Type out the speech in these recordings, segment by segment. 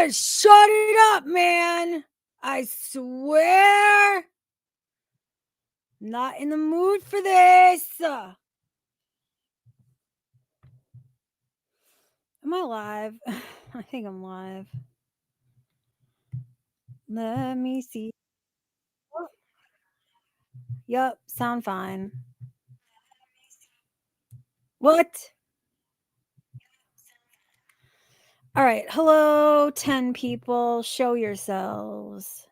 gotta shut it up, man. I swear. Not in the mood for this. Am I live? I think I'm live. Let me see. Oh, yep, sound fine. What? All right. Hello, 10 people. Show yourselves.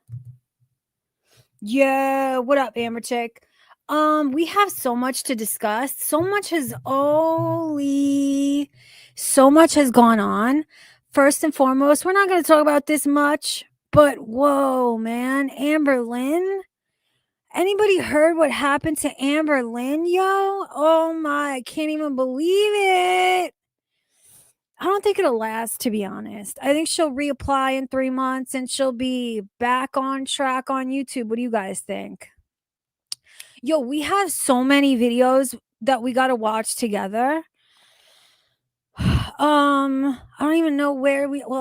Yeah, what up, Amber Chick? We have so much to discuss. So much has gone on. First and foremost, we're not going to talk about this much, but whoa, man, Amber Lynn. Anybody heard what happened to Amber Lynn, yo? Oh my, I can't even believe it. I don't think it'll last, to be honest. I think she'll reapply in 3 months and she'll be back on track on YouTube. What do you guys think? Yo, we have so many videos that we got to watch together. I don't even know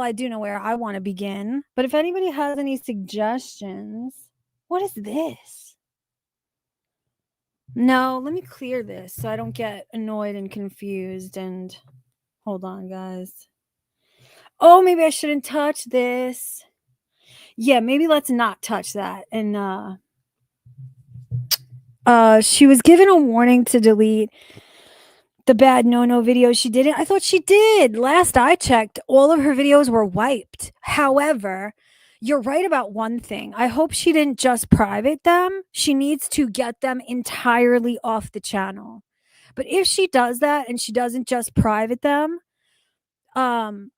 I do know where I want to begin, but if anybody has any suggestions, what is this? No, let me clear this so I don't get annoyed and confused. And hold on, guys. Oh, maybe I shouldn't touch this. Yeah, maybe let's not touch that. And she was given a warning to delete the bad no video. She didn't. I thought she did. Last I checked, all of her videos were wiped. However, you're right about one thing. I hope she didn't just private them. She needs to get them entirely off the channel. But if she does that and she doesn't just private them, I'm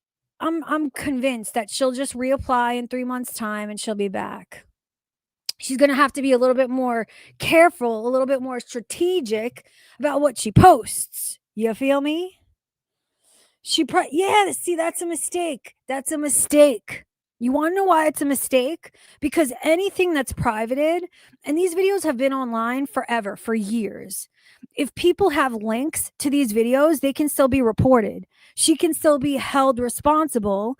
convinced that she'll just reapply in 3 months' time and she'll be back. She's going to have to be a little bit more careful, a little bit more strategic about what she posts. You feel me? Yeah, see, that's a mistake. That's a mistake. You want to know why it's a mistake? Because anything that's privated, and these videos have been online forever, for years. If people have links to these videos, they can still be reported. She can still be held responsible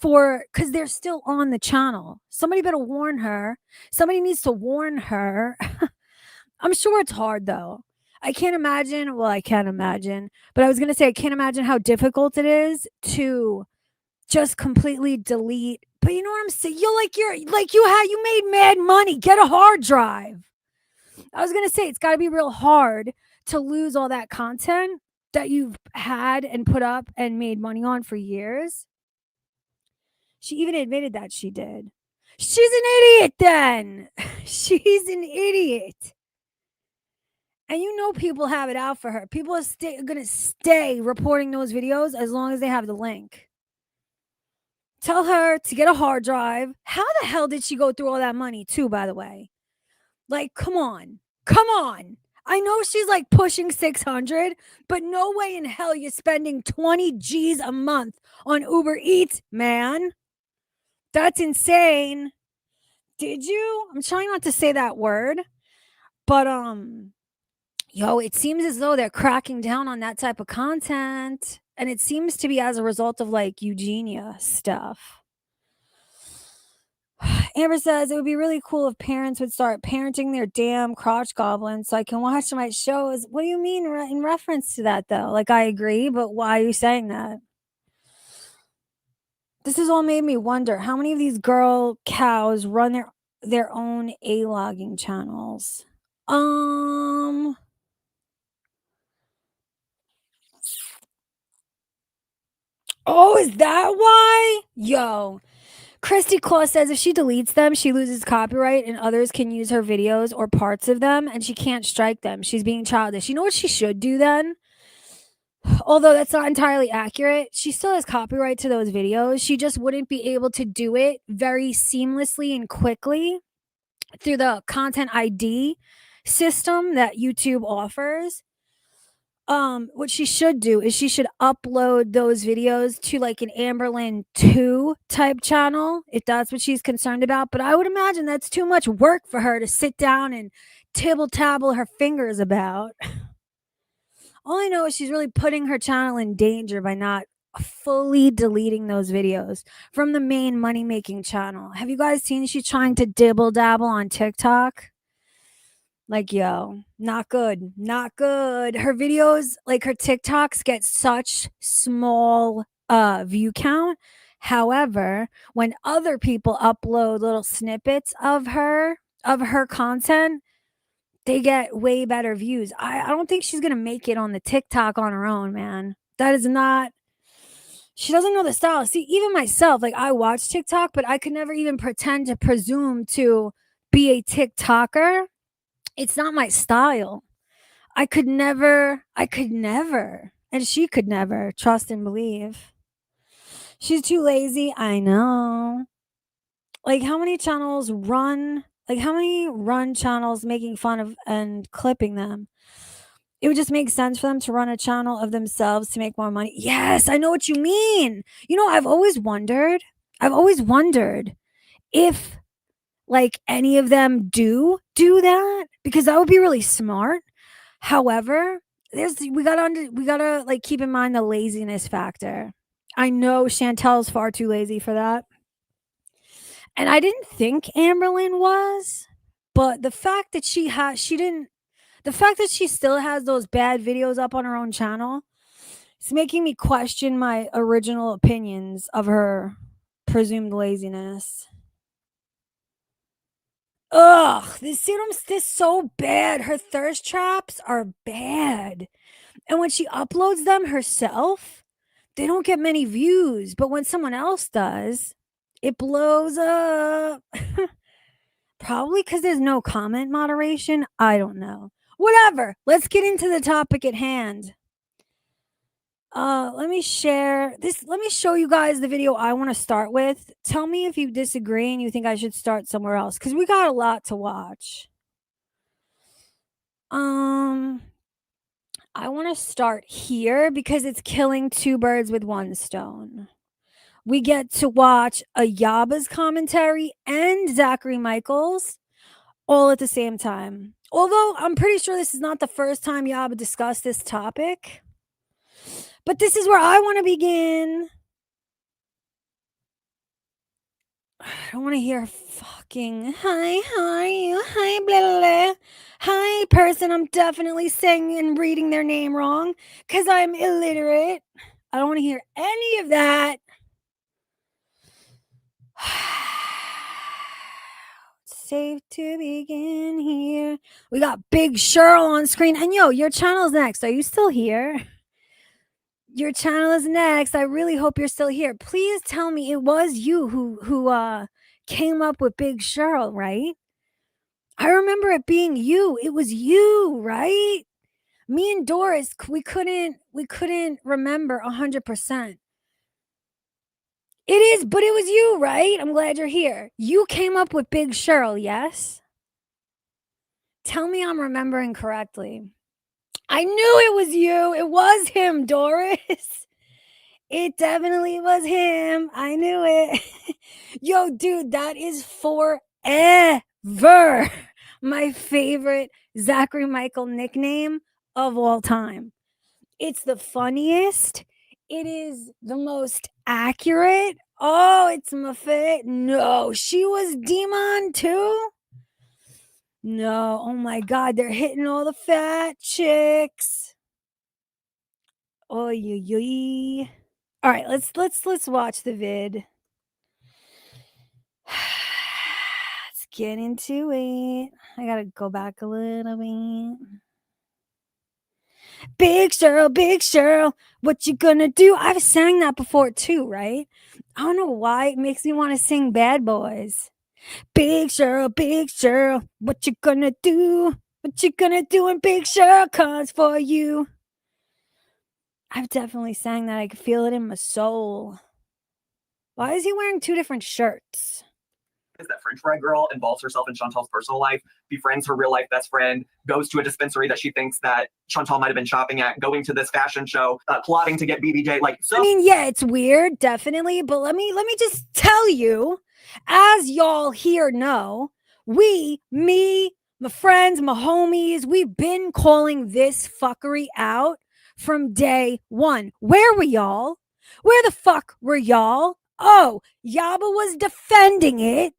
because they're still on the channel. Somebody better warn her. Somebody needs to warn her. I'm sure it's hard, though. I can't imagine. Well, I can't imagine. But I was going to say, I can't imagine how difficult it is to just completely delete. But you know what I'm saying? You made mad money. Get a hard drive. I was going to say, it's got to be real hard to lose all that content that you've had and put up and made money on for years. She even admitted that she did. She's an idiot then. She's an idiot. And you know people have it out for her. People are going to stay reporting those videos as long as they have the link. Tell her to get a hard drive. How the hell did she go through all that money too, by the way? Like, come on. Come on. I know she's like pushing 600, but no way in hell you're spending 20 G's a month on Uber Eats, man. That's insane. Did you? I'm trying not to say that word, but yo, it seems as though they're cracking down on that type of content, and it seems to be as a result of like Eugenia stuff. Amber says it would be really cool if parents would start parenting their damn crotch goblins so I can watch my shows. What do you mean in reference to that, though? Like, I agree, but why are you saying that? This has all made me wonder how many of these girl cows run their own A-logging channels. Oh, is that why? Yo, Christy Claus says if she deletes them, she loses copyright and others can use her videos or parts of them and she can't strike them. She's being childish. You know what she should do then? Although that's not entirely accurate, she still has copyright to those videos. She just wouldn't be able to do it very seamlessly and quickly through the content ID system that YouTube offers. What she should do is she should upload those videos to like an Amberlynn 2 type channel if that's what she's concerned about. But I would imagine that's too much work for her to sit down and tibble-tabble her fingers about. All I know is she's really putting her channel in danger by not fully deleting those videos from the main money making channel. Have you guys seen she's trying to dibble dabble on TikTok? Like, yo, not good. Not good. Her videos, like her TikToks get such small view count. However, when other people upload little snippets of her content, they get way better views. I don't think she's gonna make it on the TikTok on her own, man. That is not, she doesn't know the style. See, even myself, like I watch TikTok, but I could never even pretend to presume to be a TikToker. It's not my style. I could never, and she could never trust and believe. She's too lazy. I know. Like, how many channels run? Like, how many run channels making fun of and clipping them? It would just make sense for them to run a channel of themselves to make more money. Yes, I know what you mean. You know, I've always wondered if like any of them do that, because that would be really smart. However, we gotta like keep in mind the laziness factor. I know Chantel's far too lazy for that. And I didn't think Amberlynn was, but the fact that she still has those bad videos up on her own channel, it's making me question my original opinions of her presumed laziness. Ugh, this serum's this so bad. Her thirst traps are bad. And when she uploads them herself, they don't get many views. But when someone else does, it blows up. Probably because there's no comment moderation. I don't know. Whatever. Let's get into the topic at hand. Let me share this. Let me show you guys the video I want to start with. Tell me if you disagree and you think I should start somewhere else, because we got a lot to watch. I want to start here because it's killing two birds with one stone. We get to watch Ayaba's commentary and Zachary Michaels all at the same time. Although I'm pretty sure this is not the first time Yaba discussed this topic. But this is where I want to begin. I don't want to hear fucking hi, how are you? Hi, blah, blah, blah. Hi, person. I'm definitely saying and reading their name wrong because I'm illiterate. I don't want to hear any of that. Safe to begin here. We got Big Cheryl on screen. And yo, your channel's next. Are you still here? Your channel is next. I really hope you're still here. Please tell me it was you who came up with Big Cheryl, right? I remember it being you. It was you, right? Me and Doris, we couldn't remember 100%. It is, but it was you, right? I'm glad you're here. You came up with Big Cheryl, yes? Tell me I'm remembering correctly. I knew it was you. It was him, Doris. It definitely was him. I knew it. Yo, dude, that is forever my favorite Zachary Michael nickname of all time. It's the funniest. It is the most accurate. Oh, it's my favorite. No, she was Demon too? No, oh my God, they're hitting all the fat chicks. Oh, yo. All right, let's watch the vid. Let's get into it. I gotta go back a little bit. Big Cheryl, what you gonna do? I've sang that before too, right? I don't know why it makes me want to sing Bad Boys. Big Cheryl, what you gonna do? What you gonna do when Big Cheryl comes for you? I've definitely sang that. I can feel it in my soul. Why is he wearing two different shirts? Is that French fry girl involves herself in Chantal's personal life, befriends her real life best friend, goes to a dispensary that she thinks that Chantal might have been shopping at, going to this fashion show, plotting to get BBJ. So I mean, yeah, it's weird, definitely, but let me just tell you, as y'all here know, me, my friends, my homies, we've been calling this fuckery out from day one. Where were y'all? Where the fuck were y'all? Oh, Yaba was defending it.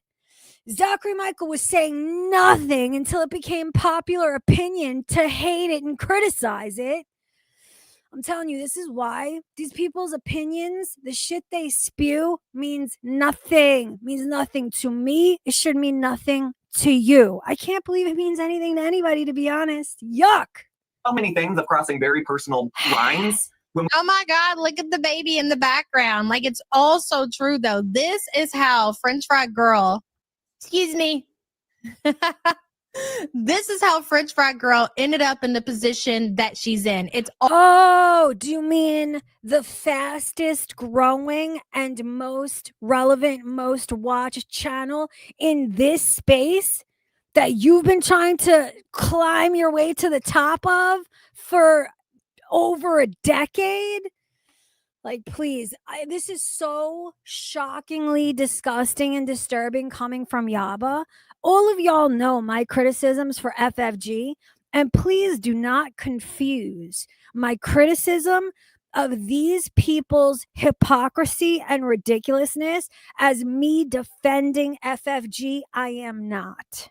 Zachary Michael was saying nothing until it became popular opinion to hate it and criticize it. I'm telling you, this is why these people's opinions, the shit they spew, means nothing. Means nothing to me. It should mean nothing to you. I can't believe it means anything to anybody, to be honest. Yuck. So many things of crossing very personal lines. Oh my God, look at the baby in the background. Like, it's all so true, though. This is how French Fry Girl, excuse me. This is how French Fry Girl ended up in the position that she's in. It's all. Oh, do you mean the fastest growing and most relevant, most watched channel in this space that you've been trying to climb your way to the top of for over a decade? Like, please, this is so shockingly disgusting and disturbing coming from Yaba. All of y'all know my criticisms for FFG, and please do not confuse my criticism of these people's hypocrisy and ridiculousness as me defending FFG. I am not.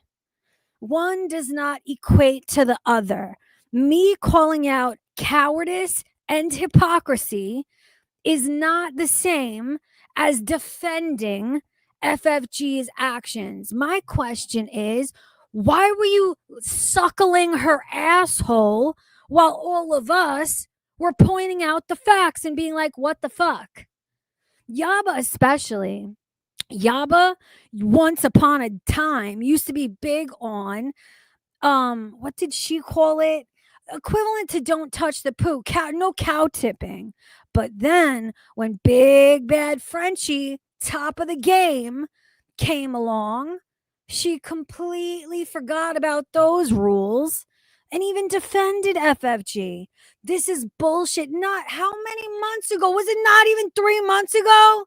One does not equate to the other. Me calling out cowardice and hypocrisy is not the same as defending FFG's actions. My question is, why were you suckling her asshole while all of us were pointing out the facts and being like, what the fuck? Yaba especially. Yaba, once upon a time, used to be big on what did she call it? Equivalent to don't touch the poo. No cow tipping. But then when big bad Frenchie, top of the game, came along, she completely forgot about those rules and even defended FFG. This is bullshit. Not how many months ago? Was it not even 3 months ago?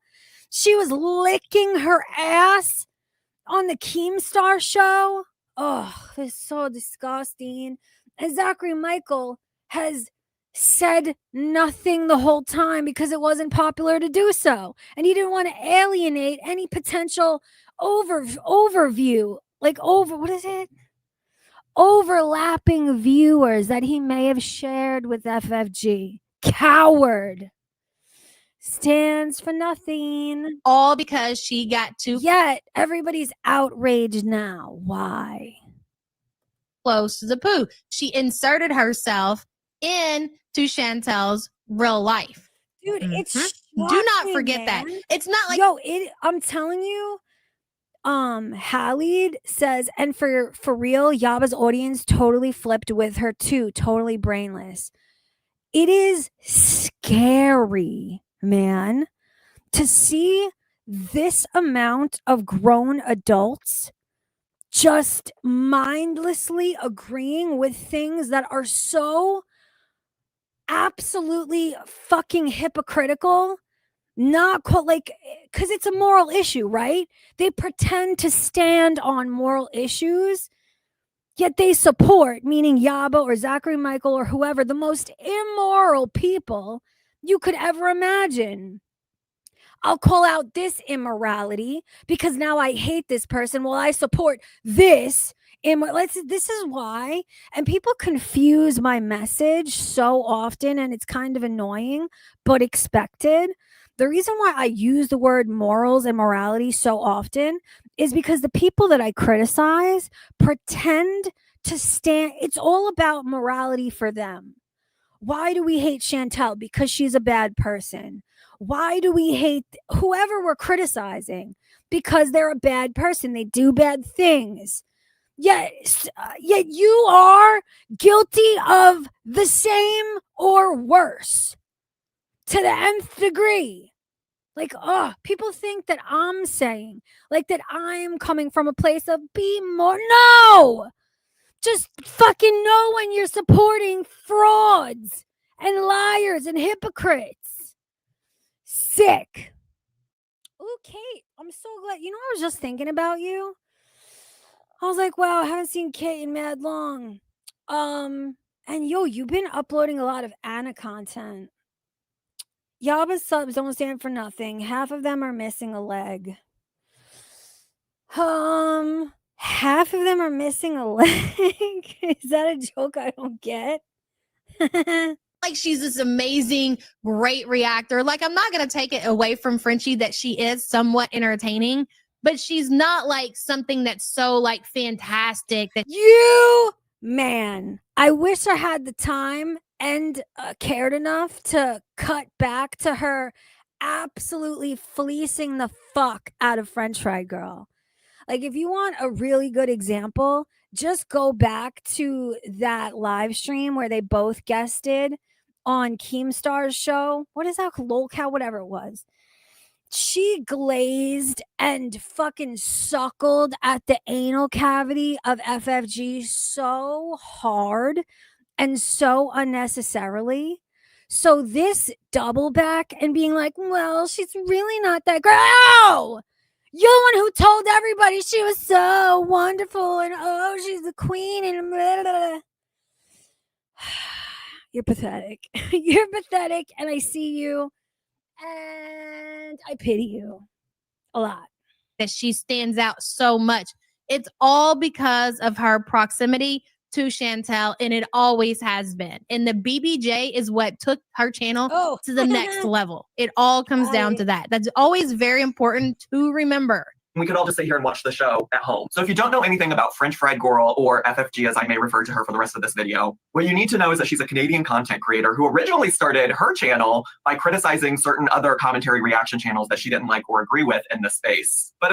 She was licking her ass on the Keemstar show. Oh, it's so disgusting. And Zachary Michael has said nothing the whole time because it wasn't popular to do so. And he didn't want to alienate any potential overview. Like what is it? Overlapping viewers that he may have shared with FFG. Coward. Stands for nothing. All because she got too Yet everybody's outraged now. Why? close to the poo. She inserted herself into Chantel's real life. Dude, it's shocking, do not forget man. that. It's not like I'm telling you, Halid says, and for real, Yaba's audience totally flipped with her too, totally brainless. It is scary, man, to see this amount of grown adults just mindlessly agreeing with things that are so absolutely fucking hypocritical. Not like, because it's a moral issue, right? They pretend to stand on moral issues, yet they support, meaning Yaba or Zachary Michael or whoever, the most immoral people you could ever imagine. I'll call out this immorality because now I hate this person. Well, I support this. This is why. And people confuse my message so often, and it's kind of annoying, but expected. The reason why I use the word morals and morality so often is because the people that I criticize pretend to stand. It's all about morality for them. Why do we hate Chantel? Because she's a bad person. Why do we hate whoever we're criticizing? Because they're a bad person. They do bad things. Yet you are guilty of the same or worse to the nth degree. Like, people think that I'm saying, like, that I'm coming from a place of be more. No! Just fucking know when you're supporting frauds and liars and hypocrites. Sick. Ooh, Kate, I'm so glad. You know, I was just thinking about you. I was like, wow, I haven't seen Kate in mad long. And you've been uploading a lot of Anna content. Yaba's subs don't stand for nothing. Half of them are missing a leg. Half of them are missing a leg. Is that a joke I don't get? Like she's this amazing, great reactor. Like I'm not gonna take it away from Frenchie that she is somewhat entertaining, but she's not like something that's so like fantastic that Man, I wish I had the time and cared enough to cut back to her absolutely fleecing the fuck out of French Fry Girl. Like, if you want a really good example, just go back to that live stream where they both guested on Keemstar's show. What is that? Lolcow, whatever it was. She glazed and fucking suckled at the anal cavity of FFG so hard and so unnecessarily. So this double back and being like, well, she's really not that girl. You're the one who told everybody she was so wonderful and oh, she's the queen and blah, blah, blah. You're pathetic. You're pathetic, and I see you, and I pity you a lot. that she stands out so much. It's all because of her proximity to Chantel, and it always has been. And the BBJ is what took her channel to the next level. It all comes down to that. That's always very important to remember. We could all just sit here and watch the show at home. So if you don't know anything about French Fried Gorl, or FFG as I may refer to her for the rest of this video, what you need to know is that she's a Canadian content creator who originally started her channel by criticizing certain other commentary reaction channels that she didn't like or agree with in the space. But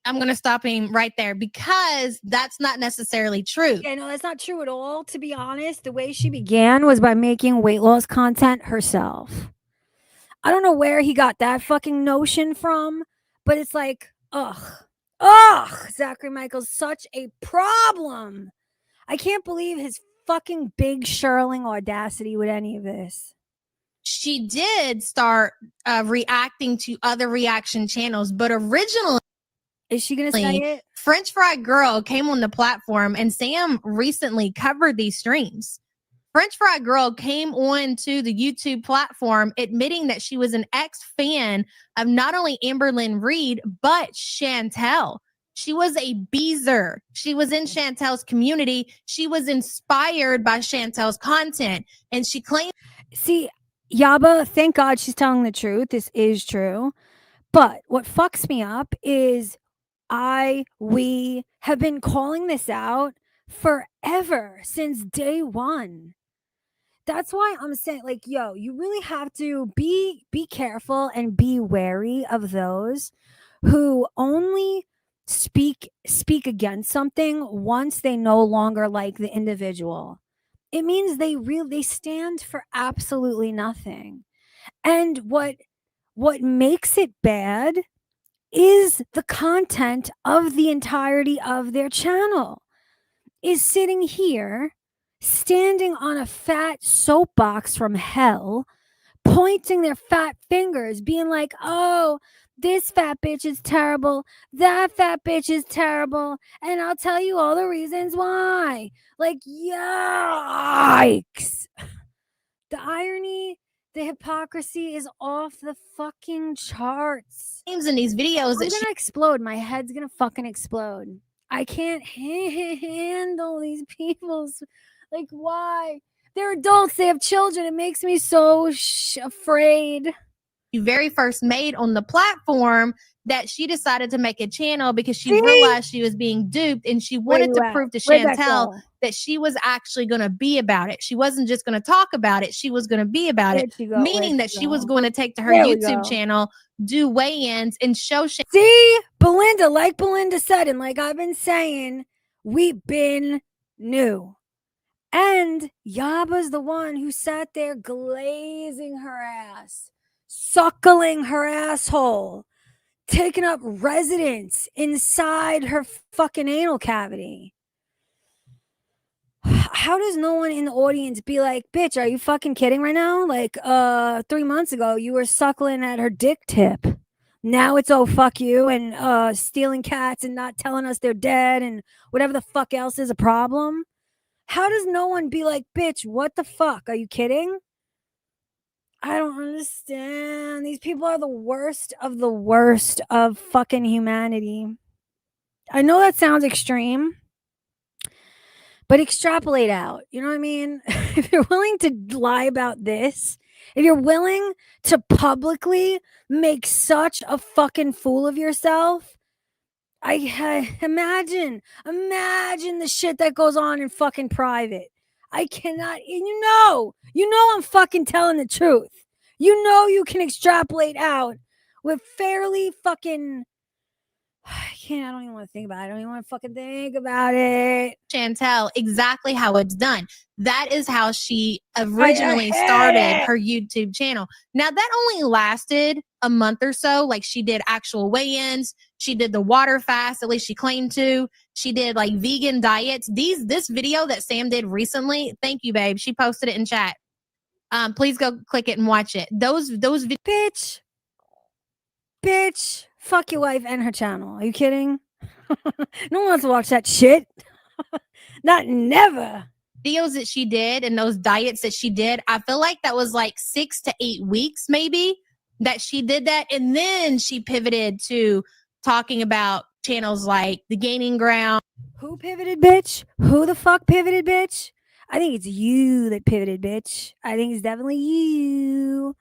I'm going to stop him right there because that's not necessarily true. Yeah, no, that's not true at all. To be honest, the way she began was by making weight loss content herself. I don't know where he got that fucking notion from, but it's like, Zachary Michael's such a problem. I can't believe his fucking big shirling audacity with any of this. She did start reacting to other reaction channels, but originally, is she going to say it? French Fry Girl came on the platform, and Sam recently covered these streams. French Fry Girl came on to the YouTube platform admitting that she was an ex-fan of not only Amberlynn Reed, but Chantel. She was a beezer. She was in Chantel's community. She was inspired by Chantel's content, and she claimed... See, Yaba, thank God she's telling the truth. This is true. But what fucks me up is we have been calling this out forever, since day one. That's why I'm saying, like, yo, you really have to be careful and be wary of those who only speak against something once they no longer like the individual. It means they stand for absolutely nothing. And what makes it bad is the content of the entirety of their channel is sitting here, standing on a fat soapbox from hell, pointing their fat fingers, being like, oh, this fat bitch is terrible, that fat bitch is terrible, and I'll tell you all the reasons why. Like, yikes. The irony, the hypocrisy is off the fucking charts. in these videos I'm gonna explode. My head's gonna fucking explode. I can't handle these people's, like, why? They're adults, they have children. It makes me so afraid. You very first made on the platform, that she decided to make a channel because she realized she was being duped, and she wanted to prove to Chantel that she was actually going to be about it. She wasn't just going to talk about it. She was going to be about it, meaning that she was going to take to her YouTube channel, do weigh-ins, and show. See, Belinda, like Belinda said, and like I've been saying, we've been new. And Yaba's the one who sat there glazing her ass, suckling her asshole, taking up residence inside her fucking anal cavity. How does no one in the audience be like, bitch, are you fucking kidding right now? Like, 3 months ago, you were suckling at her dick tip. Now it's, oh, fuck you, and stealing cats and not telling us they're dead and whatever the fuck else is a problem. How does no one be like, bitch, what the fuck? Are you kidding? I don't understand. These people are the worst of fucking humanity. I know that sounds extreme, but extrapolate out. You know what I mean? If you're willing to lie about this, if you're willing to publicly make such a fucking fool of yourself, imagine the shit that goes on in fucking private. I cannot, and you know I'm fucking telling the truth. You know you can extrapolate out with fairly fucking, I don't even want to think about it. I don't even want to fucking think about it. Chantel exactly how it's done. That is how she originally started her YouTube channel. Now, that only lasted a month or so. Like, she did actual weigh-ins. She did the water fast, at least she claimed to. She did like vegan diets. This video that Sam did recently, thank you, babe. She posted it in chat. Please go click it and watch it. Those Bitch, fuck your wife and her channel. Are you kidding? No one wants to watch that shit. Not never. videos that she did and those diets that she did, I feel like that was like 6 to 8 weeks maybe that she did that. And then she pivoted to talking about channels like The Gaining Ground. Who pivoted, bitch? Who the fuck pivoted, bitch? I think it's you that pivoted, bitch. I think it's definitely you.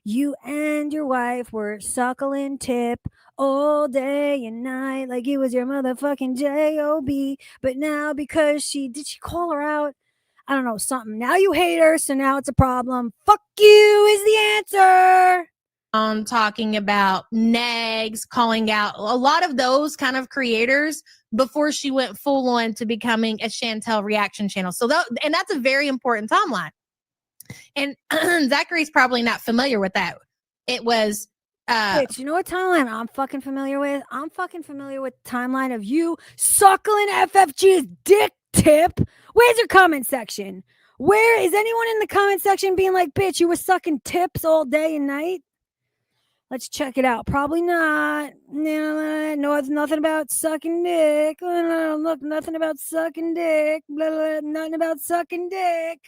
You and your wife were suckling tip all day and night like it was your motherfucking job. But now because did she call her out? I don't know, something. Now you hate her, so now it's a problem. Fuck you is the answer. Talking about nags, calling out a lot of those kind of creators before she went full on to becoming a Chantel reaction channel. So and that's a very important timeline. And Zachary's probably not familiar with that. It was bitch, you know what timeline I'm fucking familiar with? I'm fucking familiar with the timeline of you suckling FFG's dick tip. Where's your comment section? Where is anyone in the comment section being like, bitch, you were sucking tips all day and night? Let's check it out. Probably not. No, it's nothing about sucking dick. Look, nothing about sucking dick. Blah, blah, nothing about sucking dick.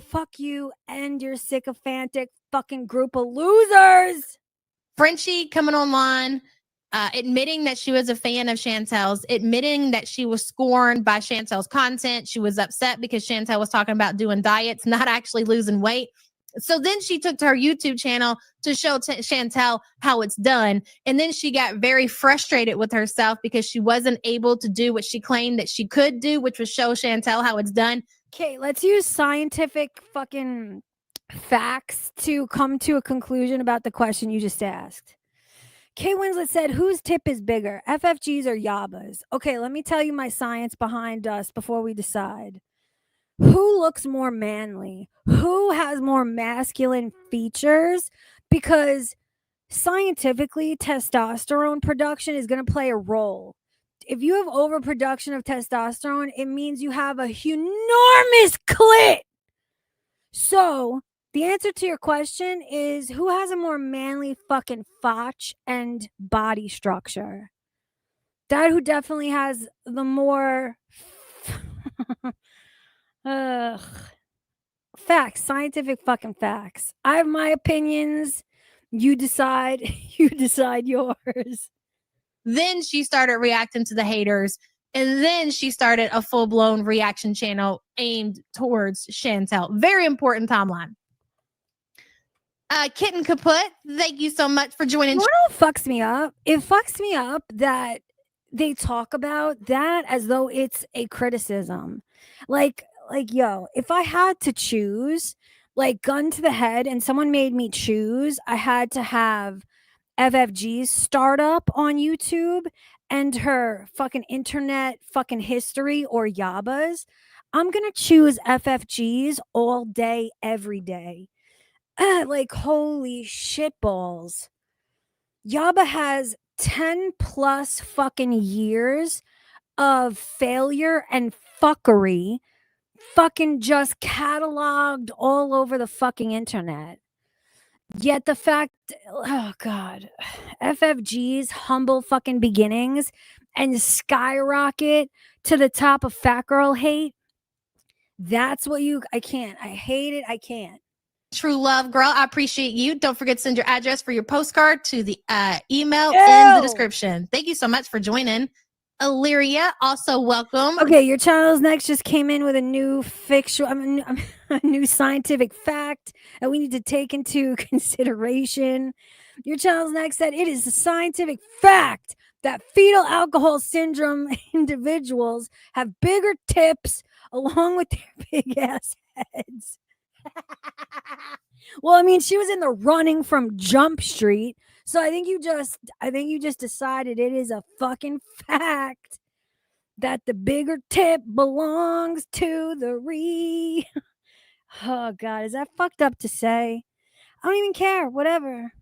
Fuck you and your sycophantic fucking group of losers. Frenchie coming online, admitting that she was a fan of Chantel's, admitting that she was scorned by Chantel's content. She was upset because Chantel was talking about doing diets, not actually losing weight. So then she took to her YouTube channel to show Chantel how it's done. And then she got very frustrated with herself because she wasn't able to do what she claimed that she could do, which was show Chantel how it's done. Okay, let's use scientific fucking facts to come to a conclusion about the question you just asked. Kay Winslet said, whose tip is bigger, FFG's or Yaba's? Okay, let me tell you my science behind us before we decide. Who looks more manly? Who has more masculine features? Because scientifically, testosterone production is going to play a role. If you have overproduction of testosterone, it means you have a enormous clit. So the answer to your question is, who has a more manly fucking fotch and body structure? That who definitely has the more facts, scientific fucking facts. I have my opinions. You decide. You decide yours. Then she started reacting to the haters. And then she started a full-blown reaction channel aimed towards Chantel. Very important timeline. Kitten Kaput, thank you so much for joining. You know what fucks me up? It fucks me up that they talk about that as though it's a criticism. Like, yo, if I had to choose, like, gun to the head, and someone made me choose, I had to have FFG's startup on YouTube and her fucking internet fucking history or Yaba's, I'm gonna choose FFG's all day, every day. Like, holy shit balls. Yaba has 10 plus fucking years of failure and fuckery fucking just cataloged all over the fucking internet. Yet the fact, oh God, FFG's humble fucking beginnings and skyrocket to the top of fat girl hate. That's what I can't. I hate it. I can't. True love, girl. I appreciate you. Don't forget to send your address for your postcard to the email in the Ew. description. Thank you so much for joining. Illyria, also welcome. Okay, your channel's next just came in with a new a new scientific fact that we need to take into consideration. Your channel's next said it is a scientific fact that fetal alcohol syndrome individuals have bigger tips along with their big ass heads. Well, I mean, she was in the running from Jump Street, so I think you just decided it is a fucking fact that the bigger tip belongs to the re. Oh God, is that fucked up to say? I don't even care. Whatever.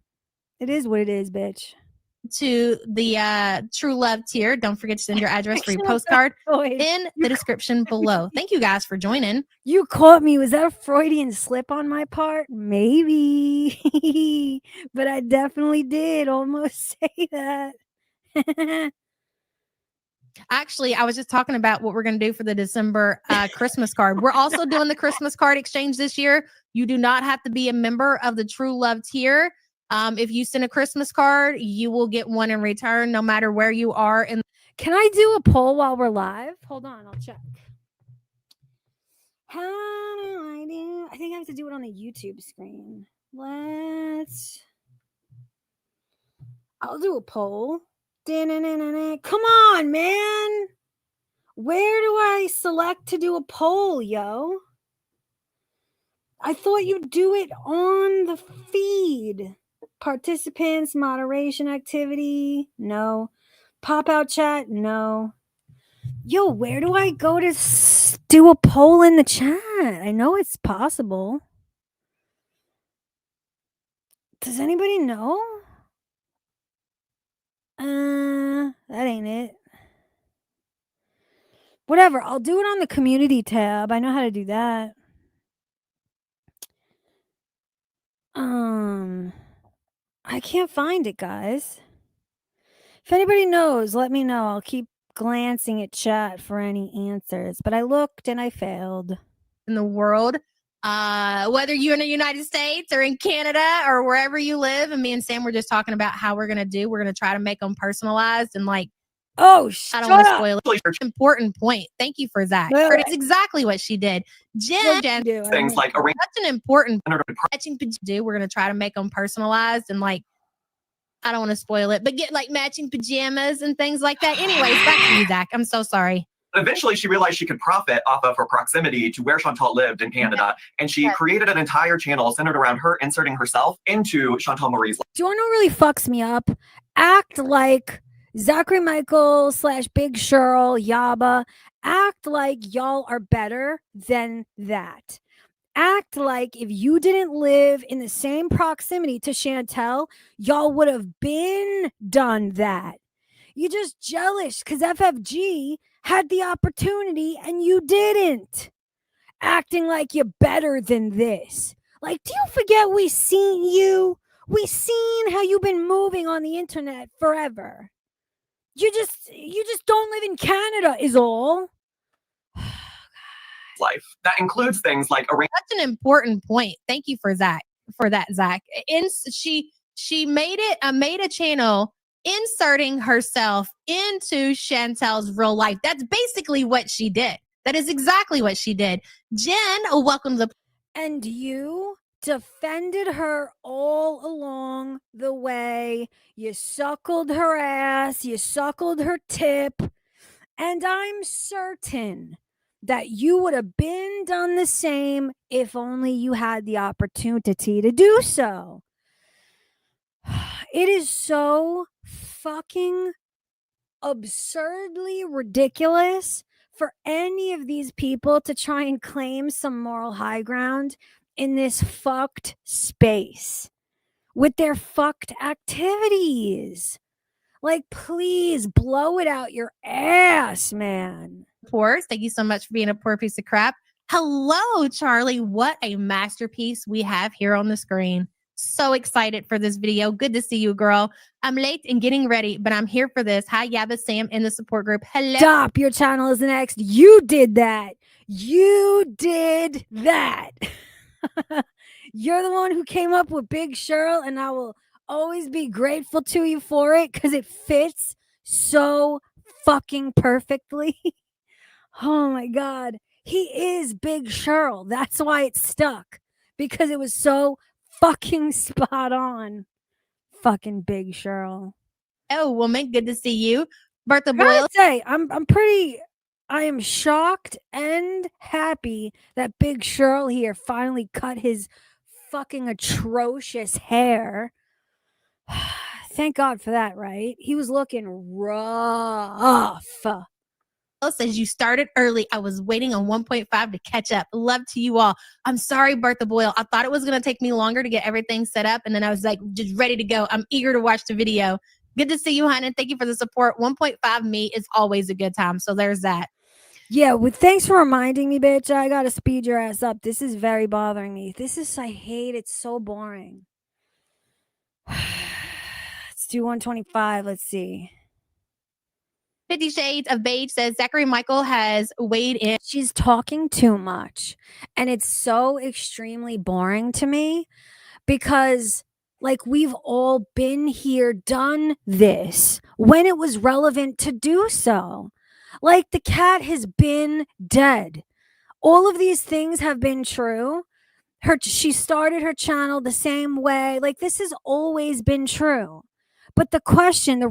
It is what it is, bitch. To the True Love tier. Don't forget to send your address for your postcard in the description below. Thank you guys for joining. You caught me. Was that a Freudian slip on my part? Maybe. But I definitely did almost say that. Actually, I was just talking about what we're going to do for the December Christmas card. We're also doing the Christmas card exchange this year. You do not have to be a member of the True Love tier. If you send a Christmas card, you will get one in return, no matter where you are. And can I do a poll while we're live? Hold on, I'll check. How do I do? I think I have to do it on the YouTube screen. I'll do a poll. Come on, man. Where do I select to do a poll, yo? I thought you'd do it on the feed. Participants, moderation activity, no. Pop out chat, no. Yo, where do I go to do a poll in the chat? I know it's possible. Does anybody know? That ain't it. Whatever, I'll do it on the community tab. I know how to do that. I can't find it, guys. If anybody knows, let me know. I'll keep glancing at chat for any answers. But I looked and I failed. In the world, whether you're in the United States or in Canada or wherever you live, and me and Sam were just talking about how we're going to try to make them personalized and like, oh, I don't want to spoil it. Important point. Thank you for that. It's exactly what she did. Jen, things like such an important matching do. We're going to try to make them personalized and like, I don't want to spoil it, but get like matching pajamas and things like that. Anyways, back to you, Zach. I'm so sorry. Eventually, she realized she could profit off of her proximity to where Chantal lived in Canada, and she created an entire channel centered around her inserting herself into Chantal Marie's life. Do you know what really fucks me up? Act like Zachary Michael / Big Cheryl, Yaba. Act like y'all are better than that. Act like if you didn't live in the same proximity to Chantel, y'all would have been done that. You're just jealous because FFG had the opportunity and you didn't. Acting like you're better than this. Like, do you forget we seen you? We seen how you've been moving on the internet forever. You just don't live in Canada is all. Life that includes things like That's an important point. Thank you for that, Zach. She made a channel inserting herself into Chantel's real life. That's basically what she did. That is exactly what she did. Jen, welcome to the. And you defended her all along the way. You suckled her ass, you suckled her tip, and I'm certain that you would have been done the same if only you had the opportunity to do so. It is so fucking absurdly ridiculous for any of these people to try and claim some moral high ground in this fucked space with their fucked activities. Like, please blow it out your ass, man. Course. Thank you so much for being a poor piece of crap. Hello, Charlie. What a masterpiece we have here on the screen. So excited for this video. Good to see you, girl. I'm late in getting ready, but I'm here for this. Hi, Yaba Sam in the support group. Hello. Stop. Your channel is next. You did that. You did that. You're the one who came up with Big Cheryl, and I will always be grateful to you for it because it fits so fucking perfectly. Oh my God. He is Big Cheryl. That's why it stuck because it was so fucking spot on. Fucking Big Cheryl. Oh, woman, good to see you. Bertha I gotta Boyle. say, I am shocked and happy that Big Cheryl here finally cut his fucking atrocious hair. Thank God for that, right? He was looking rough. Says you started early. I was waiting on 1.5 to catch up. Love to you all. I'm sorry, Bertha Boyle. I thought it was going to take me longer to get everything set up. And then I was like, just ready to go. I'm eager to watch the video. Good to see you, hon. And thank you for the support. 1.5 me is always a good time. So there's that. Yeah, well, thanks for reminding me, bitch. I gotta speed your ass up. This is very bothering me. I hate it. It's so boring. Let's do 125. Let's see. 50 Shades of Beige says Zachary Michael has weighed in. She's talking too much. And it's so extremely boring to me because, like, we've all been here, done this when it was relevant to do so. Like, the cat has been dead. All of these things have been true. She started her channel the same way. Like, this has always been true. But the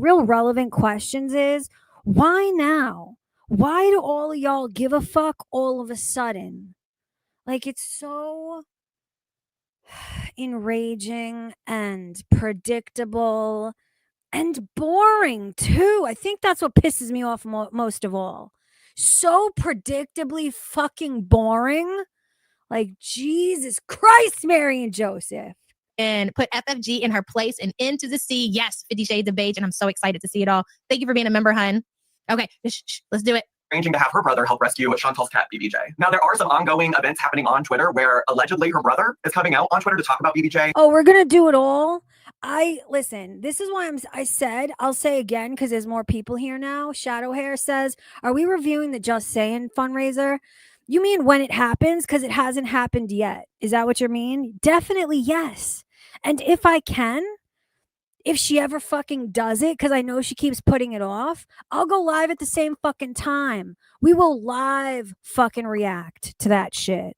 real relevant questions is, why now? Why do all of y'all give a fuck all of a sudden? Like, it's so enraging and predictable and boring too. I think that's what pisses me off most of all. So predictably fucking boring. Like, Jesus Christ, Mary and Joseph. And put FFG in her place and into the sea. Yes, 50 Shades of Beige. And I'm so excited to see it all. Thank you for being a member, hun. Okay, let's do it. Arranging to have her brother help rescue Chantal's cat, BBJ. Now, there are some ongoing events happening on Twitter where allegedly her brother is coming out on Twitter to talk about BBJ. Oh, we're going to do it all. Listen, this is why I'll say again, because there's more people here now. Shadow Hair says, are we reviewing the Just Saying fundraiser? You mean when it happens? Because it hasn't happened yet. Is that what you mean? Definitely yes. And if she ever fucking does it, because I know she keeps putting it off, I'll go live at the same fucking time. We will live fucking react to that shit.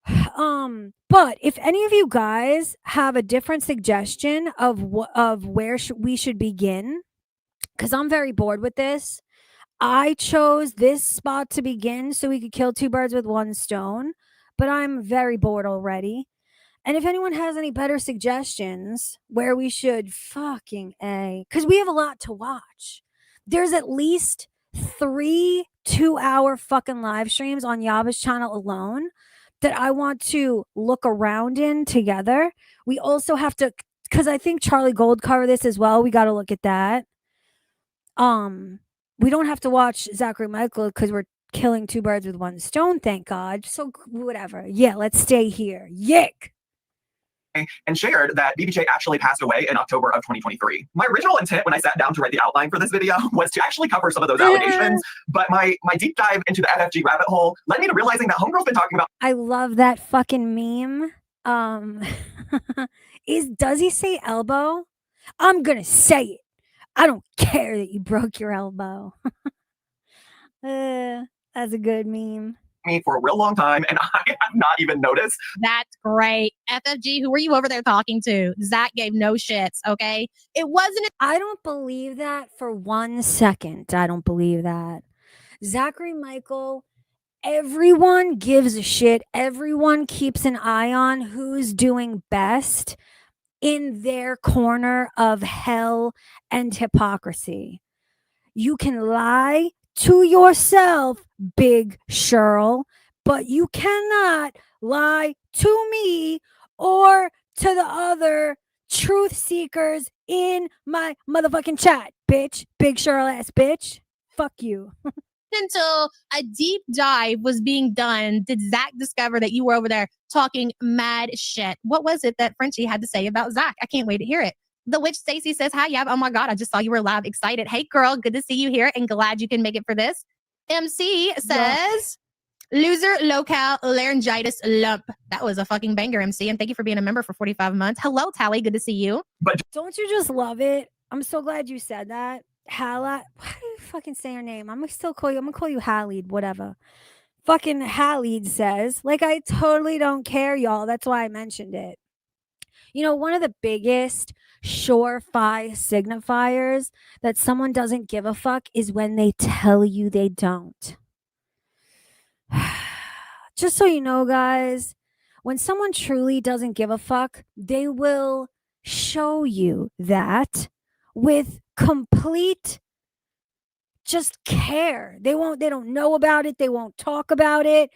But if any of you guys have a different suggestion of where we should begin, because I'm very bored with this. I chose this spot to begin so we could kill two birds with one stone, but I'm very bored already. And if anyone has any better suggestions where we should because we have a lot to watch. There's at least 3 2-hour fucking live streams on Yaba's channel alone that I want to look around in together. We also have to, because I think Charlie Gold covered this as well. We got to look at that. We don't have to watch Zachary Michael because we're killing two birds with one stone, thank God. So whatever. Yeah, let's stay here. Yick. And shared that BBJ actually passed away in October of 2023. My original intent when I sat down to write the outline for this video was to actually cover some of those allegations, but my deep dive into the FFG rabbit hole led me to realizing that Homegirl's been talking about. I love that fucking meme. Does he say elbow? I'm gonna say it. I don't care that you broke your elbow. That's a good meme. Me for a real long time, and I have not even noticed. That's great. FFG, who were you over there talking to? Zach gave no shits, okay? It wasn't. I don't believe that for 1 second. I don't believe that. Zachary Michael, everyone gives a shit. Everyone keeps an eye on who's doing best in their corner of hell and hypocrisy. You can lie to yourself, Big Cheryl, but you cannot lie to me or to the other truth seekers in my motherfucking chat, bitch. Big Cheryl ass bitch. Fuck you. Until a deep dive was being done, did Zach discover that you were over there talking mad shit? What was it that Frenchie had to say about Zach? I can't wait to hear it. The Witch Stacy says, hi, Yab. Oh my God, I just saw you were live. Excited. Hey, girl, good to see you here and glad you can make it for this. MC says, Loser local laryngitis lump. That was a fucking banger, MC. And thank you for being a member for 45 months. Hello, Tally. Good to see you. But Don't you just love it? I'm so glad you said that. Hala, why do you fucking say her name? I'm gonna call you Halid, whatever. Fucking Halid says, like, I totally don't care, y'all. That's why I mentioned it. You know, one of the biggest surefire signifiers that someone doesn't give a fuck is when they tell you they don't. Just so you know, guys, when someone truly doesn't give a fuck, they will show you that with complete just care. They don't know about it. They won't talk about it.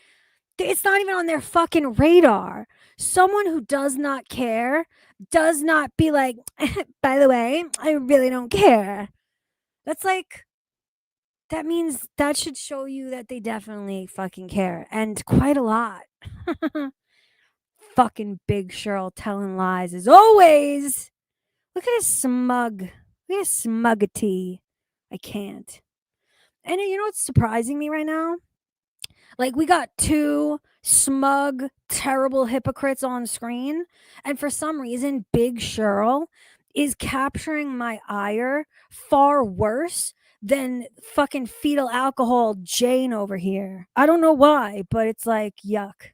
It's not even on their fucking radar. Someone who does not care does not be like, by the way, I really don't care. That's like, that means that should show you that they definitely fucking care, and quite a lot. Fucking Big Cheryl telling lies as always. Look at his smug. Look at his smuggity. I can't. And you know what's surprising me right now? Like, we got two smug, terrible hypocrites on screen, and for some reason, Big Cheryl is capturing my ire far worse than fucking fetal alcohol Jane over here. I don't know why, but it's like, yuck.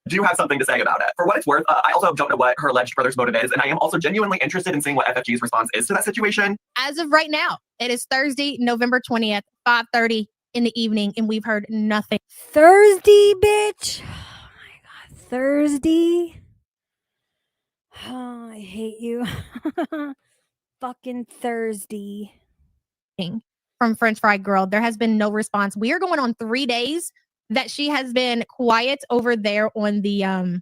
do have something to say about it. For what it's worth, I also don't know what her alleged brother's motive is, and I am also genuinely interested in seeing what FFG's response is to that situation. As of right now, it is Thursday, November 20th, 5:30 in the evening, and we've heard nothing. Thursday, bitch. Oh my God. Thursday. Oh, I hate you. Fucking Thursday. From French Fry Girl. There has been no response. We are going on 3 days that she has been quiet over there on the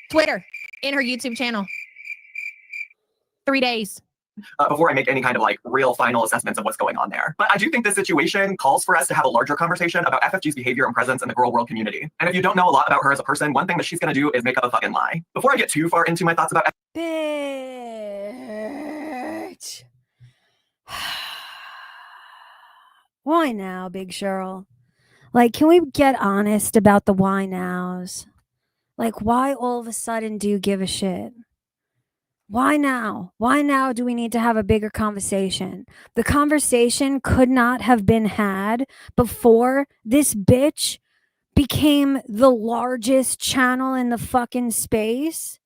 Twitter in her YouTube channel. 3 days. Before I make any kind of like real final assessments of what's going on there. But I do think this situation calls for us to have a larger conversation about FFG's behavior and presence in the girl world community. And if you don't know a lot about her as a person, one thing that she's going to do is make up a fucking lie. Before I get too far into my thoughts about Bitch. Why now, Big Cheryl? Like, can we get honest about the why nows? Like, why all of a sudden do you give a shit? Why now? Why now do we need to have a bigger conversation? The conversation could not have been had before this bitch became the largest channel in the fucking space.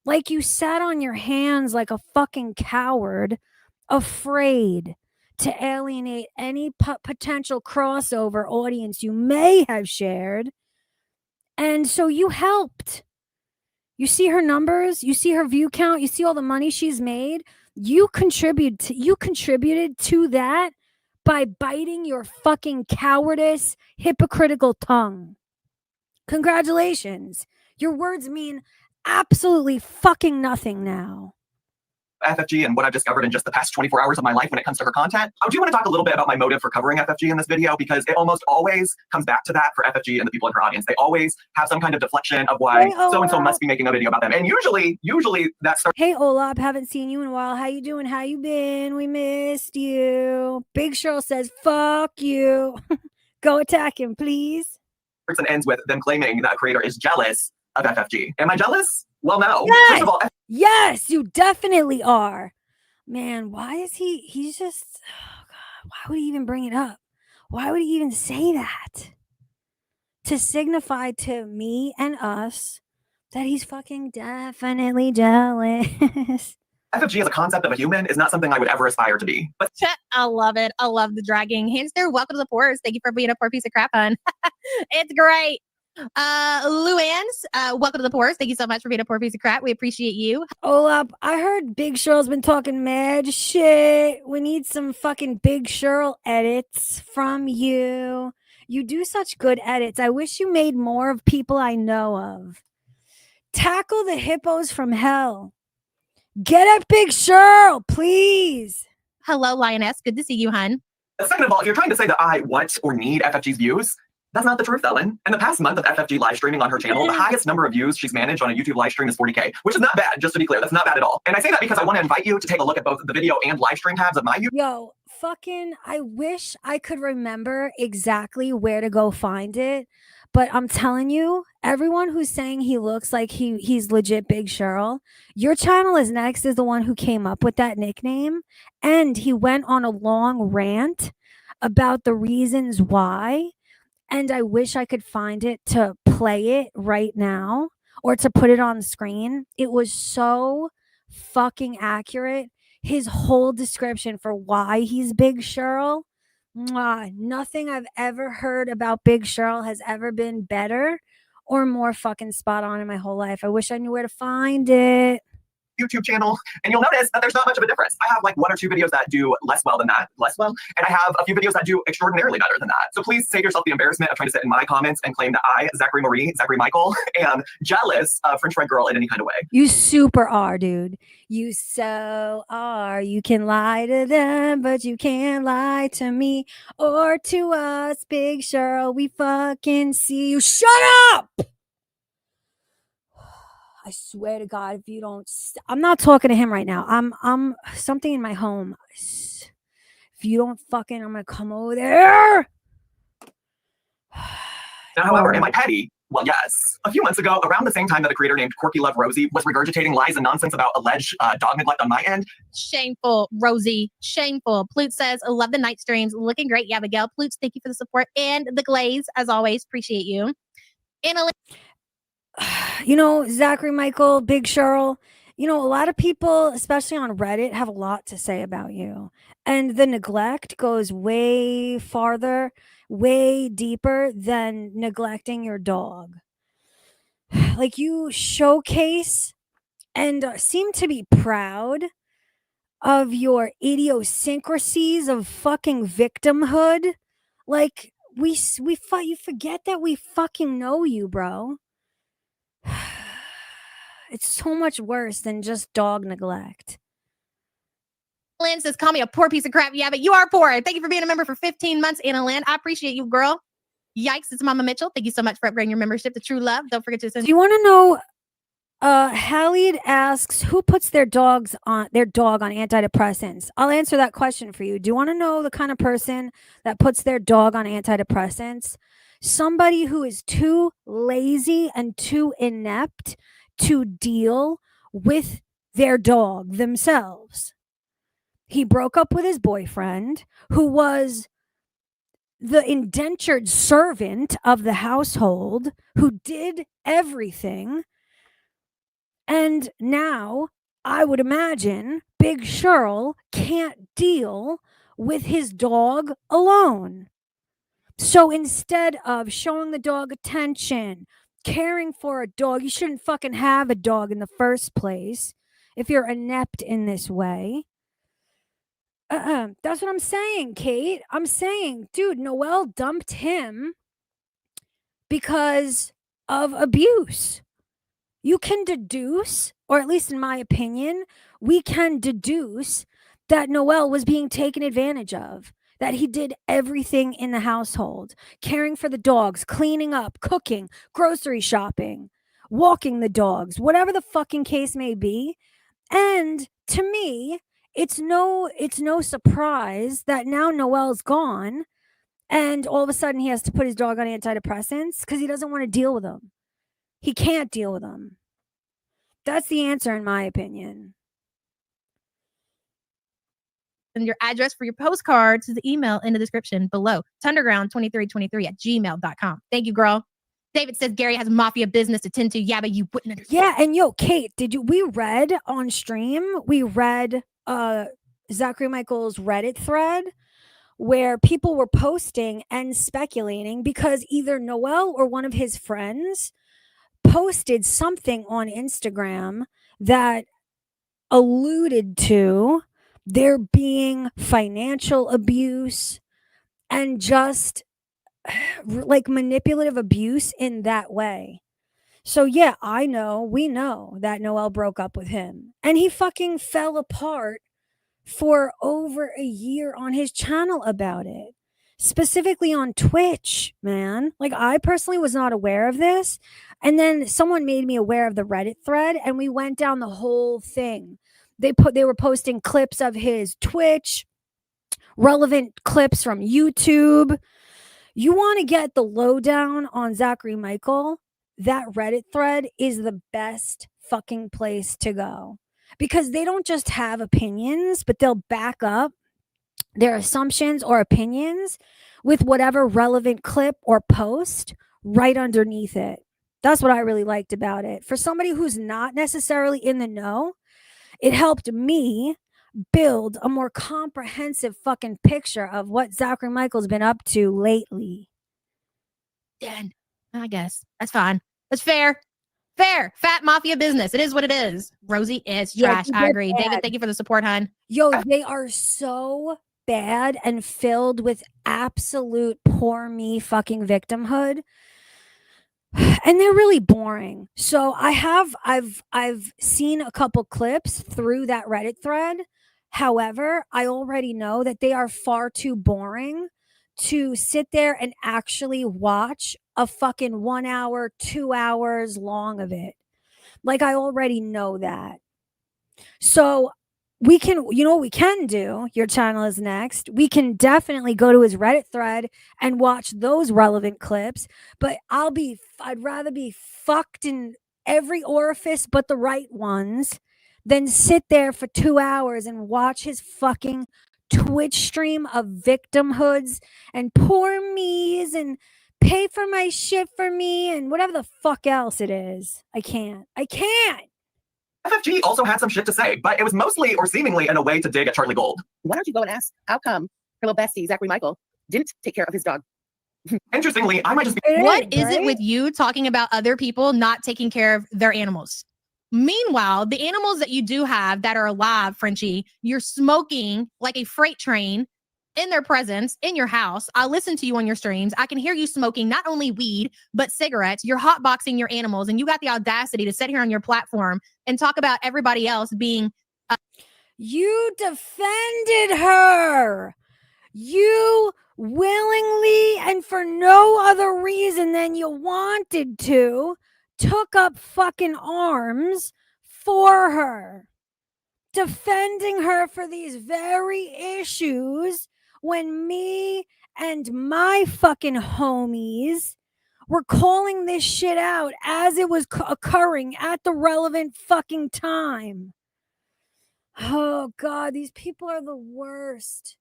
Like, you sat on your hands like a fucking coward, afraid to alienate any potential crossover audience you may have shared. And so you helped. You see her numbers, you see her view count, you see all the money she's made. You contributed to that by biting your fucking cowardice, hypocritical tongue. Congratulations. Your words mean absolutely fucking nothing now. FFG and what I've discovered in just the past 24 hours of my life when it comes to her content. I do want to talk a little bit about my motive for covering FFG in this video, because it almost always comes back to that for FFG and the people in her audience. They always have some kind of deflection of why so-and-so must be making a video about them. And usually that starts. Hey, Olap, haven't seen you in a while. How you doing? How you been? We missed you. Big Cheryl says, fuck you. Go attack him, please. And ends with them claiming that a creator is jealous of FFG. Am I jealous? Well, no. Yes! First of all, Yes, you definitely are. Man, why is he's just, oh God, why would he even bring it up? Why would he even say that? To signify to me and us that he's fucking definitely jealous. FFG as a concept of a human is not something I would ever aspire to be. But I love it. I love the dragging. Hamster, welcome to the Pores. Thank you for being a poor piece of crap, hun. It's great. Luann's, welcome to the Pores. Thank you so much for being a poor piece of crap. We appreciate you. Olap, I heard Big Cheryl's been talking mad shit. We need some fucking Big Cheryl edits from you. You do such good edits. I wish you made more of people I know of. Tackle the hippos from hell. Get at Big Cheryl, please. Hello, Lioness. Good to see you, hun. second of all, if you're trying to say that I want or need FFG's views, that's not the truth, Ellen. In the past month of FFG live streaming on her channel, the highest number of views she's managed on a YouTube live stream is 40K, which is not bad, just to be clear. That's not bad at all. And I say that because I want to invite you to take a look at both the video and live stream tabs of my YouTube. Yo, I wish I could remember exactly where to go find it, but I'm telling you, everyone who's saying he looks like he's legit Big Cheryl, your channel is next is the one who came up with that nickname, and he went on a long rant about the reasons why, and I wish I could find it to play it right now or to put it on the screen. It was so fucking accurate. His whole description for why he's Big Cheryl. Mwah, nothing I've ever heard about Big Cheryl has ever been better or more fucking spot on in my whole life. I wish I knew where to find it. YouTube channel, and you'll notice that there's not much of a difference. I have like 1 or 2 videos that do less well, and I have a few videos that do extraordinarily better than that. So please save yourself the embarrassment of trying to sit in my comments and claim that I, Zachary Michael, am jealous of French Fried Girl in any kind of way. You super are, dude. You so are. You can lie to them, but you can't lie to me or to us, Big Cheryl. We fucking see you. Shut up! I swear to God, if you don't, I'm not talking to him right now. I'm something in my home. If you don't fucking, I'm gonna come over there. Now, however, am I petty? Well, yes. A few months ago, around the same time that a creator named Corky Love Rosie was regurgitating lies and nonsense about alleged dog neglect on my end. Shameful, Rosie. Shameful. Plute says, I love the night streams. Looking great, Abigail. Plute, thank you for the support and the glaze. As always, appreciate you. You know, Zachary Michael, Big Cheryl, you know, a lot of people, especially on Reddit, have a lot to say about you. And the neglect goes way farther, way deeper than neglecting your dog. Like, you showcase and seem to be proud of your idiosyncrasies of fucking victimhood. Like, you forget that we fucking know you, bro. It's so much worse than just dog neglect. Lynn says, call me a poor piece of crap. Yeah, but you are poor. Thank you for being a member for 15 months, Anna Lynn. I appreciate you, girl. Yikes, it's Mama Mitchell. Thank you so much for upgrading your membership to True Love. Don't forget to send. Do you want to know? Halid asks, who puts their dog on antidepressants? I'll answer that question for you. Do you want to know the kind of person that puts their dog on antidepressants? Somebody who is too lazy and too inept to deal with their dog themselves. He broke up with his boyfriend, who was the indentured servant of the household, who did everything. And now, I would imagine, Big Cheryl can't deal with his dog alone. So instead of showing the dog attention, caring for a dog, you shouldn't fucking have a dog in the first place if you're inept in this way. That's what I'm saying, Kate. I'm saying, dude, Noelle dumped him because of abuse. You can deduce, or at least in my opinion, we can deduce that Noelle was being taken advantage of, that he did everything in the household, caring for the dogs, cleaning up, cooking, grocery shopping, walking the dogs, whatever the fucking case may be. And to me, it's no surprise that now Noelle's gone and all of a sudden he has to put his dog on antidepressants because he doesn't want to deal with them. He can't deal with them. That's the answer, in my opinion. And your address for your postcard to the email in the description below. Tunderground2323@gmail.com. Thank you, girl. David says Gary has mafia business to tend to. Yeah, but you wouldn't understand. Yeah, and yo, Kate, we read on stream, Zachary Michael's Reddit thread where people were posting and speculating because either Noelle or one of his friends posted something on Instagram that alluded to there being financial abuse and just like manipulative abuse in that way. So yeah, we know that Noelle broke up with him and he fucking fell apart for over a year on his channel about it. Specifically on Twitch, man. Like, I personally was not aware of this. And then someone made me aware of the Reddit thread and we went down the whole thing. They were posting clips of his Twitch relevant clips from YouTube. You want to get the lowdown on Zachary Michael, that Reddit thread is the best fucking place to go, because they don't just have opinions, but they'll back up their assumptions or opinions with whatever relevant clip or post right underneath it. That's what I really liked about it. For somebody who's not necessarily in the know, it helped me build a more comprehensive fucking picture of what Zachary Michael's been up to lately. Dan, I guess that's fine. That's fair. Fair. Fat mafia business. It is what it is. Rosie is trash. I agree. Bad. David, thank you for the support, hon. Yo, they are so bad and filled with absolute poor me fucking victimhood. And they're really boring. So I've seen a couple clips through that Reddit thread. However, I already know that they are far too boring to sit there and actually watch a fucking 1 hour, 2 hours long of it. Like, I already know that. So we can, you know what we can do? Your channel is next. We can definitely go to his Reddit thread and watch those relevant clips. But I'd rather be fucked in every orifice but the right ones than sit there for 2 hours and watch his fucking Twitch stream of victimhoods and poor me's and pay for my shit for me and whatever the fuck else it is. I can't. FFG also had some shit to say, but it was mostly or seemingly in a way to dig at Charlie Gold. Why don't you go and ask how come her little bestie, Zachary Michael, didn't take care of his dog? Interestingly, I might just be. What is it with you talking about other people not taking care of their animals? Meanwhile, the animals that you do have that are alive, Frenchie, you're smoking like a freight train in their presence in your house. I listen to you on your streams. I can hear you smoking not only weed, but cigarettes. You're hotboxing your animals, and you got the audacity to sit here on your platform and talk about everybody else being. You defended her. You willingly and for no other reason than you wanted to took up fucking arms for her, defending her for these very issues when me and my fucking homies were calling this shit out as it was occurring at the relevant fucking time. Oh God, these people are the worst.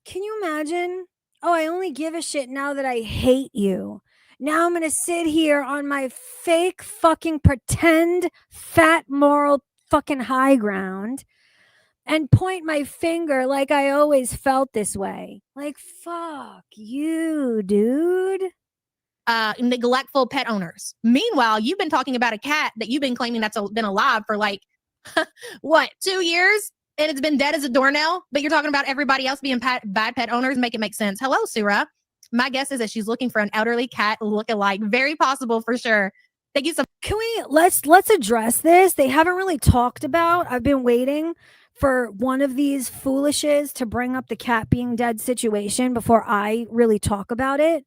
Can you imagine? Oh, I only give a shit now that I hate you. Now I'm going to sit here on my fake fucking pretend fat moral fucking high ground and point my finger like I always felt this way. Like, fuck you, dude. Neglectful pet owners. Meanwhile, you've been talking about a cat that you've been claiming that's been alive for like, what, 2 years? And it's been dead as a doornail, but you're talking about everybody else being bad pet owners. Make it make sense. Hello, Surah. My guess is that she's looking for an elderly cat look-alike. Very possible for sure. Thank you so much. Can we let's address this? They haven't really talked about. I've been waiting for one of these foolishes to bring up the cat being dead situation before I really talk about it.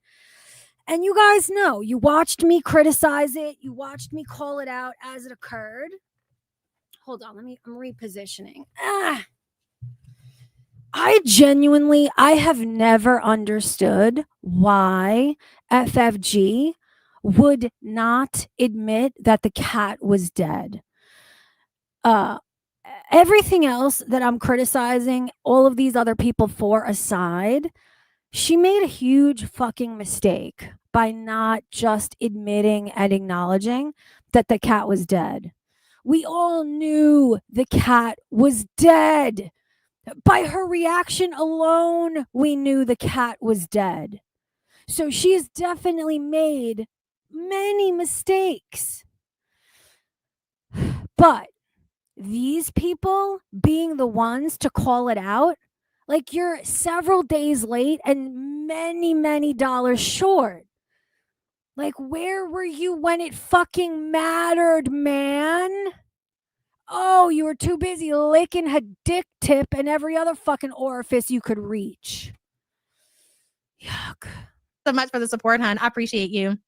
And you guys know, you watched me criticize it. You watched me call it out as it occurred. Hold on, I'm repositioning. I have never understood why FFG would not admit that the cat was dead. Everything else that I'm criticizing all of these other people for aside, she made a huge fucking mistake by not just admitting and acknowledging that the cat was dead. We all knew the cat was dead. By her reaction alone, we knew the cat was dead. So she has definitely made many mistakes. But these people being the ones to call it out, like, you're several days late and many, many dollars short. Like, where were you when it fucking mattered, man? Oh, you were too busy licking her dick tip and every other fucking orifice you could reach. Yuck. So much for the support, hon. I appreciate you.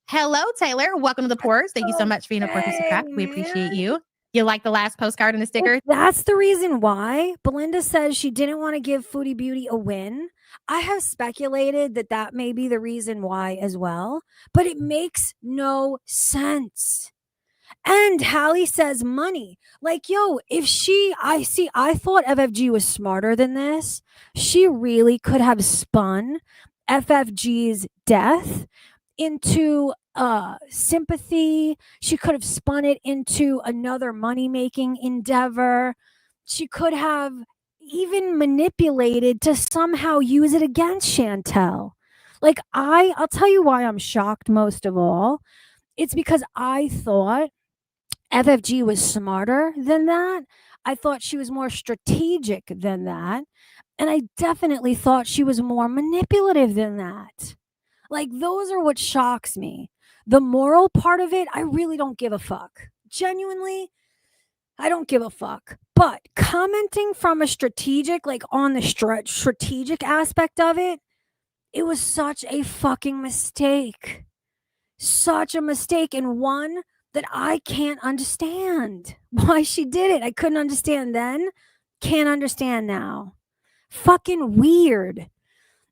Hello, Taylor. Welcome to the Pores. Thank you so much for being a part of the crack. We appreciate you. You like the last postcard and the sticker? That's the reason why. Belinda says she didn't want to give Foodie Beauty a win. I have speculated that that may be the reason why as well, but it makes no sense. And Hallie says money. Like, yo, if I thought FFG was smarter than this. She really could have spun FFG's death into sympathy. She could have spun it into another money-making endeavor. She could have even manipulated to somehow use it against Chantel. Like, I'll tell you why I'm shocked most of all. It's because I thought FFG was smarter than that. I thought she was more strategic than that. And I definitely thought she was more manipulative than that. Like, those are what shocks me. The moral part of it, I really don't give a fuck. Genuinely, I don't give a fuck. But commenting from a strategic, like on the strategic aspect of it, it was such a fucking mistake. Such a mistake, and one that I can't understand why she did it. I couldn't understand then, can't understand now. Fucking weird.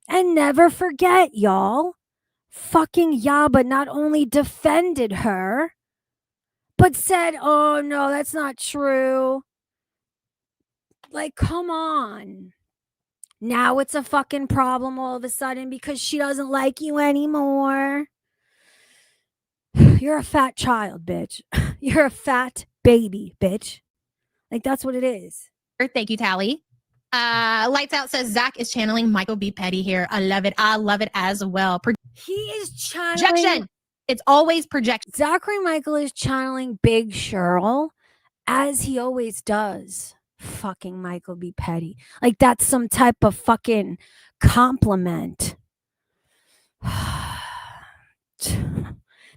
And never forget, y'all, fucking Yaba not only defended her, but said, oh no, that's not true. Like, come on. Now it's a fucking problem all of a sudden because she doesn't like you anymore. You're a fat child, bitch. You're a fat baby, bitch. Like, that's what it is. Thank you, Tally. Lights Out says Zach is channeling Michael B. Petty here. I love it. I love it as well. He is channeling... Projection. It's always projection. Zachary Michael is channeling Big Cheryl, as he always does. Fucking Michael B. Petty. Like, that's some type of fucking compliment.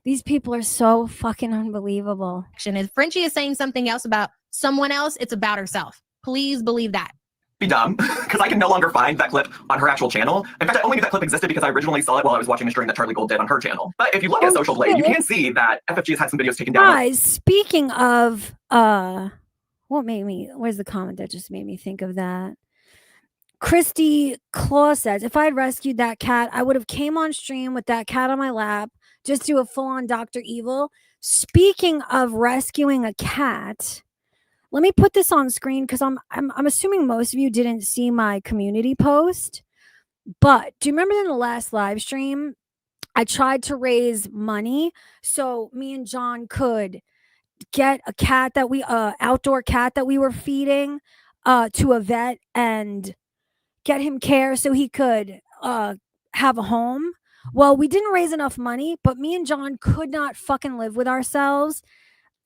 These people are so fucking unbelievable. If Frenchie is saying something else about someone else, it's about herself. Please believe that. Be dumb, because I can no longer find that clip on her actual channel. In fact, I only knew that clip existed because I originally saw it while I was watching a stream that Charlie Gold did on her channel. But if you look at Social Blade, you can see that FFG has had some videos taken down. Guys, speaking of, where's the comment that just made me think of that? Christy Claw says, if I had rescued that cat, I would have came on stream with that cat on my lap, just do a full-on Dr. Evil. Speaking of rescuing a cat, let me put this on screen because I'm assuming most of you didn't see my community post. But do you remember in the last live stream, I tried to raise money so me and John could get a cat that outdoor cat that we were feeding to a vet and get him care so he could have a home. Well, we didn't raise enough money, but me and John could not fucking live with ourselves.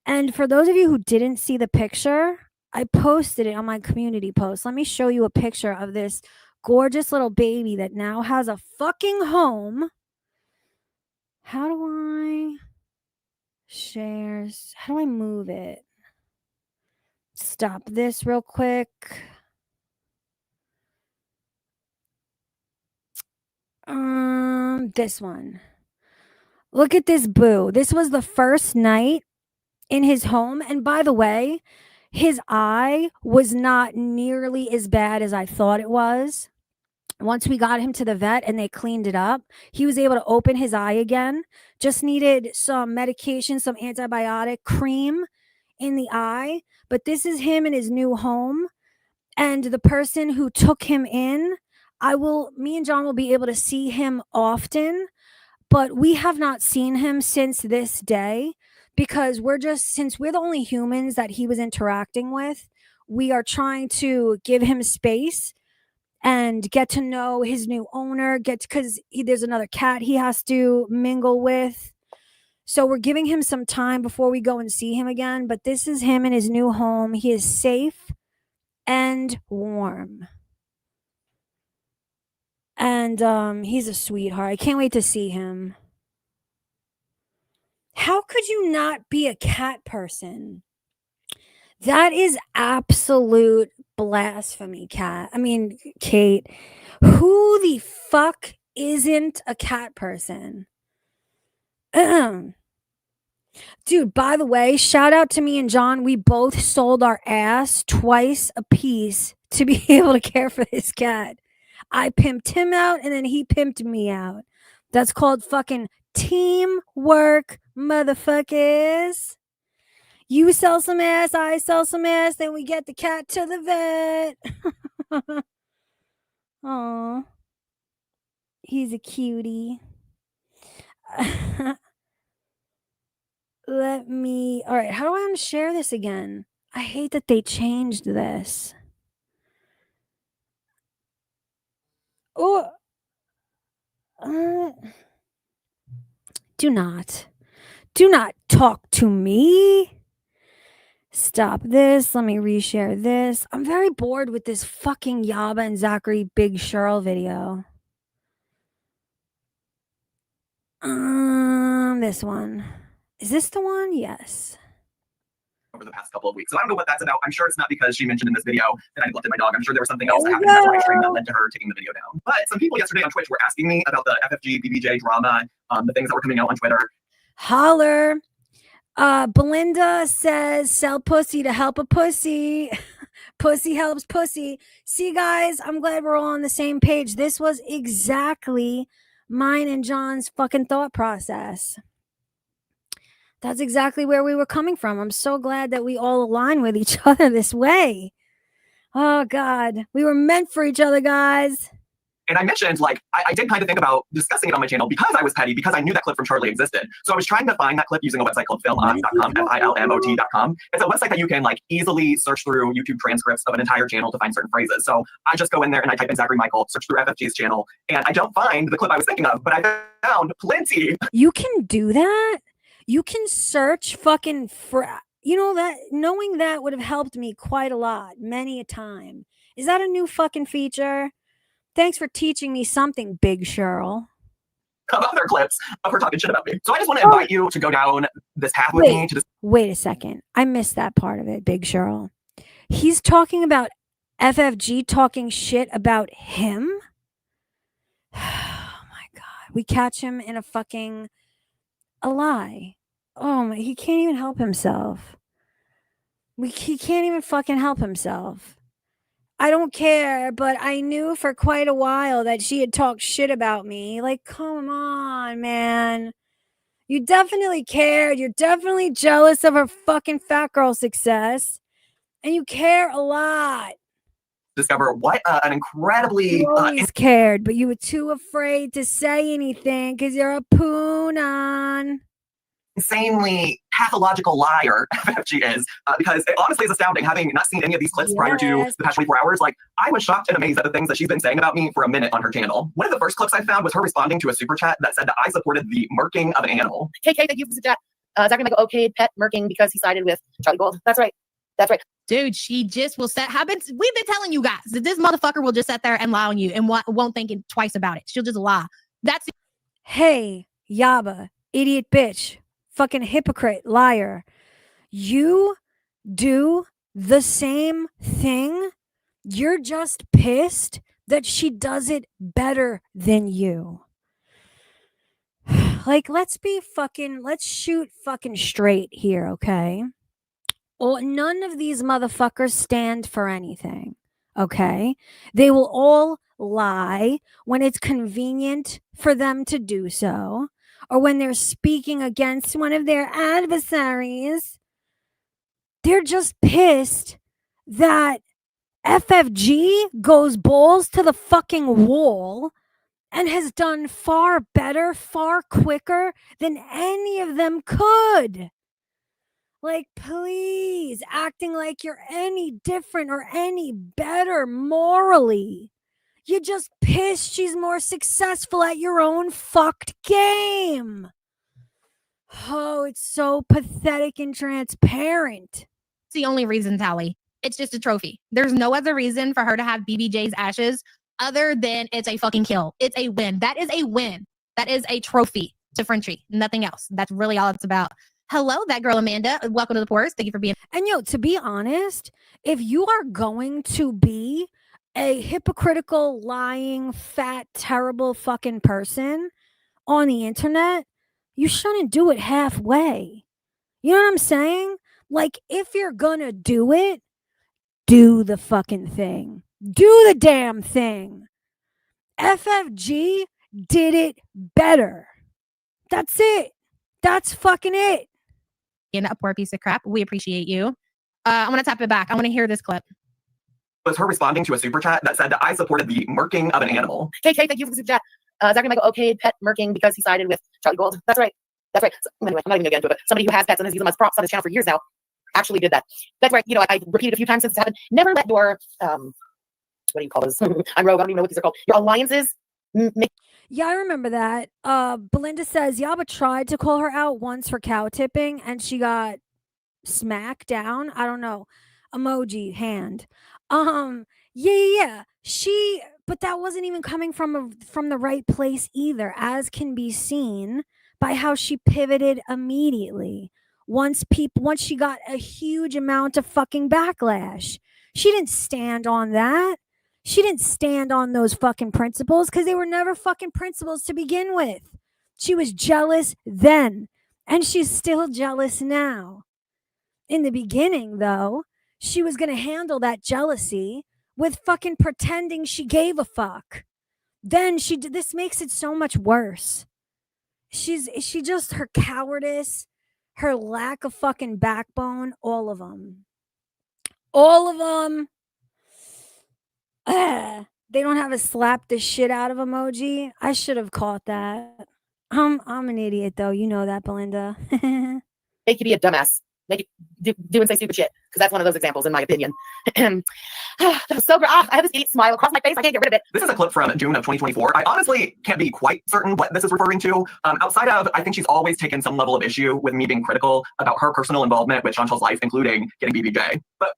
And for those of you who didn't see the picture, I posted it on my community post. Let me show you a picture of this gorgeous little baby that now has a fucking home. How do I shares? How do I move it? Stop this real quick. This one. Look at this boo. This was the first night in his home. And by the way, his eye was not nearly as bad as I thought it was. Once we got him to the vet and they cleaned it up, he was able to open his eye again. Just needed some medication, some antibiotic cream in the eye. But this is him in his new home. And the person who took him in, me and John will be able to see him often, but we have not seen him since this day because since we're the only humans that he was interacting with, we are trying to give him space and get to know his new owner, because there's another cat he has to mingle with. So we're giving him some time before we go and see him again, but this is him in his new home. He is safe and warm. And he's a sweetheart. I can't wait to see him. How could you not be a cat person? That is absolute blasphemy, Kate. Who the fuck isn't a cat person? Dude, by the way, shout out to me and John. We both sold our ass twice a piece to be able to care for this cat. I pimped him out and then he pimped me out. That's called fucking teamwork, motherfuckers. You sell some ass, I sell some ass, then we get the cat to the vet. Aw. He's a cutie. All right, how do I unshare this again? I hate that they changed this. Oh, do not talk to me. Stop this. Let me reshare this. I'm very bored with this fucking Yaba and Zachary Big Cheryl video. This one. Is this the one? Yes. Over the past couple of weeks. So I don't know what that's about. I'm sure it's not because she mentioned in this video that I neglected my dog. I'm sure there was something else that happened in that live stream that led to her taking the video down. But some people yesterday on Twitch were asking me about the FFG, BBJ drama, the things that were coming out on Twitter. Holler. Belinda says, sell pussy to help a pussy. Pussy helps pussy. See, guys, I'm glad we're all on the same page. This was exactly mine and John's fucking thought process. That's exactly where we were coming from. I'm so glad that we all align with each other this way. Oh, God. We were meant for each other, guys. And I mentioned, like, I did kind of think about discussing it on my channel because I was petty, because I knew that clip from Charlie existed. So I was trying to find that clip using a website called filmot.com, filmot.com. It's a website that you can, like, easily search through YouTube transcripts of an entire channel to find certain phrases. So I just go in there and I type in Zachary Michael, search through FFG's channel, and I don't find the clip I was thinking of, but I found plenty. You can do that? You can search fucking for, you know, that knowing that would have helped me quite a lot, many a time. Is that a new fucking feature? Thanks for teaching me something, Big Cheryl. Other clips of her talking shit about me. So I just want to invite you to go down this path with me. Wait a second. I missed that part of it, Big Cheryl. He's talking about FFG talking shit about him? Oh my God. We catch him in a lie. Oh my, he can't even help himself. He can't even fucking help himself. I don't care, but I knew for quite a while that she had talked shit about me. Like, come on, man. You definitely cared. You're definitely jealous of her fucking fat girl success. And you care a lot. Discover what an incredibly... You always cared, but you were too afraid to say anything because you're a poonon. Insanely pathological liar FFG is, because it honestly is astounding, having not seen any of these clips prior to the past 24 hours. Like, I was shocked and amazed at the things that she's been saying about me for a minute on her channel. One of the first clips I found was her responding to a super chat that said that I supported the murking of an animal. KK, thank you for the chat. Zachary Michael okayed pet murking because he sided with Charlie Gold. That's right. That's right. Dude, she just will set. We've been telling you guys that this motherfucker will just sit there and lie on you and won't think twice about it. She'll just lie. That's it. Hey, Yaba, idiot bitch. Fucking hypocrite, liar. You do the same thing. You're just pissed that she does it better than you. Like, let's shoot fucking straight here, okay? Well, none of these motherfuckers stand for anything, okay? They will all lie when it's convenient for them to do so, or when they're speaking against one of their adversaries. They're just pissed that FFG goes balls to the fucking wall and has done far better, far quicker than any of them could. Like, please, acting like you're any different or any better morally. You're just pissed she's more successful at your own fucked game. Oh, it's so pathetic and transparent. It's the only reason, Tally. It's just a trophy. There's no other reason for her to have BBJ's ashes other than it's a fucking kill. It's a win. That is a win. That is a trophy to Frenchie. Nothing else. That's really all it's about. Hello, that girl Amanda. Welcome to the Pores. Thank you for being. And to be honest, if you are going to be a hypocritical, lying, fat, terrible fucking person on the internet, you shouldn't do it halfway. You know what I'm saying? Like, if you're gonna do it, do the fucking thing. Do the damn thing. FFG did it better. That's it. That's fucking it. A poor piece of crap. We appreciate you. I want to tap it back. I want to hear this clip. Was her responding to a super chat that said that I supported the murking of an animal. KK, thank you for the super chat. Zachary Michael okayed pet murking because he sided with Charlie Gold. That's right. That's right. So, anyway, I'm not even gonna get into it, but somebody who has pets and has used them as props on his channel for years now actually did that. That's right. You know, I repeated a few times since it's happened. Never let your what do you call this? I'm rogue. I don't even know what these are called. Your alliances make. Yeah, I remember that. Belinda says Yaba tried to call her out once for cow tipping and she got smacked down. I don't know. Emoji hand. Yeah. But that wasn't even coming from the right place either, as can be seen by how she pivoted immediately. Once she got a huge amount of fucking backlash. She didn't stand on that. She didn't stand on those fucking principles because they were never fucking principles to begin with. She was jealous then, and she's still jealous now. In the beginning, though, she was going to handle that jealousy with fucking pretending she gave a fuck. Then this makes it so much worse. She just, her cowardice, her lack of fucking backbone, all of them. All of them. They don't have a slap the shit out of emoji. I should have caught that. I'm an idiot though. You know that, Belinda. Make you be a dumbass. Make you do and say stupid shit. Because that's one of those examples, in my opinion. That was so great. I have this idiot smile across my face. I can't get rid of it. This is a clip from June of 2024. I honestly can't be quite certain what this is referring to. Outside of, I think she's always taken some level of issue with me being critical about her personal involvement with Chantel's life, including getting BBJ. But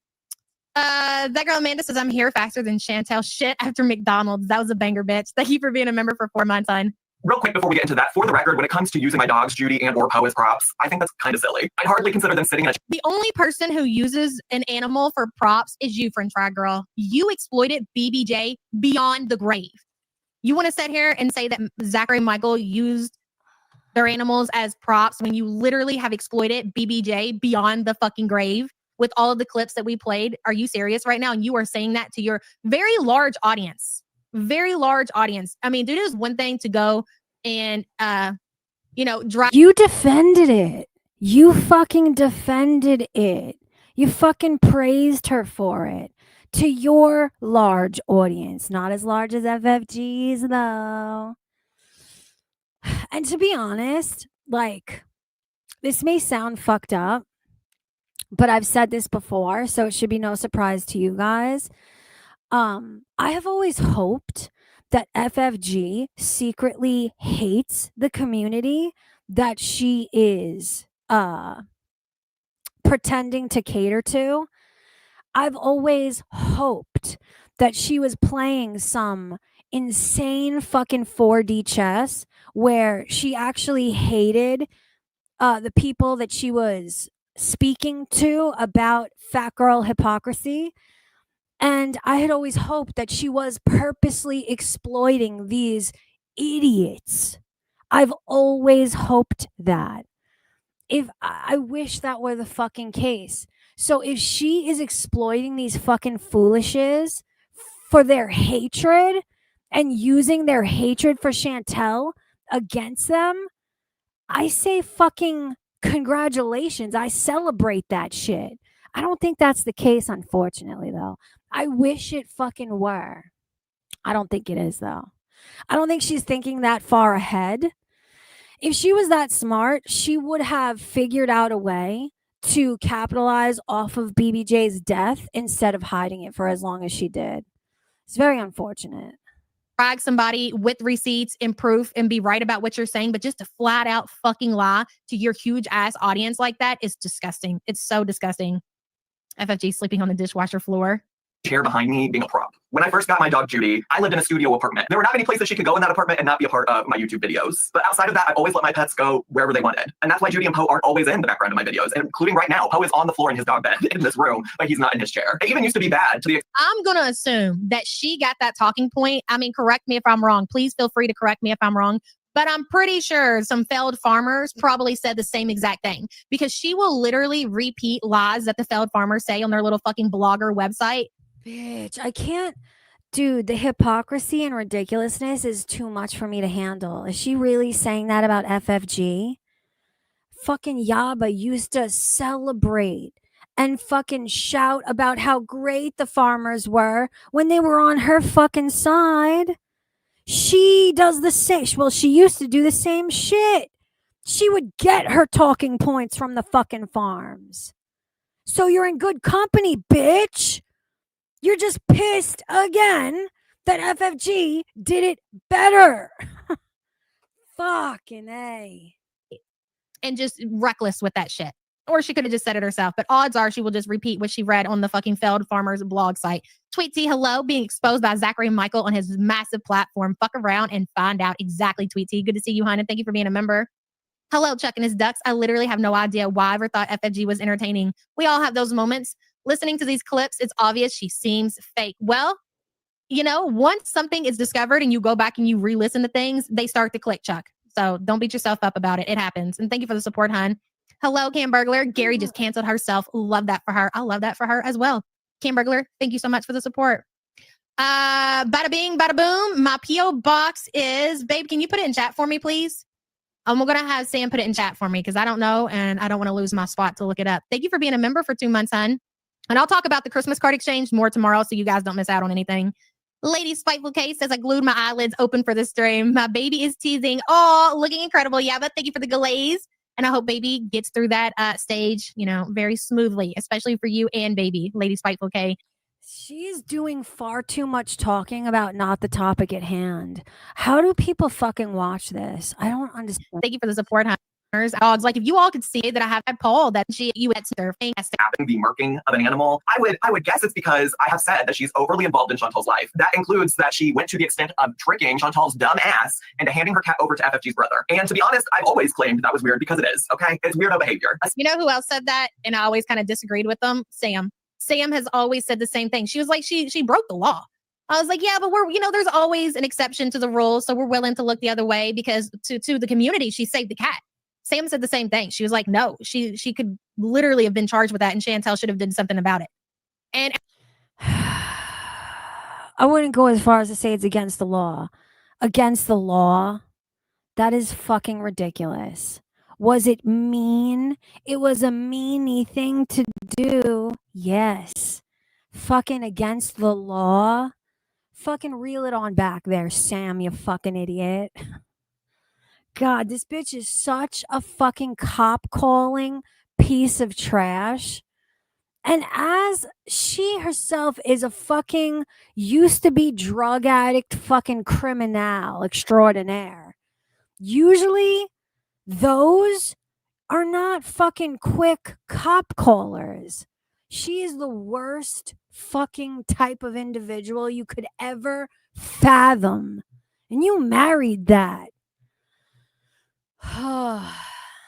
that girl Amanda says, I'm here faster than Chantel. Shit after McDonald's. That was a banger, bitch. Thank you for being a member for 4 months, hon. real quick before we get into that, for the record, when it comes to using my dogs, Judy and or Poe as props, I think that's kind of silly. I hardly consider them sitting in a... The only person who uses an animal for props is you, French fry girl. You exploited BBJ beyond the grave. You want to sit here and say that Zachary and Michael used their animals as props when you literally have exploited BBJ beyond the fucking grave with all of the clips that we played? Are you serious right now? And you are saying that to your very large audience. Very large audience. I mean, dude, it is one thing to go and, drive. You defended it. You fucking defended it. You fucking praised her for it. To your large audience. Not as large as FFG's, though. And to be honest, this may sound fucked up, but I've said this before, so it should be no surprise to you guys. I have always hoped that FFG secretly hates the community that she is pretending to cater to. I've always hoped that she was playing some insane fucking 4D chess where she actually hated the people that she was speaking to about fat girl hypocrisy. And I had always hoped that she was purposely exploiting these idiots. I've always hoped that. I wish that were the fucking case. So if she is exploiting these fucking foolishes for their hatred and using their hatred for Chantel against them, I say fucking congratulations. I celebrate that shit. I don't think that's the case, unfortunately, though. I wish it fucking were. I don't think it is, though. I don't think she's thinking that far ahead. If she was that smart, she would have figured out a way to capitalize off of BBJ's death instead of hiding it for as long as she did. It's very unfortunate. Brag somebody with receipts and proof and be right about what you're saying, but just to flat out fucking lie to your huge ass audience like that is disgusting. It's so disgusting. FFG sleeping on the dishwasher floor. Chair behind me being a prop. When I first got my dog Judy, I lived in a studio apartment. There were not many places she could go in that apartment and not be a part of my YouTube videos. But outside of that, I've always let my pets go wherever they wanted. And that's why Judy and Poe aren't always in the background of my videos, including right now. Poe is on the floor in his dog bed in this room, but he's not in his chair. It even used to be bad to the... I'm going to assume that she got that talking point. I mean, correct me if I'm wrong. Please feel free to correct me if I'm wrong. But I'm pretty sure some failed farmers probably said the same exact thing, because she will literally repeat lies that the failed farmers say on their little fucking blogger website. Bitch, I can't. Dude, the hypocrisy and ridiculousness is too much for me to handle. Is she really saying that about FFG? Fucking Yaba used to celebrate and fucking shout about how great the farmers were when they were on her fucking side. She does the same. Well, she used to do the same shit. She would get her talking points from the fucking farms. So you're in good company, bitch. You're just pissed again that FFG did it better. Fucking A. And just reckless with that shit. Or she could have just said it herself, but odds are she will just repeat what she read on the fucking failed farmers blog site. Tweet T, hello, being exposed by Zachary Michael on his massive platform. Fuck around and find out exactly, Tweet T. Good to see you, hon, and thank you for being a member. Hello, Chuck and his ducks. I literally have no idea why I ever thought FFG was entertaining. We all have those moments. Listening to these clips, it's obvious she seems fake. Well, you know, once something is discovered and you go back and you re-listen to things, they start to click, Chuck. So don't beat yourself up about it. It happens. And thank you for the support, hon. Hello, Cam Burglar. Gary just canceled herself. Love that for her. I love that for her as well. Cam Burglar, thank you so much for the support. Bada bing, bada boom. My P.O. box is, babe, can you put it in chat for me, please? We're going to have Sam put it in chat for me because I don't know and I don't want to lose my spot to look it up. Thank you for being a member for 2 months, hon. And I'll talk about the Christmas card exchange more tomorrow so you guys don't miss out on anything. Lady Spiteful Case says, I glued my eyelids open for this stream. My baby is teasing. Oh, looking incredible. Yeah, but thank you for the glaze. And I hope baby gets through that stage, you know, very smoothly, especially for you and baby, Lady Spiteful K. She's doing far too much talking about not the topic at hand. How do people fucking watch this? I don't understand. Thank you for the support, hunters. Dogs, like if you all could see that I have that poll that you at surfing. Having the marking of an animal, I would guess it's because I have said that she's overly involved in Chantal's life. That includes that she went to the extent of tricking Chantal's dumb ass into handing her cat over to FFG's brother. And to be honest, I've always claimed that was weird because it is, okay? It's weirdo behavior. You know who else said that? And I always kind of disagreed with them? Sam. Sam has always said the same thing. She was like, she broke the law. I was like, yeah, but we're, you know, there's always an exception to the rule. So we're willing to look the other way because to the community, she saved the cat. Sam said the same thing. She was like, no, she could literally have been charged with that and Chantal should have done something about it. And I wouldn't go as far as to say it's against the law. Against the law? That is fucking ridiculous. Was it mean? It was a meanie thing to do. Yes. Fucking against the law? Fucking reel it on back there, Sam, you fucking idiot. God, this bitch is such a fucking cop calling piece of trash. And as she herself is a fucking used to be drug addict fucking criminal extraordinaire. Usually those are not fucking quick cop callers. She is the worst fucking type of individual you could ever fathom. And you married that.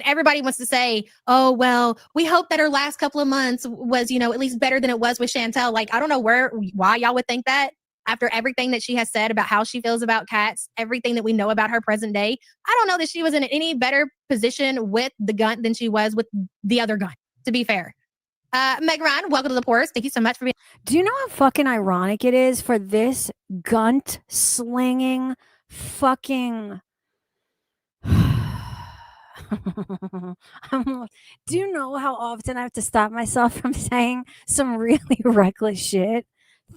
everybody wants to say, oh, well, we hope that her last couple of months was, you know, at least better than it was with Chantal. Like, I don't know why y'all would think that after everything that she has said about how she feels about cats, everything that we know about her present day. I don't know that she was in any better position with the gun than she was with the other gun, to be fair. Meg Ryan, welcome to the Porous. Thank you so much for being. Do you know how fucking ironic it is for this gunt slinging fucking do you know how often I have to stop myself from saying some really reckless shit?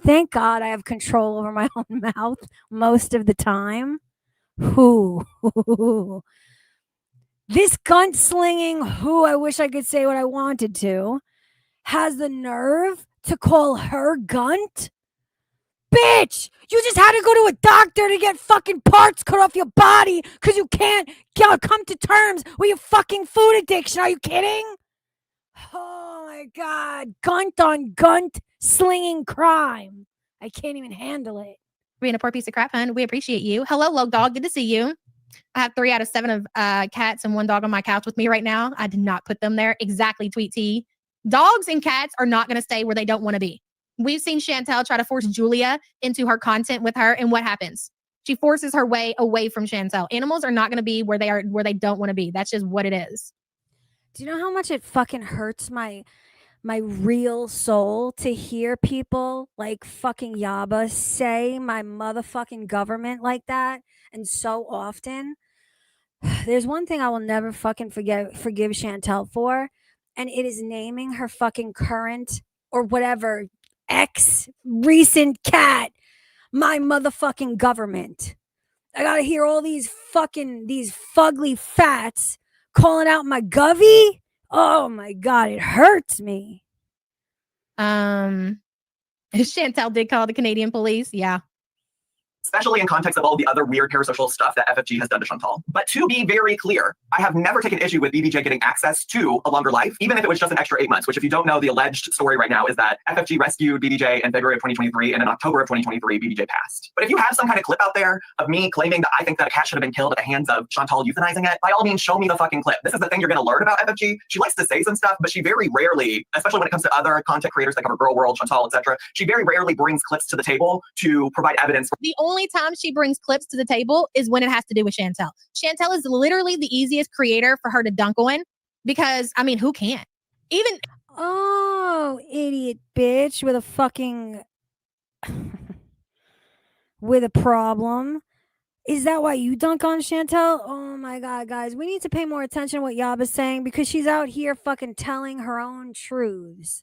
Thank God I have control over my own mouth most of the time. This gunt slinging I wish I could say what I wanted to, has the nerve to call her gunt? Bitch, you just had to go to a doctor to get fucking parts cut off your body because you can't come to terms with your fucking food addiction. Are you kidding? Oh my God. Gunt on gunt slinging crime. I can't even handle it. Being a poor piece of crap, hun. We appreciate you. Hello, Log Dog. Good to see you. I have 3 out of 7 of cats and 1 dog on my couch with me right now. I did not put them there. Exactly, Tweet T. Dogs and cats are not going to stay where they don't want to be. We've seen Chantal try to force Julia into her content with her, and what happens? She forces her way away from Chantel. Animals are not going to be where they don't want to be. That's just what it is. Do you know how much it fucking hurts my real soul to hear people like fucking Yaba say my motherfucking government like that, and so often? There's one thing I will never fucking forgive Chantel for, and it is naming her fucking current or whatever ex recent cat my motherfucking government. I gotta hear all these fugly fats calling out my govy. Oh my god, it hurts me. Chantel did call the Canadian police. Yeah. Especially in context of all the other weird parasocial stuff that FFG has done to Chantal. But to be very clear, I have never taken issue with BBJ getting access to a longer life, even if it was just an extra 8 months, which if you don't know, the alleged story right now is that FFG rescued BBJ in February of 2023, and in October of 2023, BBJ passed. But if you have some kind of clip out there of me claiming that I think that a cat should have been killed at the hands of Chantal euthanizing it, by all means, show me the fucking clip. This is the thing you're going to learn about FFG. She likes to say some stuff, but she very rarely, especially when it comes to other content creators that cover Girl World, Chantal, etc., she very rarely brings clips to the table to provide evidence. The only time she brings clips to the table is when it has to do with Chantel. Chantel is literally the easiest creator for her to dunk on because, I mean, who can't? Even... Oh, idiot bitch with a fucking... with a problem. Is that why you dunk on Chantel? Oh my god, guys. We need to pay more attention to what Yaba's saying because she's out here fucking telling her own truths.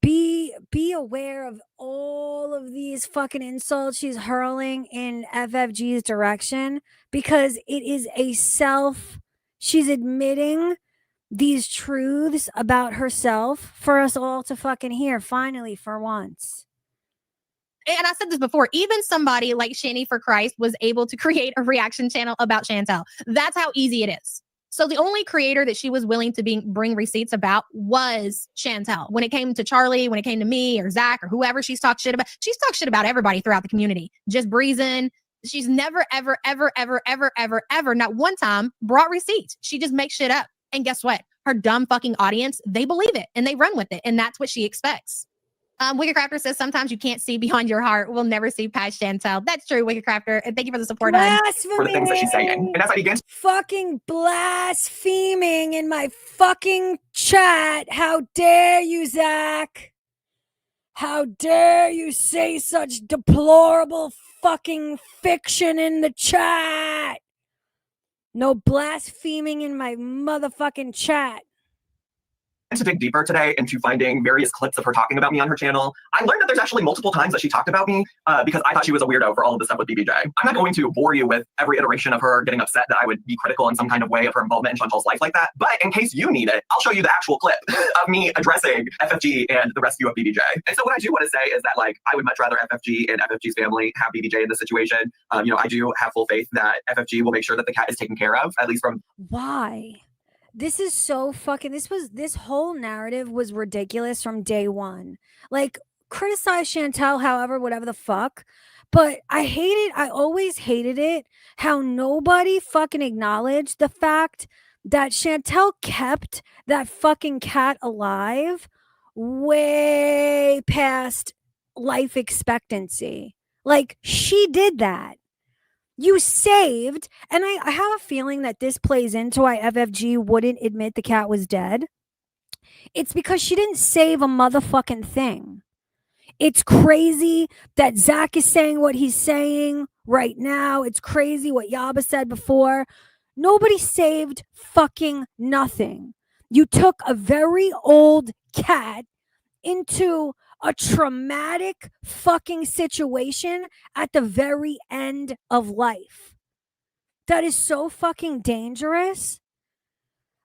Be aware of all of these fucking insults she's hurling in FFG's direction because it is she's admitting these truths about herself for us all to fucking hear finally for once. And I said this before, even somebody like Shani for Christ was able to create a reaction channel about Chantel. That's how easy it is. So the only creator that she was willing to bring receipts about was Chantel. When it came to Charlie, when it came to me or Zach or whoever she's talked shit about everybody throughout the community. Just breezing. She's never, ever, ever, ever, ever, ever, ever, not one time brought receipts. She just makes shit up. And guess what? Her dumb fucking audience, they believe it and they run with it. And that's what she expects. Wicked Crafter says sometimes you can't see beyond your heart. We'll never see past Chantel. That's true, Wicked Crafter. And thank you for the support. Blasphemy. For the things that she's saying. And as I begin fucking blaspheming in my fucking chat. How dare you, Zach? How dare you say such deplorable fucking fiction in the chat? No blaspheming in my motherfucking chat. to dig deeper today into finding various clips of her talking about me on her channel, I learned that there's actually multiple times that she talked about me because I thought she was a weirdo for all of the stuff with BBJ. I'm not going to bore you with every iteration of her getting upset that I would be critical in some kind of way of her involvement in Chantal's life like that. But in case you need it, I'll show you the actual clip of me addressing FFG and the rescue of BBJ. And so what I do want to say is that, like, I would much rather FFG and FFG's family have BBJ in this situation. I do have full faith that FFG will make sure that the cat is taken care of, at least from... Why? This is so fucking, this whole narrative was ridiculous from day one. Like, criticize Chantel, however, whatever the fuck. But I always hated it, how nobody fucking acknowledged the fact that Chantel kept that fucking cat alive way past life expectancy. Like, she did that. You saved, and I have a feeling that this plays into why FFG wouldn't admit the cat was dead. It's because she didn't save a motherfucking thing. It's crazy that Zach is saying what he's saying right now. It's crazy what Yaba said before. Nobody saved fucking nothing. You took a very old cat into a traumatic fucking situation at the very end of life. That is so fucking dangerous.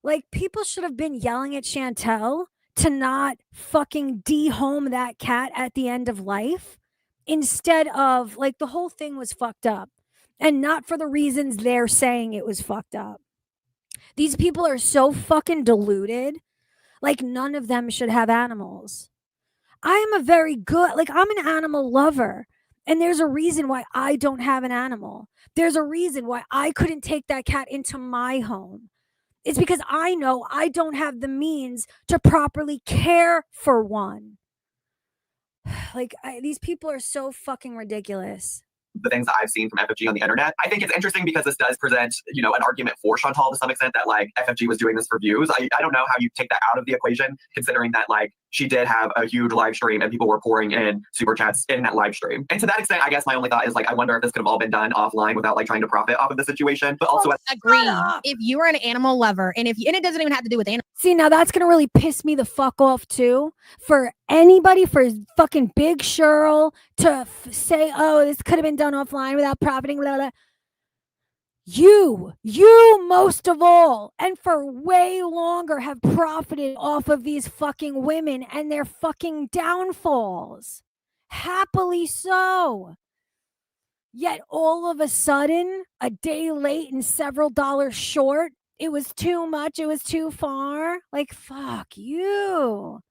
Like, people should have been yelling at Chantel to not fucking dehome that cat at the end of life instead of, like, the whole thing was fucked up, and not for the reasons they're saying it was fucked up. These people are so fucking deluded. Like, none of them should have animals. I am I'm an animal lover. And there's a reason why I don't have an animal. There's a reason why I couldn't take that cat into my home. It's because I know I don't have the means to properly care for one. Like, these people are so fucking ridiculous. the things that I've seen from FFG on the internet. I think it's interesting because this does present, an argument for Chantal to some extent that like FFG was doing this for views. I don't know how you take that out of the equation, considering that like she did have a huge live stream and people were pouring in super chats in that live stream. And to that extent, I guess my only thought is like, I wonder if this could have all been done offline without like trying to profit off of the situation. But also, agree. If you are an animal lover, and it doesn't even have to do with animals. See, now that's gonna really piss me the fuck off too. For anybody, for fucking Big Cheryl to say, "Oh, this could have been done offline without profiting," blah, blah. You most of all, and for way longer, have profited off of these fucking women and their fucking downfalls. Happily so. Yet all of a sudden, a day late and several dollars short, it was too much, it was too far. Like, fuck you.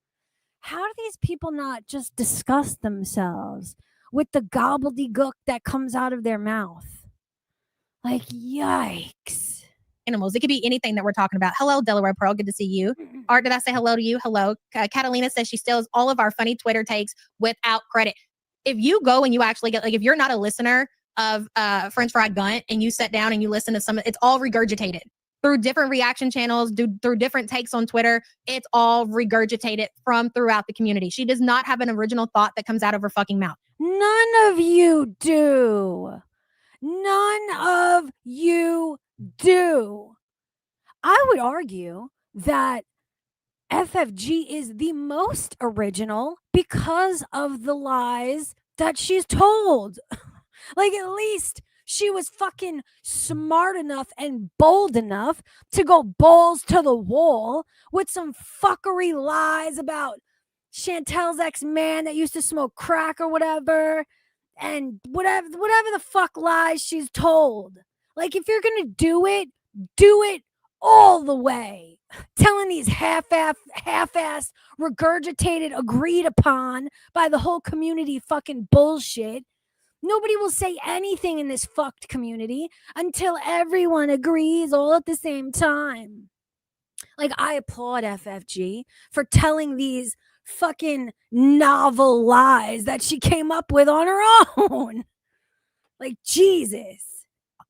How do these people not just disgust themselves with the gobbledygook that comes out of their mouth? Like, yikes. Animals. It could be anything that we're talking about. Hello, Delaware Pearl. Good to see you. Art, did I say hello to you? Hello. Catalina says she steals all of our funny Twitter takes without credit. If you go and you actually get, like, if you're not a listener of French Fried Gunt and you sit down and you listen to some, it's all regurgitated through different reaction channels, through different takes on Twitter. It's all regurgitated from throughout the community. She does not have an original thought that comes out of her fucking mouth. None of you do. None of you do. I would argue that FFG is the most original because of the lies that she's told. Like, at least she was fucking smart enough and bold enough to go balls to the wall with some fuckery lies about Chantel's ex-man that used to smoke crack or whatever. And whatever the fuck lies she's told. Like, if you're gonna do it all the way. Telling these half-assed, regurgitated, agreed upon by the whole community fucking bullshit. Nobody will say anything in this fucked community until everyone agrees all at the same time. Like, I applaud FFG for telling these fucking novel lies that she came up with on her own. Like, Jesus.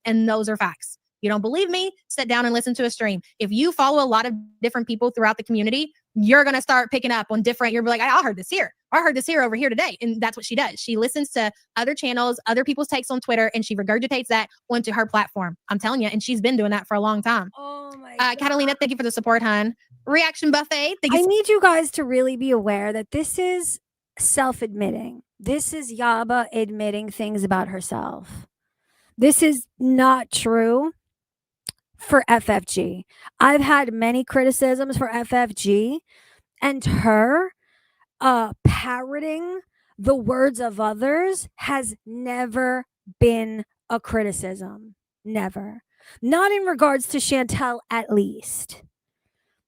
And those are facts. You don't believe me? Sit down and listen to a stream. If you follow a lot of different people throughout the community, you're going to start picking up on different, you're like, I heard this here. I heard this here over here today. And that's what she does. She listens to other channels, other people's takes on Twitter, and she regurgitates that onto her platform. I'm telling you. And she's been doing that for a long time. Oh my God. Catalina, thank you for the support, hon. Reaction Buffet. I need you guys to really be aware that this is self-admitting. This is Yaba admitting things about herself. This is not true for FFG. I've had many criticisms for FFG, and her parroting the words of others has never been a criticism. Never. Not in regards to Chantel, at least.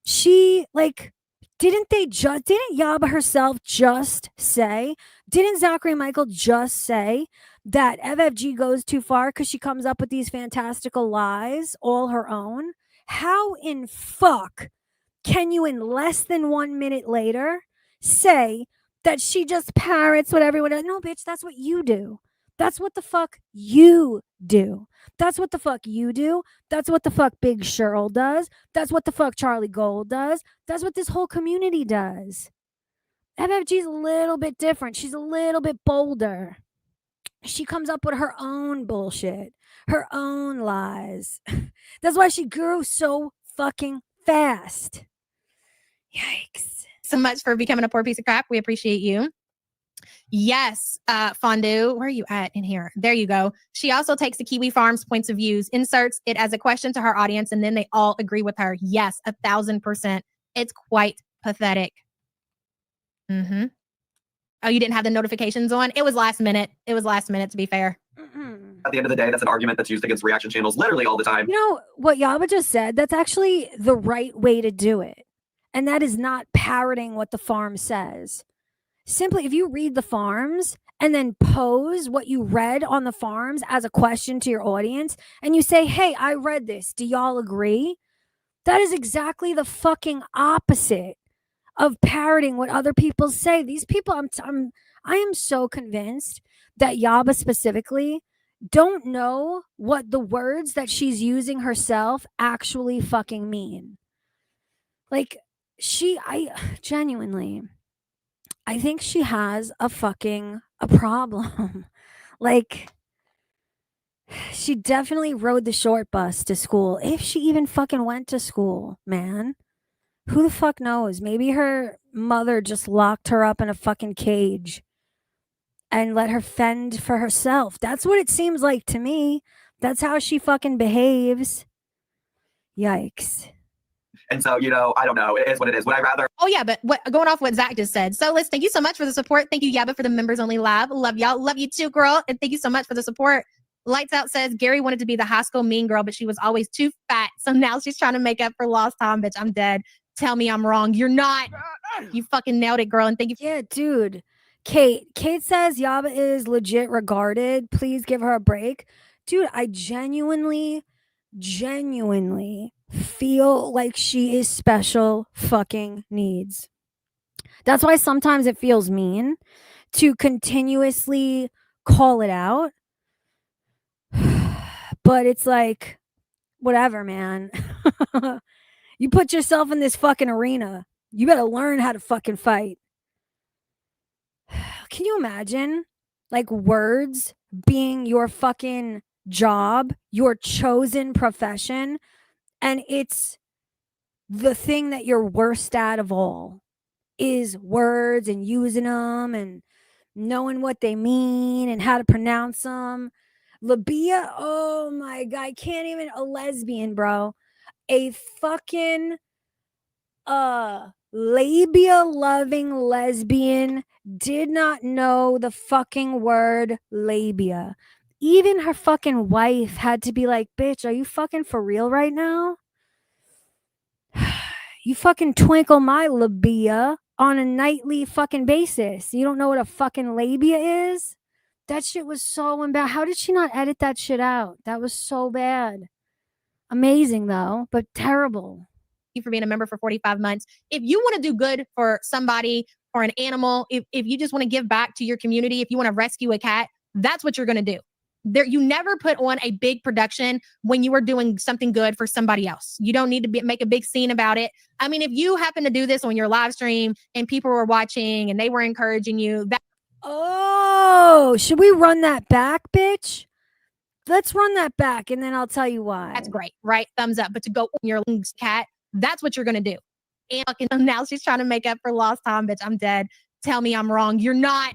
She, like, didn't Yaba herself just say, didn't Zachary and Michael just say that FFG goes too far because she comes up with these fantastical lies all her own? How in fuck can you, in less than 1 minute later, say that she just parrots what everyone does? No, bitch, that's what you do. That's what the fuck you do. That's what the fuck you do. That's what the fuck Big Cheryl does. That's what the fuck Charlie Gold does. That's what this whole community does. FFG's a little bit different. She's a little bit bolder. She comes up with her own bullshit, her own lies. That's why she grew so fucking fast. Yikes. So much for becoming a poor piece of crap. We appreciate you. Yes, Fondue, where are you at in here? There you go. She also takes the Kiwi Farms points of views, inserts it as a question to her audience, and then they all agree with her. Yes, 1,000%. It's quite pathetic. Mm-hmm. Oh, you didn't have the notifications on? It was last minute. It was last minute, to be fair. At the end of the day, that's an argument that's used against reaction channels literally all the time. You know, what Yaba just said, that's actually the right way to do it. And that is not parroting what the farm says. Simply, if you read the farms and then pose what you read on the farms as a question to your audience, and you say, hey, I read this. Do y'all agree? That is exactly the fucking opposite of parroting what other people say. These people, I am so convinced that Yaba specifically don't know what the words that she's using herself actually fucking mean. Like, I genuinely, I think she has a problem. Like, she definitely rode the short bus to school. If she even fucking went to school, man. Who the fuck knows? Maybe her mother just locked her up in a fucking cage and let her fend for herself. That's what it seems like to me. That's how she fucking behaves. Yikes. And so, I don't know. It is what it is. Would I rather? Oh yeah, but going off what Zach just said. So Liz, thank you so much for the support. Thank you, Yaba, for the members only live. Love y'all. Love you too, girl. And thank you so much for the support. Lights Out says Gary wanted to be the high school mean girl, but she was always too fat. So now she's trying to make up for lost time. Bitch, I'm dead. Tell me I'm wrong. You're not. You fucking nailed it, girl. And thank you. Yeah, dude. Kate says Yaba is legit regarded. Please give her a break. Dude, I genuinely feel like she is special fucking needs. That's why sometimes it feels mean to continuously call it out. But it's like, whatever, man. You put yourself in this fucking arena. You better learn how to fucking fight. Can you imagine, like, words being your fucking job, your chosen profession, and it's the thing that you're worst at of all is words and using them and knowing what they mean and how to pronounce them. Labia, oh my God, I can't even, a lesbian, bro. A fucking labia loving lesbian did not know the fucking word labia. Even her fucking wife had to be like, bitch, are you fucking for real right now? You fucking twinkle my labia on a nightly fucking basis. You don't know what a fucking labia is? That shit was so embarrassing. How did she not edit that shit out? That was so bad. Amazing though, but terrible. You for being a member for 45 months. If you want to do good for somebody or an animal, if you just want to give back to your community, if you want to rescue a cat, that's what you're going to do. You never put on a big production when you are doing something good for somebody else. You don't need to make a big scene about it. I mean, if you happen to do this on your live stream and people were watching and they were encouraging you, oh, should we run that back, bitch? Let's run that back and then I'll tell you why. That's great, right? Thumbs up. But to go on your cat, that's what you're going to do. And now she's trying to make up for lost time, bitch. I'm dead. Tell me I'm wrong. You're not.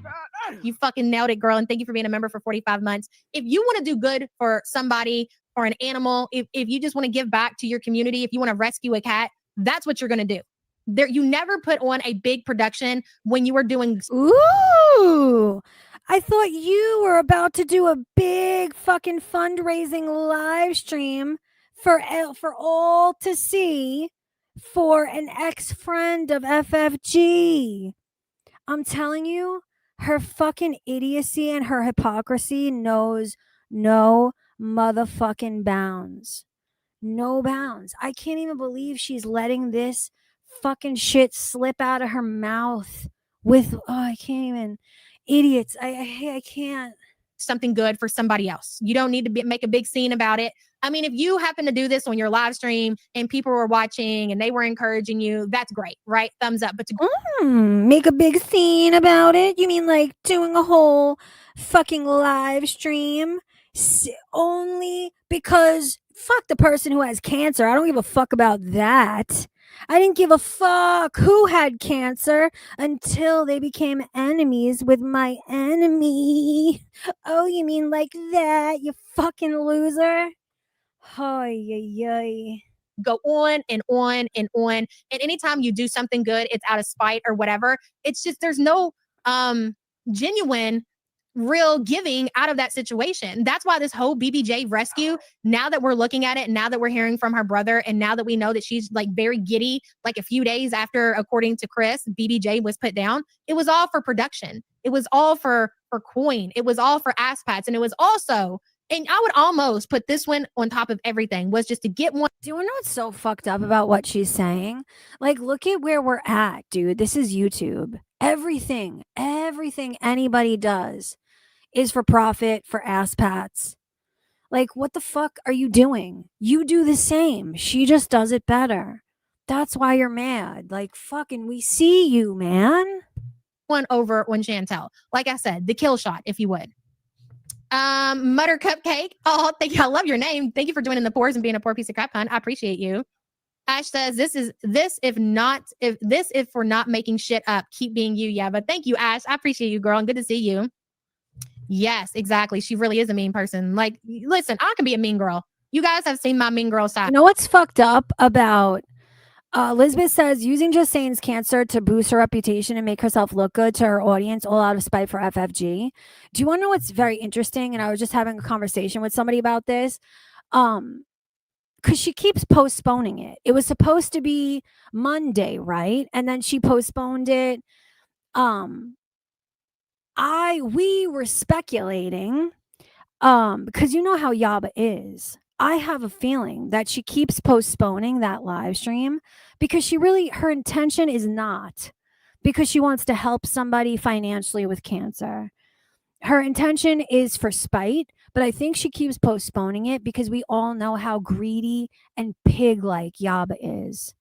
You fucking nailed it, girl. And thank you for being a member for 45 months. If you want to do good for somebody or an animal, if you just want to give back to your community, if you want to rescue a cat, that's what you're going to do. You never put on a big production when you are doing. Ooh, I thought you were about to do a big fucking fundraising live stream for all to see for an ex-friend of FFG. I'm telling you, her fucking idiocy and her hypocrisy knows no motherfucking bounds. No bounds. I can't even believe she's letting this fucking shit slip out of her mouth with, I can't even, idiots. I can't. Something good for somebody else. You don't need to make a big scene about it. I mean, if you happen to do this on your live stream and people were watching and they were encouraging you, that's great, right? Thumbs up. But make a big scene about it? You mean like doing a whole fucking live stream only because fuck the person who has cancer. I don't give a fuck about that. I didn't give a fuck who had cancer until they became enemies with my enemy. Oh, you mean like that, you fucking loser? Ay. Go on and on and on. And anytime you do something good, it's out of spite or whatever. It's just there's no genuine real giving out of that situation. That's why this whole BBJ rescue, now that we're looking at it, now that we're hearing from her brother, and now that we know that she's like very giddy, like a few days after, according to Chris, BBJ was put down, it was all for production. It was all for coin. It was all for ass pats. And it was also, and I would almost put this one on top of everything, was just to get one. Do you know what's so fucked up about what she's saying? Like, look at where we're at, dude. This is YouTube. Everything anybody does is for profit, for ass pats. Like, what the fuck are you doing? You do the same. She just does it better. That's why you're mad. Like, fucking, we see you, man. One over on Chantel. Like I said, the kill shot, if you would. Mutter Cupcake. Oh, thank you. I love your name. Thank you for joining the pores and being a poor piece of crap, hun. I appreciate you. Ash says, this if we're not making shit up. Keep being you, yeah. But thank you, Ash. I appreciate you, girl, and good to see you. Yes, exactly. She really is a mean person. Like, listen, I can be a mean girl. You guys have seen my mean girl side. You know what's fucked up about Elizabeth says using Justain's cancer to boost her reputation and make herself look good to her audience, all out of spite for FFG. Do you want to know what's very interesting? And I was just having a conversation with somebody about this. Because she keeps postponing it. It was supposed to be Monday, right? And then she postponed it. We were speculating, because you know how Yaba is. I have a feeling that she keeps postponing that live stream because her intention is not because she wants to help somebody financially with cancer. Her intention is for spite, but I think she keeps postponing it because we all know how greedy and pig-like Yaba is.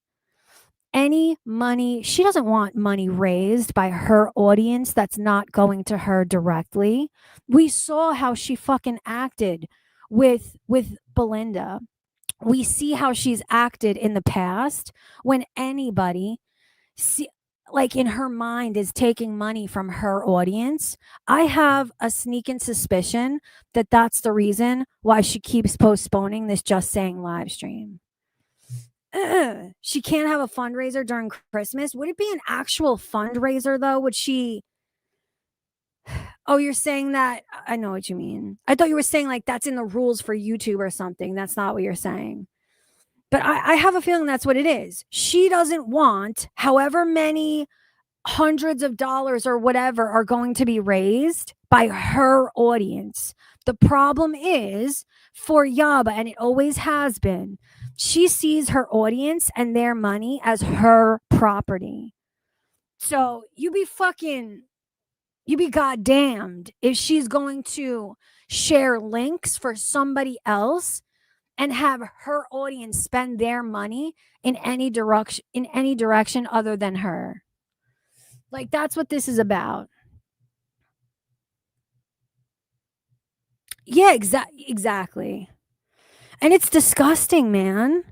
Any money, she doesn't want money raised by her audience that's not going to her directly. We saw how she fucking acted with Belinda. We see how she's acted in the past when anybody like in her mind is taking money from her audience. I have a sneaking suspicion that that's the reason why she keeps postponing this Just Saying live stream. She can't have a fundraiser during Christmas. Would it be an actual fundraiser though? Would she? Oh, you're saying that? I know what you mean. I thought you were saying like that's in the rules for YouTube or something. That's not what you're saying. But I have a feeling that's what it is. She doesn't want however many hundreds of dollars or whatever are going to be raised by her audience. The problem is for Yaba, and it always has been, she sees her audience and their money as her property. So you be goddamned if she's going to share links for somebody else and have her audience spend their money in any direction other than her. Like, that's what this is about. Yeah, exactly. And it's disgusting, man.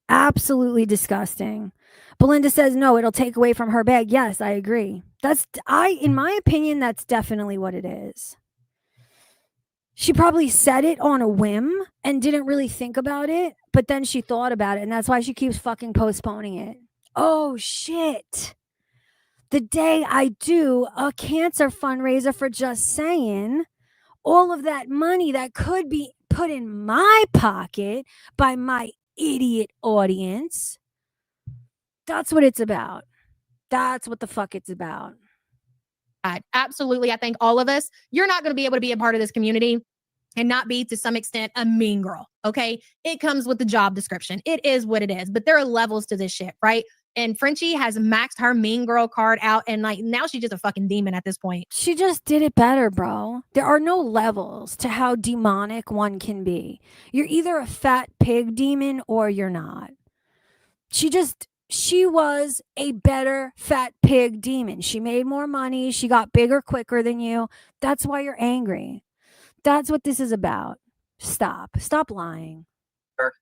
Absolutely disgusting. Belinda says, no, it'll take away from her bag. Yes, I agree. In my opinion, that's definitely what it is. She probably said it on a whim and didn't really think about it, but then she thought about it, and that's why she keeps fucking postponing it. Oh, shit. The day I do a cancer fundraiser for Just Saying, all of that money that could be put in my pocket by my idiot audience, that's what it's about. That's what the fuck it's about. Absolutely. I think all of us, you're not going to be able to be a part of this community and not be, to some extent, a mean girl. Okay. It comes with the job description. It is what it is, but there are levels to this shit, right? And Frenchie has maxed her mean girl card out. And like, now she's just a fucking demon at this point. She just did it better, bro. There are no levels to how demonic one can be. You're either a fat pig demon or you're not. She was a better fat pig demon. She made more money. She got bigger quicker than you. That's why you're angry. That's what this is about. Stop lying.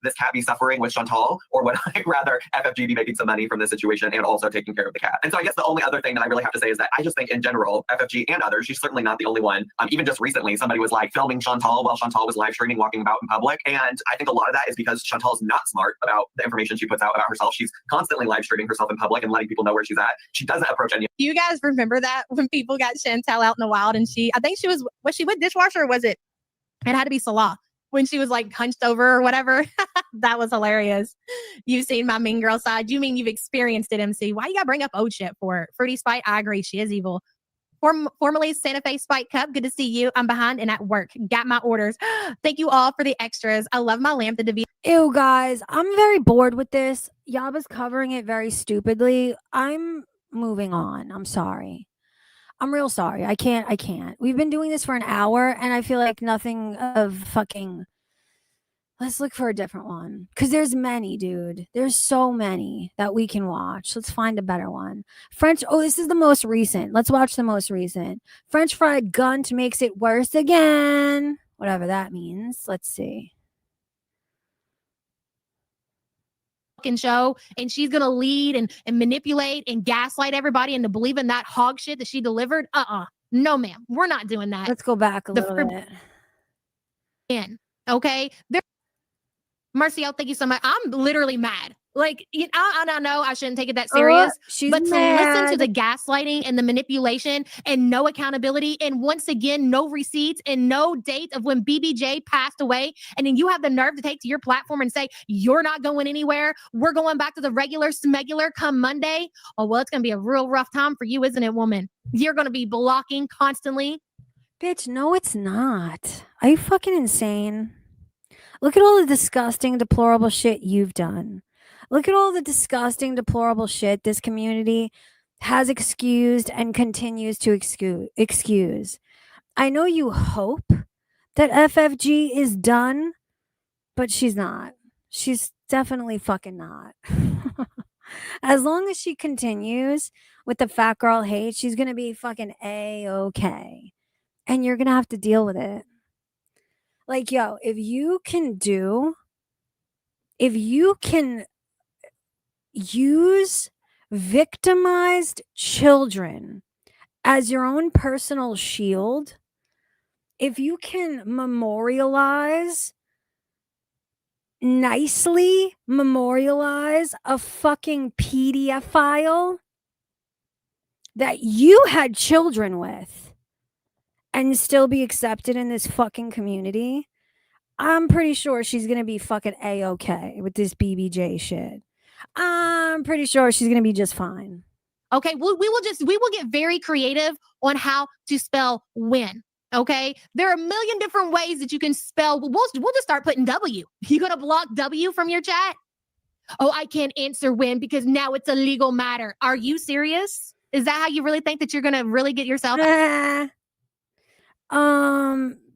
This cat be suffering with Chantal, or would I rather FFG be making some money from this situation and also taking care of the cat? And so I guess the only other thing that I really have to say is that I just think in general, FFG and others, she's certainly not the only one. Even just recently, somebody was like filming Chantal while Chantal was live streaming, walking about in public. And I think a lot of that is because Chantal's not smart about the information she puts out about herself. She's constantly live streaming herself in public and letting people know where she's at. She doesn't approach any. Do you guys remember that when people got Chantal out in the wild and I think was she with Dishwasher or was it had to be Salah? When she was like hunched over or whatever. That was hilarious. You've seen my mean girl side. You mean you've experienced it, MC? Why you gotta bring up old shit for it? Fruity Spite, I agree. She is evil. Formerly Santa Fe Spite Cup. Good to see you. I'm behind and at work. Got my orders. Thank you all for the extras. I love my lamp. Ew, guys. I'm very bored with this. Yaba's covering it very stupidly. I'm moving on. I'm sorry. I'm real sorry. I can't. We've been doing this for an hour and I feel like nothing of fucking. Let's look for a different one. Because there's many, dude. There's so many that we can watch. Let's find a better one. Oh, this is the most recent. Let's watch the most recent. French fried gunt makes it worse again. Whatever that means. Let's see. Show, and she's gonna lead and manipulate and gaslight everybody into believing that hog shit that she delivered. No, ma'am. We're not doing that. Let's go back a little bit. Okay. Marciel, thank you so much. I'm literally mad. Like, I know I shouldn't take it that serious, but to listen to the gaslighting and the manipulation and no accountability, and once again, no receipts and no date of when BBJ passed away, and then you have the nerve to take to your platform and say, you're not going anywhere. We're going back to the regular smegular come Monday. Oh, well, it's going to be a real rough time for you, isn't it, woman? You're going to be blocking constantly. Bitch, no, it's not. Are you fucking insane? Look at all the disgusting, deplorable shit you've done. Look at all the disgusting, deplorable shit this community has excused and continues to excuse. I know you hope that FFG is done, but she's not. She's definitely fucking not. As long as she continues with the fat girl hate, she's going to be fucking A-okay. And you're going to have to deal with it. Like, yo, if you can use victimized children as your own personal shield, if you can nicely memorialize a fucking PDF file that you had children with and still be accepted in this fucking community, I'm pretty sure she's going to be fucking A-okay with this BBJ shit. I'm pretty sure she's going to be just fine. Okay, we will get very creative on how to spell win. Okay, there are a million different ways that you can spell. We'll just start putting W. You gonna block W from your chat? Oh, I can't answer win because now it's a legal matter. Are you serious? Is that how you really think that you're gonna really get yourself?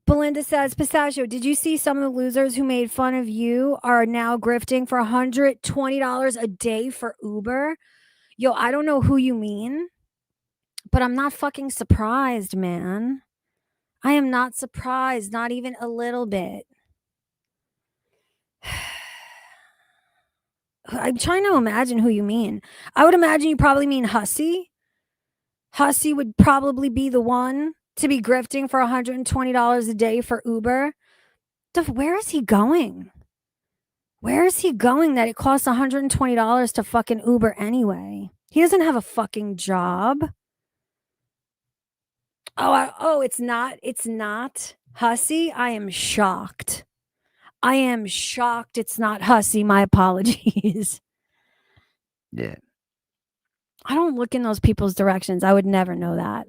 Belinda says, Pistachio, did you see some of the losers who made fun of you are now grifting for $120 a day for Uber? Yo, I don't know who you mean, but I'm not fucking surprised, man. I am not surprised, not even a little bit. I'm trying to imagine who you mean. I would imagine you probably mean Hussy. Hussy would probably be the one to be grifting for $120 a day for Uber. Where is he going? Where is he going that it costs $120 to fucking Uber anyway? He doesn't have a fucking job. It's not Hussy. I am shocked. It's not Hussy. My apologies. Yeah. I don't look in those people's directions. I would never know that.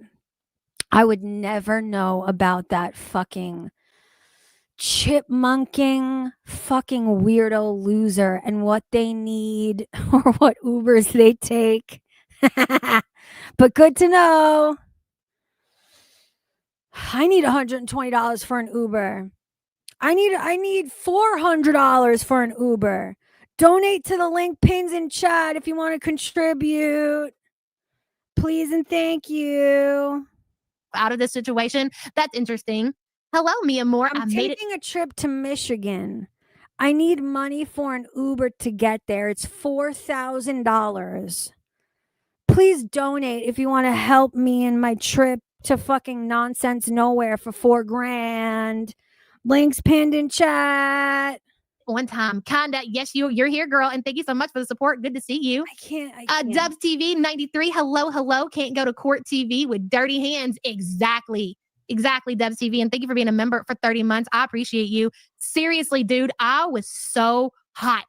I would never know about that fucking chipmunking fucking weirdo loser and what they need or what Ubers they take. But good to know. I need $120 for an Uber. I need $400 for an Uber. Donate to the link pins in chat if you want to contribute. Please and thank you. Out of this situation. That's interesting. Hello, Mia Moore. I'm taking a trip to Michigan. I need money for an Uber to get there. It's $4,000. Please donate if you want to help me in my trip to fucking nonsense nowhere for $4,000. Links pinned in chat. One time. Kinda. Yes, you're here, girl. And thank you so much for the support. Good to see you. I can't. Dubs TV 93. Hello. Can't go to court TV with dirty hands. Exactly, Dubs TV. And thank you for being a member for 30 months. I appreciate you. Seriously, dude, I was so hot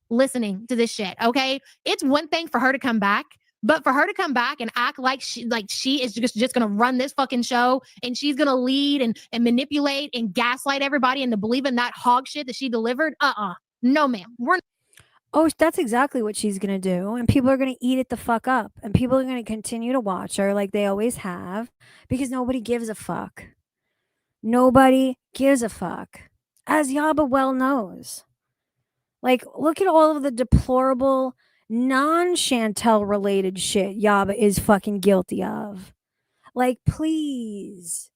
listening to this shit. Okay. It's one thing for her to come back, but for her to come back and act like she is just going to run this fucking show and she's going to lead and manipulate and gaslight everybody into believing that hog shit that she delivered. No, ma'am. Oh, that's exactly what she's going to do. And people are going to eat it the fuck up. And people are going to continue to watch her like they always have because nobody gives a fuck. Nobody gives a fuck. As Yaba well knows. Like, look at all of the deplorable, non-Chantel related shit Yaba is fucking guilty of. Like, please.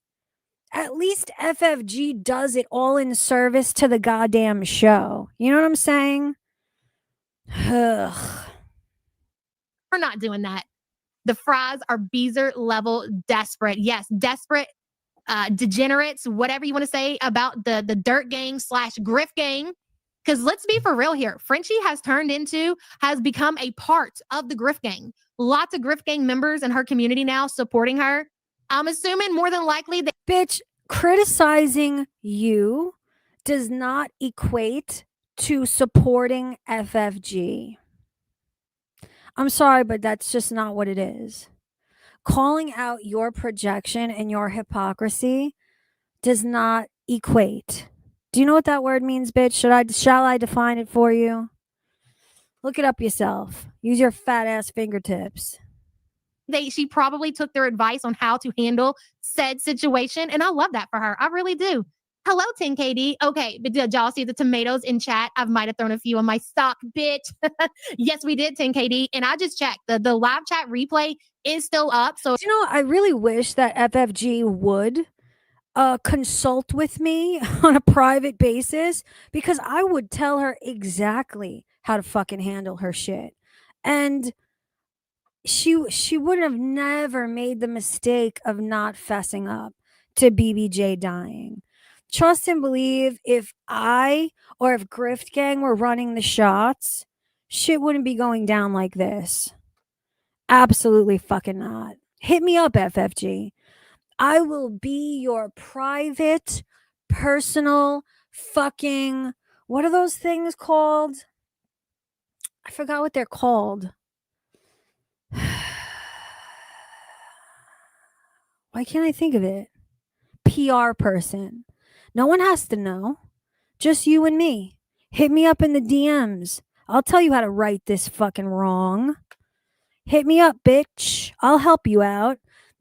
At least FFG does it all in service to the goddamn show. You know what I'm saying? Ugh. We're not doing that. The fries are Beezer level desperate. Yes, desperate, degenerates, whatever you want to say about the dirt gang / grift gang. Because let's be for real here. Frenchie has become a part of the grift gang. Lots of grift gang members in her community now supporting her. I'm assuming more than likely that. Bitch, criticizing you does not equate to supporting FFG. I'm sorry, but that's just not what it is. Calling out your projection and your hypocrisy does not equate. Do you know what that word means, bitch? Shall I define it for you? Look it up yourself. Use your fat ass fingertips. She probably took their advice on how to handle said situation. And I love that for her. I really do. Hello, 10KD. Okay, but did y'all see the tomatoes in chat? I might have thrown a few on my stock, bitch. Yes, we did, 10KD. And I just checked. The live chat replay is still up. So, you know, I really wish that FFG would consult with me on a private basis because I would tell her exactly how to fucking handle her shit. And she would have never made the mistake of not fessing up to BBJ dying. Trust and believe if I or if Grift Gang were running the shots, shit wouldn't be going down like this. Absolutely fucking not. Hit me up, FFG. I will be your private, personal, fucking, what are those things called? I forgot what they're called. Why can't I think of it? PR person. No one has to know. Just you and me. Hit me up in the DMs. I'll tell you how to right this fucking wrong. Hit me up, bitch. I'll help you out.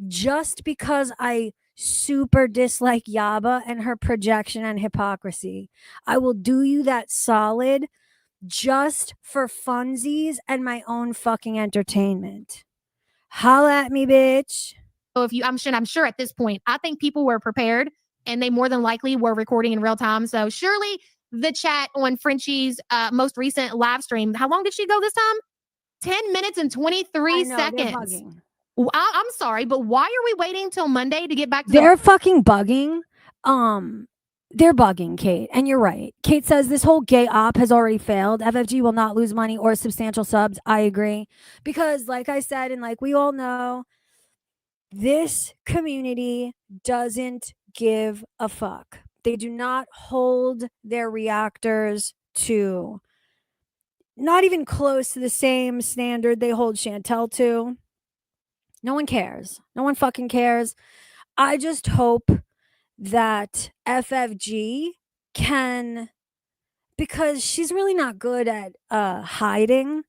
Just because I super dislike Yaba and her projection and hypocrisy. I will do you that solid just for funsies and my own fucking entertainment. Holla at me, bitch. if you, I'm sure at this point, I think people were prepared and they more than likely were recording in real time. So surely the chat on Frenchie's most recent live stream, how long did she go this time? 10 minutes and 23 seconds. I'm sorry, but why are we waiting till Monday to get back to They're fucking bugging. They're bugging, Kate. And you're right. Kate says this whole gay op has already failed. FFG will not lose money or substantial subs. I agree. Because like I said, and like we all know, this community doesn't give a fuck. They do not hold their reactors to not even close to the same standard they hold Chantel to. No one cares. No one fucking cares. I just hope that FFG can, because she's really not good at hiding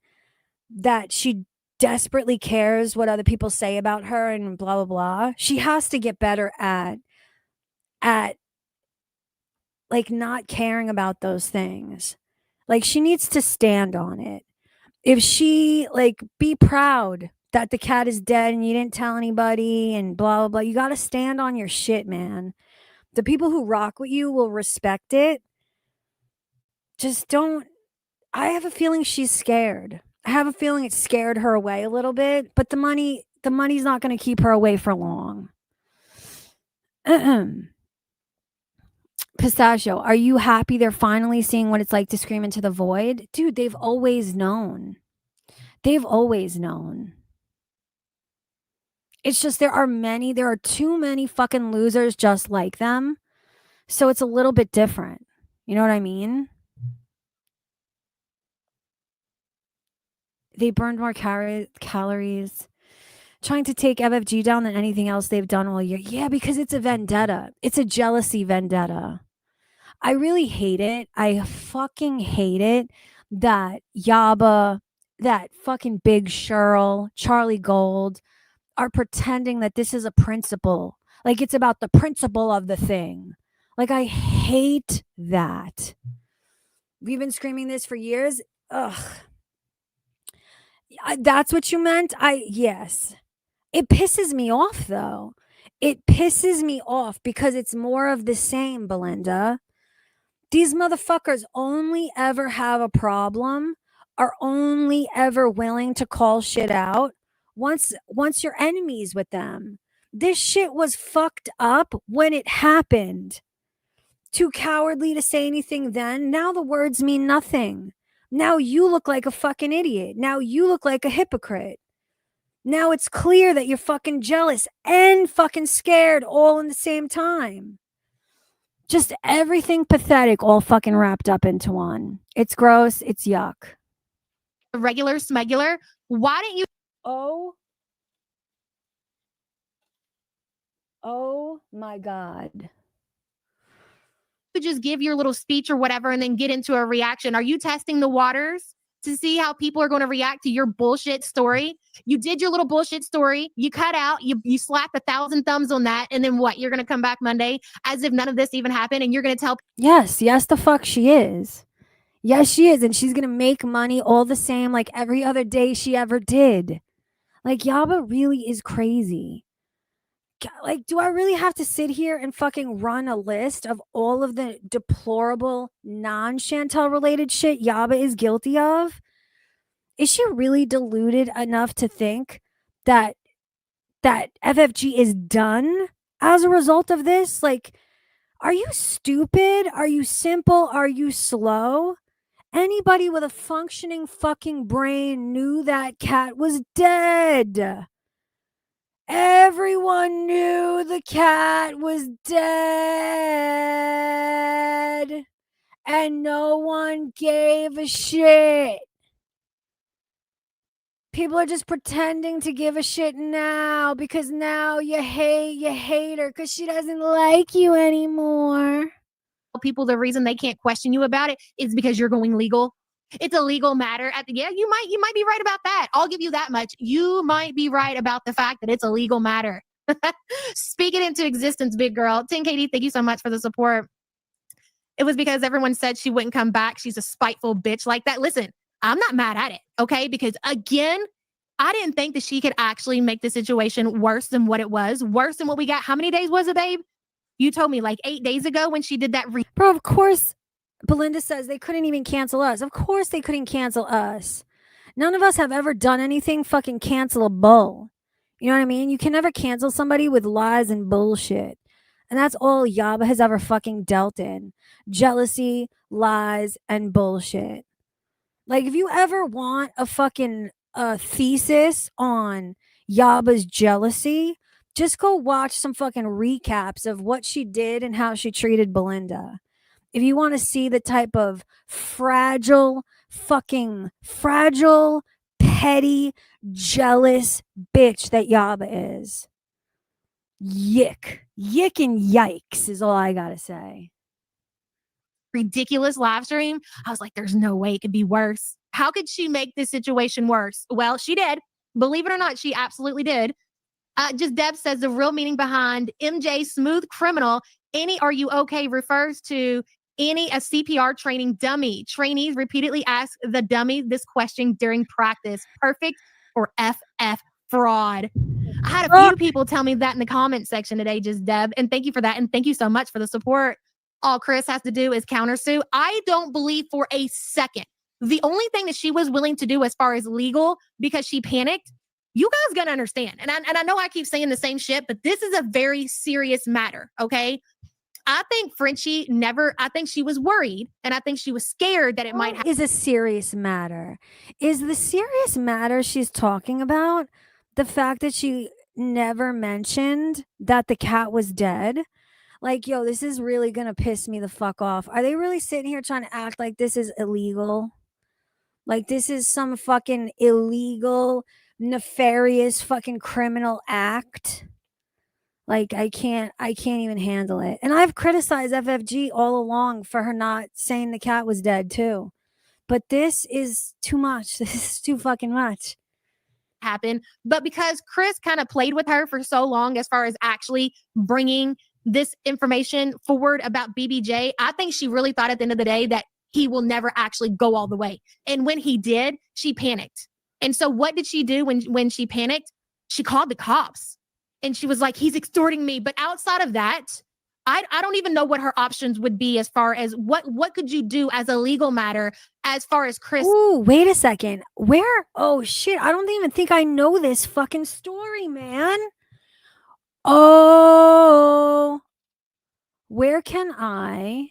that she desperately cares what other people say about her and blah blah blah. She has to get better at like not caring about those things. Like she needs to stand on it. If she like be proud that the cat is dead and you didn't tell anybody and blah blah blah. You got to stand on your shit, man. The people who rock with you will respect it. Just don't. I have a feeling she's scared. I have a feeling it scared her away a little bit, but the money's not going to keep her away for long. Pistachio, are you happy they're finally seeing what it's like to scream into the void? Dude, they've always known. They've always known. It's just there are too many fucking losers just like them. So it's a little bit different. You know what I mean? They burned more calories trying to take FFG down than anything else they've done all year. Yeah, because it's a vendetta. It's a jealousy vendetta. I really hate it. I fucking hate it that Yaba, that fucking Big Cheryl, Charlie Gold are pretending that this is a principle. Like it's about the principle of the thing. Like I hate that. We've been screaming this for years. Ugh. That's what you meant? Yes. It pisses me off though. It pisses me off because it's more of the same, Belinda. These motherfuckers only ever have a problem, are only ever willing to call shit out once you're enemies with them. This shit was fucked up when it happened. Too cowardly to say anything then. Now the words mean nothing. Now you look like a fucking idiot. Now you look like a hypocrite. Now it's clear that you're fucking jealous and fucking scared all in the same time. Just everything pathetic all fucking wrapped up into one. It's gross. It's yuck. Regular smugular. Why didn't you Oh my God. just give your little speech or whatever and then get into a reaction? Are you testing the waters to see how people are going to react to your bullshit story? You did your little bullshit story. You cut out, you slapped 1,000 thumbs on that. And then what? You're going to come back Monday as if none of this even happened. And you're going to tell. Yes, the fuck she is. Yes, she is. And she's going to make money all the same like every other day she ever did. Like Yaba really is crazy. Like, do I really have to sit here and fucking run a list of all of the deplorable non-Chantel related shit Yaba is guilty of? Is she really deluded enough to think that FFG is done as a result of this? Like, are you stupid? Are you simple? Are you slow? Anybody with a functioning fucking brain knew that cat was dead. Everyone knew the cat was dead. And no one gave a shit. People are just pretending to give a shit now because now you hate her because she doesn't like you anymore. People the reason they can't question you about it is because you're going legal. It's a legal matter. You might be right about that. I'll give you that much. You might be right about the fact that it's a legal matter. Speak it into existence, big girl. 10KD, thank you so much for the support. It was because everyone said she wouldn't come back. She's a spiteful bitch like that. Listen, I'm not mad at it, okay? Because again, I didn't think that she could actually make the situation worse than what it was, worse than what we got. How many days was it, babe? You told me like 8 days ago when she did that. Bro, of course, Belinda says they couldn't even cancel us. Of course they couldn't cancel us. None of us have ever done anything fucking cancelable. You know what I mean? You can never cancel somebody with lies and bullshit. And that's all Yaba has ever fucking dealt in. Jealousy, lies, and bullshit. Like, if you ever want a fucking thesis on Yaba's jealousy, just go watch some fucking recaps of what she did and how she treated Belinda. If you want to see the type of fragile, petty, jealous bitch that Yaba is. Yick and yikes is all I gotta say. Ridiculous live stream. I was like, there's no way it could be worse. How could she make this situation worse? Well, she did. Believe it or not, she absolutely did. Just Deb says the real meaning behind MJ smooth criminal. Any are you okay refers to any a CPR training dummy. Trainees repeatedly ask the dummy this question during practice. Perfect or FF fraud. I had a few people tell me that in the comment section today, just Deb. And thank you for that. And thank you so much for the support. All Chris has to do is countersue. I don't believe for a second. The only thing that she was willing to do as far as legal, because she panicked, you guys gonna understand. And I know I keep saying the same shit, but this is a very serious matter, okay? I think I think she was worried and I think she was scared that it might happen. Is a serious matter. Is the serious matter she's talking about the fact that she never mentioned that the cat was dead? Like, yo, this is really gonna piss me the fuck off. Are they really sitting here trying to act like this is illegal? Like this is some fucking illegal, nefarious fucking criminal act? Like I can't even handle it. And I've criticized FFG all along for her not saying the cat was dead too. but this is too much. This is too fucking much. Happen. But because Chris kind of played with her for so long as far as actually bringing this information forward about BBJ, I think she really thought at the end of the day that he will never actually go all the way. And when he did, she panicked. And so what did she do when she panicked? She called the cops. And she was like, he's extorting me. But outside of that, I don't even know what her options would be as far as what could you do as a legal matter as far as Chris. Ooh, wait a second. Where? Oh, shit. I don't even think I know this fucking story, man. Oh, where can I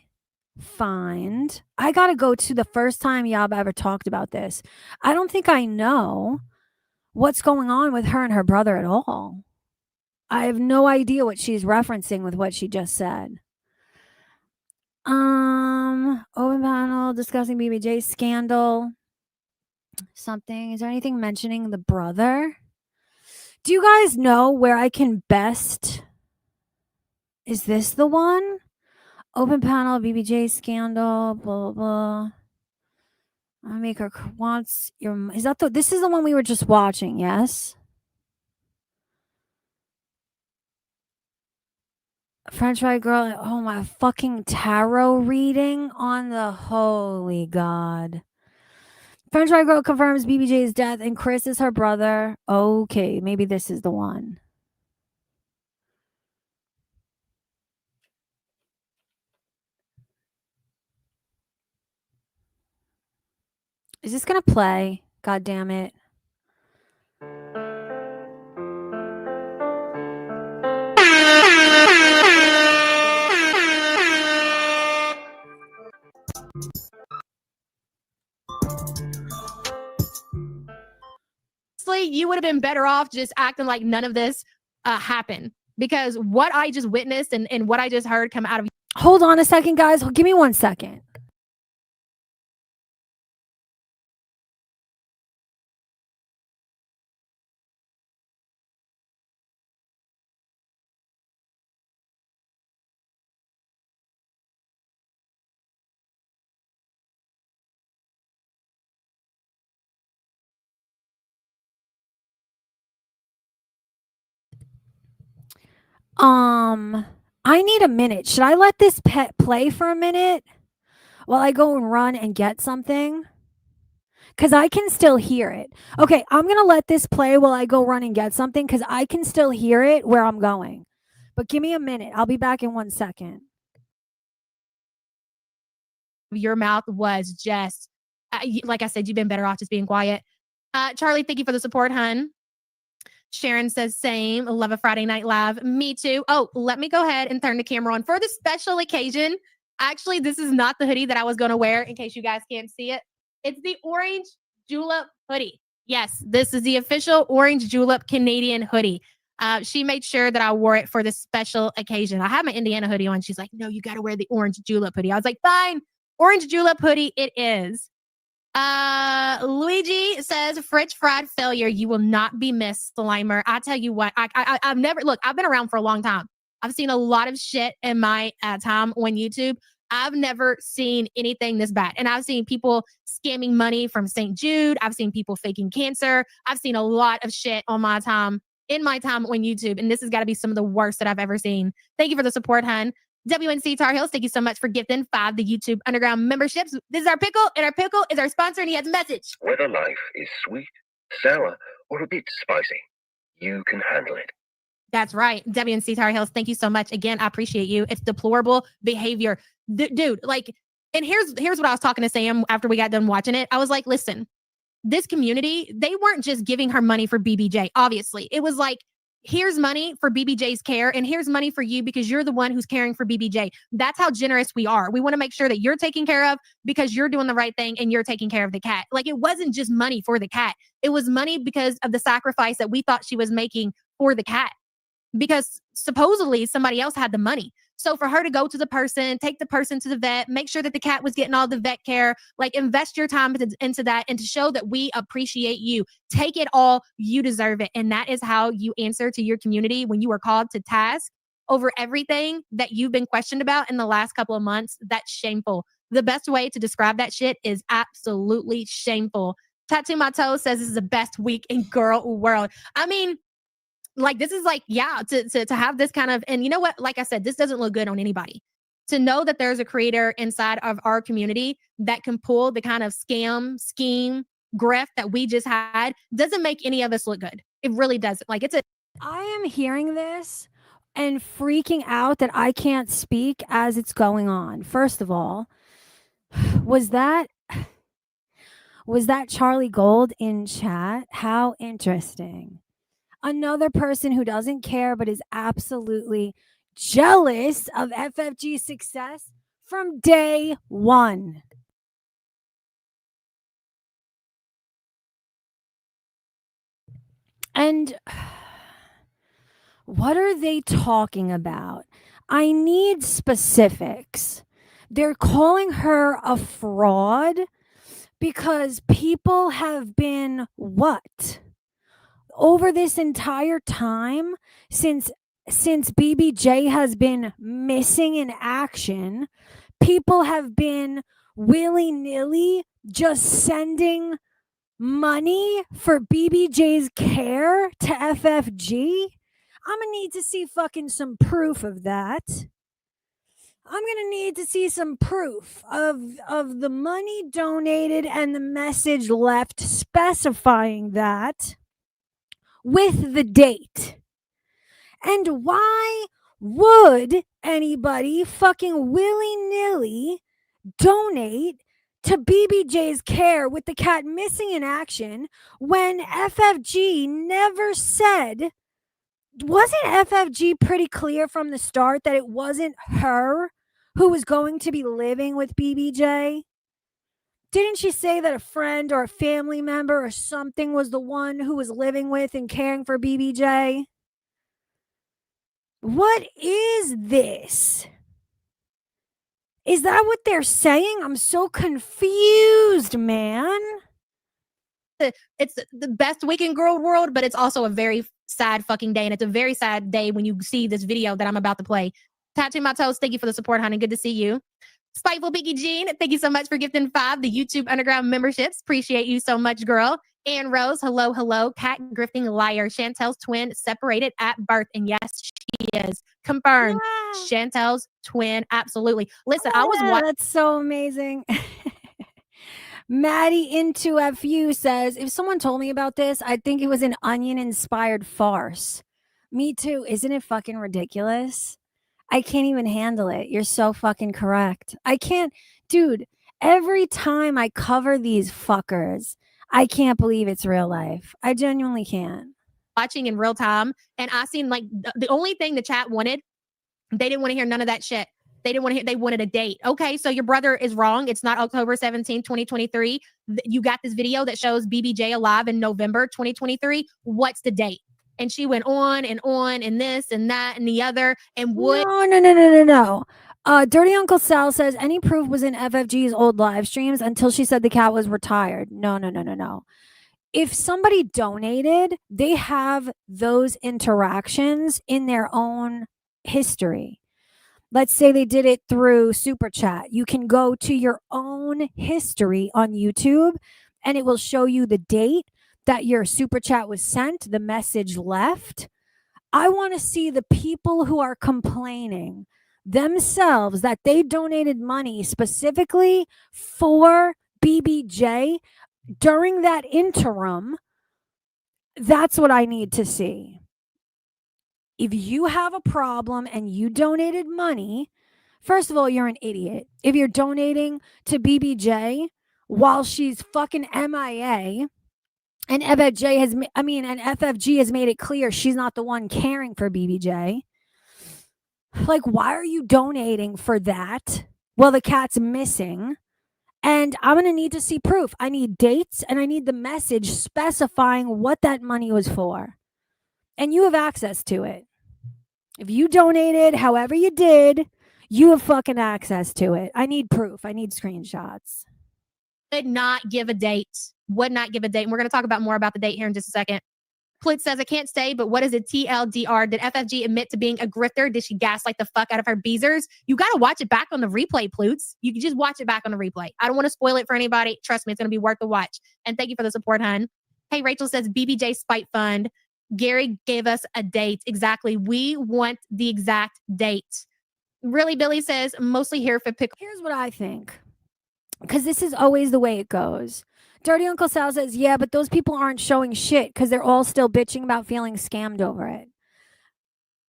find? I got to go to the first time Yab ever talked about this. I don't think I know what's going on with her and her brother at all. I have no idea what she's referencing with what she just said. Open panel discussing BBJ scandal. Something. Is there anything mentioning the brother? Do you guys know where I can best? Is this the one? Open panel BBJ scandal. Blah blah blah. I make her wants your. Is that the? This is the one we were just watching. Yes. French Fry Girl, oh my fucking tarot reading on the holy God. French Fry Girl confirms BBJ's death and Chris is her brother. Okay, maybe this is the one. Is this gonna play? God damn it. You would have been better off just acting like none of this happened, because what I just witnessed and what I just heard come out of. Hold on a second, guys. Give me 1 second. I need a minute. Should I let this pet play for a minute while I go and run and get something? Because I can still hear it. Okay, I'm going to let this play while I go run and get something because I can still hear it where I'm going. But give me a minute. I'll be back in 1 second. Your mouth was just, like I said, you've been better off just being quiet. Charlie, thank you for the support, hun. Sharon says, same. Love a Friday Night Live. Me too. Oh, let me go ahead and turn the camera on for the special occasion. Actually, this is not the hoodie that I was going to wear in case you guys can't see it. It's the orange julep hoodie. Yes, this is the official orange julep Canadian hoodie. She made sure that I wore it for this special occasion. I have my Indiana hoodie on. She's like, no, you got to wear the orange julep hoodie. I was like, fine. Orange julep hoodie it is. Luigi says French fried failure. You will not be missed, Slimer. I tell you what, I've never, look, I've been around for a long time. I've seen a lot of shit in my time on YouTube. I've never seen anything this bad. And I've seen people scamming money from St. Jude. I've seen people faking cancer. I've seen a lot of shit in my time on YouTube. And this has got to be some of the worst that I've ever seen. Thank you for the support, hun. WNC Tar Heels, thank you so much for gifting 5 the YouTube Underground memberships. This is our pickle, and our pickle is our sponsor, and he has a message. Whether life is sweet, sour, or a bit spicy, you can handle it. That's right. WNC Tar Heels, thank you so much. Again, I appreciate you. It's deplorable behavior. Dude, like, and here's what I was talking to Sam after we got done watching it. I was like, listen, this community, they weren't just giving her money for BBJ, obviously. It was like, here's money for BBJ's care, and here's money for you because you're the one who's caring for BBJ. That's how generous we are. We want to make sure that you're taken care of because you're doing the right thing and you're taking care of the cat. Like, it wasn't just money for the cat. It was money because of the sacrifice that we thought she was making for the cat, because supposedly somebody else had the money. So for her to go to the person, take the person to the vet, make sure that the cat was getting all the vet care, like, invest your time into that, and to show that we appreciate you. Take it all. You deserve it. And that is how you answer to your community when you are called to task over everything that you've been questioned about in the last couple of months. That's shameful. The best way to describe that shit is absolutely shameful. Tattoo My Toes says this is the best week in girl world. I mean, like, this is like, yeah, to have this kind of, and you know what? Like I said, this doesn't look good on anybody. To know that there's a creator inside of our community that can pull the kind of scam, scheme, grift that we just had doesn't make any of us look good. It really doesn't. Like, I am hearing this and freaking out that I can't speak as it's going on. First of all, was that Charlie Gold in chat? How interesting. Another person who doesn't care but is absolutely jealous of FFG's success from day one. And what are they talking about? I need specifics. They're calling her a fraud because people have been what? Over this entire time since BBJ has been missing in action, people have been willy-nilly just sending money for BBJ's care to FFG. I'm gonna need to see fucking some proof of that. I'm gonna need to see some proof of the money donated and the message left specifying that with the date. And why would anybody fucking willy-nilly donate to BBJ's care with the cat missing in action when FFG never said? Wasn't FFG pretty clear from the start that it wasn't her who was going to be living with BBJ? Didn't she say that a friend or a family member or something was the one who was living with and caring for BBJ? What is this? Is that what they're saying? I'm so confused, man. it's the best week in girl world, but it's also a very sad fucking day. And it's a very sad day when you see this video that I'm about to play. Tattoo My Toes, thank you for the support, honey. Good to see you. Spiteful Pinky Jean, thank you so much for gifting 5 the YouTube Underground memberships. Appreciate you so much, girl. Ann Rose, hello, hello. Cat grifting liar. Chantel's twin separated at birth. And yes, she is. Confirmed. Yeah. Chantel's twin, absolutely. Listen, I was watching. That's so amazing. Maddie into FU says, if someone told me about this, I'd think it was an Onion-inspired farce. Me too. Isn't it fucking ridiculous? I can't even handle it. You're so fucking correct. I can't, dude, every time I cover these fuckers, I can't believe it's real life. I genuinely can't. Watching in real time, and I seen like the only thing the chat wanted, they didn't want to hear none of that shit. They didn't want to hear, they wanted a date. Okay, so your brother is wrong. It's not October 17, 2023. You got this video that shows BBJ alive in November 2023. What's the date? And she went on and this and that and the other. And what? No. Dirty Uncle Sal says any proof was in FFG's old live streams until she said the cat was retired. No. If somebody donated, they have those interactions in their own history. Let's say they did it through Super Chat. You can go to your own history on YouTube and it will show you the date that your Super Chat was sent, the message left. I want to see the people who are complaining themselves that they donated money specifically for BBJ during that interim. That's what I need to see. If you have a problem and you donated money, first of all, you're an idiot. If you're donating to BBJ while she's fucking MIA, and FFG has made it clear she's not the one caring for BBJ. Like, why are you donating for that? Well, the cat's missing. And I'm going to need to see proof. I need dates and I need the message specifying what that money was for. And you have access to it. If you donated, however you did, you have fucking access to it. I need proof. I need screenshots. Would not give a date. And we're going to talk about more about the date here in just a second. Plitz says, I can't stay, but what is a TLDR? Did FFG admit to being a grifter? Did she gaslight the fuck out of her beezers? You got to watch it back on the replay, Plutz. You can just watch it back on the replay. I don't want to spoil it for anybody. Trust me, it's going to be worth the watch. And thank you for the support, hun. Hey, Rachel says, BBJ Spite Fund. Gary gave us a date. Exactly. We want the exact date. Really, Billy says, mostly here for pickle. Here's what I think, because this is always the way it goes. Dirty Uncle Sal says, yeah, but those people aren't showing shit because they're all still bitching about feeling scammed over it.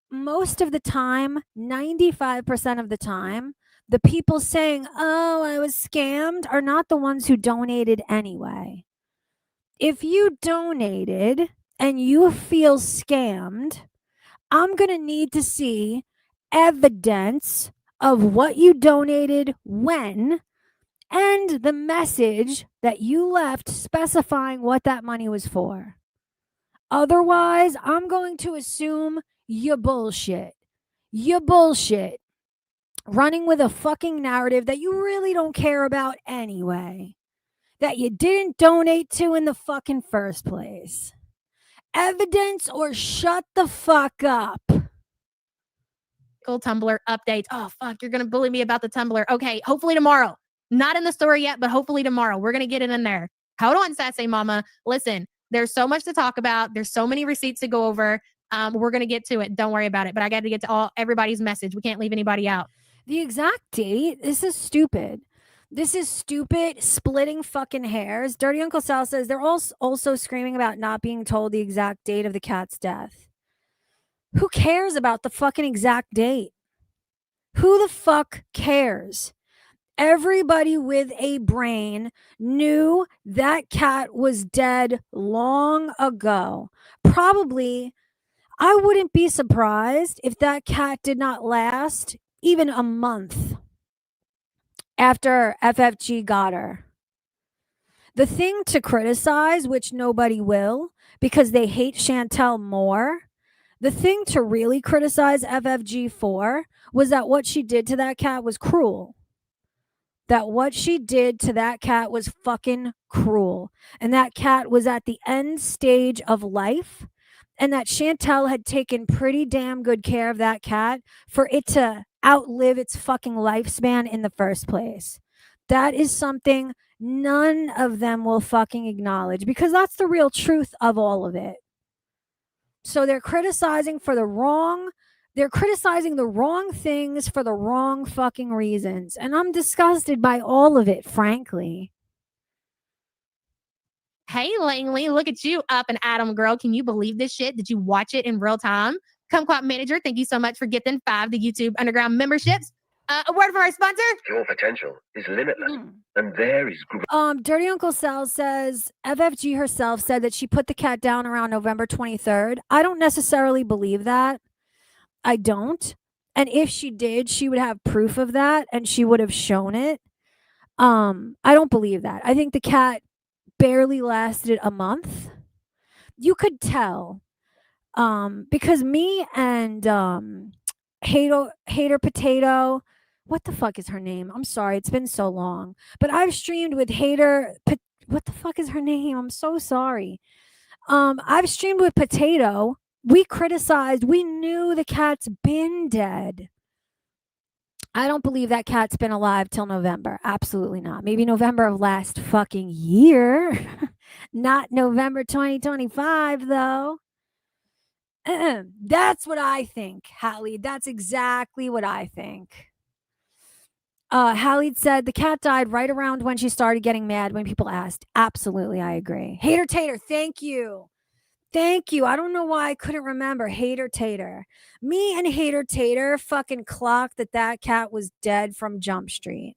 Most of the time, 95% of the time, the people saying, oh, I was scammed are not the ones who donated anyway. If you donated and you feel scammed, I'm going to need to see evidence of what you donated when and the message that you left specifying what that money was for. Otherwise, I'm going to assume you bullshit. You bullshit. Running with a fucking narrative that you really don't care about anyway. That you didn't donate to in the fucking first place. Evidence or shut the fuck up. Tumblr updates. Oh, fuck. You're going to bully me about the Tumblr. Okay. Hopefully tomorrow. Not in the story yet, but hopefully tomorrow. We're going to get it in there. Hold on, Sassy Mama. Listen, there's so much to talk about. There's so many receipts to go over. We're going to get to it. Don't worry about it. But I got to get to everybody's message. We can't leave anybody out. The exact date? This is stupid. This is stupid, splitting fucking hairs. Dirty Uncle Sal says they're also screaming about not being told the exact date of the cat's death. Who cares about the fucking exact date? Who the fuck cares? Everybody with a brain knew that cat was dead long ago. Probably, I wouldn't be surprised if that cat did not last even a month after FFG got her. The thing to criticize, which nobody will, because they hate Chantel more, the thing to really criticize FFG for was that what she did to that cat was cruel. That what she did to that cat was fucking cruel. And that cat was at the end stage of life. And that Chantel had taken pretty damn good care of that cat for it to outlive its fucking lifespan in the first place. That is something none of them will fucking acknowledge, because that's the real truth of all of it. So they're criticizing the wrong things for the wrong fucking reasons. And I'm disgusted by all of it, frankly. Hey, Langley, look at you up and Adam, girl. Can you believe this shit? Did you watch it in real time? Kumquat Manager, thank you so much for gifting 5 to YouTube Underground memberships. A word from our sponsor. Your potential is limitless, and there is Dirty Uncle Sal says FFG herself said that she put the cat down around November 23rd. I don't necessarily believe that. I don't. And if she did, she would have proof of that and she would have shown it. I don't believe that. I think the cat barely lasted a month. You could tell. Because me and Hater Potato, what the fuck is her name? I'm sorry, it's been so long. But I've streamed with what the fuck is her name? I'm so sorry. I've streamed with Potato. We knew the cat's been dead. I don't believe that cat's been alive till November. Absolutely not. Maybe November of last fucking year. Not November 2025, though. That's what I think, Hallie. That's exactly what I think. Hallie said the cat died right around when she started getting mad when people asked. Absolutely, I agree. Hater Tater, thank you. Thank you. I don't know why I couldn't remember. Hater Tater. Me and Hater Tater fucking clocked that cat was dead from Jump Street.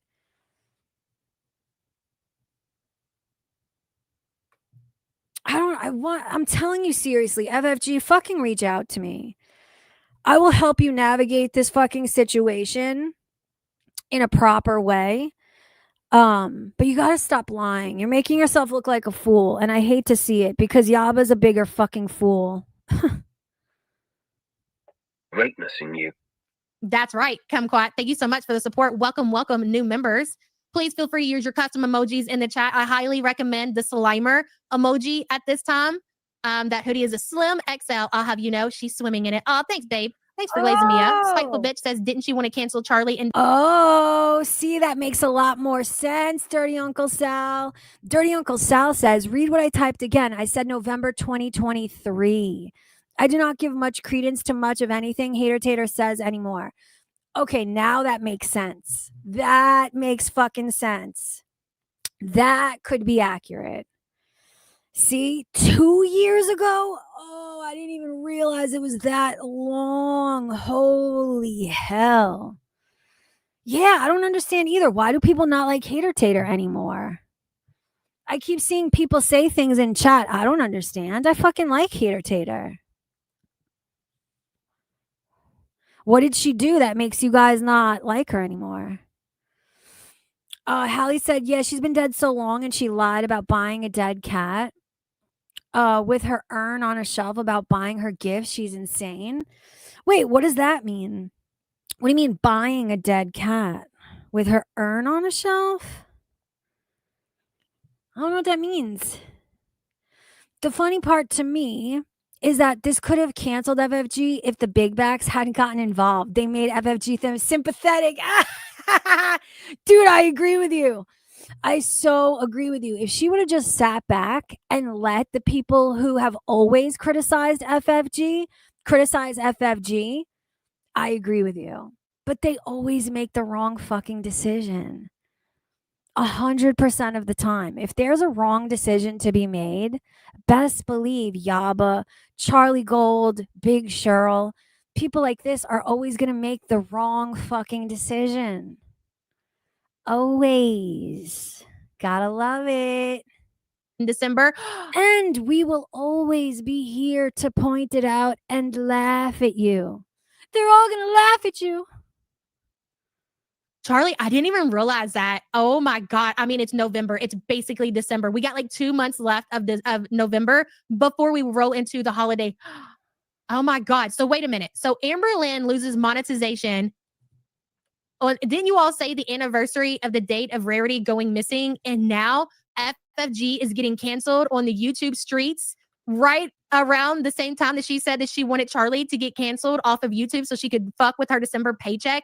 I'm telling you seriously, FFG, fucking reach out to me. I will help you navigate this fucking situation in a proper way. But you gotta stop lying. You're making yourself look like a fool, and I hate to see it because Yaba's a bigger fucking fool. greatness in you. That's right, Kumquat. Thank you so much for the support. Welcome, new members. Please feel free to use your custom emojis in the chat. I highly recommend the Slimer emoji at this time. That hoodie is a slim XL. I'll have you know, she's swimming in it. Oh, thanks, babe. Thanks for glazing me up. Spiteful bitch says, didn't she want to cancel Charlie? And Oh, see, that makes a lot more sense, Dirty Uncle Sal. Dirty Uncle Sal says, read what I typed again. I said November 2023. I do not give much credence to much of anything Hater Tater says anymore. Okay, now that makes sense. That makes fucking sense. That could be accurate. See, 2 years ago? Oh, I didn't even realize it was that long. Holy hell. Yeah, I don't understand either. Why do people not like Hater Tater anymore? I keep seeing people say things in chat. I don't understand. I fucking like Hater Tater. What did she do that makes you guys not like her anymore? Hallie said, yeah, she's been dead so long and she lied about buying a dead cat. With her urn on a shelf about buying her gifts. She's insane. Wait, what does that mean? What do you mean buying a dead cat? With her urn on a shelf? I don't know what that means. The funny part to me is that this could have canceled FFG if the big backs hadn't gotten involved. They made FFG them sympathetic. Dude, I agree with you. I so agree with you. If she would have just sat back and let the people who have always criticized FFG criticize FFG, I agree with you. But they always make the wrong fucking decision. 100% of the time. If there's a wrong decision to be made, best believe Yaba, Charlie Gold, Big Cheryl, people like this are always going to make the wrong fucking decision. Always. Gotta love it. in December. And we will always be here to point it out and laugh at you. They're all going to laugh at you. Charlie, I didn't even realize that. Oh my God. I mean, it's November. It's basically December. We got like 2 months left of November before we roll into the holiday. Oh my God. So wait a minute. So Amberlynn loses monetization. Didn't you all say the anniversary of the date of Rarity going missing? And now FFG is getting canceled on the YouTube streets right around the same time that she said that she wanted Charlie to get canceled off of YouTube so she could fuck with her December paycheck.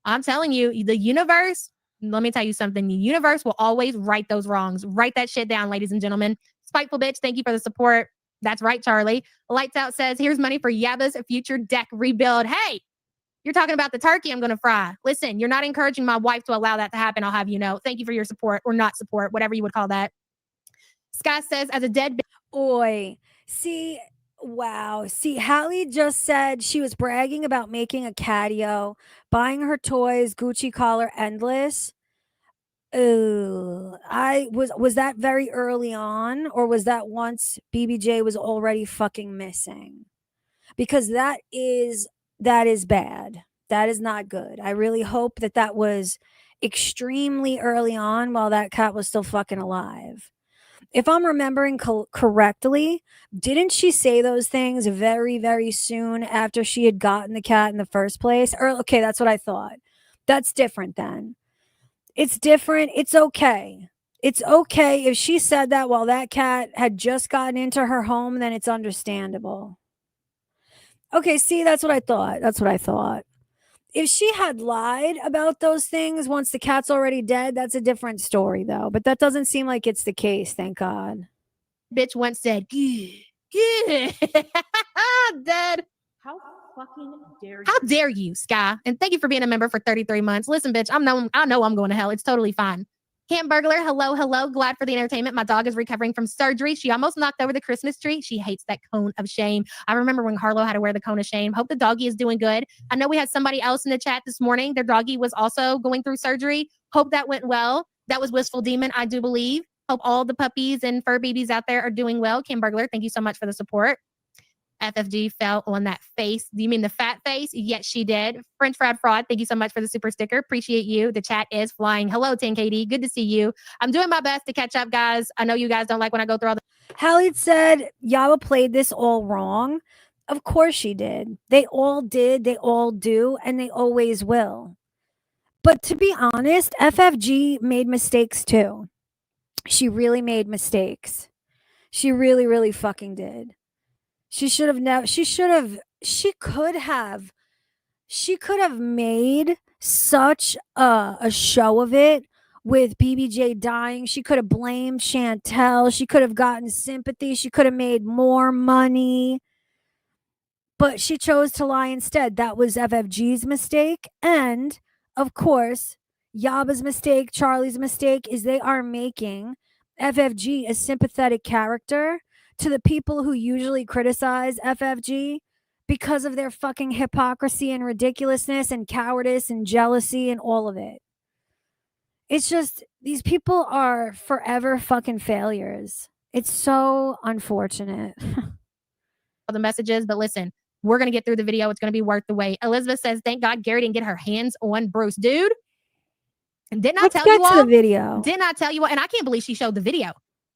I'm telling you, the universe, let me tell you something. The universe will always right those wrongs. Write that shit down, ladies and gentlemen. Spiteful bitch, thank you for the support. That's right, Charlie. Lights Out says, here's money for Yaba's future deck rebuild. Hey, you're talking about the turkey I'm going to fry. Listen, you're not encouraging my wife to allow that to happen. I'll have you know. Thank you for your support or not support, whatever you would call that. Sky says, as a dead... Oi. See... Wow. See, Hallie just said she was bragging about making a catio, buying her toys, Gucci collar, endless. Was that very early on, or was that once BBJ was already fucking missing? Because that is bad. That is not good. I really hope that was extremely early on while that cat was still fucking alive. If I'm remembering correctly, didn't she say those things very, very soon after she had gotten the cat in the first place? Or, okay, that's what I thought. That's different then. It's different. It's okay. It's okay if she said that while that cat had just gotten into her home, then it's understandable. Okay, see, that's what I thought. That's what I thought. If she had lied about those things once the cat's already dead, that's a different story, though. But that doesn't seem like it's the case, thank God. Bitch once said, good. Dead. How fucking dare you? How dare you, Sky? And thank you for being a member for 33 months. Listen, bitch, I know I'm going to hell. It's totally fine. Camp Burglar, hello. Glad for the entertainment. My dog is recovering from surgery. She almost knocked over the Christmas tree. She hates that cone of shame. I remember when Harlow had to wear the cone of shame. Hope the doggy is doing good. I know we had somebody else in the chat this morning. Their doggy was also going through surgery. Hope that went well. That was Wistful Demon, I do believe. Hope all the puppies and fur babies out there are doing well. Camp Burglar, thank you so much for the support. FFG fell on that face. Do you mean the fat face? Yes, she did. French Fried Fraud, thank you so much for the super sticker. Appreciate you. The chat is flying. Hello, 10KD. Good to see you. I'm doing my best to catch up, guys. I know you guys don't like when I go through all the... Hallie said, Yaba played this all wrong. Of course she did. They all did. They all do. And they always will. But to be honest, FFG made mistakes too. She really made mistakes. She really, really fucking did. She should have never. She could have made such a show of it with BBJ dying. She could have blamed Chantel. She could have gotten sympathy. She could have made more money. But she chose to lie instead. That was FFG's mistake. And of course, Yaba's mistake, Charlie's mistake is they are making FFG a sympathetic character to the people who usually criticize FFG because of their fucking hypocrisy and ridiculousness and cowardice and jealousy and all of it. It's just, these people are forever fucking failures. It's so unfortunate. All the messages, but listen, we're going to get through the video. It's going to be worth the wait. Elizabeth says, thank God Gary didn't get her hands on Bruce. Dude, didn't I tell you all? The video. Didn't I tell you all? And I can't believe she showed the video.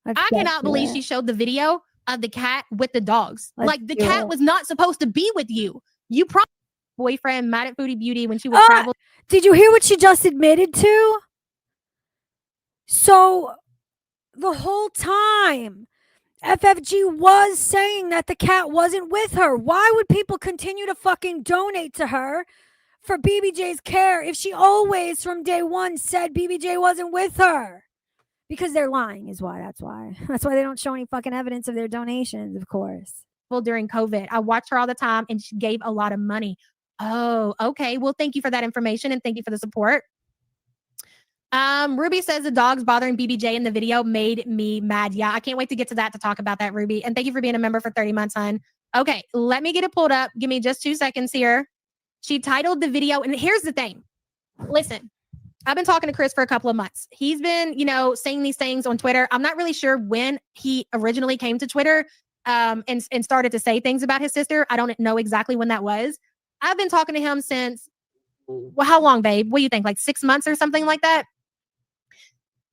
I cannot believe she showed the video of the cat with the dogs. Like, the cat was not supposed to be with you. You probably boyfriend mad at Foodie Beauty when she was traveling. Did you hear what she just admitted to? So the whole time FFG was saying that the cat wasn't with her. Why would people continue to fucking donate to her for BBJ's care if she always from day one said BBJ wasn't with her? Because they're lying is why. That's why they don't show any fucking evidence of their donations, of course. Well, during COVID, I watched her all the time and she gave a lot of money. Oh, okay. Well, thank you for that information and thank you for the support. Ruby says the dogs bothering BBJ in the video made me mad. Yeah, I can't wait to get to that to talk about that, Ruby. And thank you for being a member for 30 months, hon. Okay, let me get it pulled up. Give me just 2 seconds here. She titled the video, and here's the thing. Listen, I've been talking to Chris for a couple of months. He's been, saying these things on Twitter. I'm not really sure when he originally came to Twitter and started to say things about his sister. I don't know exactly when that was. I've been talking to him since, well, how long, babe? What do you think? Like 6 months or something like that?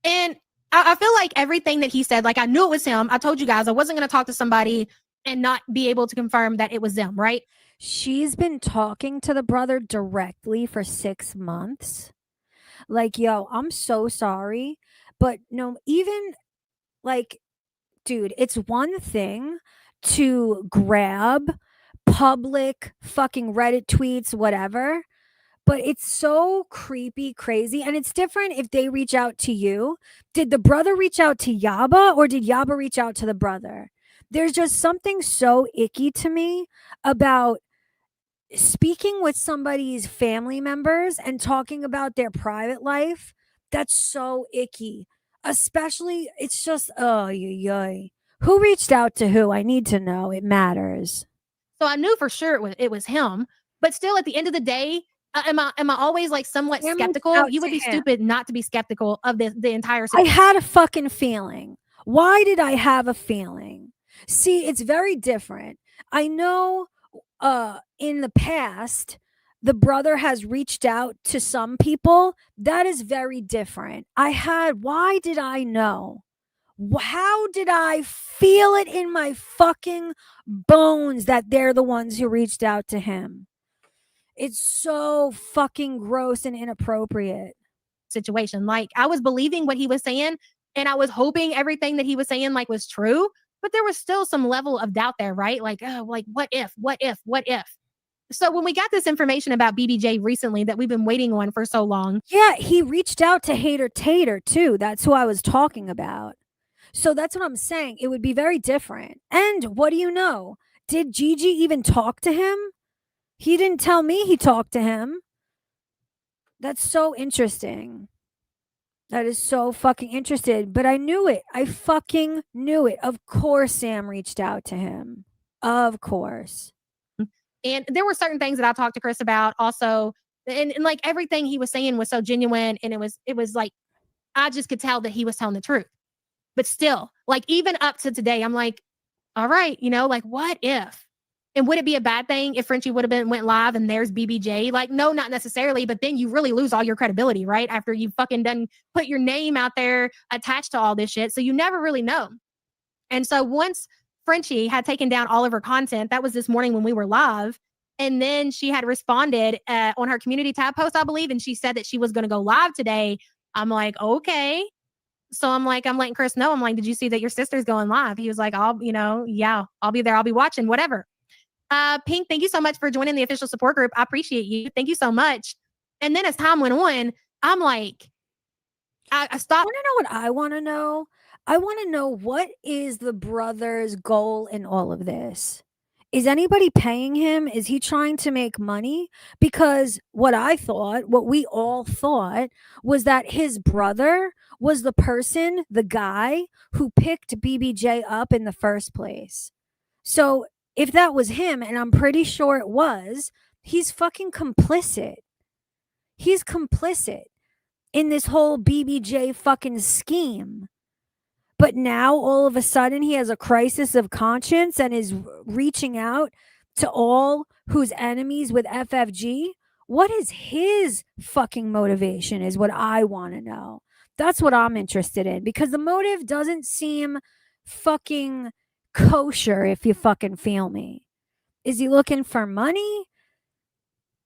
And I feel like everything that he said, like I knew it was him. I told you guys I wasn't going to talk to somebody and not be able to confirm that it was them, right? She's been talking to the brother directly for 6 months. Like, yo, I'm so sorry. But no, even like, dude, it's one thing to grab public fucking Reddit tweets, whatever. But it's so creepy, crazy. And it's different if they reach out to you. Did the brother reach out to Yaba or did Yaba reach out to the brother? There's just something so icky to me about speaking with somebody's family members and talking about their private life. That's so icky. Especially, it's just, who reached out to who? I need to know. It matters. So I knew for sure it was him. But still, at the end of the day, am I always like somewhat skeptical? You would be stupid not to be skeptical of the entire situation. I had a fucking feeling. Why did I have a feeling? See, it's very different. I know in the past, the brother has reached out to some people. That is very different. Why did I know? How did I feel it in my fucking bones that they're the ones who reached out to him? It's so fucking gross and inappropriate. Situation. Like, I was believing what he was saying and I was hoping everything that he was saying like was true, but there was still some level of doubt there, right? Like, what if? So when we got this information about BBJ recently that we've been waiting on for so long. Yeah, he reached out to Hater Tater too. That's who I was talking about. So that's what I'm saying. It would be very different. And what do you know? Did Gigi even talk to him? He didn't tell me he talked to him. That's so interesting. That is so fucking interesting. But I knew it. I fucking knew it. Of course Sam reached out to him. Of course. And there were certain things that I talked to Chris about also. And like everything he was saying was so genuine. And it was like, I just could tell that he was telling the truth. But still, like even up to today, I'm like, all right, like what if? And would it be a bad thing if Frenchie would have went live and there's BBJ? Like, no, not necessarily. But then you really lose all your credibility, right? After you fucking done put your name out there attached to all this shit. So you never really know. And so once Frenchie had taken down all of her content, that was this morning when we were live. And then she had responded on her community tab post, I believe. And she said that she was going to go live today. I'm like, okay. So I'm letting Chris know. I'm like, did you see that your sister's going live? He was like, I'll be there. I'll be watching, whatever. Pink, thank you so much for joining the official support group. I appreciate you. Thank you so much. And then as time went on, I'm like, I stopped. Want to know what I want to know? I want to know, what is the brother's goal in all of this? Is anybody paying him? Is he trying to make money? Because what we all thought, was that his brother was the guy who picked BBJ up in the first place. So if that was him, and I'm pretty sure it was, he's fucking complicit. He's complicit in this whole BBJ fucking scheme. But now all of a sudden he has a crisis of conscience and is reaching out to all who's enemies with FFG. What is his fucking motivation is what I want to know. That's what I'm interested in, because the motive doesn't seem fucking kosher, if you fucking feel me. Is he looking for money?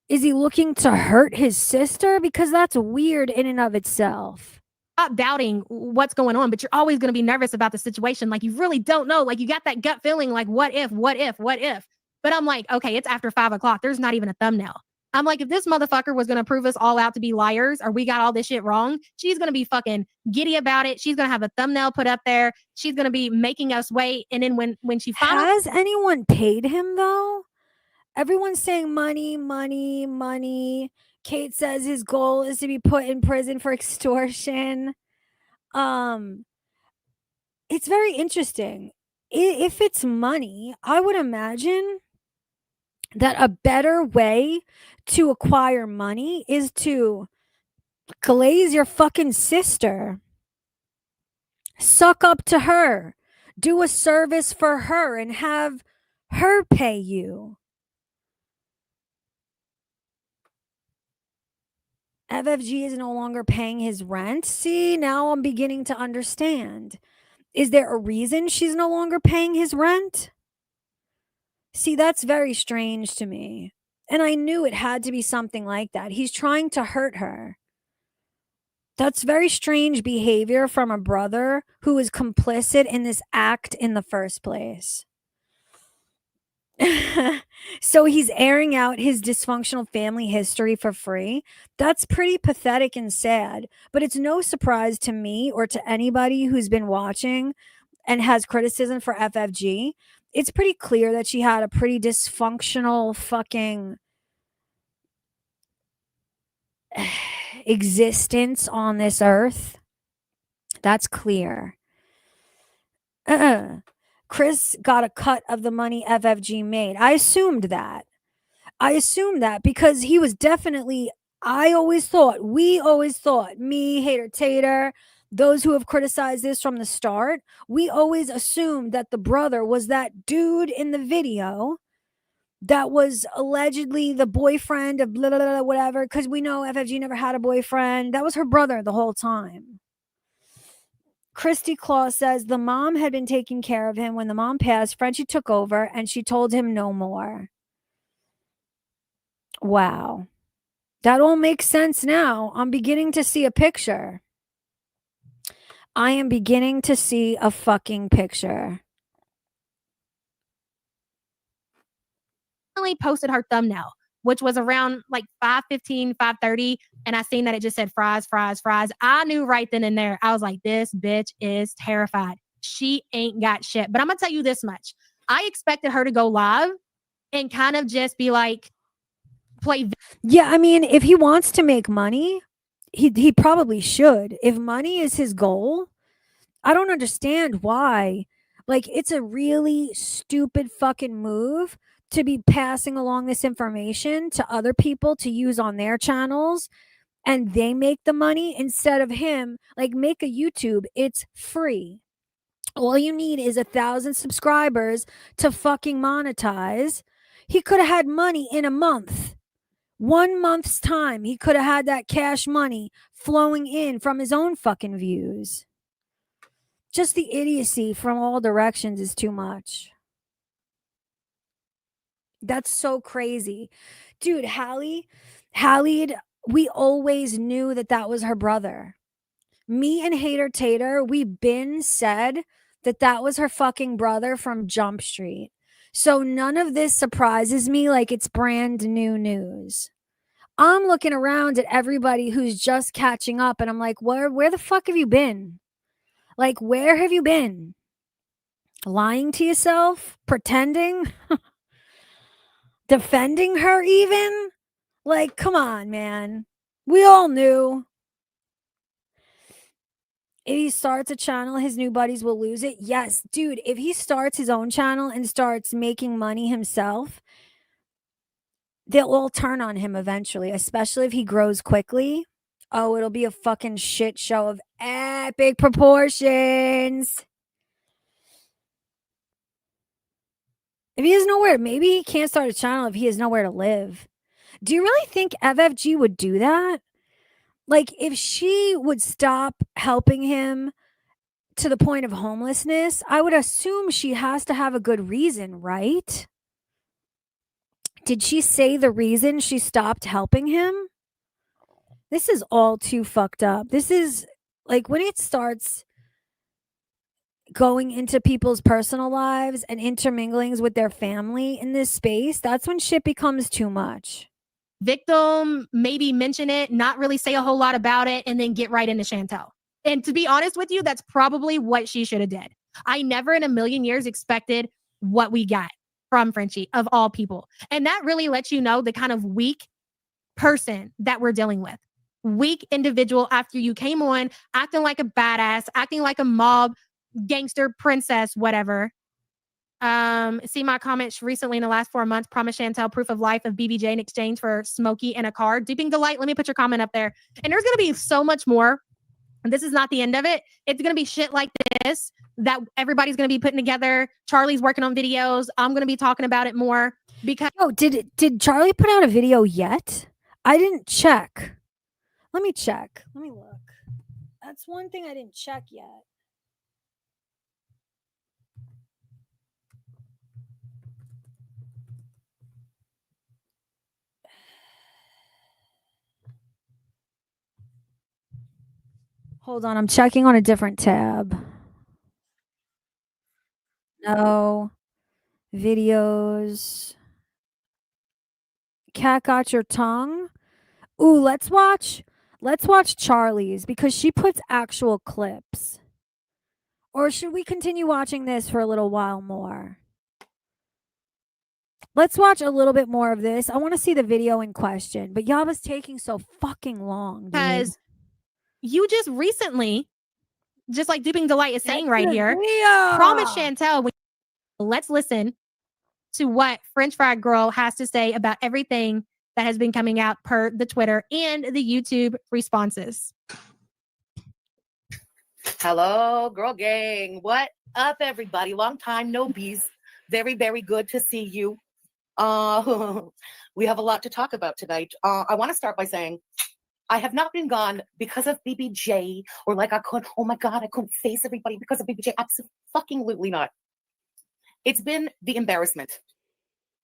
Is he looking to hurt his sister? Because that's weird in and of itself. Stop doubting what's going on, but you're always going to be nervous about the situation. Like, you really don't know. Like, you got that gut feeling, like, what if? But I'm like, okay, it's after 5:00. There's not even a thumbnail. I'm like, if this motherfucker was going to prove us all out to be liars, or we got all this shit wrong, she's going to be fucking giddy about it. She's going to have a thumbnail put up there. She's going to be making us wait. And then when she finally... Has anyone paid him though? Everyone's saying money, money, money. Kate says his goal is to be put in prison for extortion. It's very interesting. If it's money, I would imagine that a better way to acquire money is to glaze your fucking sister. Suck up to her. Do a service for her and have her pay you. FFG is no longer paying his rent. See, now I'm beginning to understand. Is there a reason she's no longer paying his rent? See, that's very strange to me. And I knew it had to be something like that. He's trying to hurt her. That's very strange behavior from a brother who is complicit in this act in the first place. So he's airing out his dysfunctional family history for free. That's pretty pathetic and sad, but it's no surprise to me or to anybody who's been watching and has criticism for FFG. It's pretty clear that she had a pretty dysfunctional fucking existence on this earth. That's clear. Chris got a cut of the money FFG made. I assumed that because he was definitely, we always thought, me, Hater Tater, those who have criticized this from the start, we always assumed that the brother was that dude in the video that was allegedly the boyfriend of blah, blah, blah, whatever, because we know FFG never had a boyfriend. That was her brother the whole time. Christy Claus says the mom had been taking care of him. When the mom passed, Frenchie took over and she told him no more. Wow. That all makes sense now. I'm beginning to see a picture. I am beginning to see a fucking picture. Posted her thumbnail, which was around like 5:15, 5:30, and I seen that it just said fries. I knew right then and there. I was like, this bitch is terrified. She ain't got shit. But I'm gonna tell you this much. I expected her to go live and kind of just be like, play. Yeah, I mean, if he wants to make money, he probably should. If money is his goal, I don't understand why. Like, it's a really stupid fucking move to be passing along this information to other people to use on their channels, and they make the money instead of him. Like, make a YouTube. It's free. All you need is 1,000 subscribers to fucking monetize. He could have had money in a month. 1 month's time, he could have had that cash money flowing in from his own fucking views. Just the idiocy from all directions is too much. That's so crazy. Dude, Hallie, we always knew that was her brother. Me and Hater Tater, we been said that that was her fucking brother from Jump Street. So none of this surprises me like it's brand new news. I'm looking around at everybody who's just catching up and I'm like, where the fuck have you been? Like, where have you been? Lying to yourself? Pretending? Defending her even? Like, come on, man. We all knew. If he starts a channel, his new buddies will lose it. Yes, dude, if he starts his own channel and starts making money himself, they'll all turn on him eventually, especially if he grows quickly. Oh, it'll be a fucking shit show of epic proportions. If he has nowhere, maybe he can't start a channel if he has nowhere to live. Do you really think FFG would do that? Like, if she would stop helping him to the point of homelessness, I would assume she has to have a good reason, right? Did she say the reason she stopped helping him? This is all too fucked up. This is like when it starts going into people's personal lives and interminglings with their family in this space, that's when shit becomes too much. Victim, maybe mention it, not really say a whole lot about it, and then get right into Chantel. And to be honest with you, that's probably what she should have did. I never in a million years expected what we got from Frenchie, of all people. And that really lets you know the kind of weak person that we're dealing with. Weak individual after you came on acting like a badass, acting like a mob gangster princess, whatever. See my comments recently in the last 4 months. Promise Chantel proof of life of BBJ in exchange for Smokey and a car. Deeping Delight. Let me put your comment up there. And there's going to be so much more. And this is not the end of it. It's going to be shit like this that everybody's going to be putting together. Charlie's working on videos. I'm going to be talking about it more because. Oh, did Charlie put out a video yet? I didn't check. Let me check. Let me look. That's one thing I didn't check yet. Hold on, I'm checking on a different tab. No. Videos. Cat got your tongue? Ooh, let's watch Charlie's because she puts actual clips. Or should we continue watching this for a little while more? Let's watch a little bit more of this. I want to see the video in question, but y'all was taking so fucking long. Because you just recently, just like Duping Delight is saying right here, promise Chantel, let's listen to what French Fried Girl has to say about everything that has been coming out per the Twitter and the YouTube responses. Hello, girl gang. What up, everybody? Long time no bees. Very, very good to see you. We have a lot to talk about tonight. I want to start by saying I have not been gone because of BBJ or like I couldn't, oh my God, I couldn't face everybody because of BBJ. Absolutely not. It's been the embarrassment.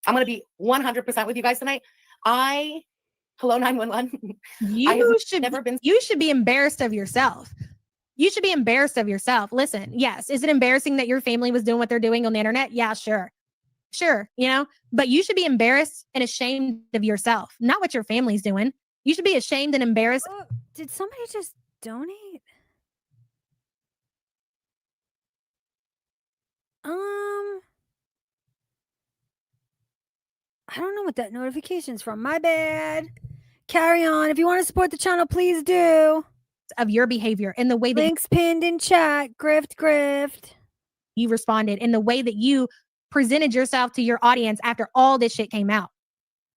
I'm going to be 100% with you guys tonight. Hello 911. You should be embarrassed of yourself. You should be embarrassed of yourself. Listen, yes. Is it embarrassing that your family was doing what they're doing on the internet? Yeah, sure. Sure, you know, but you should be embarrassed and ashamed of yourself, not what your family's doing. You should be ashamed and embarrassed. Oh, did somebody just donate? I don't know what that notification's from. My bad. Carry on. If you want to support the channel, please do. Of your behavior and the way that links pinned in chat. Grift. You responded in the way that you presented yourself to your audience after all this shit came out.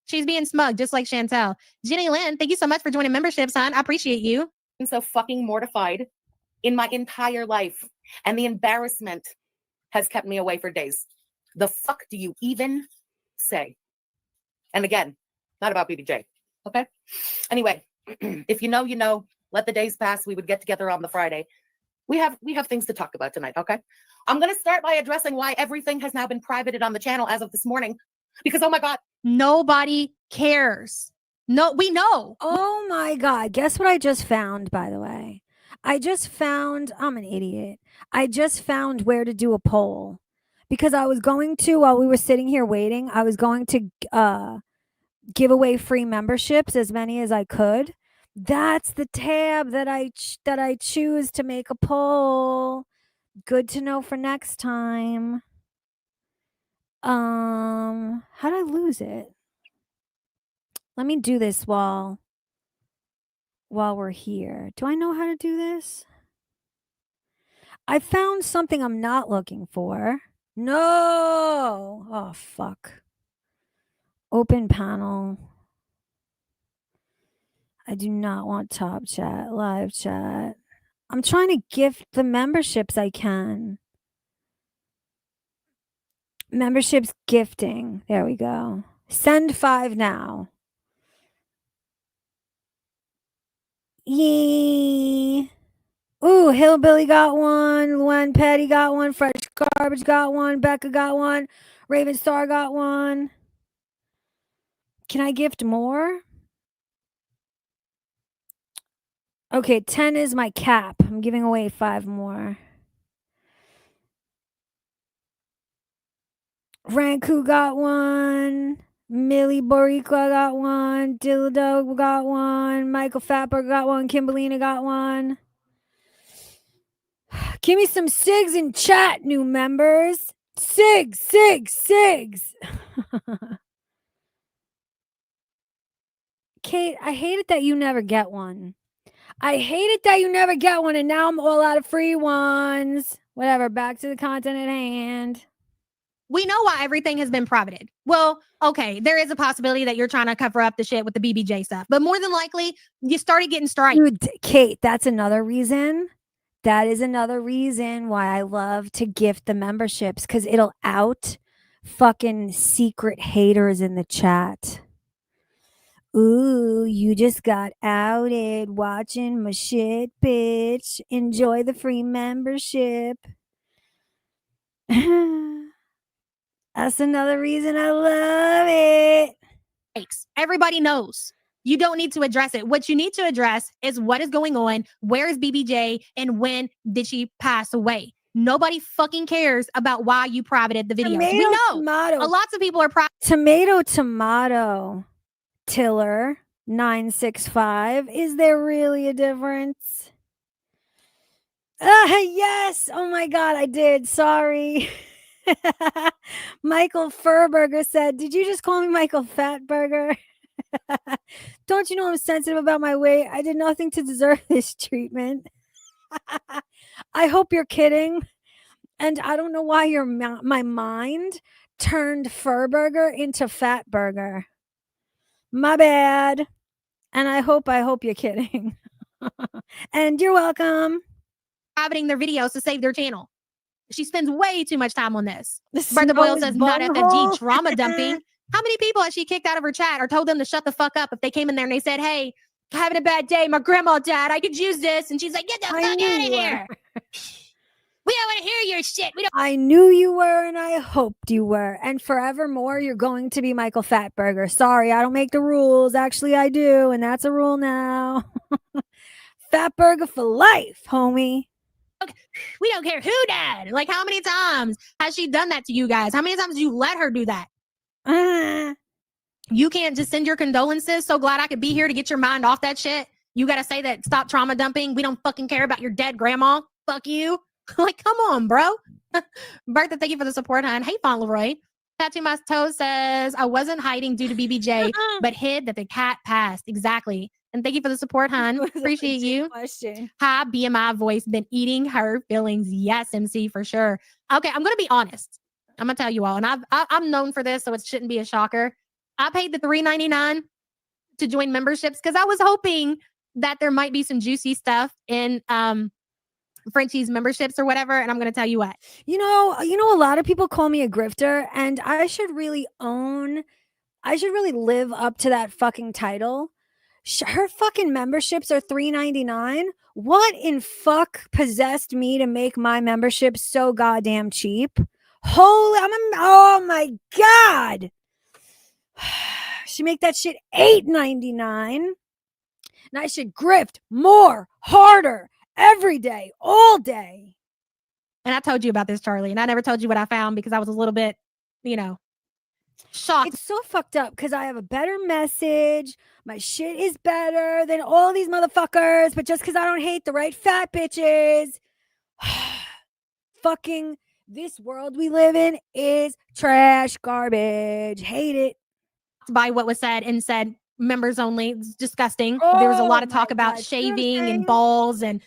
She's being smug, just like Chantel. Jenny Lynn, thank you so much for joining membership, son. I appreciate you. I'm so fucking mortified in my entire life. And the embarrassment has kept me away for days. The fuck do you even say? And again, not about BBJ. Okay? Anyway, if you know, you know. Let the days pass. We would get together on the Friday. We have things to talk about tonight, okay? I'm going to start by addressing why everything has now been privated on the channel as of this morning. Because, oh my God. Nobody cares. No, we know. Oh my God. Guess what I just found, by the way? I just found, I'm an idiot. I just found where to do a poll because I was going to, while we were sitting here waiting, I was going to give away free memberships, as many as I could. That's the tab that I choose to make a poll. Good to know for next time. How did I lose it? Let me do this while we're here. Do I know how to do this? I found something I'm not looking for. No. Oh, fuck. Open panel. I do not want top chat, live chat. I'm trying to gift the memberships I can. Memberships gifting. There we go. Send 5 now. Yee. Ooh, Hillbilly got one. Luann Petty got one. Fresh Garbage got one. Becca got one. Raven Star got one. Can I gift more? Okay, 10 is my cap. I'm giving away 5 more. Ranku got one. Millie Boricua got one. Dildo got one. Michael Fatberg got one. Kimberlina got one. Give me some SIGs in chat, new members. SIGs. Kate, I hate it that you never get one. And now I'm all out of free ones. Whatever, back to the content at hand. We know why everything has been privated. Well, okay, there is a possibility that you're trying to cover up the shit with the BBJ stuff, but more than likely, you started getting strikes. Dude, Kate, that's another reason. That is another reason why I love to gift the memberships, because it'll out fucking secret haters in the chat. Ooh, you just got outed watching my shit, bitch. Enjoy the free membership. That's another reason I love it. Everybody knows. You don't need to address it. What you need to address is what is going on, where is BBJ, and when did she pass away? Nobody fucking cares about why you privated the videos. We know. Lots of people are Tomato. Tiller 965. Is there really a difference? Yes. Oh my God, I did. Sorry. Michael Furburger said, did you just call me Michael Fatburger? Don't you know I'm sensitive about my weight? I did nothing to deserve this treatment. I hope you're kidding. And I don't know why my mind turned Furburger into Fatburger. My bad. And I hope you're kidding. And you're welcome. privating their videos to save their channel. She spends way too much time on this. Bertha Boyle says not FFG trauma dumping. How many people has she kicked out of her chat or told them to shut the fuck up if they came in there and they said, hey, having a bad day, my grandma died, I could use this. And she's like, get the fuck out of here. We don't want to hear your shit. I knew you were, and I hoped you were. And forevermore, you're going to be Michael Fatburger. Sorry, I don't make the rules. Actually, I do, and that's a rule now. Fatburger for life, homie. Okay. We don't care who died. Like, how many times has she done that to you guys? How many times do you let her do that? You can't just send your condolences. So glad I could be here to get your mind off that shit. You got to say that stop trauma dumping. We don't fucking care about your dead grandma. Fuck you. Like, come on, bro. Bertha, thank you for the support, hon. Hey, Fauntleroy. Tattoo My Toe says, I wasn't hiding due to BBJ, but hid that the cat passed. Exactly. And thank you for the support, hon. Appreciate you. Question. Hi, BMI voice. Been eating her feelings. Yes, MC, for sure. Okay, I'm going to be honest. I'm going to tell you all. And I'm known for this, so it shouldn't be a shocker. I paid the $3.99 to join memberships because I was hoping that there might be some juicy stuff in Frenchie's memberships or whatever. And I'm going to tell you what. You know, a lot of people call me a grifter, and I should really live up to that fucking title. Her fucking memberships are $3.99. What in fuck possessed me to make my membership so goddamn cheap? Oh my God. She make that shit $8.99. And I should grift more, harder, every day, all day. And I told you about this, Charlie, and I never told you what I found because I was a little bit, shocked. It's so fucked up because I have a better message. My shit is better than all these motherfuckers, but just because I don't hate the right fat bitches, fucking this world we live in is trash, garbage. Hate it. By what was said and said members only. It's disgusting. There was a lot of talk about shaving and balls and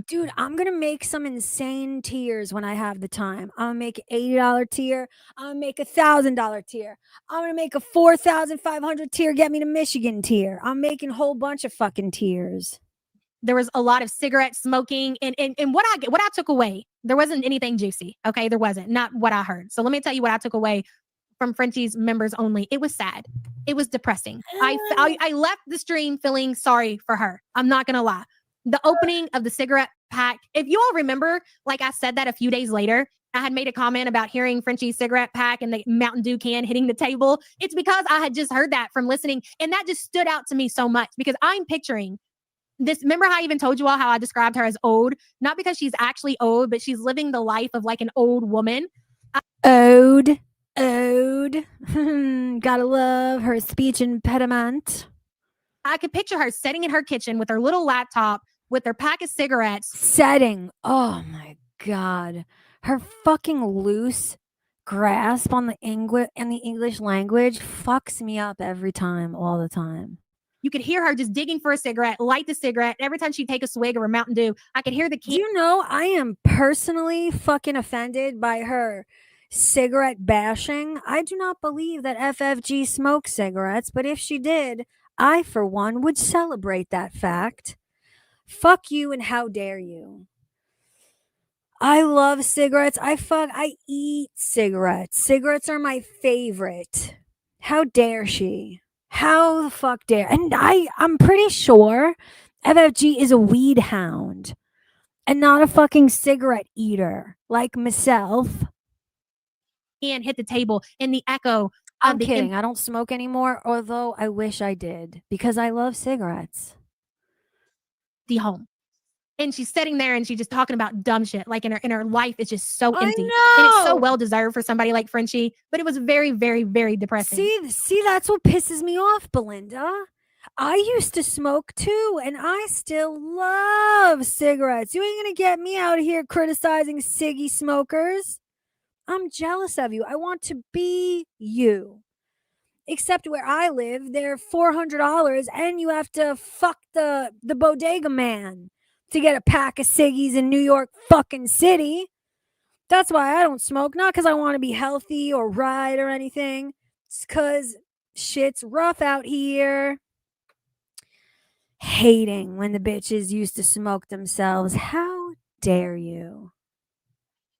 dude, I'm gonna make some insane tiers when I have the time. I'm gonna make an $80 tier. I'm gonna make $1,000 tier. I'm gonna make a 4,500 tier. Get me to Michigan tier. I'm making a whole bunch of fucking tiers. there was a lot of cigarette smoking and what I took away, there wasn't anything juicy. Okay, there wasn't, not what I heard. So let me tell you what I took away from Frenchie's members only. It was sad. It was depressing. I left the stream feeling sorry for her. I'm not gonna lie. The opening of the cigarette pack, if you all remember, like I said that a few days later, I had made a comment about hearing Frenchie's cigarette pack and the Mountain Dew can hitting the table. It's because I had just heard that from listening. And that just stood out to me so much because I'm picturing this. Remember how I even told you all how I described her as old? Not because she's actually old, but she's living the life of like an old woman. Ode. Gotta love her speech impediment. I could picture her sitting in her kitchen with her little laptop, with her pack of cigarettes. Setting. Oh my God. Her fucking loose grasp on the English language fucks me up every time, all the time. You could hear her just digging for a cigarette, light the cigarette. Every time she'd take a swig of her Mountain Dew, I could hear the Do you know I am personally fucking offended by her cigarette bashing? I do not believe that FFG smokes cigarettes, but if she did, I, for one, would celebrate that fact. Fuck you and how dare you. I love cigarettes. I eat cigarettes. Cigarettes are my favorite. How dare she? How the fuck dare? And I'm pretty sure FFG is a weed hound and not a fucking cigarette eater like myself. and hit the table in the echo. I'm kidding. I don't smoke anymore, although I wish I did because I love cigarettes. The home. And she's sitting there and she's just talking about dumb shit. Like in her life, it's just so empty. And it's so well deserved for somebody like Frenchie, but it was very, very, very depressing. See, that's what pisses me off, Belinda. I used to smoke too, and I still love cigarettes. You ain't gonna get me out here criticizing ciggy smokers. I'm jealous of you. I want to be you. Except where I live, they're $400 and you have to fuck the bodega man to get a pack of ciggies in New York fucking city. That's why I don't smoke. Not because I want to be healthy or right or anything. It's because shit's rough out here. Hating when the bitches used to smoke themselves. How dare you?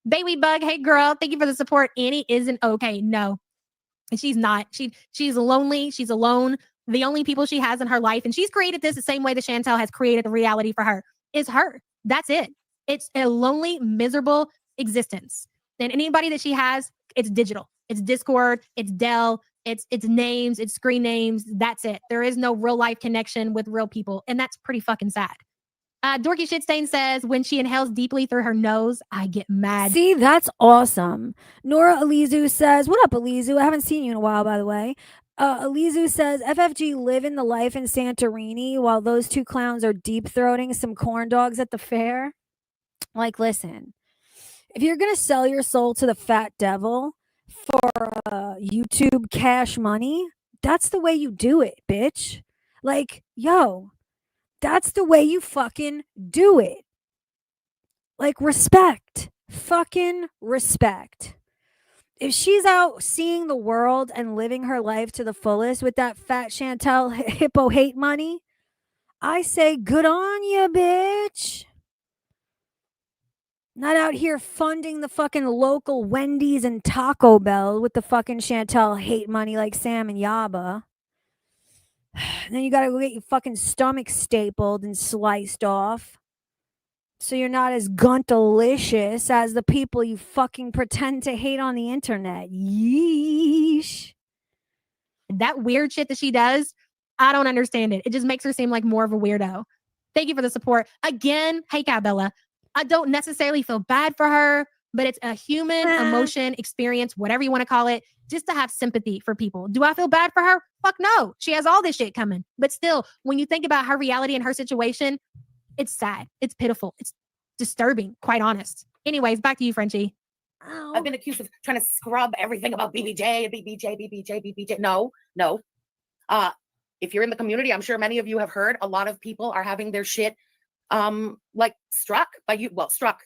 Baby Bug, hey girl, thank you for the support. Annie isn't okay. No, and she's not. She's lonely. She's alone. The only people she has in her life, and she's created this the same way that Chantel has created the reality for her, is her. That's it. It's a lonely, miserable existence. And anybody that she has, it's digital. It's Discord. It's Dell. It's names. It's screen names. That's it. There is no real life connection with real people, and that's pretty fucking sad. Dorky Shitstain says, when she inhales deeply through her nose, I get mad. See, that's awesome. Nora Alizu says, what up, Alizu? I haven't seen you in a while, by the way. Alizu says, FFG living the life in Santorini while those two clowns are deep-throating some corn dogs at the fair. Like, listen, if you're going to sell your soul to the fat devil for YouTube cash money, that's the way you do it, bitch. Like, yo, that's the way you fucking do it. Like, respect. Fucking respect. If she's out seeing the world and living her life to the fullest with that fat Chantel hippo hate money, I say good on you, bitch. Not out here funding the fucking local Wendy's and Taco Bell with the fucking Chantel hate money like Sam and Yaba. And then you gotta go get your fucking stomach stapled and sliced off. So you're not as guntalicious as the people you fucking pretend to hate on the internet. Yeesh. That weird shit that she does, I don't understand it. It just makes her seem like more of a weirdo. Thank you for the support. Again, hey, Cabella. I don't necessarily feel bad for her, but it's a human emotion, experience, whatever you want to call it, just to have sympathy for people. Do I feel bad for her? Fuck no. She has all this shit coming. But still, when you think about her reality and her situation, it's sad. It's pitiful. It's disturbing, quite honest. Anyways, back to you, Frenchie. I've been accused of trying to scrub everything about BBJ, BBJ, BBJ, BBJ. No. If you're in the community, I'm sure many of you have heard a lot of people are having their shit like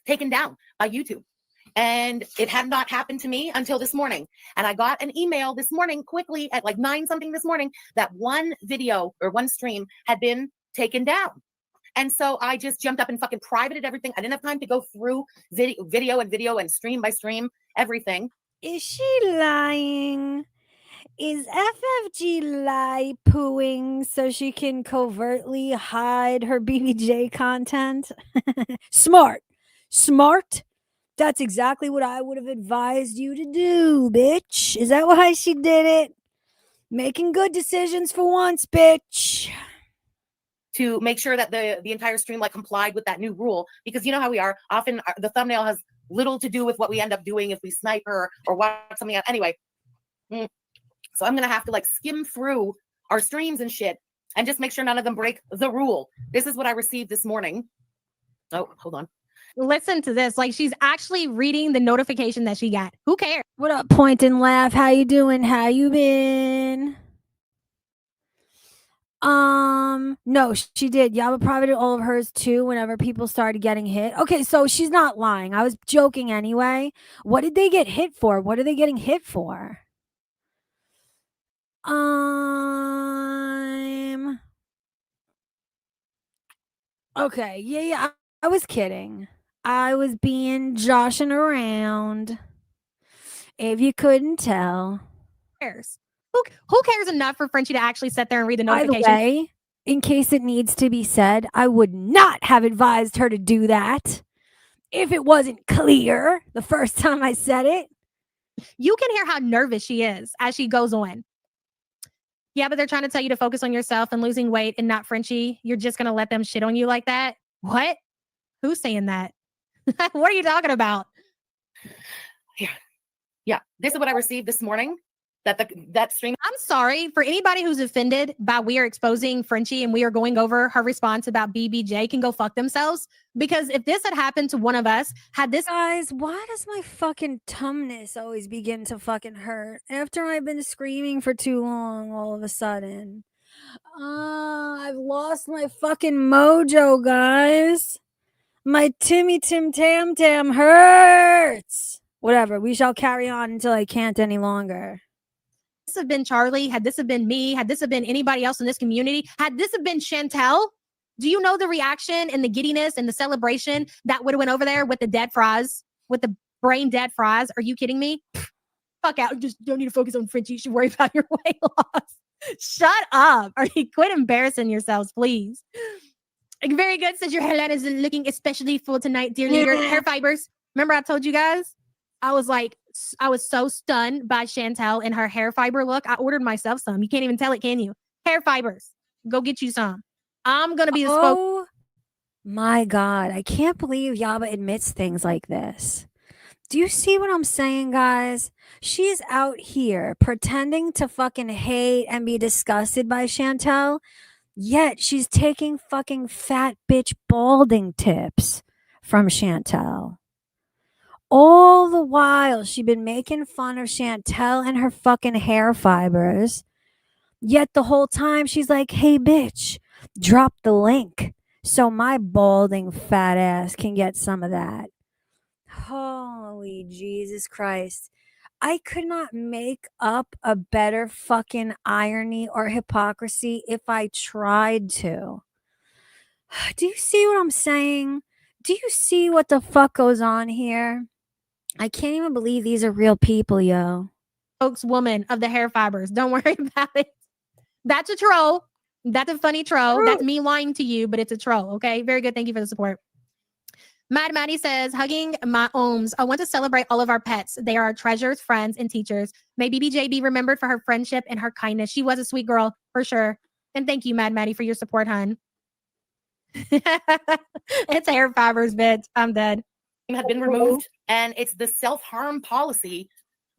taken down by YouTube. And it had not happened to me until this morning. And I got an email this morning quickly at like 9 something this morning that one video or one stream had been taken down. And so I just jumped up and fucking privated everything. I didn't have time to go through video and stream by stream, everything. Is she lying? Is FFG lie pooing so she can covertly hide her BBJ content? Smart. That's exactly what I would have advised you to do, bitch. Is that why she did it? Making good decisions for once, bitch. To make sure that the entire stream like complied with that new rule, because you know how we are. Often the thumbnail has little to do with what we end up doing if we snipe her or watch something else. Anyway, so I'm gonna have to like skim through our streams and shit and just make sure none of them break the rule. This is what I received this morning. Oh, hold on. Listen to this. Like, she's actually reading the notification that she got. Who cares? What up, Point and Laugh? How you doing? How you been? No, she did. Yaba privated all of hers too whenever people started getting hit. Okay, so she's not lying. I was joking anyway. What did they get hit for? What are they getting hit for? Okay, yeah. I was kidding. I was being joshing around. If you couldn't tell. Who cares? Who cares enough for Frenchie to actually sit there and read the By notification? the way, in case it needs to be said, I would not have advised her to do that if it wasn't clear the first time I said it. You can hear how nervous she is as she goes on. Yeah, but they're trying to tell you to focus on yourself and losing weight and not Frenchie. You're just going to let them shit on you like that? What? Who's saying that? What are you talking about? Yeah. This is what I received this morning. That stream. I'm sorry for anybody who's offended by we are exposing Frenchie and we are going over her response about BBJ can go fuck themselves. Because if this had happened to one of us, Guys, why does my fucking tumness always begin to fucking hurt after I've been screaming for too long all of a sudden? I've lost my fucking mojo, guys. My Timmy Tim Tam Tam hurts. Whatever, we shall carry on until I can't any longer. this have been Charlie, had this have been me, had this have been anybody else in this community, had this have been Chantel, do you know the reaction and the giddiness and the celebration that would have went over there with the dead fries, with the brain dead fries? Are you kidding me? Fuck out. Just don't need to focus on Frenchie. You should worry about your weight loss. Shut up. Are you quit embarrassing yourselves, please? Very good. Says your hairline is looking especially full tonight, dear leader. Hair fibers. Remember I told you guys? I was so stunned by Chantel and her hair fiber look. I ordered myself some. You can't even tell it, can you? Hair fibers. Go get you some. I'm going to be the Oh my God. I can't believe Yaba admits things like this. Do you see what I'm saying, guys? She's out here pretending to fucking hate and be disgusted by Chantel, yet she's taking fucking fat bitch balding tips from Chantel. All the while, she's been making fun of Chantel and her fucking hair fibers, yet the whole time she's like, hey, bitch, drop the link so my balding fat ass can get some of that. Holy Jesus Christ. I could not make up a better fucking irony or hypocrisy if I tried to. Do you see what I'm saying? Do you see what the fuck goes on here? I can't even believe these are real people, yo. spokeswoman of the hair fibers. Don't worry about it. That's a troll. That's a funny troll. That's me lying to you, but it's a troll. Okay. Very good. Thank you for the support. Mad Maddie says, hugging my ohms. I want to celebrate all of our pets. They are our treasures, friends, and teachers. May BBJ be remembered for her friendship and her kindness. She was a sweet girl, for sure. And thank you, Mad Maddie, for your support, hun. It's hair fibers, bitch. I'm dead. Had been removed, and it's the self-harm policy.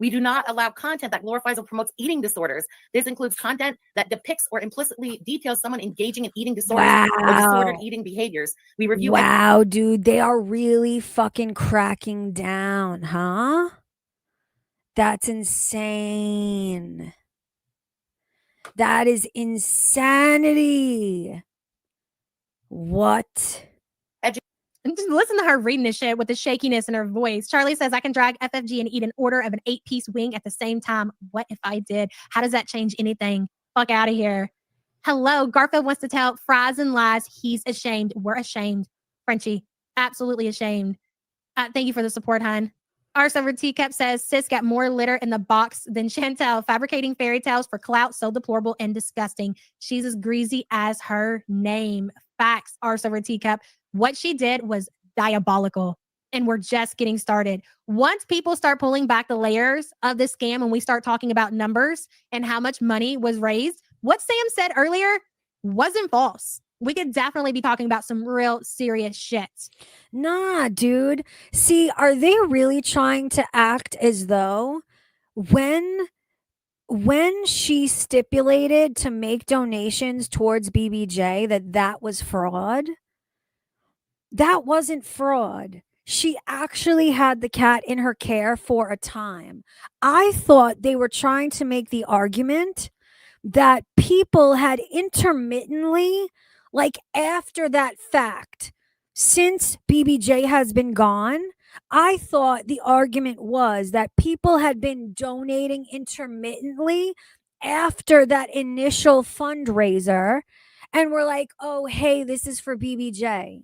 We do not allow content that glorifies or promotes eating disorders. This includes content that depicts or implicitly details someone engaging in eating disorders or disordered eating behaviors. We review. Wow, dude, they are really fucking cracking down, huh? That's insane. That is insanity. What? And just listen to her reading this shit with the shakiness in her voice. Charlie says, I can drag FFG and eat an order of an 8-piece wing at the same time. What if I did? How does that change anything? Fuck out of here. Hello. Garfield wants to tell Fries and Lies he's ashamed. We're ashamed. Frenchie, absolutely ashamed. Thank you for the support, hon. Arse over Teacup says, sis got more litter in the box than Chantel. Fabricating fairy tales for clout, so deplorable and disgusting. She's as greasy as her name. Facts, Arse over Teacup. What she did was diabolical, and we're just getting started. Once people start pulling back the layers of this scam and we start talking about numbers and how much money was raised, what Sam said earlier wasn't false. We could definitely be talking about some real serious shit. Nah, dude. See, are they really trying to act as though when she stipulated to make donations towards BBJ that was fraud? That wasn't fraud. She actually had the cat in her care for a time. I thought they were trying to make the argument that people had intermittently, like after that fact, since BBJ has been gone, I thought the argument was that people had been donating intermittently after that initial fundraiser and were like, oh, hey, this is for BBJ.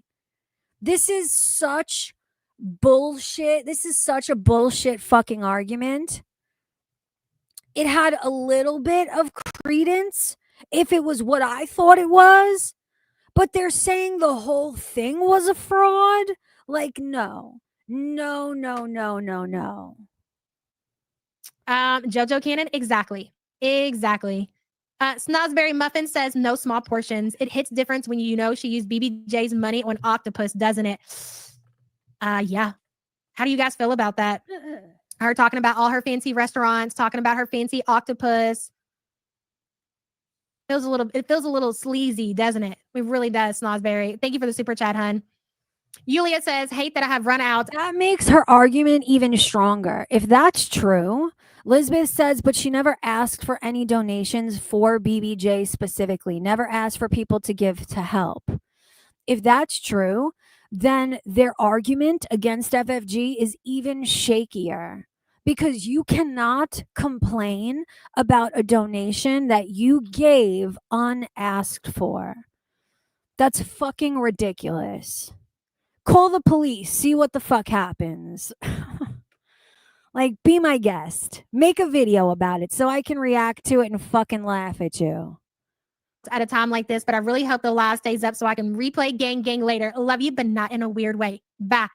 This is such bullshit. This is such a bullshit fucking argument. It had a little bit of credence if it was what I thought it was, but they're saying the whole thing was a fraud. Like, no. Jojo Cannon, exactly. Snosberry Muffin says no small portions. It hits difference when you know she used BBJ's money on octopus, doesn't it? Yeah. How do you guys feel about that? Her talking about all her fancy restaurants, talking about her fancy octopus. It feels a little sleazy, doesn't it? It really does, Snosberry. Thank you for the super chat, hun. Yulia says, hate that I have run out. That makes her argument even stronger. If that's true, Lisbeth says, but she never asked for any donations for BBJ specifically, never asked for people to give to help. If that's true, then their argument against FFG is even shakier because you cannot complain about a donation that you gave unasked for. That's fucking ridiculous. Call the police, see what the fuck happens. Like, be my guest. Make a video about it so I can react to it and fucking laugh at you. At a time like this, but I really hope the live stays up so I can replay gang later. Love you, but not in a weird way. Bye.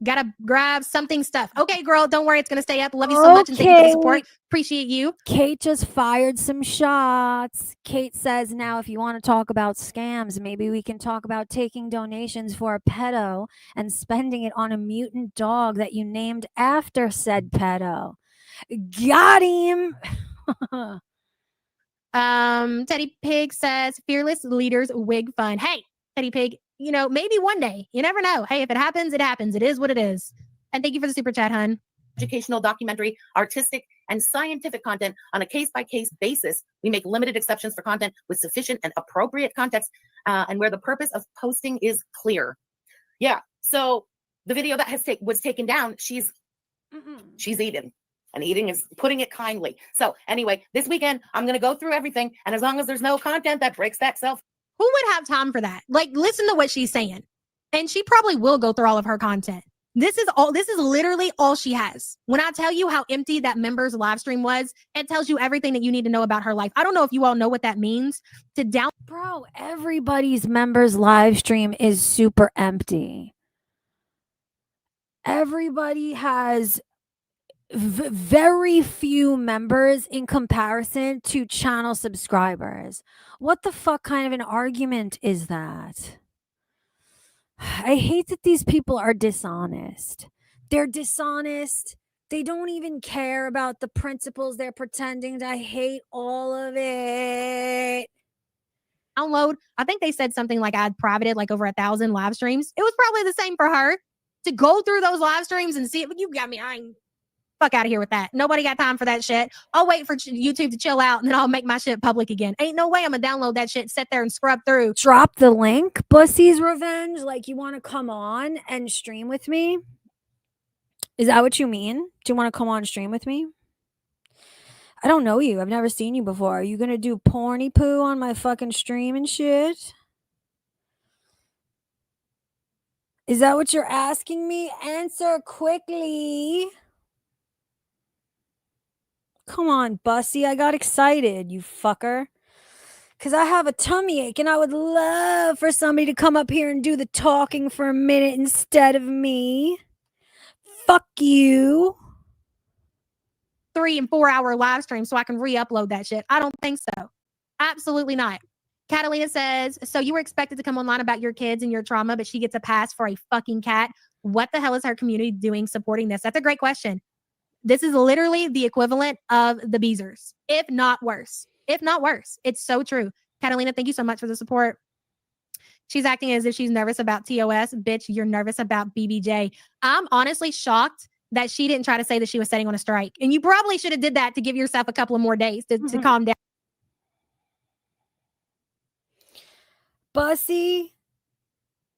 Gotta grab something stuff. Okay, girl, don't worry, it's gonna stay up. Love you so much and thank you for the support. Appreciate you. Kate just fired some shots. Kate says, now if you want to talk about scams, maybe we can talk about taking donations for a pedo and spending it on a mutant dog that you named after said pedo. Got him. Teddy Pig says, fearless leaders wig fun. Hey, Teddy Pig, you know, maybe one day. You never know. Hey, if it happens, it happens. It is what it is. And thank you for the super chat, hun. Educational, documentary, artistic, and scientific content on a case-by-case basis. We make limited exceptions for content with sufficient and appropriate context and where the purpose of posting is clear. Yeah, so the video that was taken down, she's eating. And eating is putting it kindly. So anyway, this weekend, I'm going to go through everything. And as long as there's no content that breaks that self. Who would have time for that? Like, listen to what she's saying. And she probably will go through all of her content. This is literally all she has. When I tell you how empty that member's live stream was, it tells you everything that you need to know about her life. I don't know if you all know what that means. Bro, everybody's members live stream is super empty. Everybody has very few members in comparison to channel subscribers. What the fuck kind of an argument is that? I hate that these people are dishonest. They're dishonest. They don't even care about the principles they're pretending to. I hate all of it. Download. I think they said something like I'd privated like over 1,000 live streams. It was probably the same for her to go through those live streams and see it. But you got me. I ain't fuck out of here with that. Nobody got time for that shit. I'll wait for YouTube to chill out and then I'll make my shit public again. Ain't no way I'm gonna download that shit, sit there and scrub through. Drop the link, Bussy's Revenge. Like, you want to come on and stream with me? Is that what you mean? Do you want to come on and stream with me? I don't know you. I've never seen you before. Are you going to do porny poo on my fucking stream and shit? Is that what you're asking me? Answer quickly. Come on, Bussy. I got excited, you fucker. Because I have a tummy ache and I would love for somebody to come up here and do the talking for a minute instead of me. Fuck you. 3 and 4 hour live stream so I can re-upload that shit. I don't think so. Absolutely not. Catalina says, so you were expected to come online about your kids and your trauma, but she gets a pass for a fucking cat. What the hell is her community doing supporting this? That's a great question. This is literally the equivalent of the Beezers, if not worse. If not worse. It's so true. Catalina, thank you so much for the support. She's acting as if she's nervous about TOS. Bitch, you're nervous about BBJ. I'm honestly shocked that she didn't try to say that she was setting on a strike. And you probably should have did that to give yourself a couple of more days to calm down. Bussy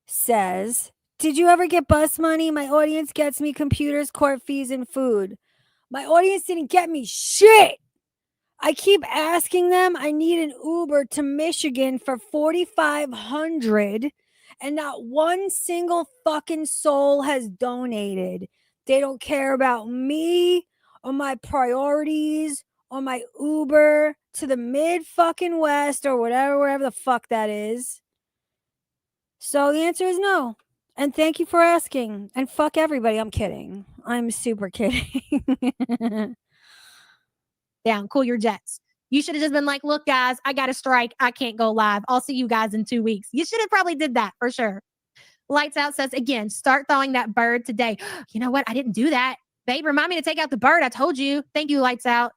says, did you ever get bus money? My audience gets me computers, court fees, and food. My audience didn't get me shit. I keep asking them. I need an Uber to Michigan for $4,500 and not one single fucking soul has donated. They don't care about me or my priorities or my Uber to the mid fucking West or wherever the fuck that is. So the answer is no. And thank you for asking. And fuck everybody. I'm kidding. I'm super kidding. Down, cool your jets. You should have just been like, look, guys, I got a strike. I can't go live. I'll see you guys in 2 weeks. You should have probably did that for sure. Lights Out says, again, start thawing that bird today. You know what? I didn't do that. Babe, remind me to take out the bird. I told you. Thank you, Lights Out.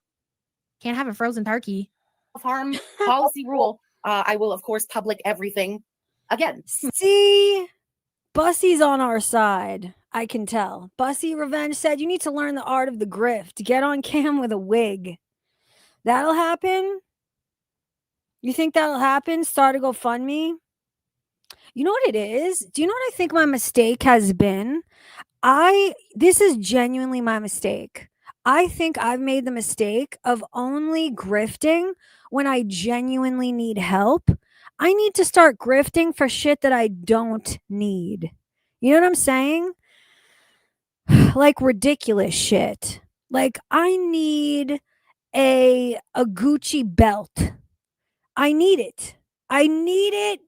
Can't have a frozen turkey. Farm policy rule. I will, of course, public everything again. See, Bussy's on our side. I can tell. Bussy Revenge said, you need to learn the art of the grift. Get on cam with a wig. That'll happen? You think that'll happen? Start a GoFundMe? You know what it is? Do you know what I think my mistake has been? This is genuinely my mistake. I think I've made the mistake of only grifting when I genuinely need help. I need to start grifting for shit that I don't need. You know what I'm saying? Like ridiculous shit. Like I need a Gucci belt. I need it. I need it.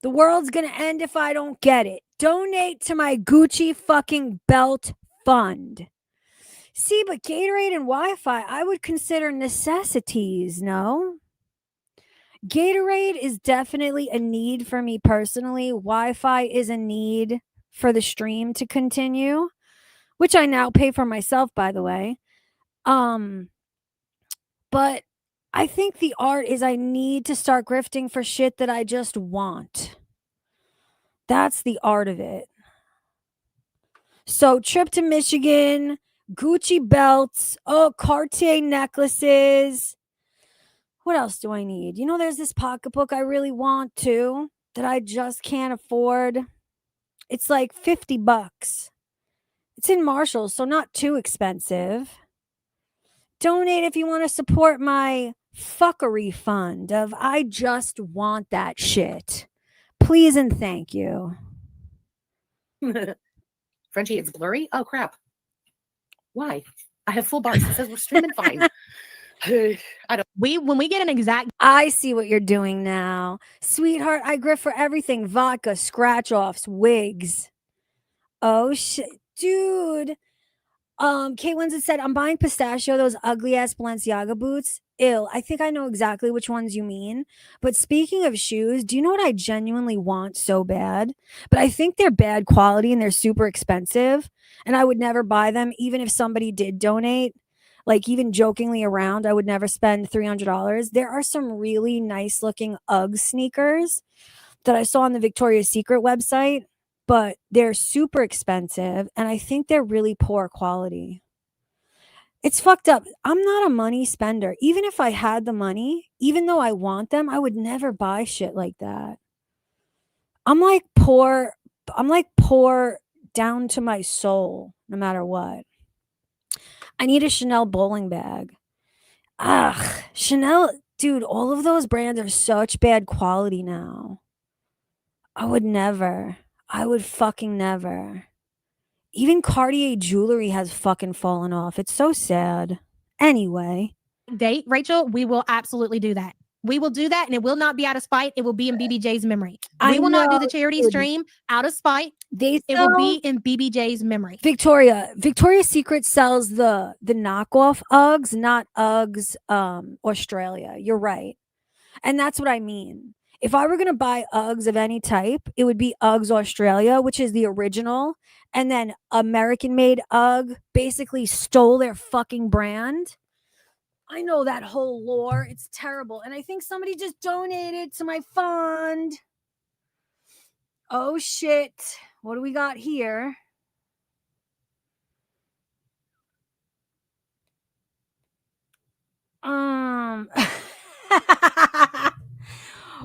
The world's going to end if I don't get it. Donate to my Gucci fucking belt fund. See, but Gatorade and Wi-Fi, I would consider necessities, no? Gatorade is definitely a need for me personally. Wi-Fi is a need for the stream to continue, which I now pay for myself, by the way. But I think the art is I need to start grifting for shit that I just want. That's the art of it. So trip to Michigan, Gucci belts, Cartier necklaces. What else do I need? You know, there's this pocketbook I really want too that I just can't afford. It's like $50. It's in Marshall's, so not too expensive. Donate if you want to support my fuckery fund of I just want that shit. Please and thank you. Frenchie, it's blurry? Oh, crap. Why? I have full bars. It says we're streaming fine. When we get an exact, I see what you're doing now. Sweetheart, I grift for everything. Vodka, scratch-offs, wigs. Oh, shit. Dude. Kate Winslet said, I'm buying Pistachio, those ugly ass Balenciaga boots. Ew, I think I know exactly which ones you mean. But speaking of shoes, do you know what I genuinely want so bad? But I think they're bad quality and they're super expensive. And I would never buy them, even if somebody did donate. Like, even jokingly around, I would never spend $300. There are some really nice looking UGG sneakers that I saw on the Victoria's Secret website, but they're super expensive and I think they're really poor quality. It's fucked up. I'm not a money spender. Even if I had the money, even though I want them, I would never buy shit like that. I'm like poor. I'm like poor down to my soul, no matter what. I need a Chanel bowling bag. Ugh, Chanel, dude, all of those brands are such bad quality now. I would never. I would fucking never. Even Cartier jewelry has fucking fallen off. It's so sad. Anyway. Date, Rachel, we will absolutely do that. We will do that, and it will not be out of spite. It will be in BBJ's memory. We will not do the charity stream out of spite. It will be in BBJ's memory. Victoria's Secret sells the knockoff Uggs, not Uggs Australia. You're right. And that's what I mean. If I were going to buy Uggs of any type, it would be Uggs Australia, which is the original. And then American made Ugg basically stole their fucking brand. I know that whole lore. It's terrible. And I think somebody just donated to my fund. Oh, shit. What do we got here?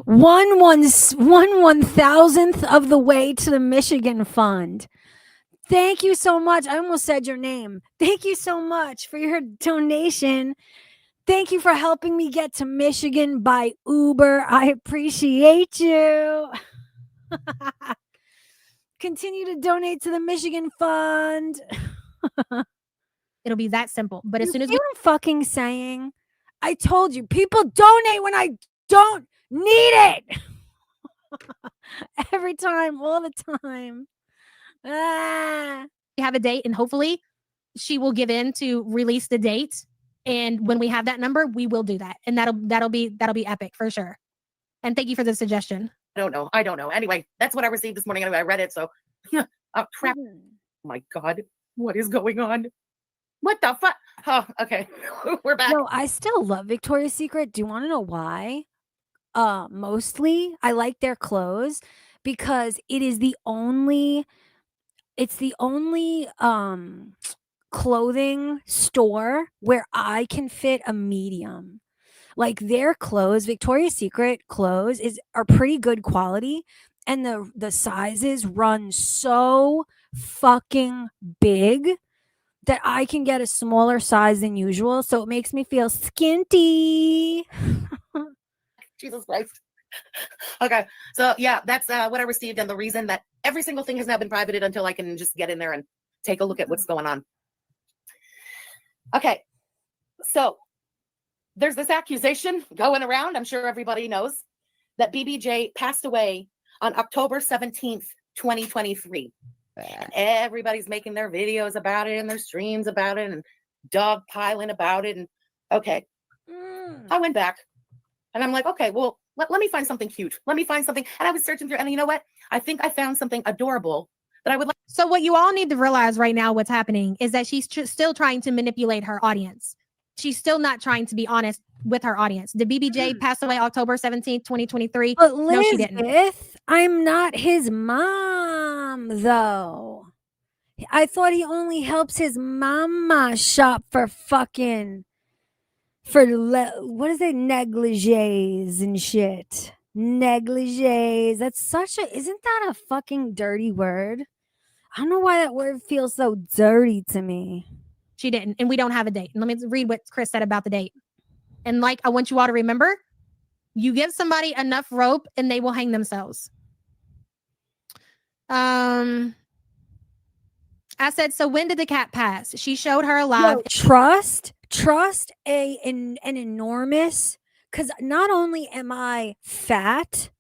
one thousandth of the way to the Michigan Fund. Thank you so much. I almost said your name. Thank you so much for your donation. Thank you for helping me get to Michigan by Uber. I appreciate you. Continue to donate to the Michigan Fund. It'll be that simple. But as soon as I'm fucking saying, I told you, people donate when I don't need it. Every time, all the time. we have a date, and hopefully she will give in to release the date. And when we have that number, we will do that. And that'll be epic for sure. And thank you for the suggestion. I don't know. Anyway, that's what I received this morning. Anyway, I read it. So, oh, crap. Oh my God. What is going on? What the fuck? Oh, okay. We're back. No, I still love Victoria's Secret. Do you want to know why? Mostly I like their clothes because it's the only clothing store where I can fit a medium. Like their clothes, Victoria's Secret clothes are pretty good quality, and the sizes run so fucking big that I can get a smaller size than usual, so it makes me feel skinty. Jesus Christ. Okay, so yeah, that's what I received, and the reason that every single thing has now been privated until I can just get in there and take a look at what's going on. Okay, so there's this accusation going around, I'm sure everybody knows, that BBJ passed away on October 17th, 2023. And everybody's making their videos about it and their streams about it and dogpiling about it. And okay, I went back and I'm like, okay, well, let me find something cute. Let me find something. And I was searching through, and you know what? I think I found something adorable that I would like. So what you all need to realize right now, what's happening is that she's still trying to manipulate her audience. She's still not trying to be honest with her audience. Did BBJ pass away October 17th, 2023? But no, she didn't. I'm not his mom, though. I thought he only helps his mama shop for fucking, what is it? Negligees and shit. Negligees. That's isn't that a fucking dirty word? I don't know why that word feels so dirty to me. She didn't. And we don't have a date. And let me read what Chris said about the date. And like, I want you all to remember, you give somebody enough rope and they will hang themselves. I said, so when did the cat pass? She showed her alive. No, trust an enormous, because not only am I fat,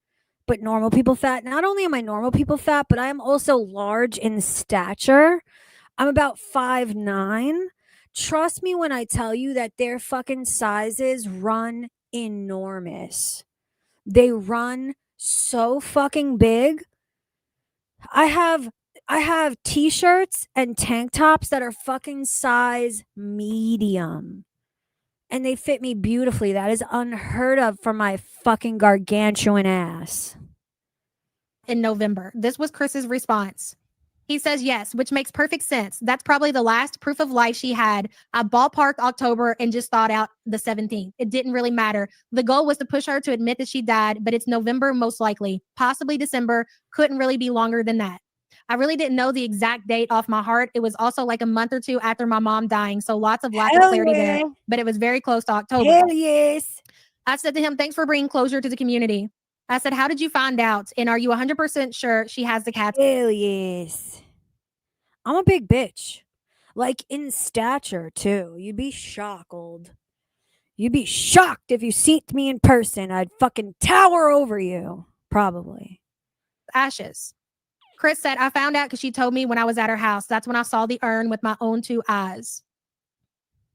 but normal people fat. Not only am I normal people fat, but I am also large in stature. I'm about 5'9". Trust me when I tell you that their fucking sizes run enormous. They run so fucking big. I have t-shirts and tank tops that are fucking size medium. And they fit me beautifully. That is unheard of for my fucking gargantuan ass. In November. This was Chris's response. He says yes, which makes perfect sense. That's probably the last proof of life she had. I ballparked October and just thought out the 17th. It didn't really matter. The goal was to push her to admit that she died, but it's November most likely, possibly December. Couldn't really be longer than that. I really didn't know the exact date off my heart. It was also like a month or two after my mom dying, so lots of lack of clarity there, but it was very close to October. Hell yes. I said to him, thanks for bringing closure to the community. I said, how did you find out? And are you 100% sure she has the cats? Hell yes. I'm a big bitch. Like in stature, too. You'd be shocked. You'd be shocked if you seen me in person. I'd fucking tower over you. Probably. Ashes. Chris said, I found out because she told me when I was at her house. That's when I saw the urn with my own 2 eyes.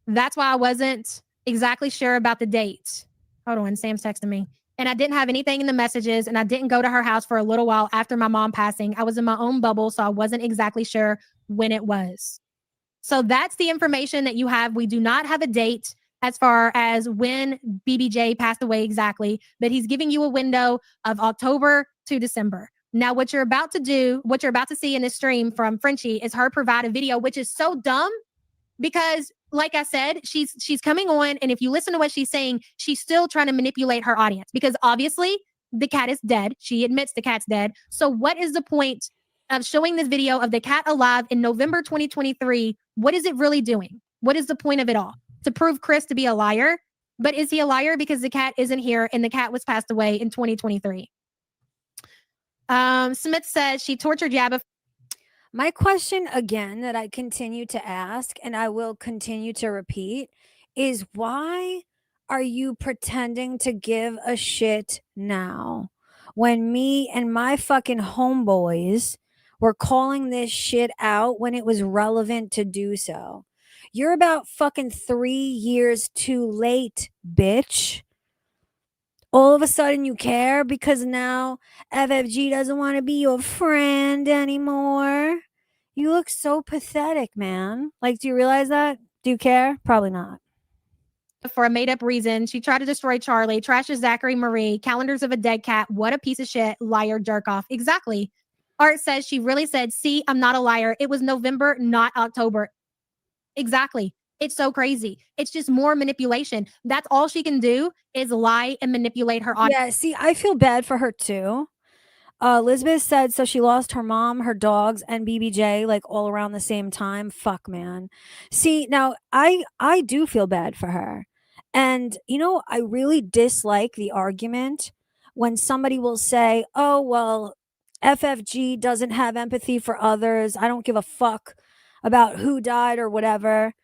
That's why I wasn't exactly sure about the date. Hold on, Sam's texting me. And I didn't have anything in the messages, and I didn't go to her house for a little while after my mom passing. I was in my own bubble, so I wasn't exactly sure when it was. So that's the information that you have. We do not have a date as far as when BBJ passed away exactly, but he's giving you a window of October to December. Now, what you're about to see in this stream from Frenchie is her provide a video, which is so dumb because, like I said, she's coming on, and if you listen to what she's saying, she's still trying to manipulate her audience because obviously the cat is dead. She admits the cat's dead. So what is the point of showing this video of the cat alive in November 2023? What is it really doing? What is the point of it all? To prove Chris to be a liar? But is he a liar because the cat isn't here and the cat was passed away in 2023? Smith says she tortured Yabba. My question again that I continue to ask and I will continue to repeat is why are you pretending to give a shit now when me and my fucking homeboys were calling this shit out when it was relevant to do so? You're about fucking 3 years too late, bitch. All of a sudden you care because now FFG doesn't want to be your friend anymore. You look so pathetic, man. Like, do you realize that? Do you care? Probably not. For a made-up reason. She tried to destroy Charlie, trashes Zachary Marie, calendars of a dead cat. What a piece of shit. Liar, jerk off. Exactly. Art says she really said, see, I'm not a liar. It was November, not October. Exactly. It's so crazy. It's just more manipulation. That's all she can do is lie and manipulate her audience. Yeah, see, I feel bad for her too. Elizabeth said so she lost her mom, her dogs, and BBJ like all around the same time. Fuck, man. See, now I do feel bad for her. And you know, I really dislike the argument when somebody will say, "Oh, well, FFG doesn't have empathy for others. I don't give a fuck about who died or whatever."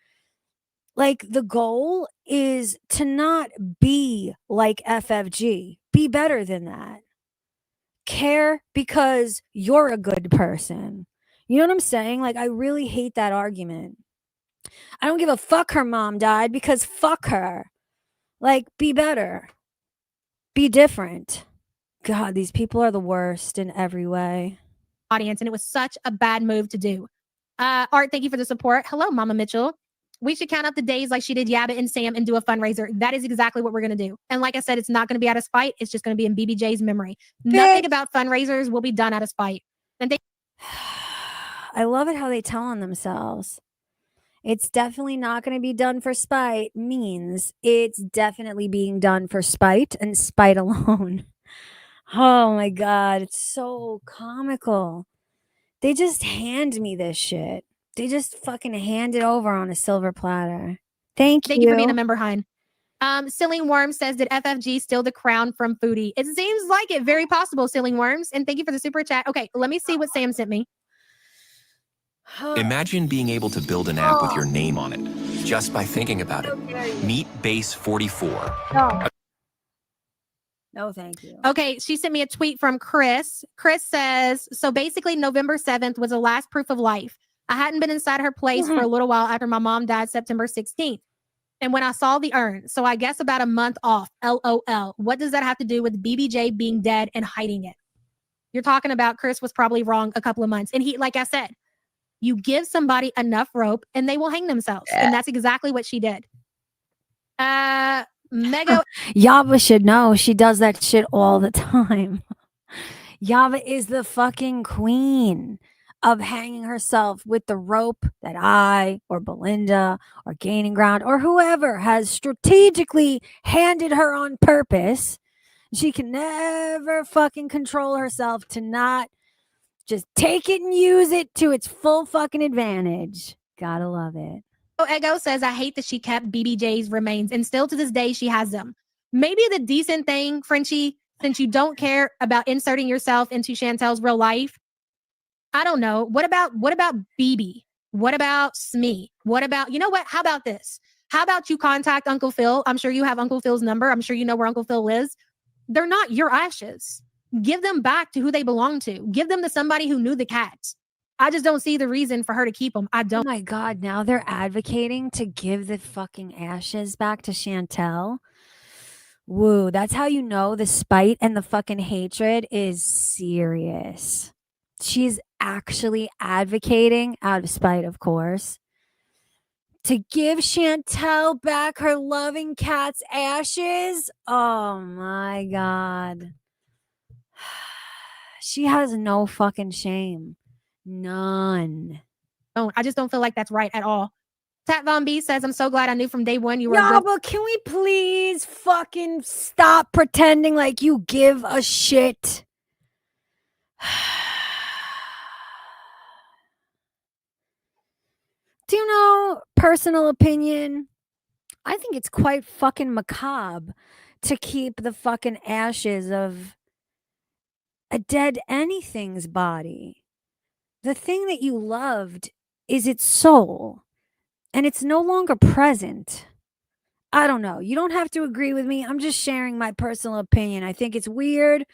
Like, the goal is to not be like FFG. Be better than that. Care because you're a good person. You know what I'm saying? Like, I really hate that argument. I don't give a fuck her mom died because fuck her. Like, be better. Be different. God, these people are the worst in every way. And it was such a bad move to do. Art, thank you for the support. Hello, Mama Mitchell. We should count up the days like she did Yabba and Sam and do a fundraiser. That is exactly what we're going to do. And like I said, it's not going to be out of spite. It's just going to be in BBJ's memory. Nothing about fundraisers will be done out of spite. And I love it how they tell on themselves. It's definitely not going to be done for spite means it's definitely being done for spite and spite alone. Oh my God. It's so comical. They just hand me this shit. They just fucking hand it over on a silver platter. Thank you for being a member, Hein. Ceiling Worm says, did FFG steal the crown from Foodie? It seems like it. Very possible, Ceiling Worms. And thank you for the super chat. Okay, let me see what Sam sent me. Imagine being able to build an app with your name on it just by thinking about it. Meet Base 44. No, thank you. Okay, she sent me a tweet from Chris. Chris says, so basically November 7th was the last proof of life. I hadn't been inside her place for a little while after my mom died September 16th. And when I saw the urn, so I guess about a month off, LOL. What does that have to do with BBJ being dead and hiding it? You're talking about Chris was probably wrong a couple of months. And he, like I said, you give somebody enough rope and they will hang themselves. And that's exactly what she did. Mega Yava should know. She does that shit all the time. Yava is the fucking queen of hanging herself with the rope that I or Belinda or Gaining Ground or whoever has strategically handed her on purpose. She can never fucking control herself to not just take it and use it to its full fucking advantage. Gotta love it. Ego says, I hate that she kept BBJ's remains and still to this day she has them. Maybe the decent thing, Frenchie, since you don't care about inserting yourself into Chantel's real life, I don't know. What about BB? What about Smee? What about, you know what? How about this? How about you contact Uncle Phil? I'm sure you have Uncle Phil's number. I'm sure you know where Uncle Phil is. They're not your ashes. Give them back to who they belong to. Give them to somebody who knew the cats. I just don't see the reason for her to keep them. I don't. Oh my God, now they're advocating to give the fucking ashes back to Chantel. Woo, that's how you know the spite and the fucking hatred is serious. She's actually advocating, out of spite, of course, to give Chantel back her loving cat's ashes. Oh my God. She has no fucking shame. None. I just don't feel like that's right at all. Tat Von B says, I'm so glad I knew from day one you were Yeah, but can we please fucking stop pretending like you give a shit? Do you know, personal opinion, I think it's quite fucking macabre to keep the fucking ashes of a dead anything's body. The thing that you loved is its soul, and it's no longer present. I don't know. You don't have to agree with me. I'm just sharing my personal opinion. I think it's weird.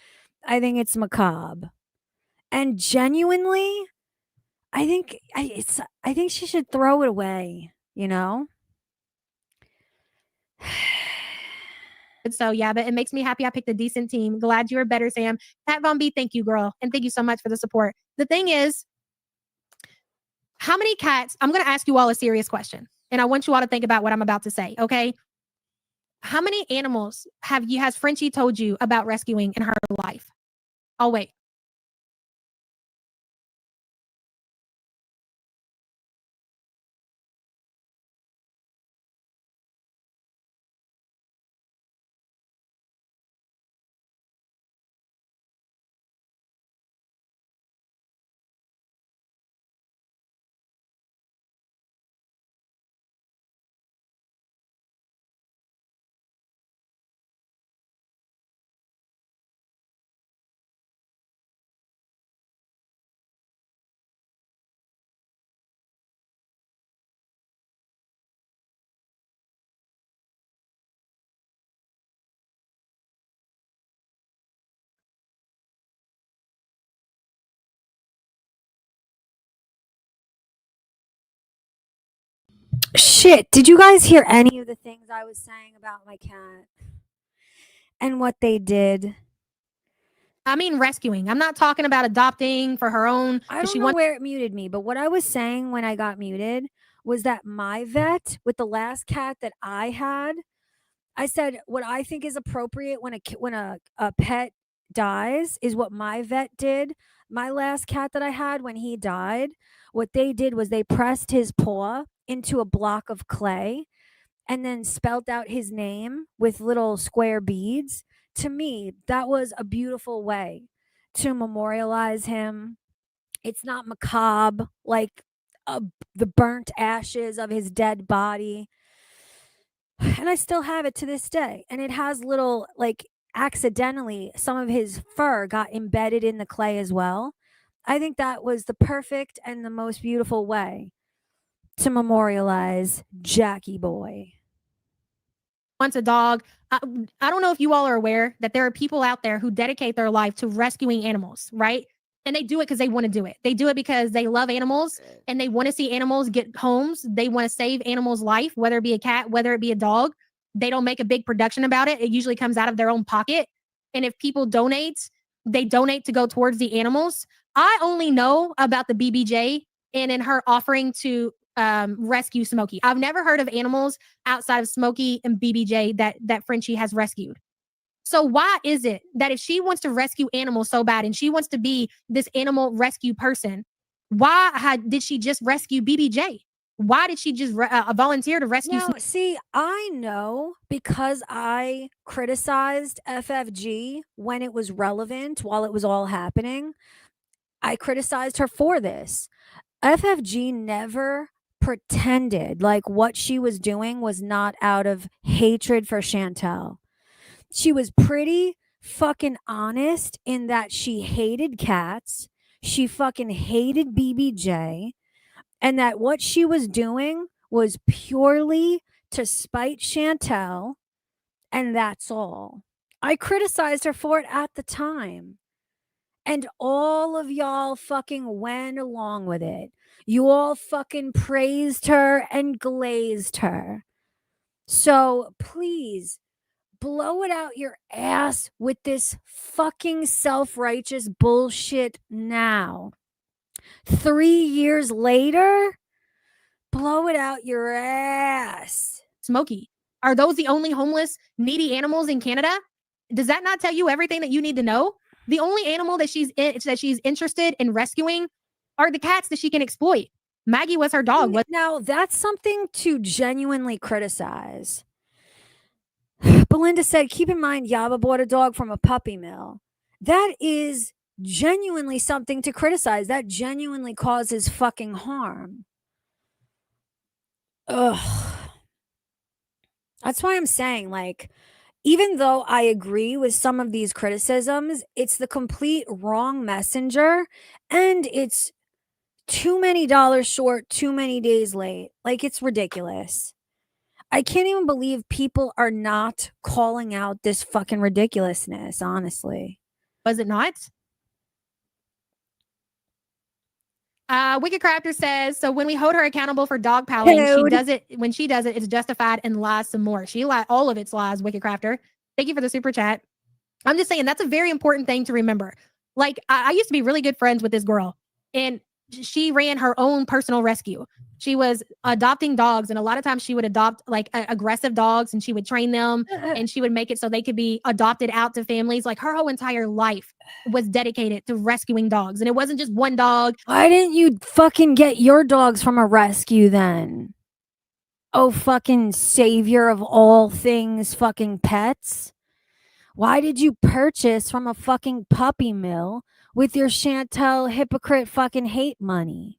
I think it's macabre. And genuinely, I think she should throw it away, you know? So yeah, but it makes me happy I picked a decent team. Glad you were better, Sam. Pat Von B, thank you, girl. And thank you so much for the support. The thing is, how many cats? I'm going to ask you all a serious question. And I want you all to think about what I'm about to say, okay? How many animals has Frenchie told you about rescuing in her life? I'll wait. Shit, did you guys hear any of the things I was saying about my cat and what they did? I mean rescuing. I'm not talking about adopting for her own. I don't know where it muted me, but what I was saying when I got muted was that my vet, with the last cat that I had, I said what I think is appropriate when a pet dies is what my vet did. My last cat that I had, when he died, what they did was they pressed his paw into a block of clay and then spelled out his name with little square beads. To me, that was a beautiful way to memorialize him. It's not macabre like the burnt ashes of his dead body. And I still have it to this day. And it has little, like, accidentally, some of his fur got embedded in the clay as well. I think that was the perfect and the most beautiful way to memorialize Jackie Boy. Wants a dog. I don't know if you all are aware that there are people out there who dedicate their life to rescuing animals, right? And they do it because they want to do it. They do it because they love animals and they want to see animals get homes. They want to save animals' life, whether it be a cat, whether it be a dog. They don't make a big production about it. It usually comes out of their own pocket. And if people donate, they donate to go towards the animals. I only know about the BBJ and in her offering to rescue Smokey. I've never heard of animals outside of Smokey and BBJ that Frenchie has rescued. So why is it that if she wants to rescue animals so bad and she wants to be this animal rescue person, why did she just rescue BBJ? Why did she just volunteer to rescue? No, see, I know because I criticized FFG when it was relevant while it was all happening. I criticized her for this. FFG never pretended like what she was doing was not out of hatred for Chantel. She was pretty fucking honest in that she hated cats. She fucking hated BBJ. And that what she was doing was purely to spite Chantel. And that's all. I criticized her for it at the time. And all of y'all fucking went along with it. You all fucking praised her and glazed her. So please, blow it out your ass with this fucking self-righteous bullshit now. 3 years later, blow it out your ass. Smokey. Are those the only homeless, needy animals in Canada? Does that not tell you everything that you need to know? The only animal that she's interested in rescuing are the cats that she can exploit. Maggie was her dog. Now, that's something to genuinely criticize. Belinda said, keep in mind, Yaba bought a dog from a puppy mill. That is genuinely something to criticize. That genuinely causes fucking harm. Ugh. That's why I'm saying, like, even though I agree with some of these criticisms, it's the complete wrong messenger and it's too many dollars short, too many days late. Like, it's ridiculous. I can't even believe people are not calling out this fucking ridiculousness, honestly. Was it not? Wicked Crafter says, so when we hold her accountable for dog piling, she does it. When she does it, it's justified and lies some more. She lied. All of it's lies, Wicked Crafter. Thank you for the super chat. I'm just saying that's a very important thing to remember. Like, I used to be really good friends with this girl, and she ran her own personal rescue. She was adopting dogs, and a lot of times she would adopt like aggressive dogs, and she would train them, and she would make it so they could be adopted out to families. Like, her whole entire life was dedicated to rescuing dogs, and it wasn't just one dog. Why didn't you fucking get your dogs from a rescue then? Oh, fucking savior of all things fucking pets. Why did you purchase from a fucking puppy mill with your Chantel hypocrite fucking hate money?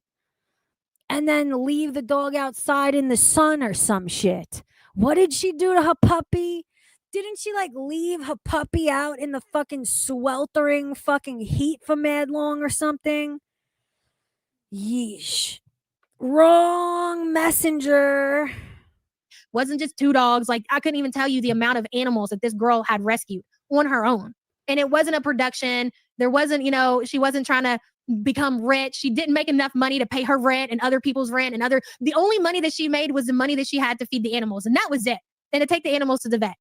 And then leave the dog outside in the sun or some shit. What did she do to her puppy? Didn't she like leave her puppy out in the fucking sweltering fucking heat for mad long or something? Yeesh. Wrong messenger. Wasn't just 2 dogs. Like, I couldn't even tell you the amount of animals that this girl had rescued on her own. And it wasn't a production. There wasn't, she wasn't trying to become rich. She didn't make enough money to pay her rent and other people's rent the only money that she made was the money that she had to feed the animals. And that was it. And to take the animals to the vet.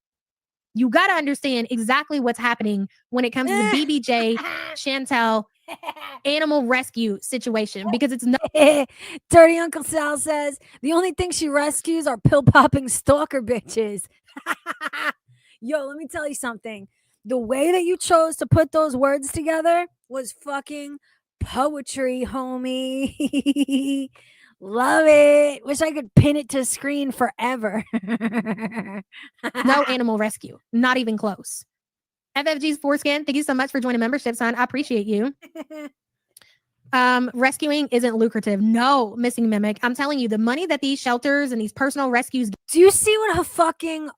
You got to understand exactly what's happening when it comes to the BBJ, Chantel, animal rescue situation, because it's not. Dirty Uncle Sal says the only thing she rescues are pill popping stalker bitches. Yo, let me tell you something. The way that you chose to put those words together was fucking poetry, homie. Love it. Wish I could pin it to screen forever. No animal rescue. Not even close. FFG's foreskin, thank you so much for joining membership, son. I appreciate you. Rescuing isn't lucrative. No, Missing Mimic. I'm telling you, the money that these shelters and these personal rescues. Do you see what her fucking,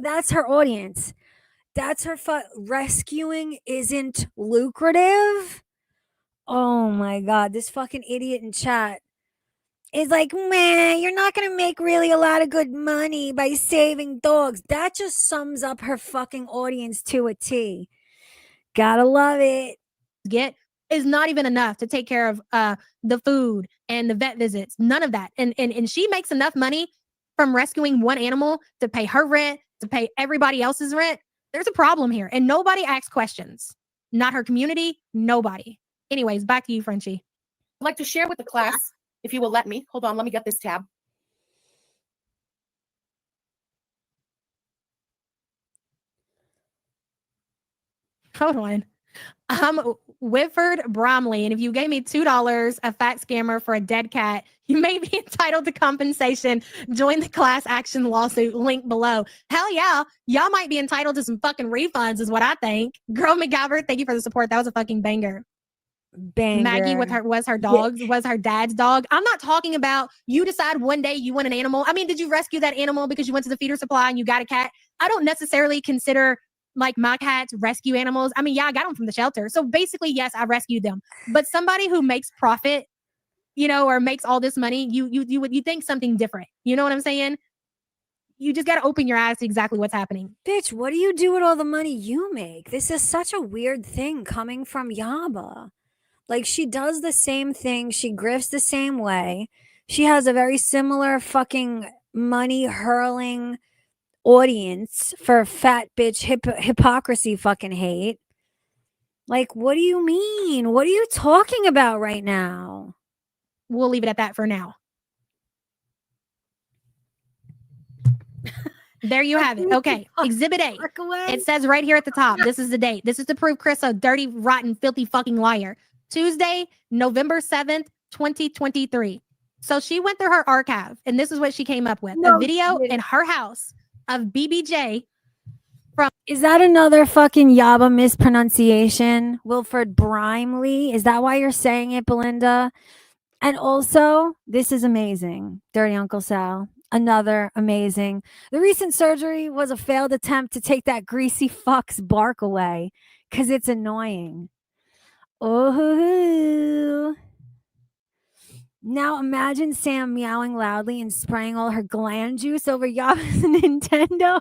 that's her audience. That's her rescuing isn't lucrative. Oh my God. This fucking idiot in chat is like, man, you're not going to make really a lot of good money by saving dogs. That just sums up her fucking audience to a T. Gotta love it. is not even enough to take care of the food and the vet visits. None of that. And she makes enough money from rescuing one animal to pay her rent, to pay everybody else's rent. There's a problem here. And nobody asks questions. Not her community, nobody. Anyways, back to you, Frenchie. I'd like to share with the class, if you will let me. Hold on, let me get this tab. Hold on. I'm Whitford Bromley, and if you gave me $2, a fat scammer for a dead cat, you may be entitled to compensation. Join the class action lawsuit link below. Hell yeah, y'all might be entitled to some fucking refunds, is what I think. Girl McGalbert, thank you for the support. That was a fucking banger. Banger. Maggie was her dog's, was her dad's dog. I'm not talking about you decide one day you want an animal. I mean, did you rescue that animal because you went to the feeder supply and you got a cat? I don't necessarily consider like my cats rescue animals. I mean, yeah, I got them from the shelter. So basically, yes, I rescued them. But somebody who makes profit, you know, or makes all this money, you think something different. You know what I'm saying? You just got to open your eyes to exactly what's happening. Bitch, what do you do with all the money you make? This is such a weird thing coming from Yaba. Like, she does the same thing. She grifts the same way. She has a very similar fucking money hurling audience for fat bitch hypocrisy fucking hate. Like, what do you mean? What are you talking about right now? We'll leave it at that for now. There you have it. Okay. Exhibit A. It says right here at the top. This is the date. This is to prove Chris a dirty, rotten, filthy fucking liar. Tuesday, November 7th, 2023. So she went through her archive, and this is what she came up with. A video in her house of BBJ. Is that another fucking Yaba mispronunciation? Wilford Brimley? Is that why you're saying it, Belinda? And also, this is amazing. Dirty Uncle Sal. Another amazing. The recent surgery was a failed attempt to take that greasy fuck's bark away because it's annoying. Oh. Now imagine Sam meowing loudly and spraying all her gland juice over Yaba's Nintendos.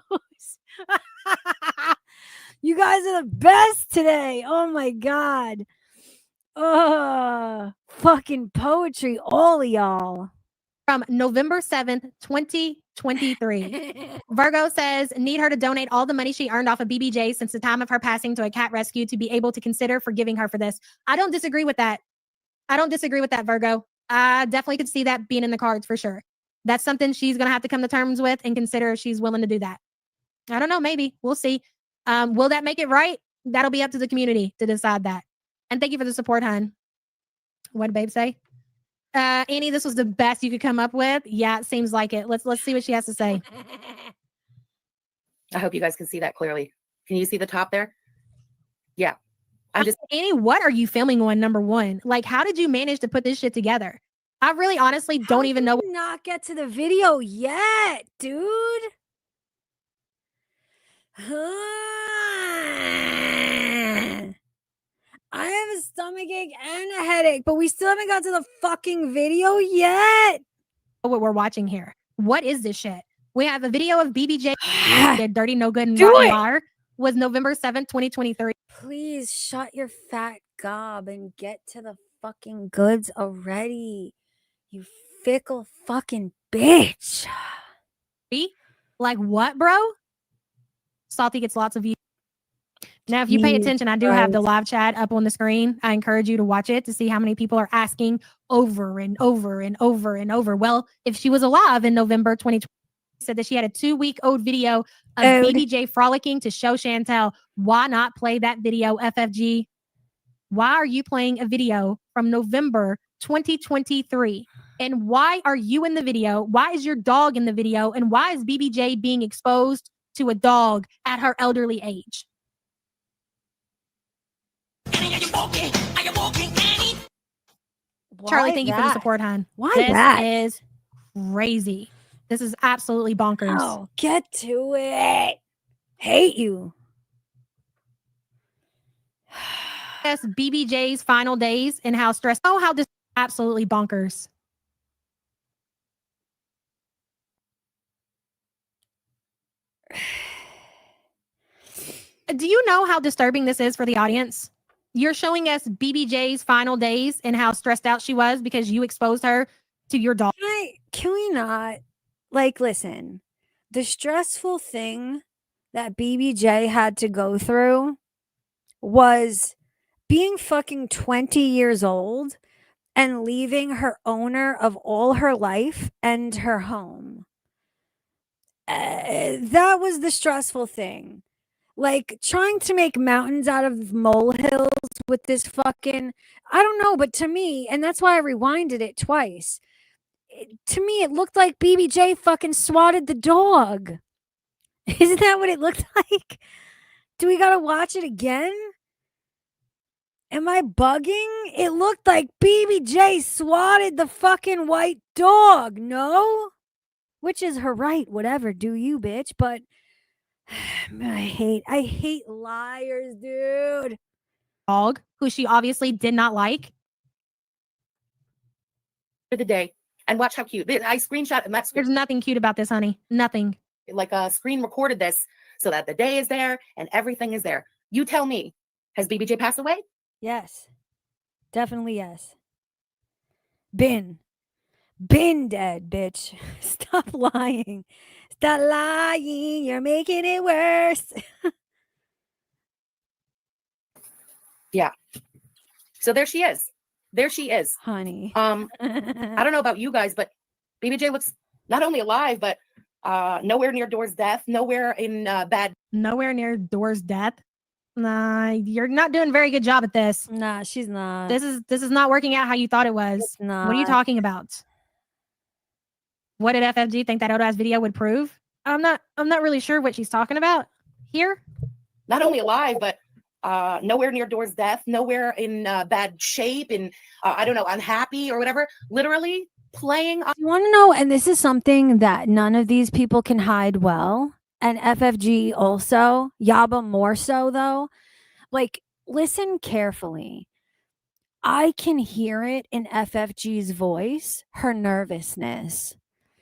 You guys are the best today. Oh my God. Oh, fucking poetry, all of y'all. From November 7th, 2023. Virgo says, need her to donate all the money she earned off of BBJ since the time of her passing to a cat rescue to be able to consider forgiving her for this. I don't disagree with that. I don't disagree with that, Virgo. I definitely could see that being in the cards for sure. That's something she's going to have to come to terms with and consider if she's willing to do that. I don't know. Maybe. We'll see. Will that make it right? That'll be up to the community to decide that. And thank you for the support, hon. What did Babe say? Annie, this was the best you could come up with. Yeah, it seems like it. Let's see what she has to say. I hope you guys can see that clearly. Can you see the top there? Yeah. I'm just Annie, what are you filming on, number one? Like, how did you manage to put this shit together? I really honestly don't even know. Not get to the video yet, dude. I have a stomachache and a headache, but we still haven't got to the fucking video yet. What we're watching here. What is this shit? We have a video of BBJ did dirty, no good, and Do rotten it. liar. Was November 7th, 2023. Please shut your fat gob and get to the fucking goods already. You fickle fucking bitch. Like what, bro? Salty gets lots of views. Now, if you pay attention, I do have the live chat up on the screen. I encourage you to watch it to see how many people are asking over and over and over and over. Well, if she was alive in November 2020, said that she had a 2-week-old video of BBJ frolicking to show Chantel. Why not play that video, FFG? Why are you playing a video from November 2023? And why are you in the video? Why is your dog in the video? And why is BBJ being exposed to a dog at her elderly age? Charlie, thank you for the support, hon. Why this that? Is crazy. This is absolutely bonkers. Oh, get to it. Hate you. Yes, BBJ's final days and how stressed. Oh, how this absolutely bonkers. Do you know how disturbing this is for the audience? You're showing us BBJ's final days and how stressed out she was because you exposed her to your dog. Can we not? Like, listen, the stressful thing that BBJ had to go through was being fucking 20 years old and leaving her owner of all her life and her home. That was the stressful thing. Like, trying to make mountains out of molehills with this fucking, I don't know, but to me, and that's why I rewinded it twice. To me, it looked like BBJ fucking swatted the dog. Isn't that what it looked like? Do we gotta watch it again? Am I bugging? It looked like BBJ swatted the fucking white dog, no? Which is her right, whatever, do you, bitch. But I hate liars, dude. Dog, who she obviously did not like. For the day, and watch how cute. I screenshot, and that's There's nothing cute about this, honey. Nothing. like a screen recorded this so that the day is there and everything is there. You tell me, has BBJ passed away? Yes. Definitely yes. Been dead, bitch. Stop lying. Stop lying. You're making it worse. Yeah. So there she is. There she is. Honey. I don't know about you guys, but BBJ looks not only alive, but nowhere near Door's death, nowhere in bad. Nowhere near Door's death. Nah, you're not doing a very good job at this. Nah, she's not. This is not working out how you thought it was. It's not. What are you talking about? What did FFG think that old ass video would prove? I'm not really sure what she's talking about here. Not only alive, but nowhere near Door's death, nowhere in bad shape, and I don't know, unhappy or whatever. Literally playing. You want to know, and this is something that none of these people can hide well, and FFG also, Yaba more so though. Like, listen carefully. I can hear it in FFG's voice, her nervousness.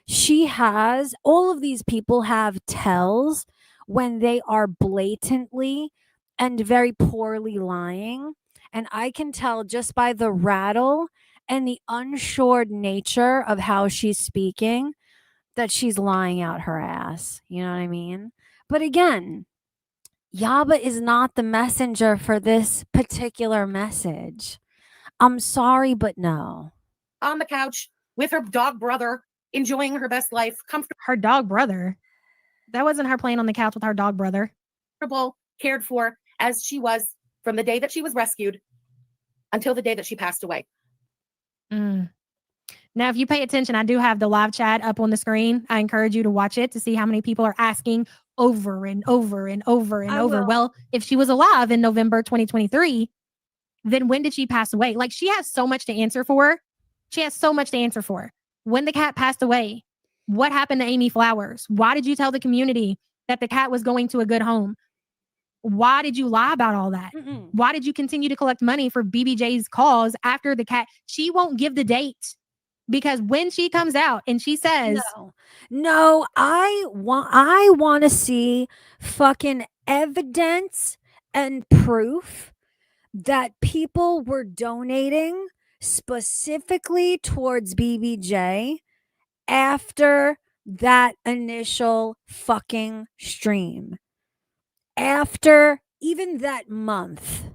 She has, all of these people have tells when they are blatantly and very poorly lying. And I can tell just by the rattle and the unsured nature of how she's speaking that she's lying out her ass. You know what I mean? But again, Yaba is not the messenger for this particular message. I'm sorry, but no. On the couch with her dog brother, enjoying her best life, Her dog brother. That wasn't her playing on the couch with her dog brother. comfortable, cared for, as she was from the day that she was rescued until the day that she passed away. Now, if you pay attention, I do have the live chat up on the screen. I encourage you to watch it to see how many people are asking over and over and over and over. Well, if she was alive in November 2023, then when did she pass away? Like, she has so much to answer for. She has so much to answer for. When the cat passed away, what happened to Amy Flowers? Why did you tell the community that the cat was going to a good home? Why did you lie about all that? Why did you continue to collect money for BBJ's cause after the cat? She won't give the date because when she comes out and she says, No, I want to see fucking evidence and proof that people were donating specifically towards BBJ after that initial fucking stream. After even that month.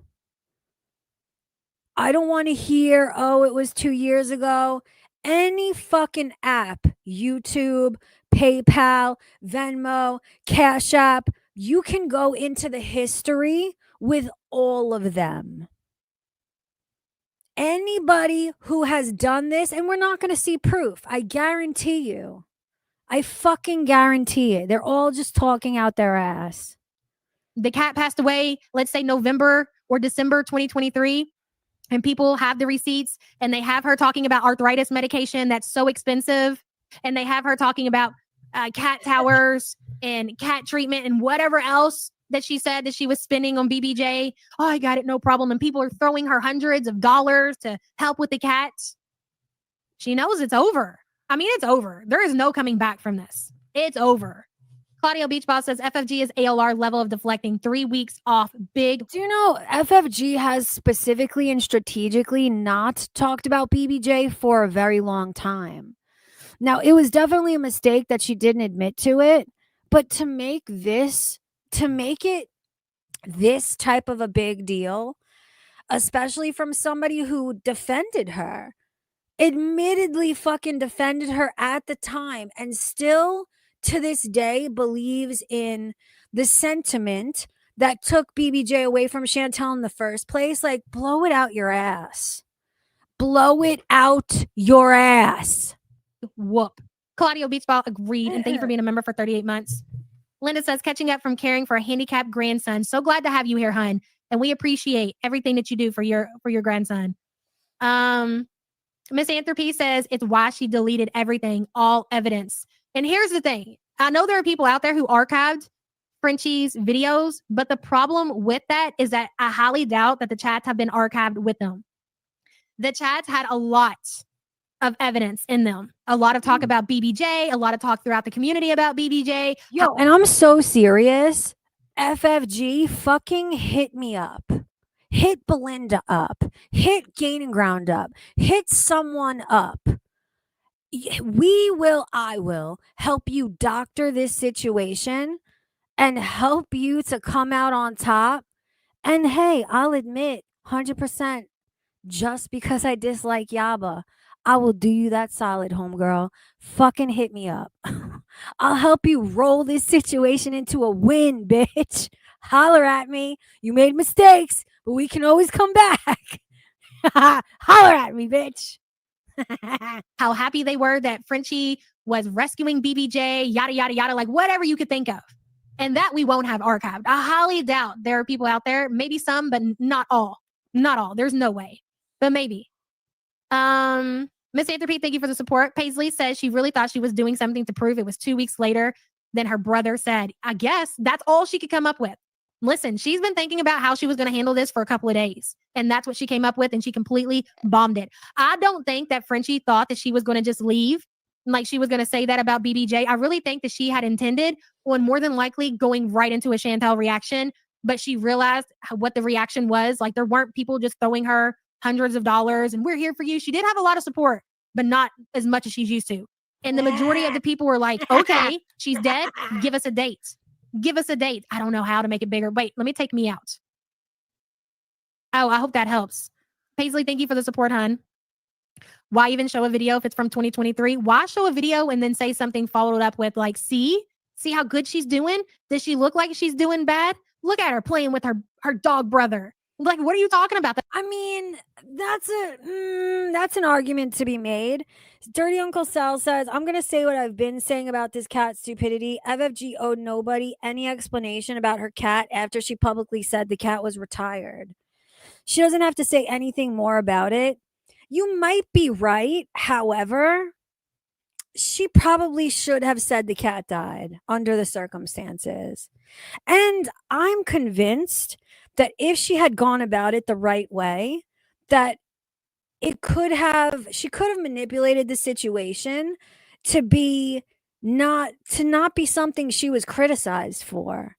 I don't want to hear, oh, it was 2 years ago. Any fucking app, YouTube, PayPal, Venmo, Cash App, you can go into the history with all of them. Anybody who has done this, and we're not going to see proof, I guarantee you. I fucking guarantee it. They're all just talking out their ass. the cat passed away, let's say November or December 2023, and people have the receipts and they have her talking about arthritis medication that's so expensive, and they have her talking about cat towers and cat treatment and whatever else that she said that she was spending on BBJ. Oh, I got it, no problem. And people are throwing her hundreds of dollars to help with the cats. She knows it's over. I mean, it's over. There is no coming back from this. It's over. Claudio Beachball says FFG is ALR level of deflecting, 3 weeks off. Big. Do you know FFG has specifically and strategically not talked about BBJ for a very long time? Now, it was definitely a mistake that she didn't admit to it, but to make it this type of a big deal, especially from somebody who defended her, admittedly fucking defended her at the time, and still to this day believes in the sentiment that took BBJ away from Chantel in the first place. Like, blow it out your ass. Blow it out your ass. Whoop. Claudio Beachball agreed. And thank you for being a member for 38 months. Linda says, catching up from caring for a handicapped grandson. So glad to have you here, hun. And we appreciate everything that you do for your grandson. Miss Anthropy says it's why she deleted everything, all evidence. And here's the thing. I know there are people out there who archived Frenchie's videos, but the problem with that is that I highly doubt that the chats have been archived with them. The chats had a lot of evidence in them. A lot of talk about BBJ, a lot of talk throughout the community about BBJ. Yo, and I'm so serious. FFG fucking hit me up. Hit Belinda up. Hit Gaining Ground up. Hit someone up. I will help you doctor this situation and help you to come out on top. And hey, I'll admit 100%, just because I dislike Yaba, I will do you that solid, homegirl. Fucking hit me up. I'll help you roll this situation into a win, bitch. Holler at me. You made mistakes, but we can always come back. Holler at me, bitch. How happy they were that Frenchie was rescuing BBJ, yada, yada, yada, like whatever you could think of. And that we won't have archived. I highly doubt there are people out there, maybe some, but not all. Not all. There's no way. But maybe. Miss Anthropy, thank you for the support. Paisley says she really thought she was doing something to prove it was 2 weeks later than her brother said. I guess that's all she could come up with. Listen, she's been thinking about how she was going to handle this for a couple of days. And that's what she came up with. And she completely bombed it. I don't think that Frenchie thought that she was going to just leave. Like she was going to say that about BBJ. I really think that she had intended on more than likely going right into a Chantel reaction. But she realized what the reaction was. Like there weren't people just throwing her hundreds of dollars and we're here for you. She did have a lot of support, but not as much as she's used to. And the majority of the people were like, okay, she's dead. Give us a date. Give us a date. I don't know how to make it bigger. Wait, let me take me out. Oh, I hope that helps. Paisley, thank you for the support, hun. Why even show a video if it's from 2023? Why show a video and then say something followed up with like, see how good she's doing? Does she look like she's doing bad? Look at her playing with her dog brother. Like, what are you talking about? I mean, that's an argument to be made. Dirty Uncle Sal says, I'm going to say what I've been saying about this cat's stupidity. FFG owed nobody any explanation about her cat after she publicly said the cat was retired. She doesn't have to say anything more about it. You might be right. However, she probably should have said the cat died under the circumstances. And I'm convinced that if she had gone about it the right way, that she could have manipulated the situation to not be something she was criticized for.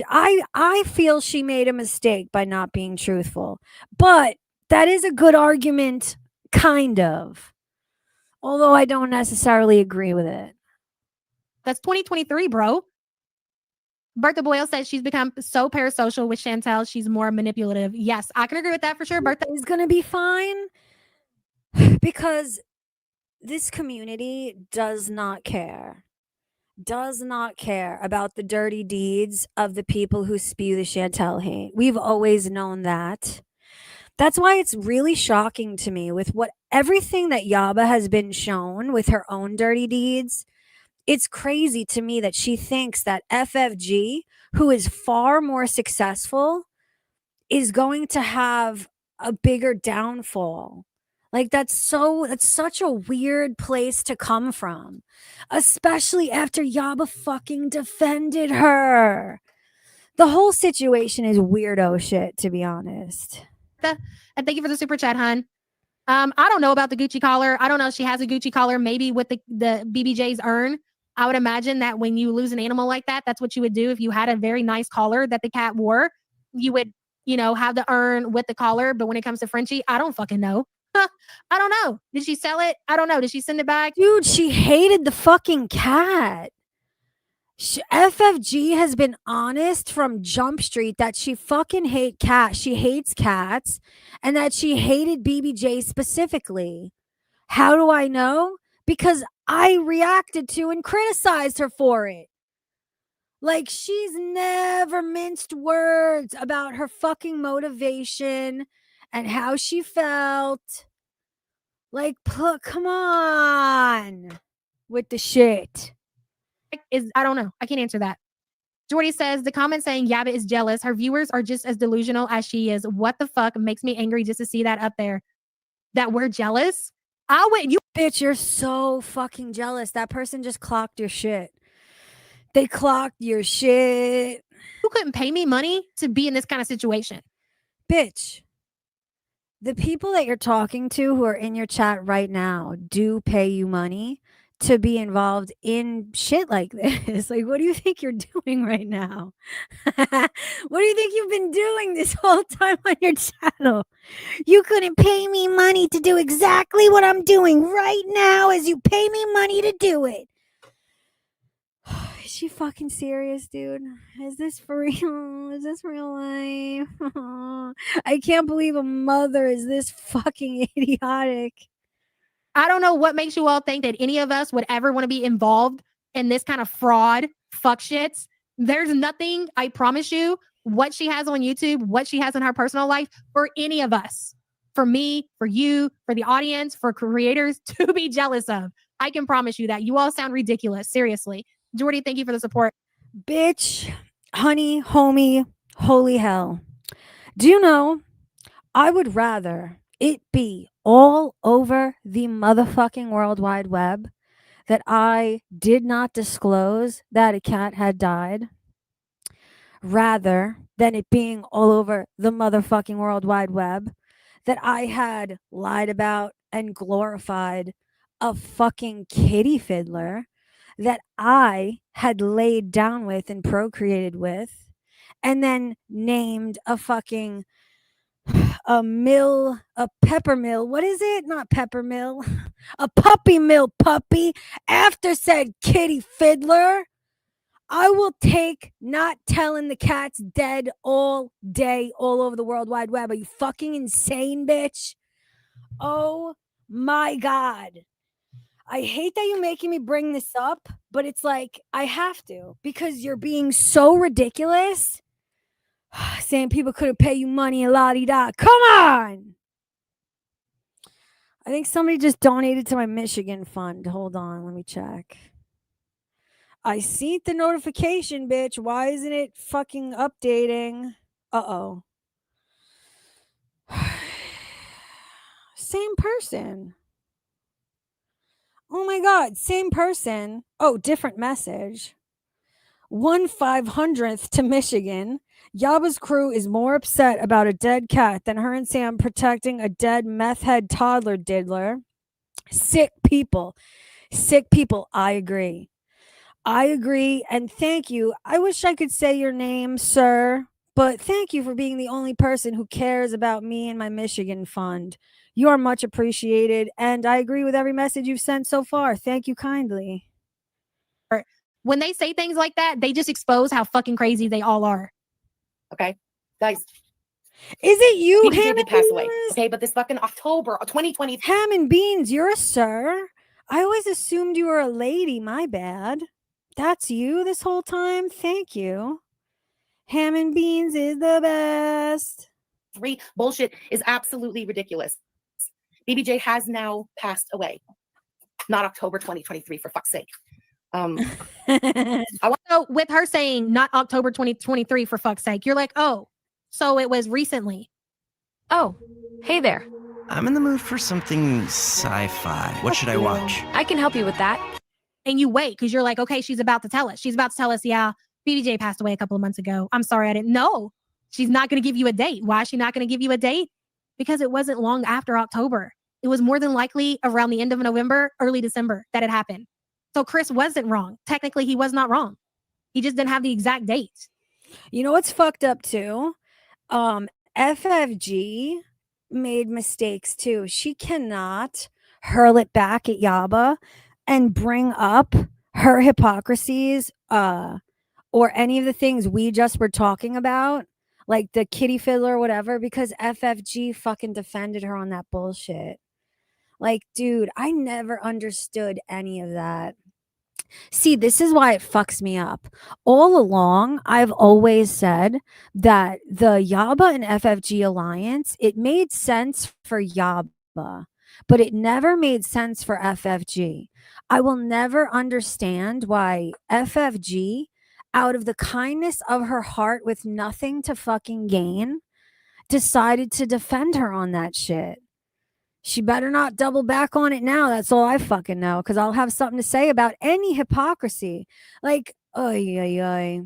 I feel she made a mistake by not being truthful, but that is a good argument, kind of. Although I don't necessarily agree with it. That's 2023, bro. Bertha Boyle says she's become so parasocial with Chantel. She's more manipulative. Yes, I can agree with that for sure. Bertha is going to be fine because this community does not care about the dirty deeds of the people who spew the Chantel hate. We've always known that. That's why it's really shocking to me with everything that Yaba has been shown with her own dirty deeds. It's crazy to me that she thinks that FFG, who is far more successful, is going to have a bigger downfall. Like that's such a weird place to come from, especially after Yaba fucking defended her. The whole situation is weirdo shit, to be honest. And thank you for the super chat, hun. I don't know about the Gucci collar. I don't know if she has a Gucci collar, maybe with the BBJ's urn. I would imagine that when you lose an animal like that, that's what you would do. If you had a very nice collar that the cat wore, you would, have the urn with the collar. But when it comes to Frenchie, I don't fucking know. I don't know. Did she sell it? I don't know. Did she send it back? Dude, she hated the fucking cat. FFG has been honest from Jump Street that she fucking hates cats, and that she hated BBJ specifically. How do I know? Because I reacted to and criticized her for it. Like, she's never minced words about her fucking motivation and how she felt. Like, come on with the shit. I don't know. I can't answer that. Jordy says the comment saying Yabba is jealous. Her viewers are just as delusional as she is. What the fuck makes me angry just to see that up there? That we're jealous? You bitch, you're so fucking jealous. That person just clocked your shit. They clocked your shit. You couldn't pay me money to be in this kind of situation. Bitch, the people that you're talking to who are in your chat right now do pay you money to be involved in shit like this. Like, what do you think you're doing right now? What do you think you've been doing this whole time on your channel? You couldn't pay me money to do exactly what I'm doing right now as you pay me money to do it. Is she fucking serious, dude? Is this for real? Is this real life? I can't believe a mother is this fucking idiotic. I don't know what makes you all think that any of us would ever want to be involved in this kind of fraud fuck shits. There's nothing, I promise you, what she has on YouTube, what she has in her personal life for any of us, for me, for you, for the audience, for creators to be jealous of. I can promise you that. You all sound ridiculous. Seriously. Jordy, thank you for the support. Bitch, honey, homie, holy hell. Do you know, I would rather it be all over the motherfucking World Wide Web that I did not disclose that a cat had died, rather than it being all over the motherfucking World Wide Web that I had lied about and glorified a fucking kitty fiddler that I had laid down with and procreated with, and then named a fucking a pepper mill. What is it? Not pepper mill. A puppy mill puppy after said kitty fiddler. I will take not telling the cat's dead all day, all over the World Wide Web. Are you fucking insane, bitch? Oh my God. I hate that you're making me bring this up, but it's like, I have to, because you're being so ridiculous. Saying people couldn't pay you money and la-di-da. Come on! I think somebody just donated to my Michigan fund. Hold on, let me check. I see the notification, bitch. Why isn't it fucking updating? Uh-oh. Same person. Oh my God, same person. Oh, different message. 1/500th to Michigan. Yaba's crew is more upset about a dead cat than her and Sam protecting a dead meth head toddler diddler. Sick people. Sick people. I agree. I agree. And thank you. I wish I could say your name, sir, but thank you for being the only person who cares about me and my Michigan fund. You are much appreciated. And I agree with every message you've sent so far. Thank you kindly. When they say things like that, they just expose how fucking crazy they all are. Okay, guys. Is it you, BBJ Ham did and pass away. Beans? Okay, but this fucking October 2020. Ham and Beans, you're a sir. I always assumed you were a lady. My bad. That's you this whole time? Thank you. Ham and Beans is the best. Bullshit is absolutely ridiculous. BBJ has now passed away. Not October 2023, for fuck's sake. So with her saying not October 2023 for fuck's sake, you're like, oh, so it was recently. Oh, hey there. I'm in the mood for something sci-fi. What should I watch? I can help you with that. And you wait because you're like, okay, she's about to tell us. She's about to tell us, yeah, BBJ passed away a couple of months ago. I'm sorry, I didn't know. She's not going to give you a date. Why is she not going to give you a date? Because it wasn't long after October. It was more than likely around the end of November, early December that it happened. So Chris wasn't wrong. Technically, he was not wrong. He just didn't have the exact dates. You know what's fucked up too? FFG made mistakes too. She cannot hurl it back at Yaba and bring up her hypocrisies or any of the things we just were talking about, like the kitty fiddler or whatever, because FFG fucking defended her on that bullshit. Like, dude, I never understood any of that. See, this is why it fucks me up. All along, I've always said that the Yaba and FFG alliance, it made sense for Yaba, but it never made sense for FFG. I will never understand why FFG, out of the kindness of her heart with nothing to fucking gain, decided to defend her on that shit. She better not double back on it now. That's all I fucking know. Because I'll have something to say about any hypocrisy. Like, oy, oy, oy.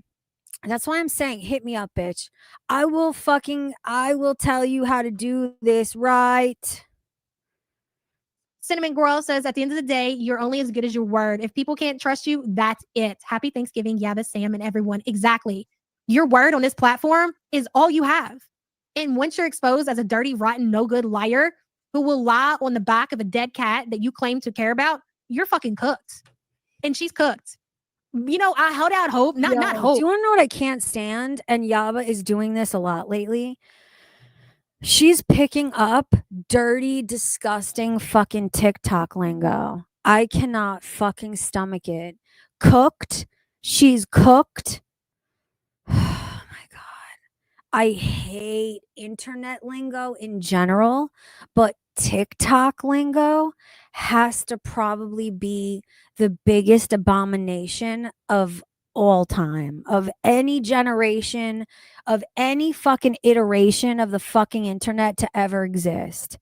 That's why I'm saying, hit me up, bitch. I will tell you how to do this right. Cinnamon Gorl says, at the end of the day, you're only as good as your word. If people can't trust you, that's it. Happy Thanksgiving, Yaba, Sam, and everyone. Exactly. Your word on this platform is all you have. And once you're exposed as a dirty, rotten, no good liar who will lie on the back of a dead cat that you claim to care about, you're fucking cooked. And she's cooked. You know, I held out hope, not hope. Do you want to know what I can't stand? And Yaba is doing this a lot lately. She's picking up dirty, disgusting fucking TikTok lingo. I cannot fucking stomach it. Cooked. She's cooked. Oh my God. I hate internet lingo in general, but TikTok lingo has to probably be the biggest abomination of all time, of any generation, of any fucking iteration of the fucking internet to ever exist.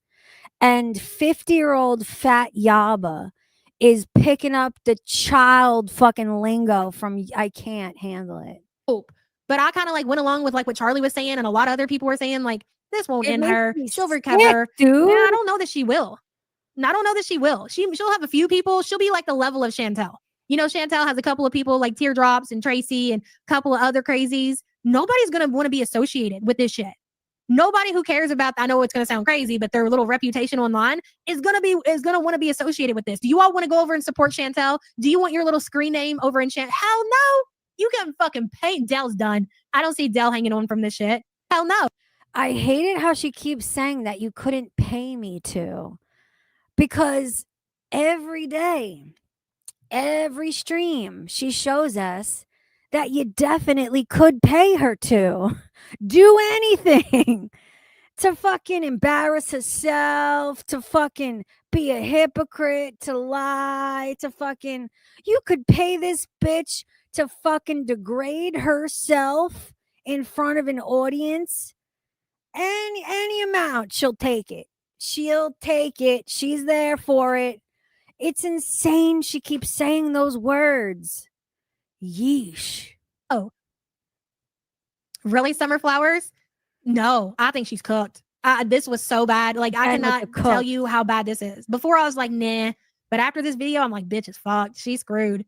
And 50-year-old fat Yaba is picking up the child fucking lingo from I can't handle it. But I kind of like went along with like what Charlie was saying and a lot of other people were saying, like, this won't It end makes her. me She'll sick, recover. dude. Yeah, I don't know that she will. And I don't know that she will. She'll have a few people. She'll be like the level of Chantel. You know, Chantel has a couple of people like Teardrops and Tracy and a couple of other crazies. Nobody's going to want to be associated with this shit. Nobody who cares about, I know it's going to sound crazy, but their little reputation online is going to want to be associated with this. Do you all want to go over and support Chantel? Do you want your little screen name over in Chantel? Hell no. You can fucking pay. Dell's done. I don't see Dell hanging on from this shit. Hell no. I hate it how she keeps saying that you couldn't pay me to. Because every day, every stream, she shows us that you definitely could pay her to do anything. To fucking embarrass herself, to fucking be a hypocrite, to lie, to fucking... You could pay this bitch to fucking degrade herself in front of an audience. Any amount, she'll take it. She'll take it. She's there for it. It's insane she keeps saying those words. Yeesh. Oh. Really, Summer Flowers? No, I think she's cooked. This was so bad. Like, I And with cannot the tell cook. you how bad this is. Before, I was like, nah. But after this video, I'm like, bitch is fucked. She's screwed.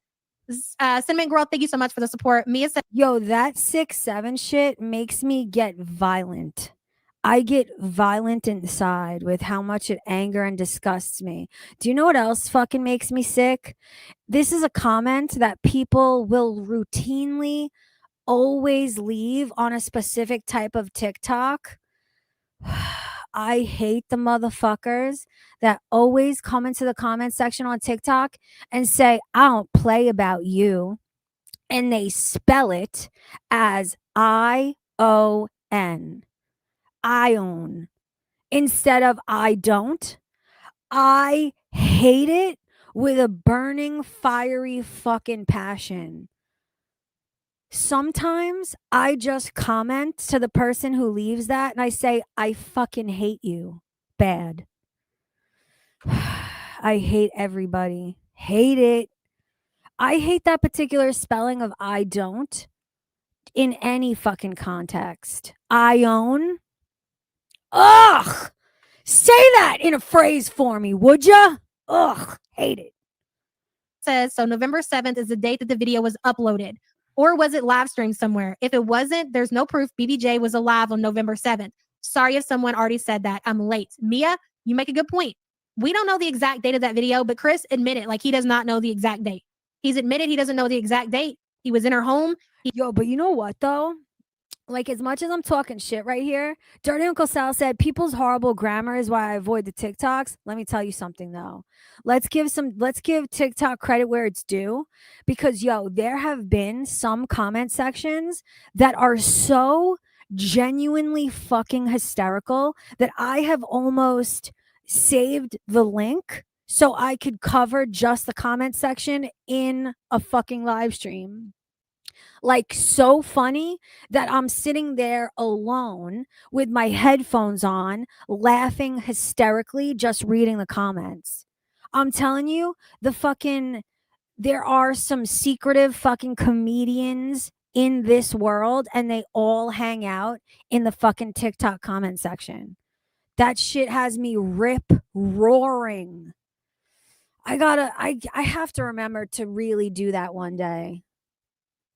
Cinnamon Girl, thank you so much for the support. Mia said, Yo, that 6'7" shit makes me get violent. I get violent inside with how much it anger and disgusts me. Do you know what else fucking makes me sick? This is a comment that people will routinely always leave on a specific type of TikTok. I hate the motherfuckers that always come into the comment section on TikTok and say, I don't play about you. And they spell it as I-O-N. I own. Instead of I don't. I hate it with a burning, fiery fucking passion. Sometimes I just comment to the person who leaves that and I say, I fucking hate you. Bad. I hate everybody. Hate it. I hate that particular spelling of I don't in any fucking context. I own. Ugh. Say that in a phrase for me, would ya? Ugh. Hate it. says, so November 7th is the date that the video was uploaded. Or was it live streamed somewhere? If it wasn't, there's no proof BBJ was alive on November 7th. Sorry if someone already said that. I'm late. Mia, you make a good point. We don't know the exact date of that video, but Chris admitted like he does not know the exact date. He's admitted he doesn't know the exact date. He was in her home. Yo, but you know what though? Like, as much as I'm talking shit right here, Dirty Uncle Sal said people's horrible grammar is why I avoid the TikToks. Let me tell you something though. Let's give TikTok credit where it's due, because yo, there have been some comment sections that are so genuinely fucking hysterical that I have almost saved the link so I could cover just the comment section in a fucking live stream. Like, so funny that I'm sitting there alone with my headphones on, laughing hysterically, just reading the comments. I'm telling you, there are some secretive fucking comedians in this world, and they all hang out in the fucking TikTok comment section. That shit has me rip roaring. I have to remember to really do that one day.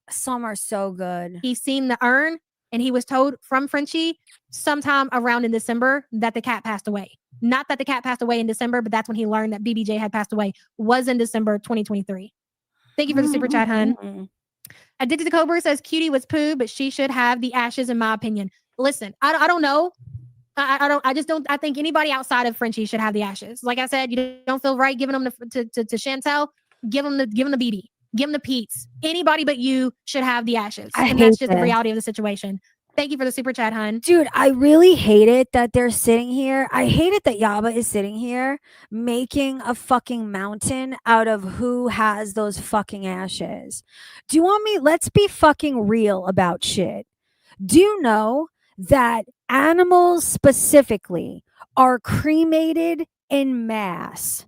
Some are so good. He's seen the urn, and he was told from Frenchie sometime around in December that the cat passed away. Not that the cat passed away in December, but that's when he learned that BBJ had passed away. Was in December 2023. Thank you for the super chat, hun. Addicted to Cobra says Cutie was poo, but she should have the ashes, in my opinion. Listen, I don't know. I think anybody outside of Frenchie should have the ashes. Like I said, you don't feel right giving them to Chantel. Give them the BB. Give them the Pete's. Anybody but you should have the ashes. And that's just the reality of the situation. Thank you for the super chat, hun. Dude, I really hate it that they're sitting here. I hate it that Yaba is sitting here making a fucking mountain out of who has those fucking ashes. Do you want me? Let's be fucking real about shit. Do you know that animals specifically are cremated en masse?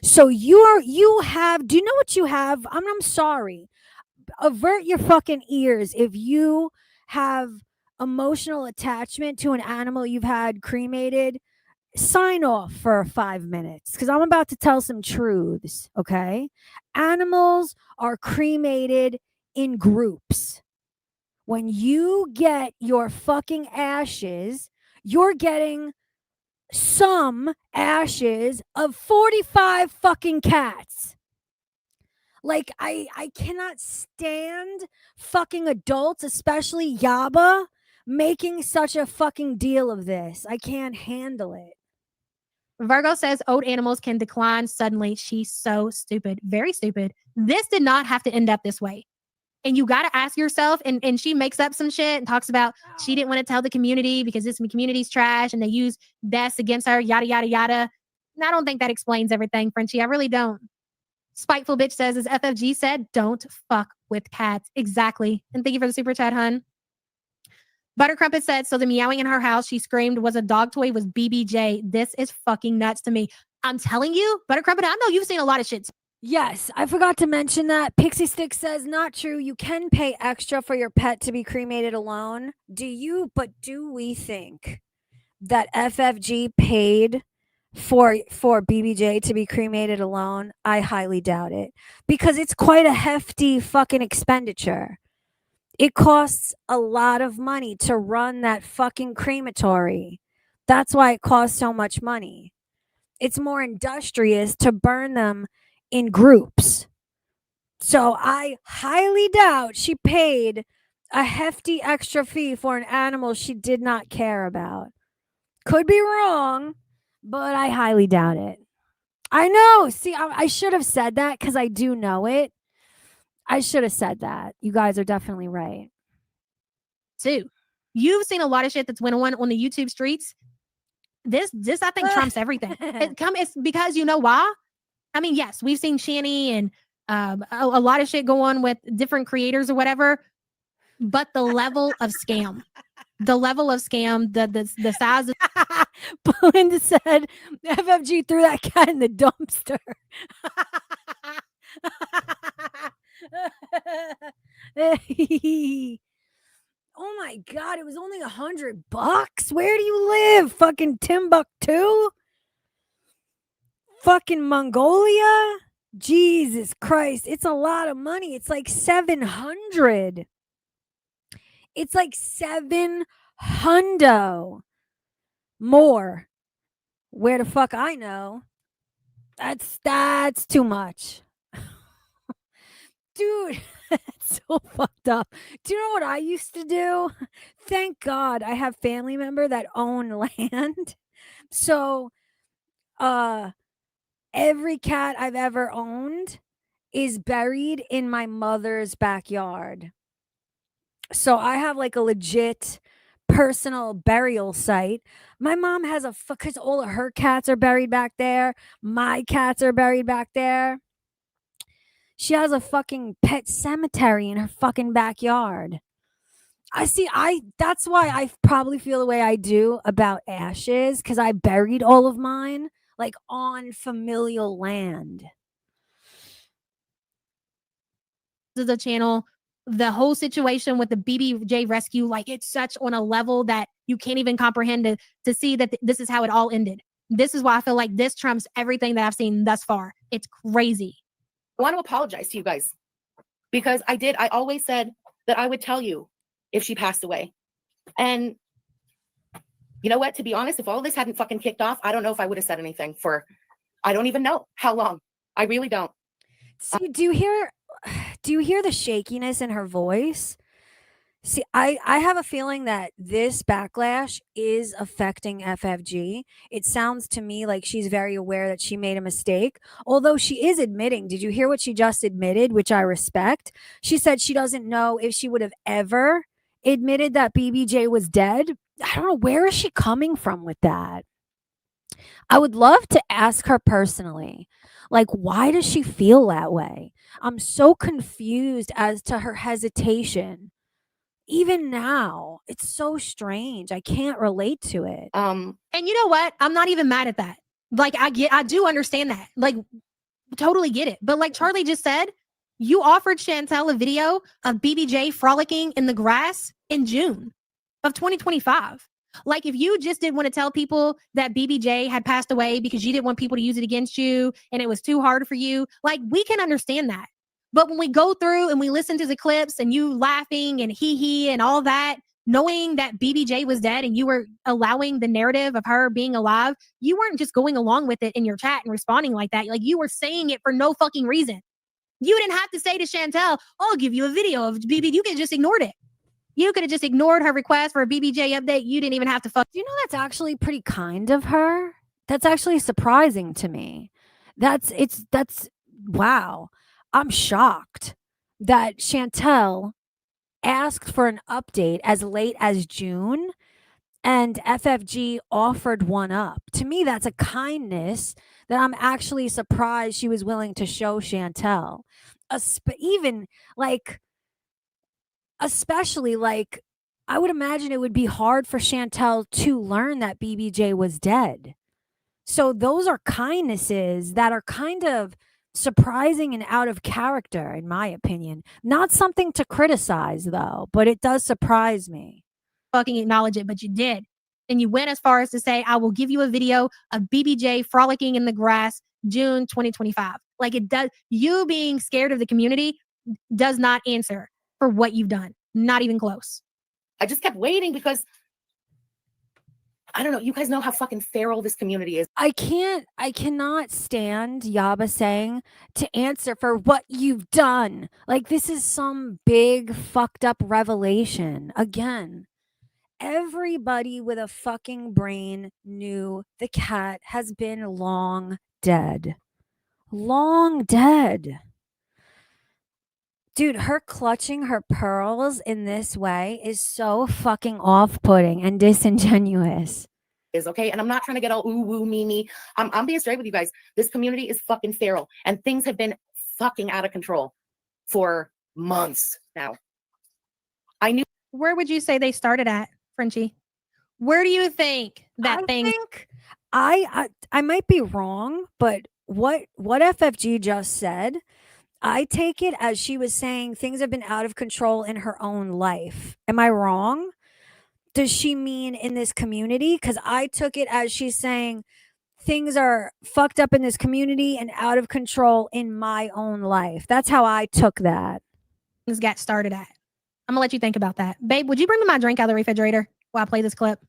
So do you know what you have? I'm sorry. Avert your fucking ears if you have emotional attachment to an animal you've had cremated. Sign off for 5 minutes, because I'm about to tell some truths, okay? Animals are cremated in groups. When you get your fucking ashes, you're getting some ashes of 45 fucking cats. Like, I cannot stand fucking adults, especially Yaba, making such a fucking deal of this. I can't handle it. Virgo says old animals can decline suddenly. She's so stupid. Very stupid. This did not have to end up this way. And you got to ask yourself, and she makes up some shit and talks about she didn't want to tell the community because this community's trash and they use deaths against her, yada, yada, yada. And I don't think that explains everything, Frenchie. I really don't. Spiteful bitch says, as FFG said, don't fuck with cats. Exactly. And thank you for the super chat, hun. Buttercrumpet said, so the meowing in her house, she screamed, was a dog toy, was BBJ. This is fucking nuts to me. I'm telling you, Buttercrumpet, I know you've seen a lot of shit. Yes, I forgot to mention that. Pixie Stick says, not true. You can pay extra for your pet to be cremated alone. But do we think that FFG paid for BBJ to be cremated alone? I highly doubt it, because it's quite a hefty fucking expenditure. It costs a lot of money to run that fucking crematory. That's why it costs so much money. It's more industrious to burn them in groups. So I highly doubt she paid a hefty extra fee for an animal she did not care about. Could be wrong, but I highly doubt it. I know. See, I should have said that because I do know it. I should have said that. You guys are definitely right. Too. You've seen a lot of shit that's went on the YouTube streets. This I think trumps everything. It's because you know why? I mean, yes, we've seen Shani and a lot of shit go on with different creators or whatever, but the level of scam, the size of Belinda said FFG threw that cat in the dumpster. Oh my God, it was only $100. Where do you live? Fucking Timbuktu? Fucking Mongolia? Jesus Christ, it's a lot of money. It's like 700. It's like 700 more. Where the fuck I know? That's too much. Dude, that's so fucked up. Do you know what I used to do? Thank God I have family member that own land. So, every cat I've ever owned is buried in my mother's backyard. So I have like a legit personal burial site. My mom has because all of her cats are buried back there. My cats are buried back there. She has a fucking pet cemetery in her fucking backyard. That's why I probably feel the way I do about ashes, because I buried all of mine like on familial land. The channel, the whole situation with the BBJ rescue, like it's such on a level that you can't even comprehend to see that this is how it all ended. This is why I feel like this trumps everything that I've seen thus far. It's crazy. I want to apologize to you guys because I always said that I would tell you if she passed away. And you know what? To be honest, if all this hadn't fucking kicked off, I don't know if I would have said anything for, I don't even know how long. I really don't. See, do you hear the shakiness in her voice? See, I have a feeling that this backlash is affecting FFG. It sounds to me like she's very aware that she made a mistake, although she is admitting. Did you hear what she just admitted, which I respect? She said she doesn't know if she would have ever admitted that BBJ was dead. I don't know, where is she coming from with that? I would love to ask her personally, like, why does she feel that way? I'm so confused as to her hesitation. Even now, it's so strange. I can't relate to it. And you know what? I'm not even mad at that. Like, I do understand that. Like, totally get it. But like Charlie just said, you offered Chantel a video of BBJ frolicking in the grass in June of 2025. Like, if you just didn't want to tell people that BBJ had passed away because you didn't want people to use it against you and it was too hard for you, like, we can understand that. But when we go through and we listen to the clips and you laughing and hee and all that, knowing that BBJ was dead and you were allowing the narrative of her being alive, you weren't just going along with it in your chat and responding like that. Like, you were saying it for no fucking reason. You didn't have to say to Chantel, I'll give you a video of BBJ. You could have just ignored it. You could have just ignored her request for a BBJ update. You didn't even have to fuck. You know, that's actually pretty kind of her. That's actually surprising to me. That's wow. I'm shocked that Chantel asked for an update as late as June and FFG offered one up. To me, that's a kindness that I'm actually surprised she was willing to show Chantel. Even like, especially like, I would imagine it would be hard for Chantel to learn that BBJ was dead. So those are kindnesses that are kind of surprising and out of character, in my opinion. Not something to criticize, though, but it does surprise me. Fucking acknowledge it, but you did. And you went as far as to say, I will give you a video of BBJ frolicking in the grass, June 2025. Like, it does. You being scared of the community does not answer for what you've done. Not even close. I just kept waiting because I don't know. You guys know how fucking feral this community is. I cannot stand Yaba saying to answer for what you've done. Like, this is some big fucked up revelation. Again, everybody with a fucking brain knew the cat has been long dead. Long dead. Dude, her clutching her pearls in this way is so fucking off-putting and disingenuous. Is okay, and I'm not trying to get all ooh woo me. I'm being straight with you guys. This community is fucking feral, and things have been fucking out of control for months now. I knew. Where would you say they started at, Frenchie? Where do you think that I might be wrong, but what FFG just said, I take it as she was saying things have been out of control in her own life. Am I wrong? Does she mean in this community? Because I took it as she's saying things are fucked up in this community and out of control in my own life. That's how I took that. Things got started at. I'm gonna let you think about that. Babe, would you bring me my drink out of the refrigerator while I play this clip?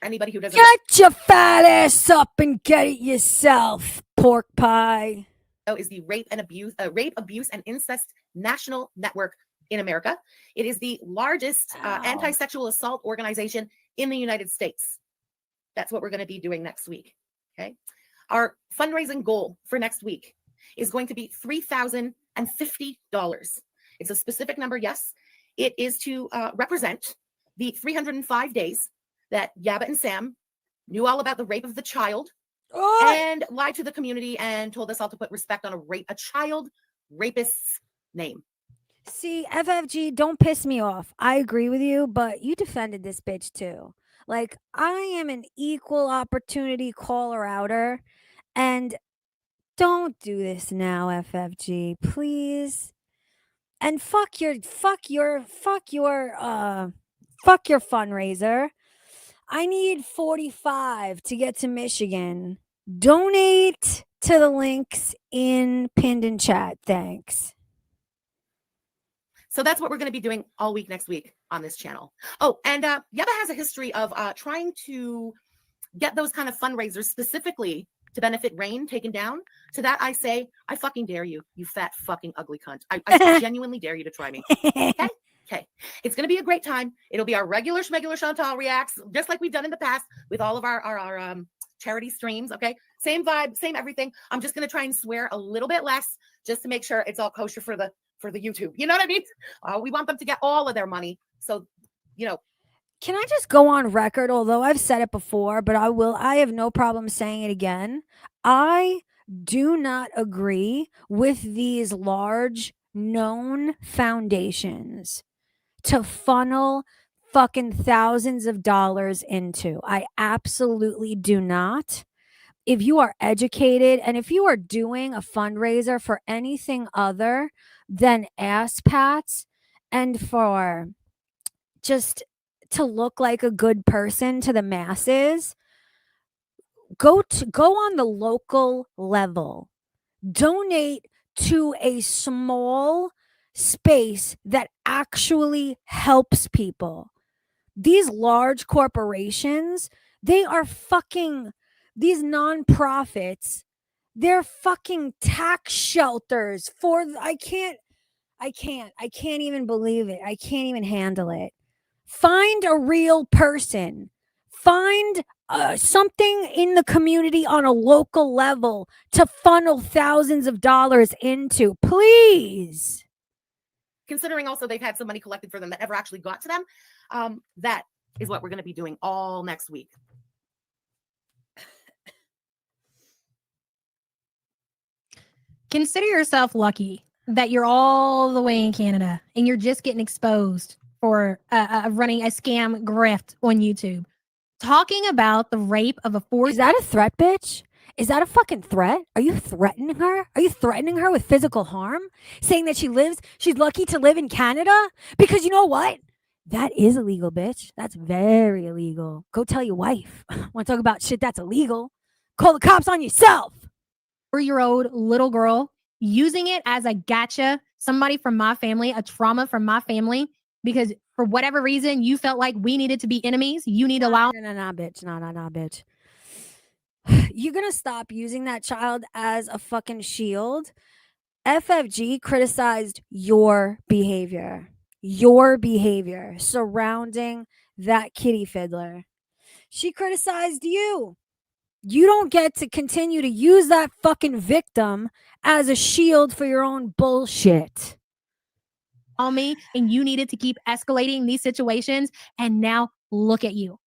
Anybody who doesn't Get your fat ass up and get it yourself, pork pie. know is the Rape, Abuse, and Incest National Network in America. It is the largest anti-sexual assault organization in the United States. That's what we're going to be doing next week. Okay. Our fundraising goal for next week is going to be $3,050. It's a specific number. Yes, it is to represent the 305 days that Yaba and Sam knew all about the rape of the child and lied to the community and told us all to put respect on a child rapist's name. See, FFG, don't piss me off. I agree with you, but you defended this bitch too. Like, I am an equal opportunity caller outer, and don't do this now, FFG, please. And fuck your fundraiser. I need 45 to get to Michigan. Donate to the links in pinned in chat. Thanks. So that's what we're going to be doing all week next week on this channel. Oh, and Yaba has a history of trying to get those kind of fundraisers specifically to benefit Rain taken down. To that I say, I fucking dare you, you fat fucking ugly cunt. I genuinely dare you to try me. Okay? Okay. It's going to be a great time. It'll be our regular schmegular Chantal reacts, just like we've done in the past with all of our charity streams. Okay. Same vibe, same everything. I'm just going to try and swear a little bit less just to make sure it's all kosher for the YouTube. You know what I mean? We want them to get all of their money. So, you know. Can I just go on record, although I've said it before, but I have no problem saying it again. I do not agree with these large known foundations to funnel fucking thousands of dollars into. I absolutely do not. If you are educated and if you are doing a fundraiser for anything other than ass pats and for just to look like a good person to the masses, go on the local level. Donate to a small space that actually helps people. These large corporations, they are fucking, these nonprofits, they're fucking tax shelters for, I can't even believe it. I can't even handle it. Find a real person. Find something in the community on a local level to funnel thousands of dollars into, please. Considering also they've had some money collected for them that never actually got to them, that is what we're going to be doing all next week. Consider yourself lucky that you're all the way in Canada and you're just getting exposed for running a scam grift on YouTube. Talking about the rape of a 4. Is that a threat, bitch? Is that a fucking threat? Are you threatening her? Are you threatening her with physical harm? Saying that she's lucky to live in Canada? Because you know what? That is illegal, bitch. That's very illegal. Go tell your wife. Want to talk about shit that's illegal? Call the cops on yourself. 4-year-old little girl using it as a gotcha. Somebody from my family, a trauma from my family, because for whatever reason you felt like we needed to be enemies. You need to allow. No, bitch. No, bitch. You're gonna stop using that child as a fucking shield. FFG criticized your behavior surrounding that kitty fiddler. She criticized you. You don't get to continue to use that fucking victim as a shield for your own bullshit. On me, and you needed to keep escalating these situations, and now look at you.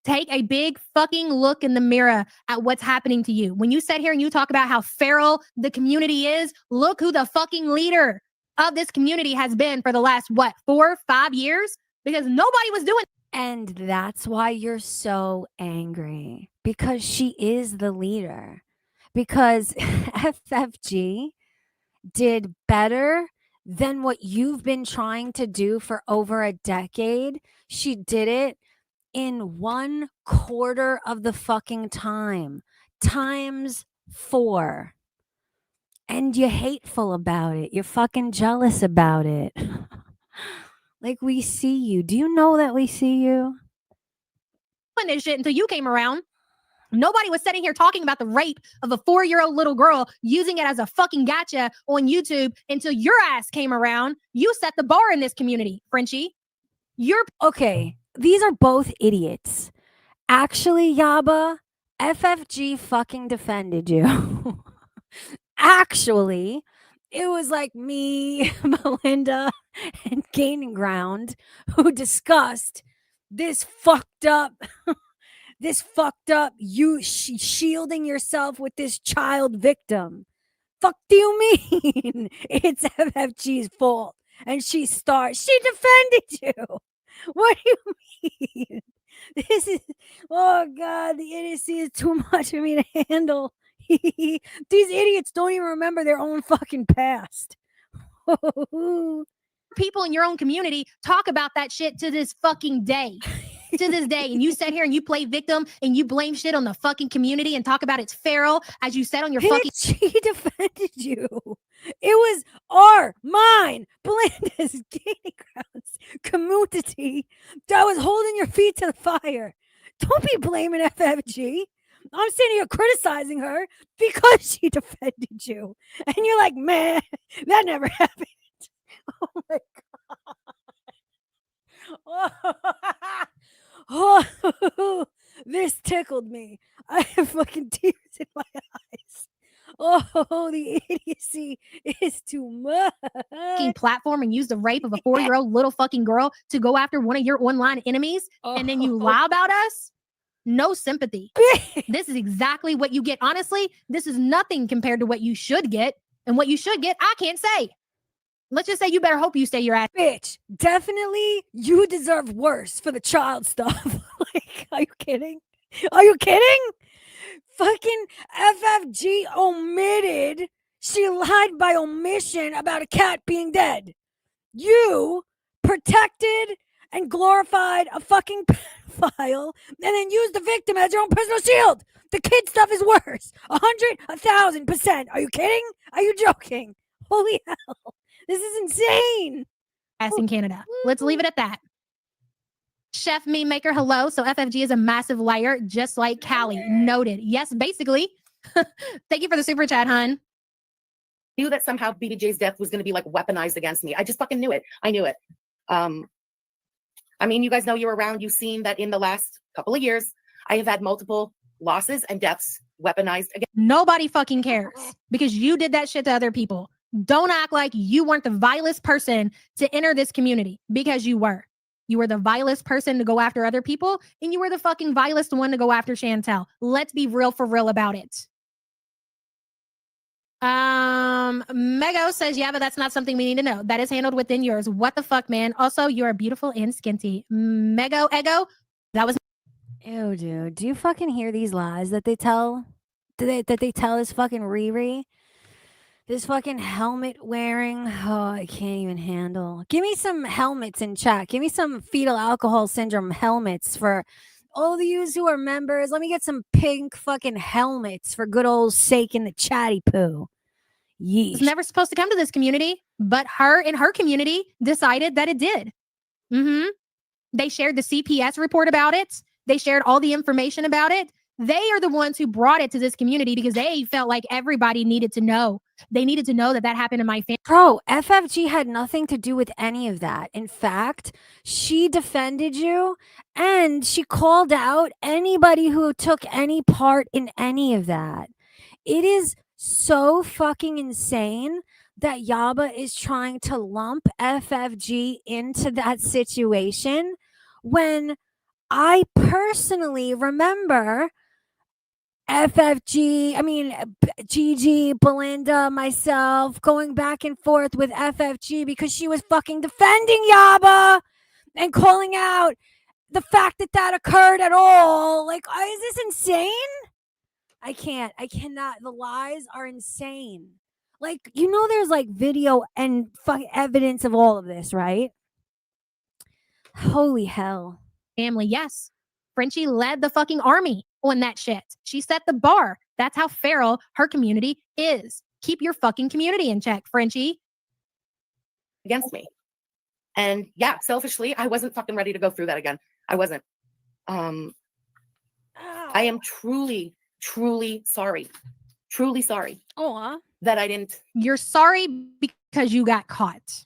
Take a big fucking look in the mirror at what's happening to you. When you sit here and you talk about how feral the community is, look who the fucking leader of this community has been for the last, 4-5 years? Because nobody was doing. And that's why you're so angry. Because she is the leader. Because FFG did better than what you've been trying to do for over a decade. She did it in 1/4 of the fucking time. times 4. And you're hateful about it. You're fucking jealous about it. Like, we see you. Do you know that we see you? This shit until you came around. Nobody was sitting here talking about the rape of a 4-year-old little girl, using it as a fucking gotcha on YouTube until your ass came around. You set the bar in this community, Frenchie. You're okay. These are both idiots. Actually, Yaba, FFG fucking defended you. Actually, it was like me, Melinda, and Gaining Ground who discussed this fucked up you shielding yourself with this child victim. Fuck do you mean? It's FFG's fault. And she defended you. What do you mean? This is, oh God, the idiocy is too much for me to handle. These idiots don't even remember their own fucking past. people in your own community talk about that shit to this fucking day. To this day. And you sit here and you play victim and you blame shit on the fucking community and talk about it's feral, as you said on your fucking. She defended you. It was mine, Belinda's, Gaining Grounds community that was holding your feet to the fire. Don't be blaming FFG. I'm sitting here criticizing her because she defended you. And you're like, man, that never happened. Oh my God. Oh, this tickled me. I have fucking tears in my eyes. Oh, the idiocy is too much. Platform and use the rape of a 4-year-old little fucking girl to go after one of your online enemies, and then you lie about us? No sympathy. This is exactly what you get. Honestly, this is nothing compared to what you should get. And what you should get, I can't say. Let's just say you better hope you stay your ass. Bitch, definitely you deserve worse for the child stuff. Like, are you kidding? Are you kidding? Fucking FFG omitted. She lied by omission about a cat being dead. You protected and glorified a fucking pedophile and then used the victim as your own personal shield. The kid stuff is worse. 100, 1,000%. Are you kidding? Are you joking? Holy hell. This is insane. Ass in Canada. Let's leave it at that. Chef Meme Maker, hello. So FFG is a massive liar, just like Callie. Noted. Yes, basically. Thank you for the super chat, hun. Knew that somehow BBJ's death was going to be like weaponized against me. I just fucking knew it. I knew it. I mean, you guys know you're around. You've seen that in the last couple of years, I have had multiple losses and deaths weaponized against. Nobody fucking cares because you did that shit to other people. Don't act like you weren't the vilest person to enter this community, because you were. You were the vilest person to go after other people, and you were the fucking vilest one to go after Chantel. Let's be real for real about it. Mego says, yeah, but that's not something we need to know. That is handled within yours. What the fuck, man? Also, you are beautiful and skinty. Mego Ego, that was. Ew, dude. Do you fucking hear these lies that they tell? That they tell this fucking Riri? This fucking helmet wearing. Oh, I can't even handle. Give me some helmets in chat. Give me some fetal alcohol syndrome helmets for all of yous who are members. Let me get some pink fucking helmets for good old sake in the chatty poo. Yeesh. It's never supposed to come to this community, but her and her community decided that it did. They shared the CPS report about it. They shared all the information about it. They are the ones who brought it to this community because they felt like everybody needed to know. They needed to know that that happened in my family. Bro, FFG had nothing to do with any of that. In fact, she defended you and she called out anybody who took any part in any of that. It is so fucking insane that Yaba is trying to lump FFG into that situation when I personally remember FFG, Gigi, Belinda, myself going back and forth with FFG because she was fucking defending Yaba and calling out the fact that that occurred at all. Like, is this insane? I cannot. The lies are insane. Like, you know, there's like video and fucking evidence of all of this, right? Holy hell. Family, yes. Frenchie led the fucking army on that shit. She set the bar. That's how feral her community is. Keep your fucking community in check, Frenchie. Against me. And yeah, selfishly, I wasn't fucking ready to go through that again. I wasn't. I am truly, truly sorry. Truly sorry Aw. that I didn't. You're sorry because you got caught.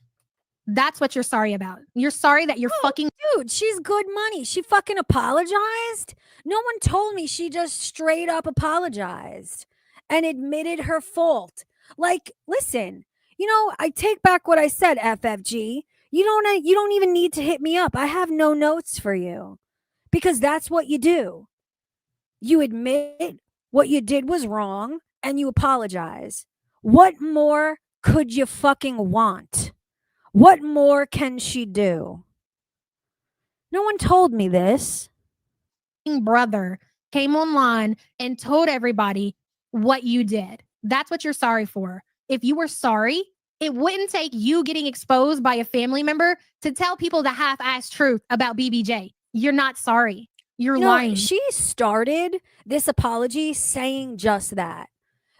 That's what you're sorry about. You're sorry that you're fucking. Dude, she's good money. She fucking apologized. No one told me she just straight up apologized and admitted her fault. Like, listen, I take back what I said, FFG. You don't even need to hit me up. I have no notes for you because that's what you do. You admit what you did was wrong and you apologize. What more could you fucking want? What more can she do? No one told me this. Brother came online and told everybody what you did. That's what you're sorry for. If you were sorry, it wouldn't take you getting exposed by a family member to tell people the half-assed truth about BBJ. You're not sorry. You're lying. She started this apology saying just that.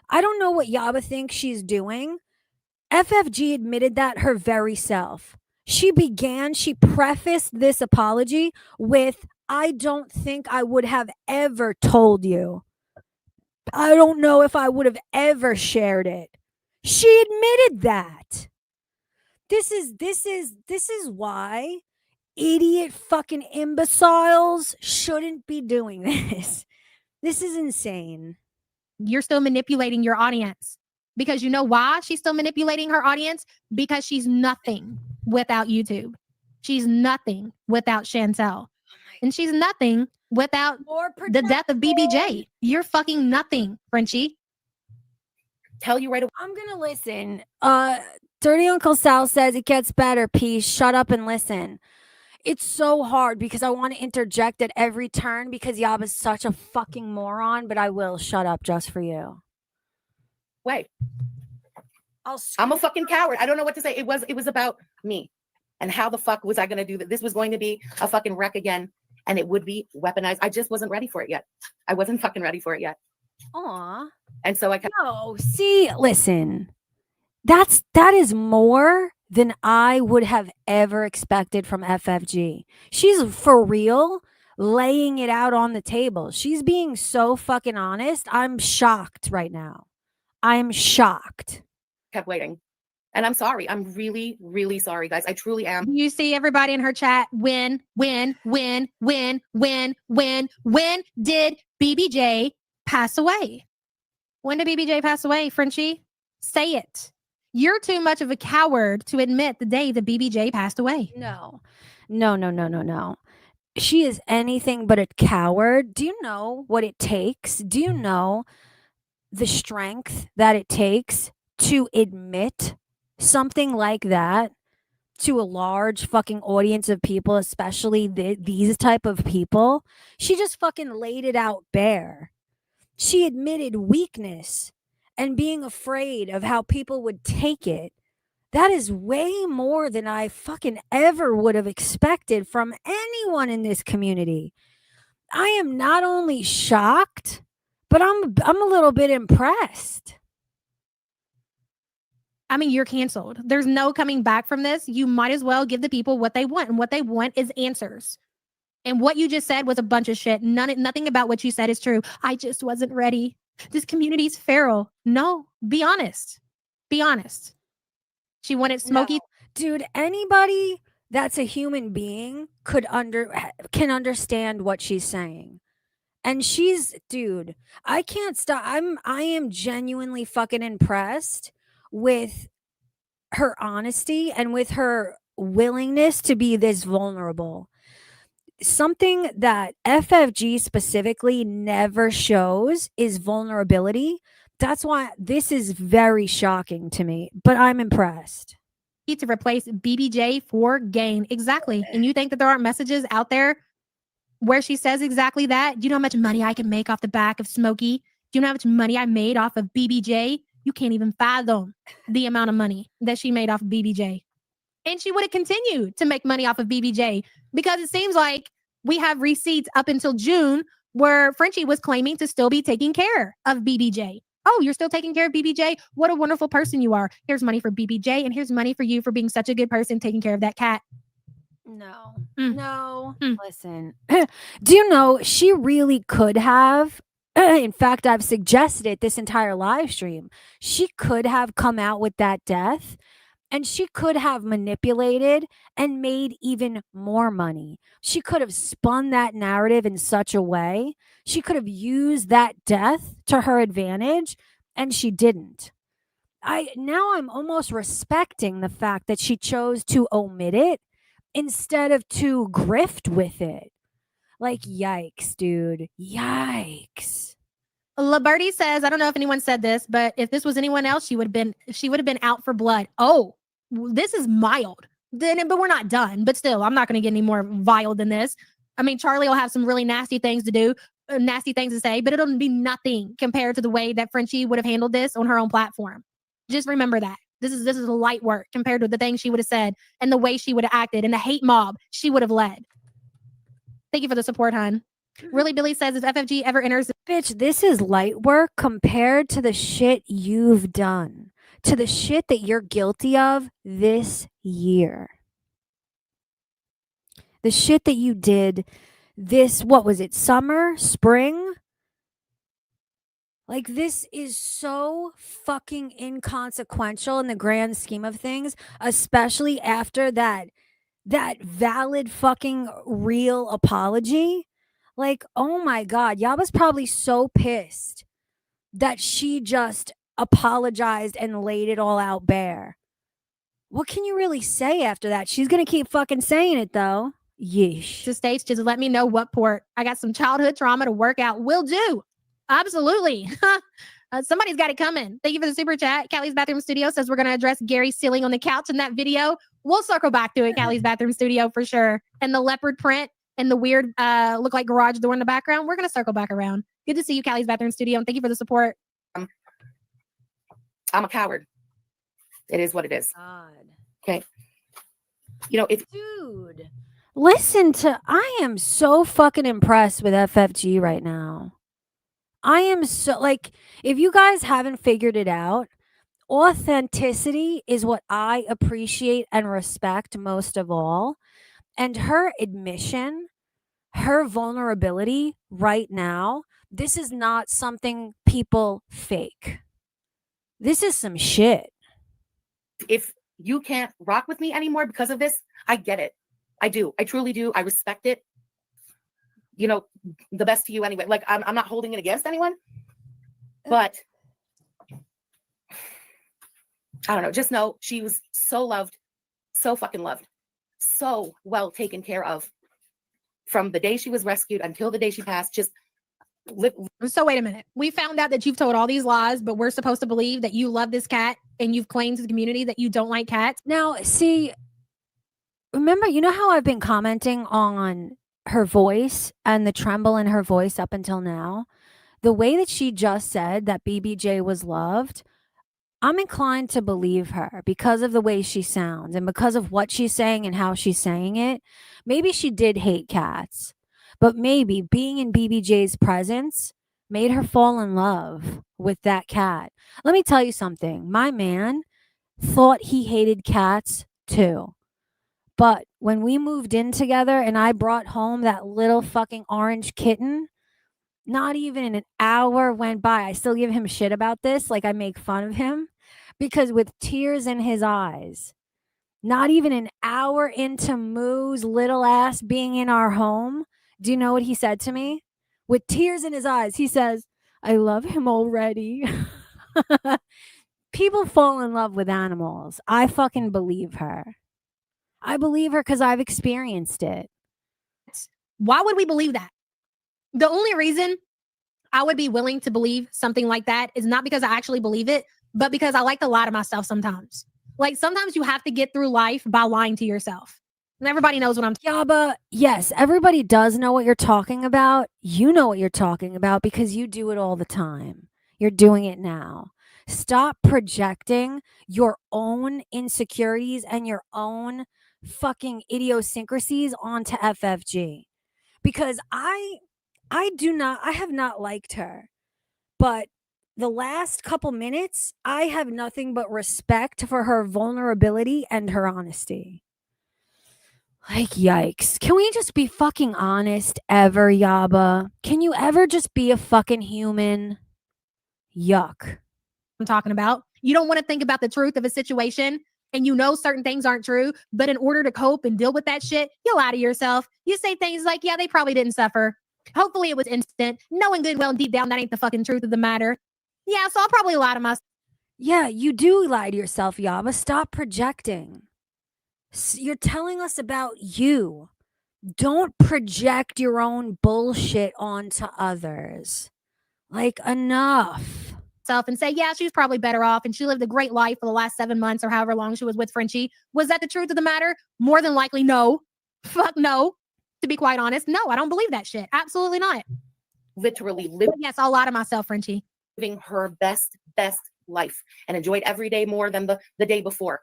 I don't know what Yaba thinks she's doing. FFG admitted that her very self. She prefaced this apology with, I don't think I would have ever told you. I don't know if I would have ever shared it. She admitted that. This is why idiot fucking imbeciles shouldn't be doing this. This is insane. You're still manipulating your audience. Because you know why she's still manipulating her audience? Because she's nothing without YouTube. She's nothing without Chantel. And she's nothing without the death of BBJ. You're fucking nothing, Frenchie. Tell you right away. I'm going to listen. Dirty Uncle Sal says it gets better. Peace. Shut up and listen. It's so hard because I want to interject at every turn because Yaba's such a fucking moron, but I will shut up just for you. Wait. I'm a fucking coward. I don't know what to say. It was about me. And how the fuck was I going to do that? This was going to be a fucking wreck again. And it would be weaponized. I just wasn't ready for it yet. I wasn't fucking ready for it yet. Aw. And so I kept. No, see, listen. That is more than I would have ever expected from FFG. She's for real laying it out on the table. She's being so fucking honest. I'm shocked right now. I'm shocked. Kept waiting. And I'm sorry. I'm really, really sorry, guys. I truly am. You see everybody in her chat. When did BBJ pass away? When did BBJ pass away, Frenchie? Say it. You're too much of a coward to admit the day that BBJ passed away. No. She is anything but a coward. Do you know what it takes? Do you know the strength that it takes to admit something like that to a large fucking audience of people, especially these type of people? She just fucking laid it out bare. She admitted weakness and being afraid of how people would take it. That is way more than I fucking ever would have expected from anyone in this community. I am not only shocked, but I'm a little bit impressed. I mean, you're canceled. There's no coming back from this. You might as well give the people what they want. And what they want is answers. And what you just said was a bunch of shit. Nothing about what you said is true. I just wasn't ready. This community's feral. No, be honest. Be honest. She wanted Smokey. No. Dude, anybody that's a human being can understand what she's saying. And dude, I can't stop. I am genuinely fucking impressed with her honesty and with her willingness to be this vulnerable. Something that FFG specifically never shows is vulnerability. That's why this is very shocking to me, but I'm impressed. To replace BBJ for gain. Exactly. And you think that there aren't messages out there where she says exactly that? Do you know how much money I can make off the back of Smokey? Do you know how much money I made off of BBJ? You can't even fathom the amount of money that she made off of BBJ. And she would have continued to make money off of BBJ because it seems like we have receipts up until June where Frenchie was claiming to still be taking care of BBJ. Oh, you're still taking care of BBJ? What a wonderful person you are. Here's money for BBJ, and here's money for you for being such a good person taking care of that cat. No. Mm. No. Mm. Listen. Do you know she really could have in fact, I've suggested it this entire live stream. She could have come out with that death and she could have manipulated and made even more money. She could have spun that narrative in such a way. She could have used that death to her advantage, and she didn't. I'm almost respecting the fact that she chose to omit it instead of to grift with it. Like, yikes, dude. Yikes. Liberty says, I don't know if anyone said this, but if this was anyone else, she would have been out for blood. Oh, this is mild. But we're not done. But still, I'm not going to get any more vile than this. I mean, Charlie will have some really nasty things to do, nasty things to say, but it'll be nothing compared to the way that Frenchie would have handled this on her own platform. Just remember that. This is light work compared to the things she would have said and the way she would have acted and the hate mob she would have led. Thank you for the support, hon. Really, Billy says, if FFG ever enters... Bitch, this is light work compared to the shit you've done, to the shit that you're guilty of this year. The shit that you did this, what was it, summer, spring? Like, this is so fucking inconsequential in the grand scheme of things, especially after that valid fucking real apology. Like, oh my God, Yaba's probably so pissed that she just apologized and laid it all out bare. What can you really say after that? She's going to keep fucking saying it though. Yeesh. To states, just let me know what port. I got some childhood trauma to work out. Will do. Absolutely. Somebody's got it coming. Thank you for the super chat. Callie's Bathroom Studio says we're going to address Gary stealing on the couch in that video. We'll circle back to it, Callie's Bathroom Studio, for sure. And the leopard print and the weird look like garage door in the background. We're going to circle back around. Good to see you, Callie's Bathroom Studio. And thank you for the support. I'm a coward. It is what it is. God. Okay. You know, if Dude, listen to, I am so fucking impressed with FFG right now. I am so, like, if you guys haven't figured it out, authenticity is what I appreciate and respect most of all. And her admission, her vulnerability right now, this is not something people fake. This is some shit. if you can't rock with me anymore because of this, I get it. I do. I truly do. I respect it. You know, the best to you anyway. Like, I'm not holding it against anyone, but I don't know. Just know she was so loved, so fucking loved, so well taken care of from the day she was rescued until the day she passed. Just So wait a minute. We found out that you've told all these lies, but we're supposed to believe that you love this cat and you've claimed to the community that you don't like cats. Now, see, remember, you know how I've been commenting on her voice and the tremble in her voice up until now? The way that she just said that BBJ was loved, I'm inclined to believe her because of the way she sounds and because of what she's saying and how she's saying it. Maybe she did hate cats, but maybe being in BBJ's presence made her fall in love with that cat. Let me tell you something. My man thought he hated cats too. But when we moved in together and I brought home that little fucking orange kitten, not even an hour went by. I still give him shit about this. Like, I make fun of him because with tears in his eyes, not even an hour into Moo's little ass being in our home, do you know what he said to me? With tears in his eyes, he says, I love him already. People fall in love with animals. I fucking believe her. I believe her because I've experienced it. Why would we believe that? The only reason I would be willing to believe something like that is not because I actually believe it, but because I like to lie to myself sometimes. Like, sometimes you have to get through life by lying to yourself. And everybody knows what I'm Yeah, but yes, everybody does know what you're talking about. You know what you're talking about because you do it all the time. You're doing it now. Stop projecting your own insecurities and your own fucking idiosyncrasies onto FFG. Because I have not liked her, but the last couple minutes, I have nothing but respect for her vulnerability and her honesty. Like, yikes. Can we just be fucking honest ever, Yaba? Can you ever just be a fucking human? Yuck. I'm talking about. You don't want to think about the truth of a situation and you know certain things aren't true, but in order to cope and deal with that shit, you lie to yourself. You say things like, yeah, they probably didn't suffer. Hopefully it was instant. Knowing good, well, and deep down, that ain't the fucking truth of the matter. Yeah, so I'll probably lie to myself. Yeah, you do lie to yourself, Yaba. Stop projecting. You're telling us about you. Don't project your own bullshit onto others. Like, enough. And say, yeah, she's probably better off and she lived a great life for the last 7 months or however long she was with Frenchie. Was that the truth of the matter? More than likely, no. Fuck no. To be quite honest, no, I don't believe that shit. Absolutely not. Literally But yes, I'll lie to myself, Frenchie. living her best life and enjoyed every day more than the day before.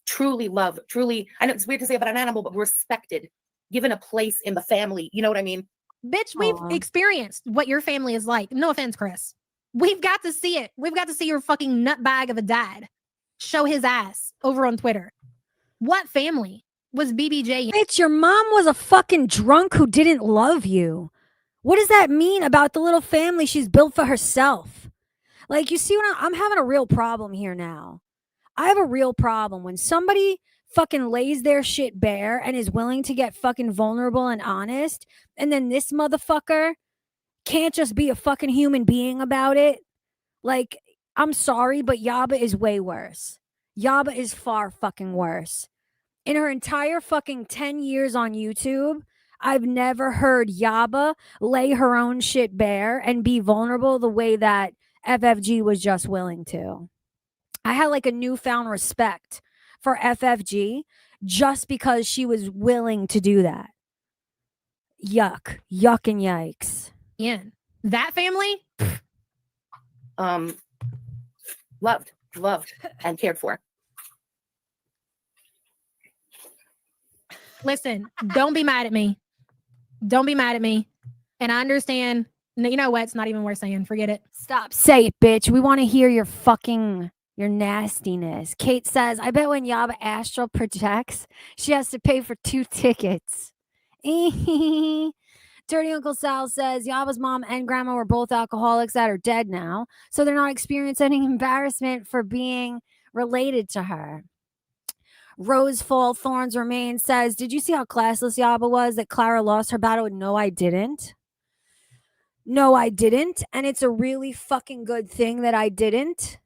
Truly love, truly, I know it's weird to say about an animal, but respected, given a place in the family. You know what I mean? Bitch, we've Aw. experienced what your family is like. No offense, Chris. We've got to see it. We've got to see your fucking nutbag of a dad show his ass over on Twitter. What family was BBJ in? Bitch, your mom was a fucking drunk who didn't love you. What does that mean about the little family she's built for herself? Like, you see what I'm having a real problem here now. I have a real problem when somebody fucking lays their shit bare and is willing to get fucking vulnerable and honest, and then this motherfucker can't just be a fucking human being about it. Like, I'm sorry, but Yaba is way worse. Yaba is far fucking worse. In her entire fucking 10 years on YouTube, I've never heard Yaba lay her own shit bare and be vulnerable the way that FFG was just willing to. I had like a newfound respect for FFG just because she was willing to do that. Yuck. Yuck and yikes. In that family? Loved and cared for. Listen, don't be mad at me. Don't be mad at me. And I understand. You know what? It's not even worth saying. Forget it. Stop. Say it, bitch. We want to hear your nastiness. Kate says, I bet when Yaba astral projects, she has to pay for 2 tickets. Dirty Uncle Sal says, Yaba's mom and grandma were both alcoholics that are dead now, so they're not experiencing any embarrassment for being related to her. Rosefall Thorns Remain says, did you see how classless Yaba was that Clara lost her battle? No, I didn't. No, I didn't. And it's a really fucking good thing that I didn't.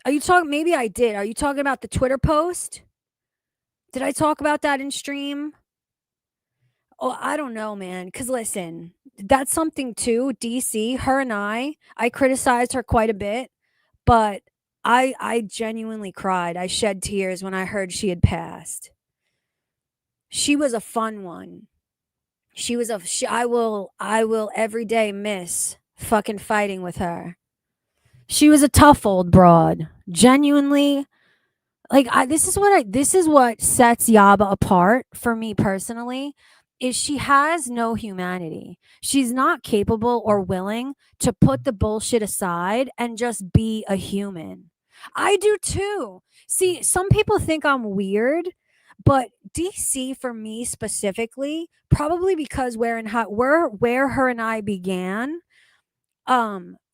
Are you talking? Maybe I did. Are you talking about the Twitter post? Did I talk about that in stream? Oh, I don't know, man. Because listen, that's something too. DC, her and I criticized her quite a bit, but I genuinely cried. I shed tears when I heard she had passed. She was a fun one. I will every day miss fucking fighting with her. She was a tough old broad. Genuinely, like this is what sets Yaba apart for me personally, is she has no humanity. She's not capable or willing to put the bullshit aside and just be a human. I do too. See, some people think I'm weird, but DC for me specifically, probably because where her and I began,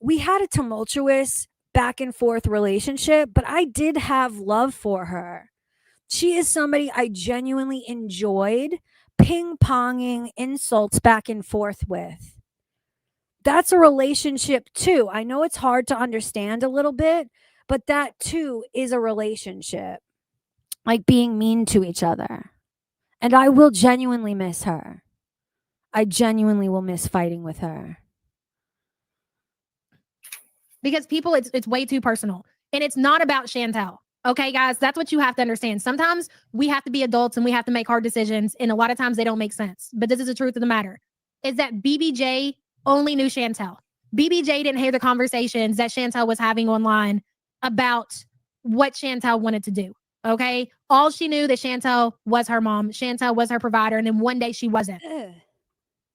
we had a tumultuous back and forth relationship, but I did have love for her. She is somebody I genuinely enjoyed ping-ponging insults back and forth with. That's a relationship too. I know it's hard to understand a little bit, but that too is a relationship. Like being mean to each other. And I will genuinely miss her. I genuinely will miss fighting with her. Because people, it's way too personal. And it's not about Chantel. Okay, guys, that's what you have to understand. Sometimes we have to be adults and we have to make hard decisions. And a lot of times they don't make sense. But this is the truth of the matter. Is that BBJ only knew Chantel. BBJ didn't hear the conversations that Chantel was having online about what Chantel wanted to do. Okay. All she knew that Chantel was her mom. Chantel was her provider. And then one day she wasn't. Ugh.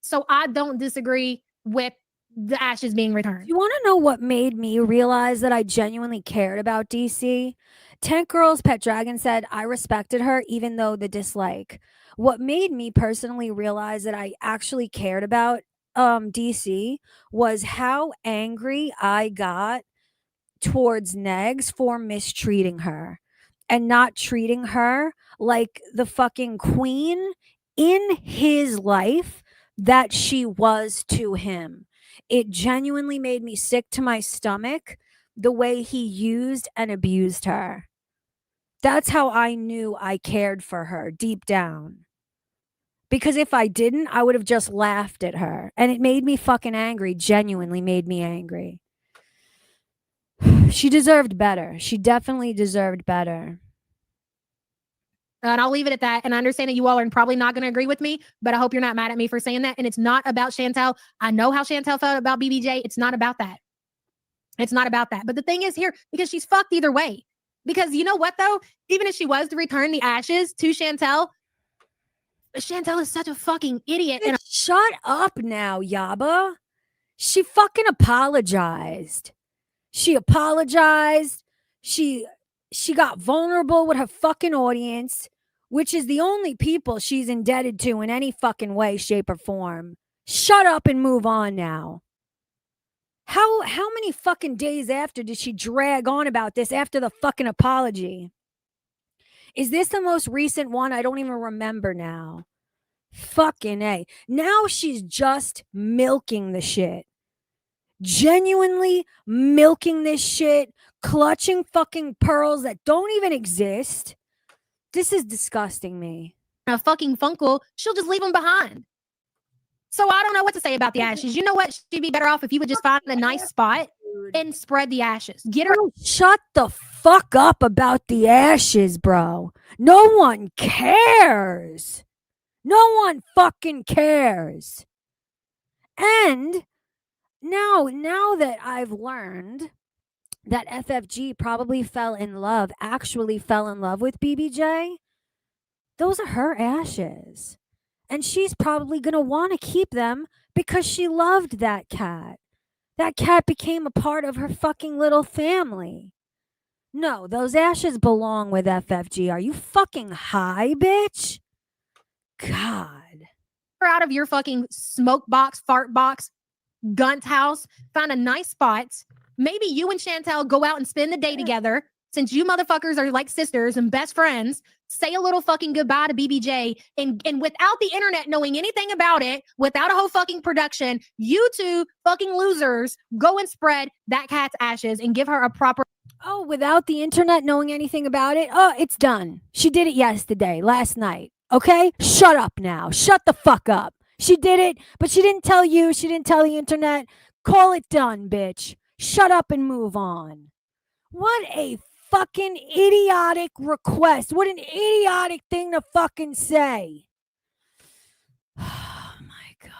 So I don't disagree with the ashes being returned. You want to know what made me realize that I genuinely cared about DC? Tank Girl's Pet Dragon said I respected her even though the dislike. What made me personally realize that I actually cared about DC was how angry I got towards Negs for mistreating her and not treating her like the fucking queen in his life that she was to him. It genuinely made me sick to my stomach the way he used and abused her. That's how I knew I cared for her deep down. Because if I didn't, I would have just laughed at her. And it made me fucking angry, genuinely made me angry. She deserved better. She definitely deserved better. And I'll leave it at that. And I understand that you all are probably not going to agree with me, but I hope you're not mad at me for saying that. And it's not about Chantel. I know how Chantel felt about BBJ. It's not about that. It's not about that. But the thing is here, because she's fucked either way. Because you know what, though? Even if she was to return the ashes to Chantel is such a fucking idiot. And Shut up now, Yaba. She fucking apologized. She apologized. She got vulnerable with her fucking audience, which is the only people she's indebted to in any fucking way, shape, or form. Shut up and move on now. How many fucking days after did she drag on about this after the fucking apology? Is this the most recent one? I don't even remember now. Fucking A. Now she's just milking the shit. Genuinely milking this shit, clutching fucking pearls that don't even exist. This is disgusting me. a fucking Funkle, she'll just leave them behind. So I don't know what to say about the ashes. You know what? She'd be better off if you would just find a nice spot and spread the ashes. Get her. Bro, shut the fuck up about the ashes, bro. No one cares. No one fucking cares. And now that I've learned that FFG probably actually fell in love with BBJ, those are her ashes. And she's probably going to want to keep them because she loved that cat. That cat became a part of her fucking little family. No, those ashes belong with FFG. Are you fucking high, bitch? God. Out of your fucking smoke box, fart box, Gunt house, find a nice spot. Maybe you and Chantel go out and spend the day together. Since you motherfuckers are like sisters and best friends, say a little fucking goodbye to BBJ. And without the internet knowing anything about it, without a whole fucking production, you two fucking losers go and spread that cat's ashes and give her a proper. Oh, without the internet knowing anything about it? Oh, it's done. She did it last night. Okay? Shut up now. Shut the fuck up. She did it, but she didn't tell you. She didn't tell the internet. Call it done, bitch. Shut up and move on. What a fucking idiotic request. What an idiotic thing to fucking say. Oh my God.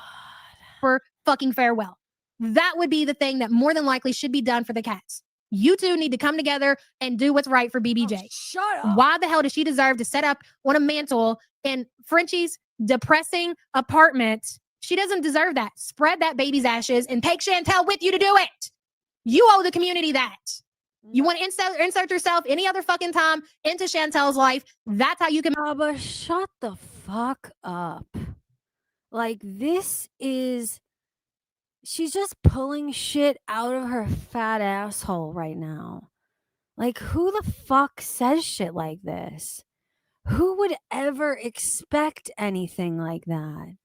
For fucking farewell. That would be the thing that more than likely should be done for the cats. You two need to come together and do what's right for BBJ. Oh, shut up. Why the hell does she deserve to set up on a mantle in Frenchie's depressing apartment? She doesn't deserve that. Spread that baby's ashes and take Chantel with you to do it. You owe the community that. You want to insert yourself any other fucking time into Chantel's life. That's how you can. But shut the fuck up. Like, she's just pulling shit out of her fat asshole right now. Like, who the fuck says shit like this? Who would ever expect anything like that?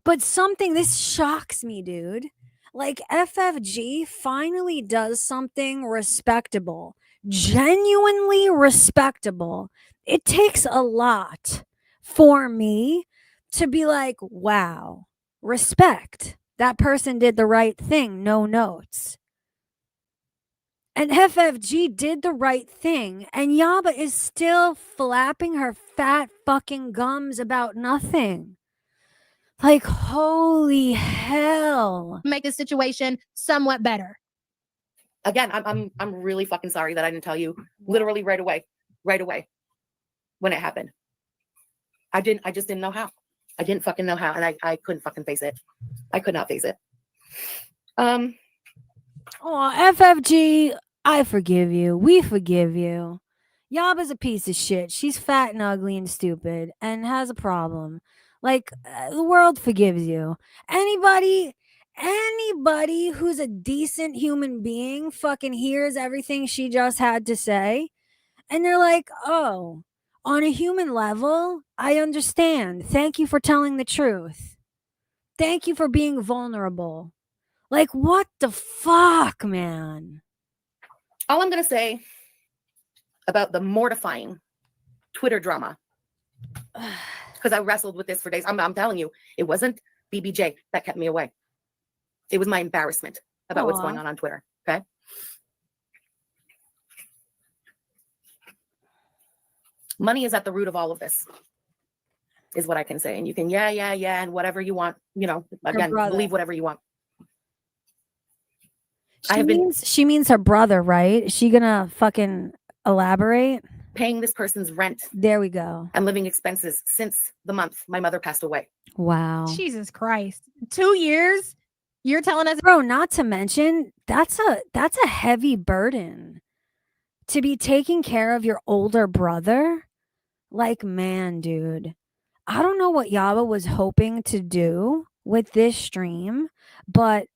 But this shocks me, dude. Like, FFG finally does something respectable, genuinely respectable. It takes a lot for me to be like, wow, respect. That person did the right thing, no notes. And FFG did the right thing, and Yaba is still flapping her fat fucking gums about nothing. Like, holy hell. Make the situation somewhat better. Again, I'm really fucking sorry that I didn't tell you literally right away. right away when it happened. I just didn't know how. I didn't fucking know how. And I couldn't fucking face it. I could not face it. Oh, FFG, I forgive you. We forgive you. Yaba's a piece of shit. She's fat and ugly and stupid and has a problem. Like, the world forgives you. Anybody who's a decent human being fucking hears everything she just had to say, and they're like, oh, on a human level, I understand. Thank you for telling the truth. Thank you for being vulnerable. Like, what the fuck, man? All I'm going to say about the mortifying Twitter drama, because I wrestled with this for days. I'm telling you, it wasn't BBJ that kept me away. It was my embarrassment about what's going on Twitter. Okay. Money is at the root of all of this, is what I can say. And you can, yeah, and whatever you want, you know, again, believe whatever you want. She means her brother, right? Is she gonna fucking elaborate? Paying this person's rent. There we go. And living expenses since the month my mother passed away. Wow. Jesus Christ. 2 years? You're telling us, bro, not to mention, that's a heavy burden to be taking care of your older brother. Like, man, dude, I don't know what Yaba was hoping to do with this stream, but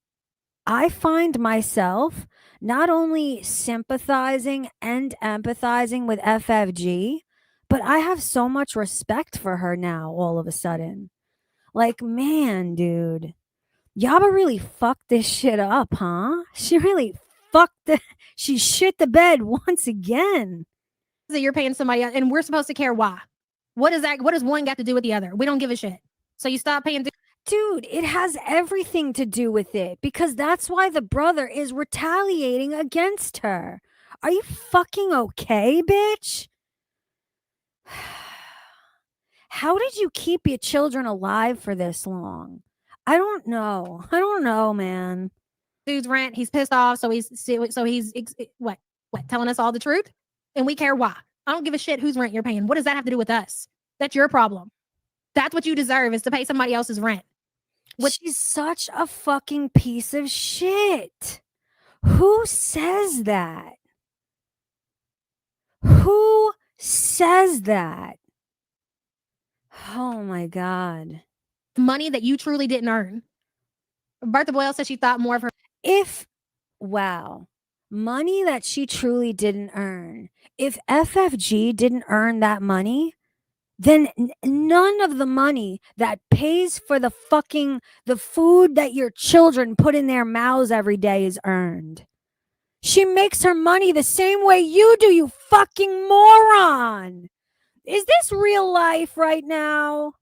I find myself not only sympathizing and empathizing with FFG, but I have so much respect for her now all of a sudden. Like, man, dude, Yaba really fucked this shit up, huh? She really she shit the bed once again. that you're paying somebody else, and we're supposed to care why. What does one got to do with the other? We don't give a shit. So you stop paying. Dude, it has everything to do with it, because that's why the brother is retaliating against her. Are you fucking okay, bitch? How did you keep your children alive for this long? I don't know, man. Dude's rent. He's pissed off, so he's what telling us all the truth, and we care why. I don't give a shit whose rent you're paying. What does that have to do with us? That's your problem. That's what you deserve, is to pay somebody else's rent. She's such a fucking piece of shit. Who says that? Who says that? Oh my God. Money that you truly didn't earn. Bertha Boyle said she thought more of her. Money that she truly didn't earn. If FFG didn't earn that money, then none of the money that pays for the food that your children put in their mouths every day is earned. She makes her money the same way you do, you fucking moron. Is this real life right now?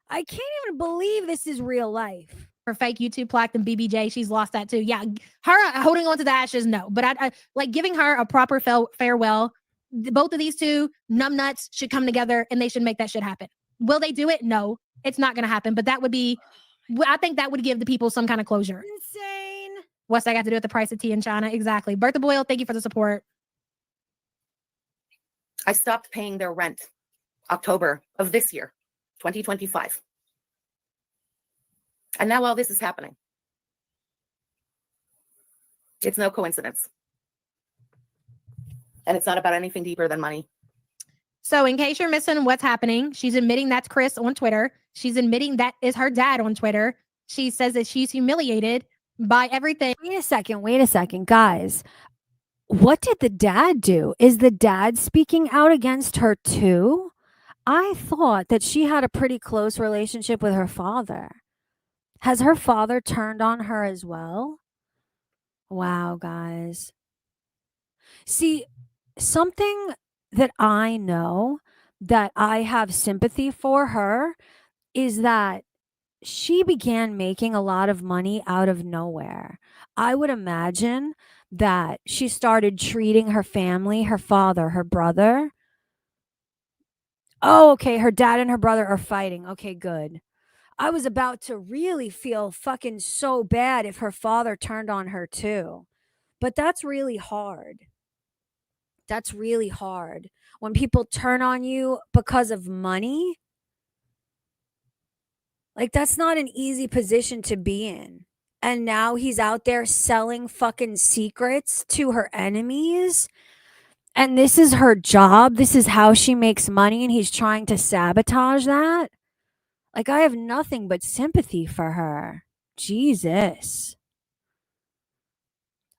I can't even believe this is real life. Her fake YouTube plaque and BBJ, she's lost that too. Yeah, her holding on to the ashes, no. But I like giving her a proper farewell. Both of these two numbnuts should come together and they should make that shit happen. Will they do it? No, it's not going to happen. But that would be, I think that would give the people some kind of closure. Insane. What's that got to do with the price of tea in China? Exactly. Bertha Boyle, thank you for the support. I stopped paying their rent October of this year, 2025. And now all this is happening. It's no coincidence. And it's not about anything deeper than money. So in case you're missing what's happening, she's admitting that's Chris on Twitter. She's admitting that is her dad on Twitter. She says that she's humiliated by everything. Wait a second, guys. What did the dad do? Is the dad speaking out against her too? I thought that she had a pretty close relationship with her father. Has her father turned on her as well? Wow, guys. See, something that I know that I have sympathy for her is that she began making a lot of money out of nowhere. I would imagine that she started treating her family, her father, her brother. Oh, okay, her dad and her brother are fighting. Okay, good. I was about to really feel fucking so bad if her father turned on her too. But that's really hard That's really hard. When people turn on you because of money, like that's not an easy position to be in. And now he's out there selling fucking secrets to her enemies. And this is her job. This is how she makes money. And he's trying to sabotage that. Like, I have nothing but sympathy for her. Jesus.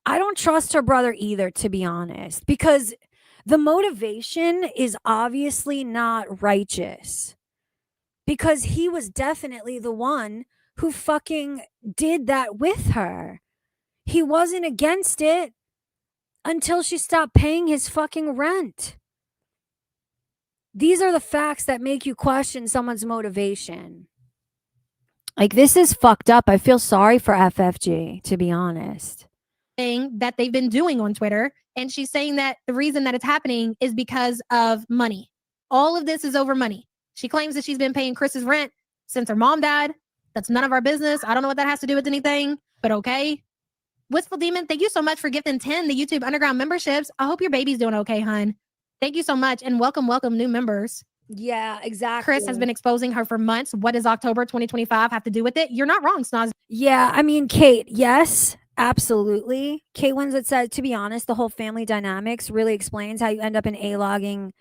I don't trust her brother either, to be honest, because the motivation is obviously not righteous. Because he was definitely the one who fucking did that with her. He wasn't against it until she stopped paying his fucking rent. These are the facts that make you question someone's motivation. Like, this is fucked up. I feel sorry for FFG, to be honest. Thing that they've been doing on Twitter. And she's saying that the reason that it's happening is because of money. All of this is over money. She claims that she's been paying Chris's rent since her mom died. That's none of our business. I don't know what that has to do with anything, but okay. Wistful Demon, thank you so much for gifting 10 the YouTube Underground memberships. I hope your baby's doing okay, hun. Thank you so much, and welcome new members. Yeah, exactly. Chris has been exposing her for months. What does October 2025 have to do with it? You're not wrong, Snoz. Yeah, I mean, Kate, yes, absolutely. Kate Winslet said, to be honest, the whole family dynamics really explains how you end up in A-logging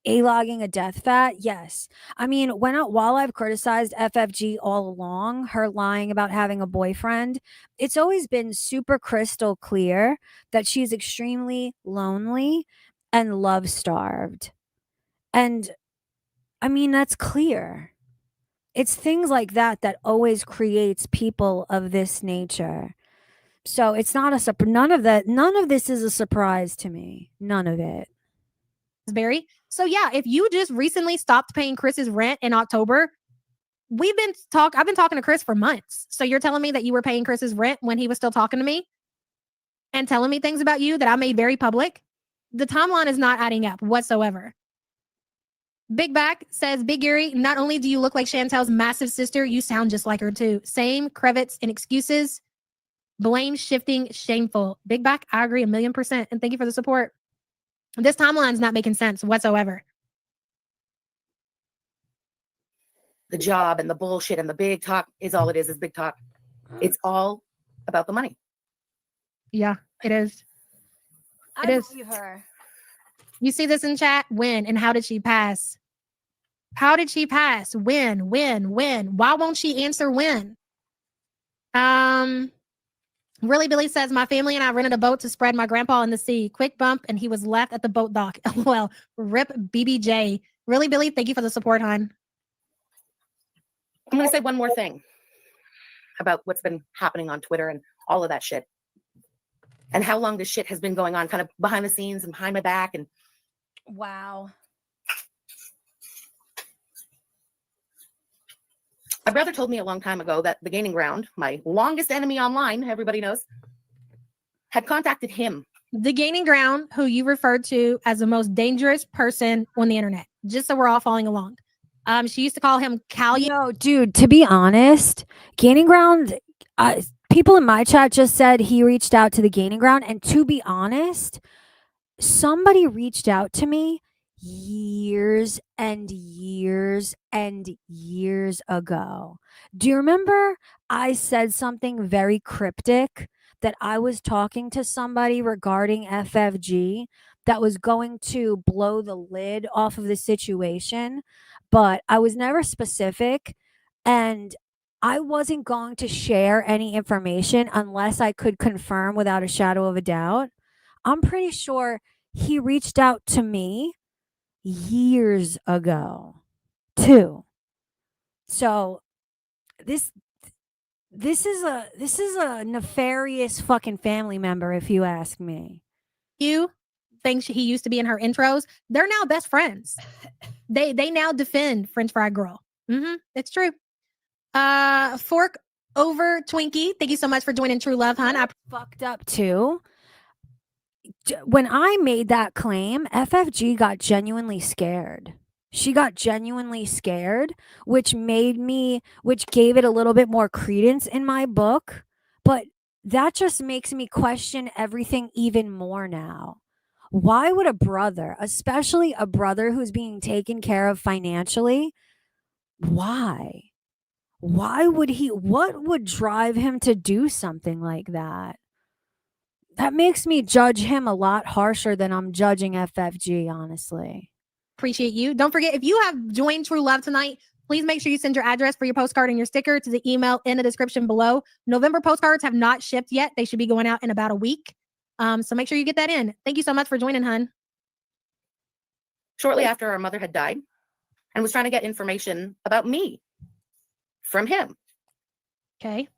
a death fat. Yes. I mean, while I've criticized FFG all along, her lying about having a boyfriend, it's always been super crystal clear that she's extremely lonely and love starved. And I mean, that's clear. It's things like that that always creates people of this nature. So it's not none of this is a surprise to me. None of it. Barry. So yeah, if you just recently stopped paying Chris's rent in October, I've been talking to Chris for months. So you're telling me that you were paying Chris's rent when he was still talking to me and telling me things about you that I made very public? The timeline is not adding up whatsoever. Big Back says, Big Gary, not only do you look like Chantel's massive sister, you sound just like her too. Same credits and excuses. Blame shifting, shameful. Big Back, I agree 1,000,000%. And thank you for the support. This timeline's not making sense whatsoever. The job and the bullshit and the big talk is all it is big talk. It's all about the money. Yeah, it is. It is. believe her. You see this in chat? When and how did she pass? How did she pass? When? Why won't she answer when? Really Billy says, my family and I rented a boat to spread my grandpa in the sea. Quick bump and he was left at the boat dock. Well, rip BBJ. Really Billy, thank you for the support, hon. I'm going to say one more thing about what's been happening on Twitter and all of that shit. And how long this shit has been going on kind of behind the scenes and behind my back. And Wow. my brother told me a long time ago that the Gaining Ground, my longest enemy online, everybody knows, had contacted him. The Gaining Ground, who you referred to as the most dangerous person on the internet, just so we're all following along. She used to call him Callion. No, dude, to be honest, Gaining Ground, people in my chat just said he reached out to the Gaining Ground. And to be honest, somebody reached out to me years and years and years ago. Do you remember I said something very cryptic that I was talking to somebody regarding FFG that was going to blow the lid off of the situation, but I was never specific and I wasn't going to share any information unless I could confirm without a shadow of a doubt? I'm pretty sure he reached out to me years ago too. So this is a nefarious fucking family member, if you ask me. You think he used to be in her intros. They're now best friends. They now defend French Fried Girl. It's true. Fork over Twinkie. Thank you so much for joining True Love, hun. I fucked up too. When I made that claim, FFG got genuinely scared. She got genuinely scared, which gave it a little bit more credence in my book. But that just makes me question everything even more now. Why would a brother, especially a brother who's being taken care of financially, why? Why would he? What would drive him to do something like that? That makes me judge him a lot harsher than I'm judging FFG, honestly. Appreciate you. Don't forget, if you have joined True Love tonight, please make sure you send your address for your postcard and your sticker to the email in the description below. November postcards have not shipped yet. They should be going out in about a week. So make sure you get that in. Thank you so much for joining, hun. Shortly after our mother had died, and was trying to get information about me from him. Okay.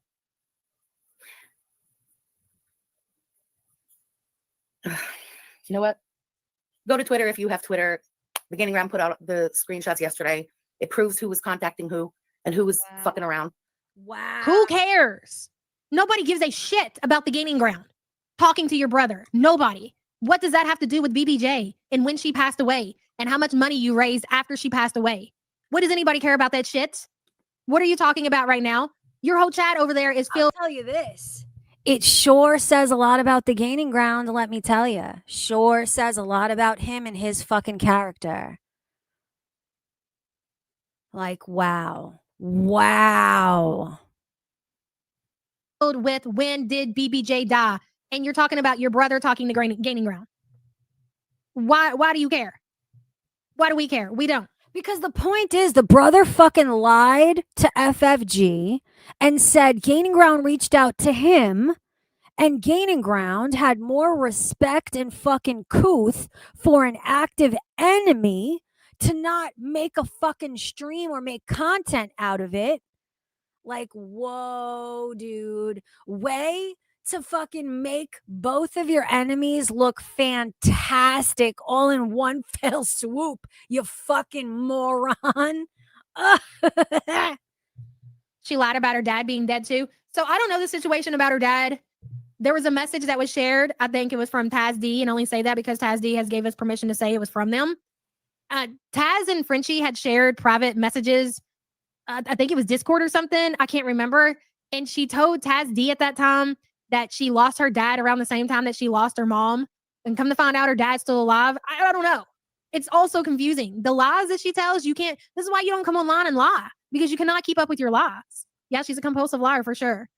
You know what? Go to Twitter if you have Twitter. The Gaining Ground put out the screenshots yesterday. It proves who was contacting who and who was fucking around. Wow. Who cares? Nobody gives a shit about the Gaining Ground. Talking to your brother. Nobody. What does that have to do with BBJ and when she passed away and how much money you raised after she passed away? What does anybody care about that shit? What are you talking about right now? Your whole chat over there is filled. I'll tell you this. It sure says a lot about the Gaining Ground, let me tell you. Sure says a lot about him and his fucking character. Like, wow. Wow. With when did BBJ die? And you're talking about your brother talking to Gaining Ground. Why do you care? Why do we care? We don't. Because the point is, the brother fucking lied to FFG and said Gaining Ground reached out to him, and Gaining Ground had more respect and fucking couth for an active enemy to not make a fucking stream or make content out of it. Like, whoa, dude. Way to fucking make both of your enemies look fantastic all in one fell swoop, you fucking moron. She lied about her dad being dead too. So I don't know the situation about her dad. There was a message that was shared. I think it was from Taz D, and only say that because Taz D has gave us permission to say it was from them. Taz and Frenchie had shared private messages. I think it was Discord or something. I can't remember. And she told Taz D at that time that she lost her dad around the same time that she lost her mom. And come to find out her dad's still alive. I don't know. It's also confusing. The lies that she tells, you can't. This is why you don't come online and lie, because you cannot keep up with your lies. Yeah, she's a compulsive liar for sure.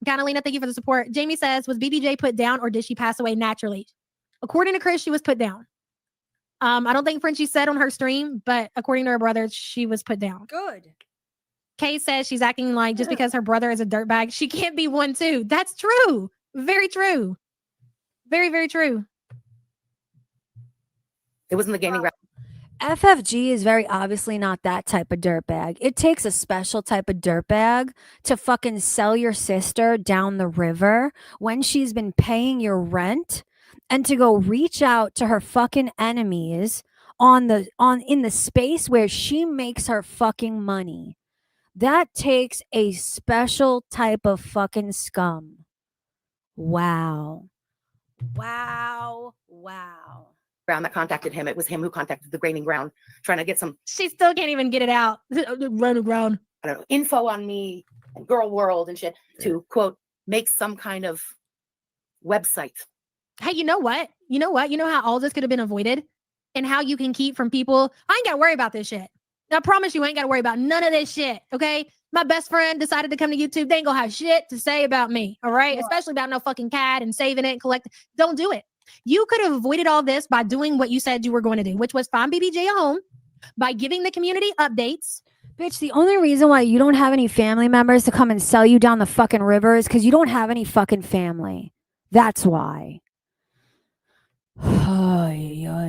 Catalina, thank you for the support. Jamie says, was BBJ put down or did she pass away naturally? According to Chris, she was put down. I don't think Frenchie said on her stream, but according to her brother, she was put down. Good. Kay says she's acting like just because her brother is a dirtbag, she can't be one too. That's true. Very true. Very, very true. It wasn't the Gaining Ground. FFG is very obviously not that type of dirtbag. It takes a special type of dirtbag to fucking sell your sister down the river when she's been paying your rent, and to go reach out to her fucking enemies in the space where she makes her fucking money. That takes a special type of fucking scum. Wow. Wow. Wow. Ground that contacted him. It was him who contacted the Gaining Ground, trying to get some, She still can't even get it out. Run around. I don't know, info on me and Girl World and shit to quote make some kind of website. Hey, you know what? You know how all this could have been avoided and how you can keep from people. I ain't got to worry about this shit. I promise you, I ain't got to worry about none of this shit. Okay. My best friend decided to come to YouTube. They ain't gonna have shit to say about me. All right. Especially about no fucking cat and saving it and collecting. Don't do it. You could have avoided all this by doing what you said you were going to do, which was find BBJ a home, by giving the community updates. Bitch, the only reason why you don't have any family members to come and sell you down the fucking river is because you don't have any fucking family. That's why.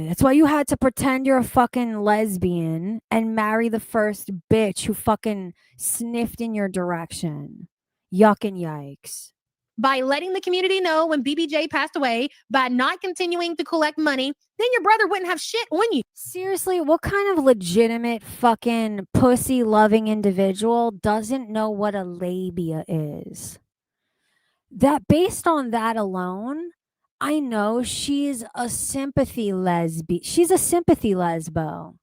That's why you had to pretend you're a fucking lesbian and marry the first bitch who fucking sniffed in your direction. Yuck and yikes. By letting the community know when BBJ passed away, by not continuing to collect money, then your brother wouldn't have shit on you. Seriously, what kind of legitimate fucking pussy-loving individual doesn't know what a labia is? That based on that alone, I know she's a sympathy lesbian. She's a sympathy lesbo.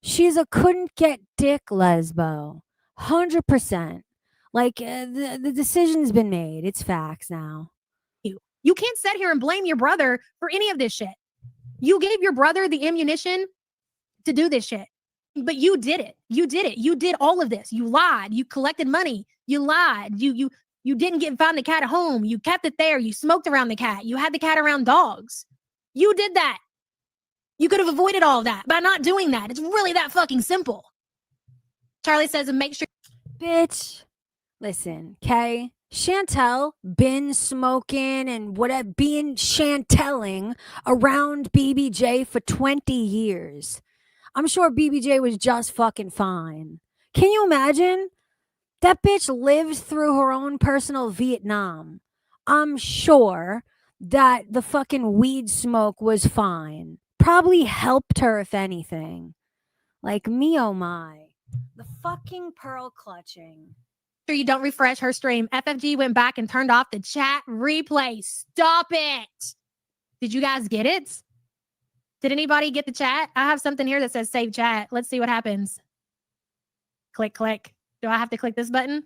She's a couldn't get dick lesbo. 100%. Like, the decision's been made. It's facts now. You can't sit here and blame your brother for any of this shit. You gave your brother the ammunition to do this shit. But you did it. You did it. You did all of this. You lied. You collected money. You lied. You didn't find the cat at home. You kept it there. You smoked around the cat. You had the cat around dogs. You did that. You could have avoided all of that by not doing that. It's really that fucking simple. Charlie says, and make sure. Bitch, listen, okay? Chantel been smoking and whatever, being chanteling around BBJ for 20 years. I'm sure BBJ was just fucking fine. Can you imagine? That bitch lived through her own personal Vietnam. I'm sure that the fucking weed smoke was fine. Probably helped her, if anything. Like, me, oh my. The fucking pearl clutching. Sure you don't refresh her stream. FFG went back and turned off the chat replay. Stop it. Did you guys get it? Did anybody get the chat? I have something here that says save chat. Let's see what happens. Click, click. Do I have to click this button?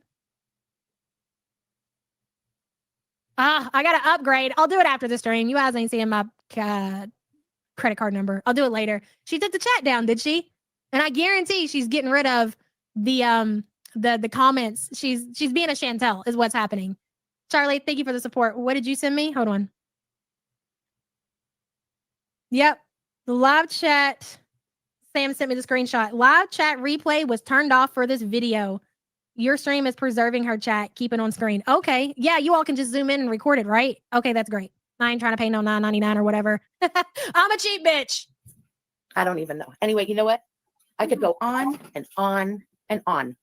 I got to upgrade. I'll do it after the stream. You guys ain't seeing my credit card number. I'll do it later. She took the chat down, did she? And I guarantee she's getting rid of the comments. She's being a Chantel is what's happening. Charlie, thank you for the support. What did you send me? Hold on. Yep. The live chat. Sam sent me the screenshot. Live chat replay was turned off for this video. Your stream is preserving her chat. Keep it on screen. Okay. Yeah, you all can just zoom in and record it, right? Okay, that's great. I ain't trying to pay no $9.99 or whatever. I'm a cheap bitch. I don't even know. Anyway, you know what? I could go on and on and on.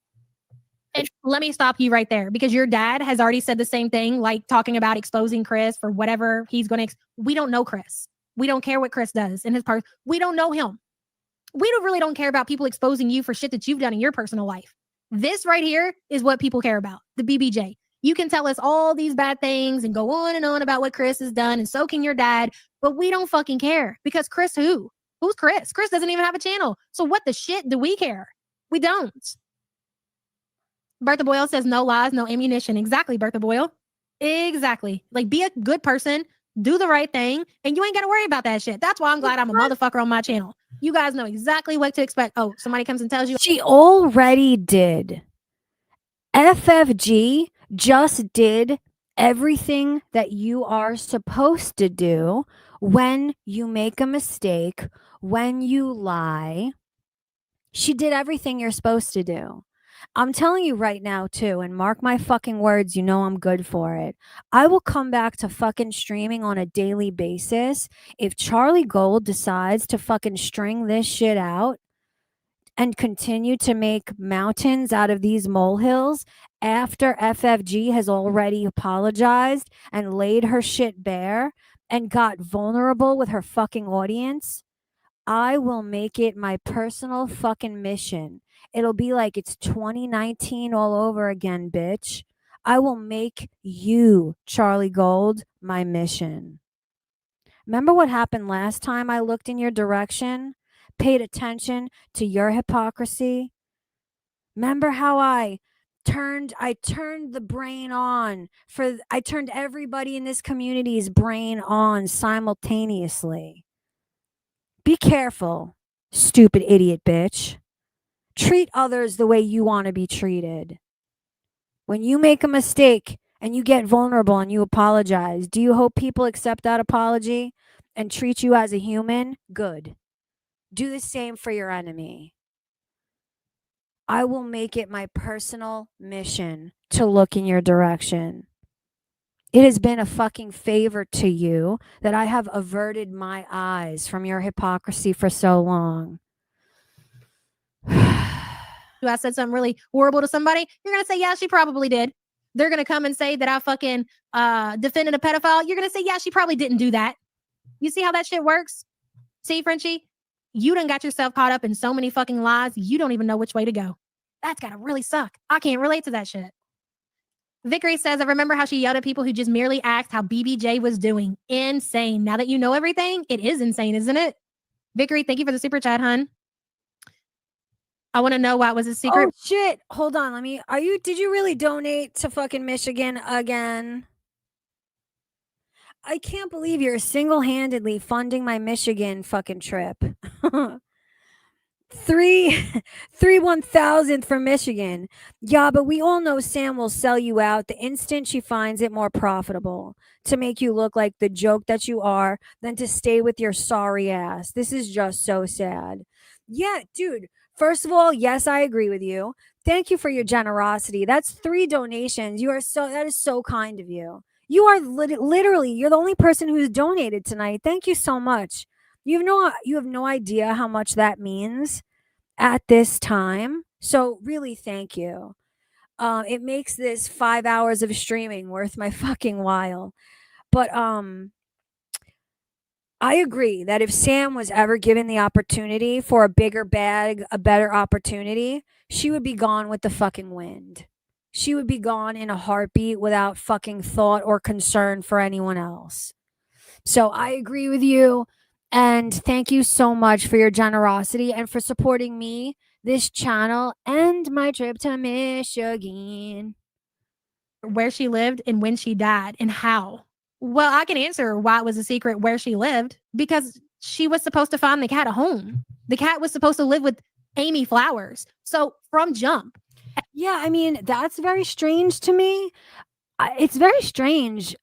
And let me stop you right there because your dad has already said the same thing, like talking about exposing Chris for whatever he's going to. We don't know Chris. We don't care what Chris does in his part. We don't know him. We really don't care about people exposing you for shit that you've done in your personal life. This right here is what people care about, the BBJ. You can tell us all these bad things and go on and on about what Chris has done, and so can your dad, but we don't fucking care because Chris who? Who's Chris? Chris doesn't even have a channel. So what the shit do we care? We don't. Bertha Boyle says no lies, no ammunition. Exactly, Bertha Boyle. Exactly. Like, be a good person, do the right thing, and you ain't got to worry about that shit. That's why I'm glad I'm a motherfucker on my channel. You guys know exactly what to expect. Oh, somebody comes and tells you. She already did. FFG just did everything that you are supposed to do when you make a mistake, when you lie. She did everything you're supposed to do. I'm telling you right now, too, and mark my fucking words, you know I'm good for it. I will come back to fucking streaming on a daily basis if Charlie Gold decides to fucking string this shit out and continue to make mountains out of these molehills after FFG has already apologized and laid her shit bare and got vulnerable with her fucking audience. I will make it my personal fucking mission. It'll be like it's 2019 all over again, bitch. I will make you, Charlie Gold, my mission. Remember what happened last time I looked in your direction? Paid attention to your hypocrisy? Remember how I turned the brain on I turned everybody in this community's brain on simultaneously. Be careful, stupid idiot bitch. Treat others the way you want to be treated. When you make a mistake and you get vulnerable and you apologize, do you hope people accept that apology and treat you as a human? Good. Do the same for your enemy. I will make it my personal mission to look in your direction. It has been a fucking favor to you that I have averted my eyes from your hypocrisy for so long. I said something really horrible to somebody, you're going to say, yeah, she probably did. They're going to come and say that I fucking defended a pedophile. You're going to say, yeah, she probably didn't do that. You see how that shit works? See, Frenchie? You done got yourself caught up in so many fucking lies, you don't even know which way to go. That's got to really suck. I can't relate to that shit. Vickery says, I remember how she yelled at people who just merely asked how BBJ was doing. Insane. Now that you know everything, it is insane, isn't it? Vickery, thank you for the super chat, hun. I want to know why it was a secret. Oh shit. Hold on. Did you really donate to fucking Michigan again? I can't believe you're single-handedly funding my Michigan fucking trip. Three, 1,000th for Michigan. Yeah, but we all know Sam will sell you out the instant she finds it more profitable to make you look like the joke that you are than to stay with your sorry ass. This is just so sad. Yeah, dude. First of all, yes, I agree with you. Thank you for your generosity. That's 3 donations. That is so kind of you. You are literally, you're the only person who's donated tonight. Thank you so much. You have no idea how much that means at this time. So really, thank you. It makes this 5 hours of streaming worth my fucking while. But I agree that if Sam was ever given the opportunity for a bigger bag, a better opportunity, she would be gone with the fucking wind. She would be gone in a heartbeat without fucking thought or concern for anyone else. So I agree with you. And thank you so much for your generosity and for supporting me, this channel, and my trip to Michigan. Where she lived and when she died and how. Well, I can answer why it was a secret where she lived, because she was supposed to find the cat a home. The cat was supposed to live with Amy Flowers. So from jump. Yeah, I mean, that's very strange to me. It's very strange.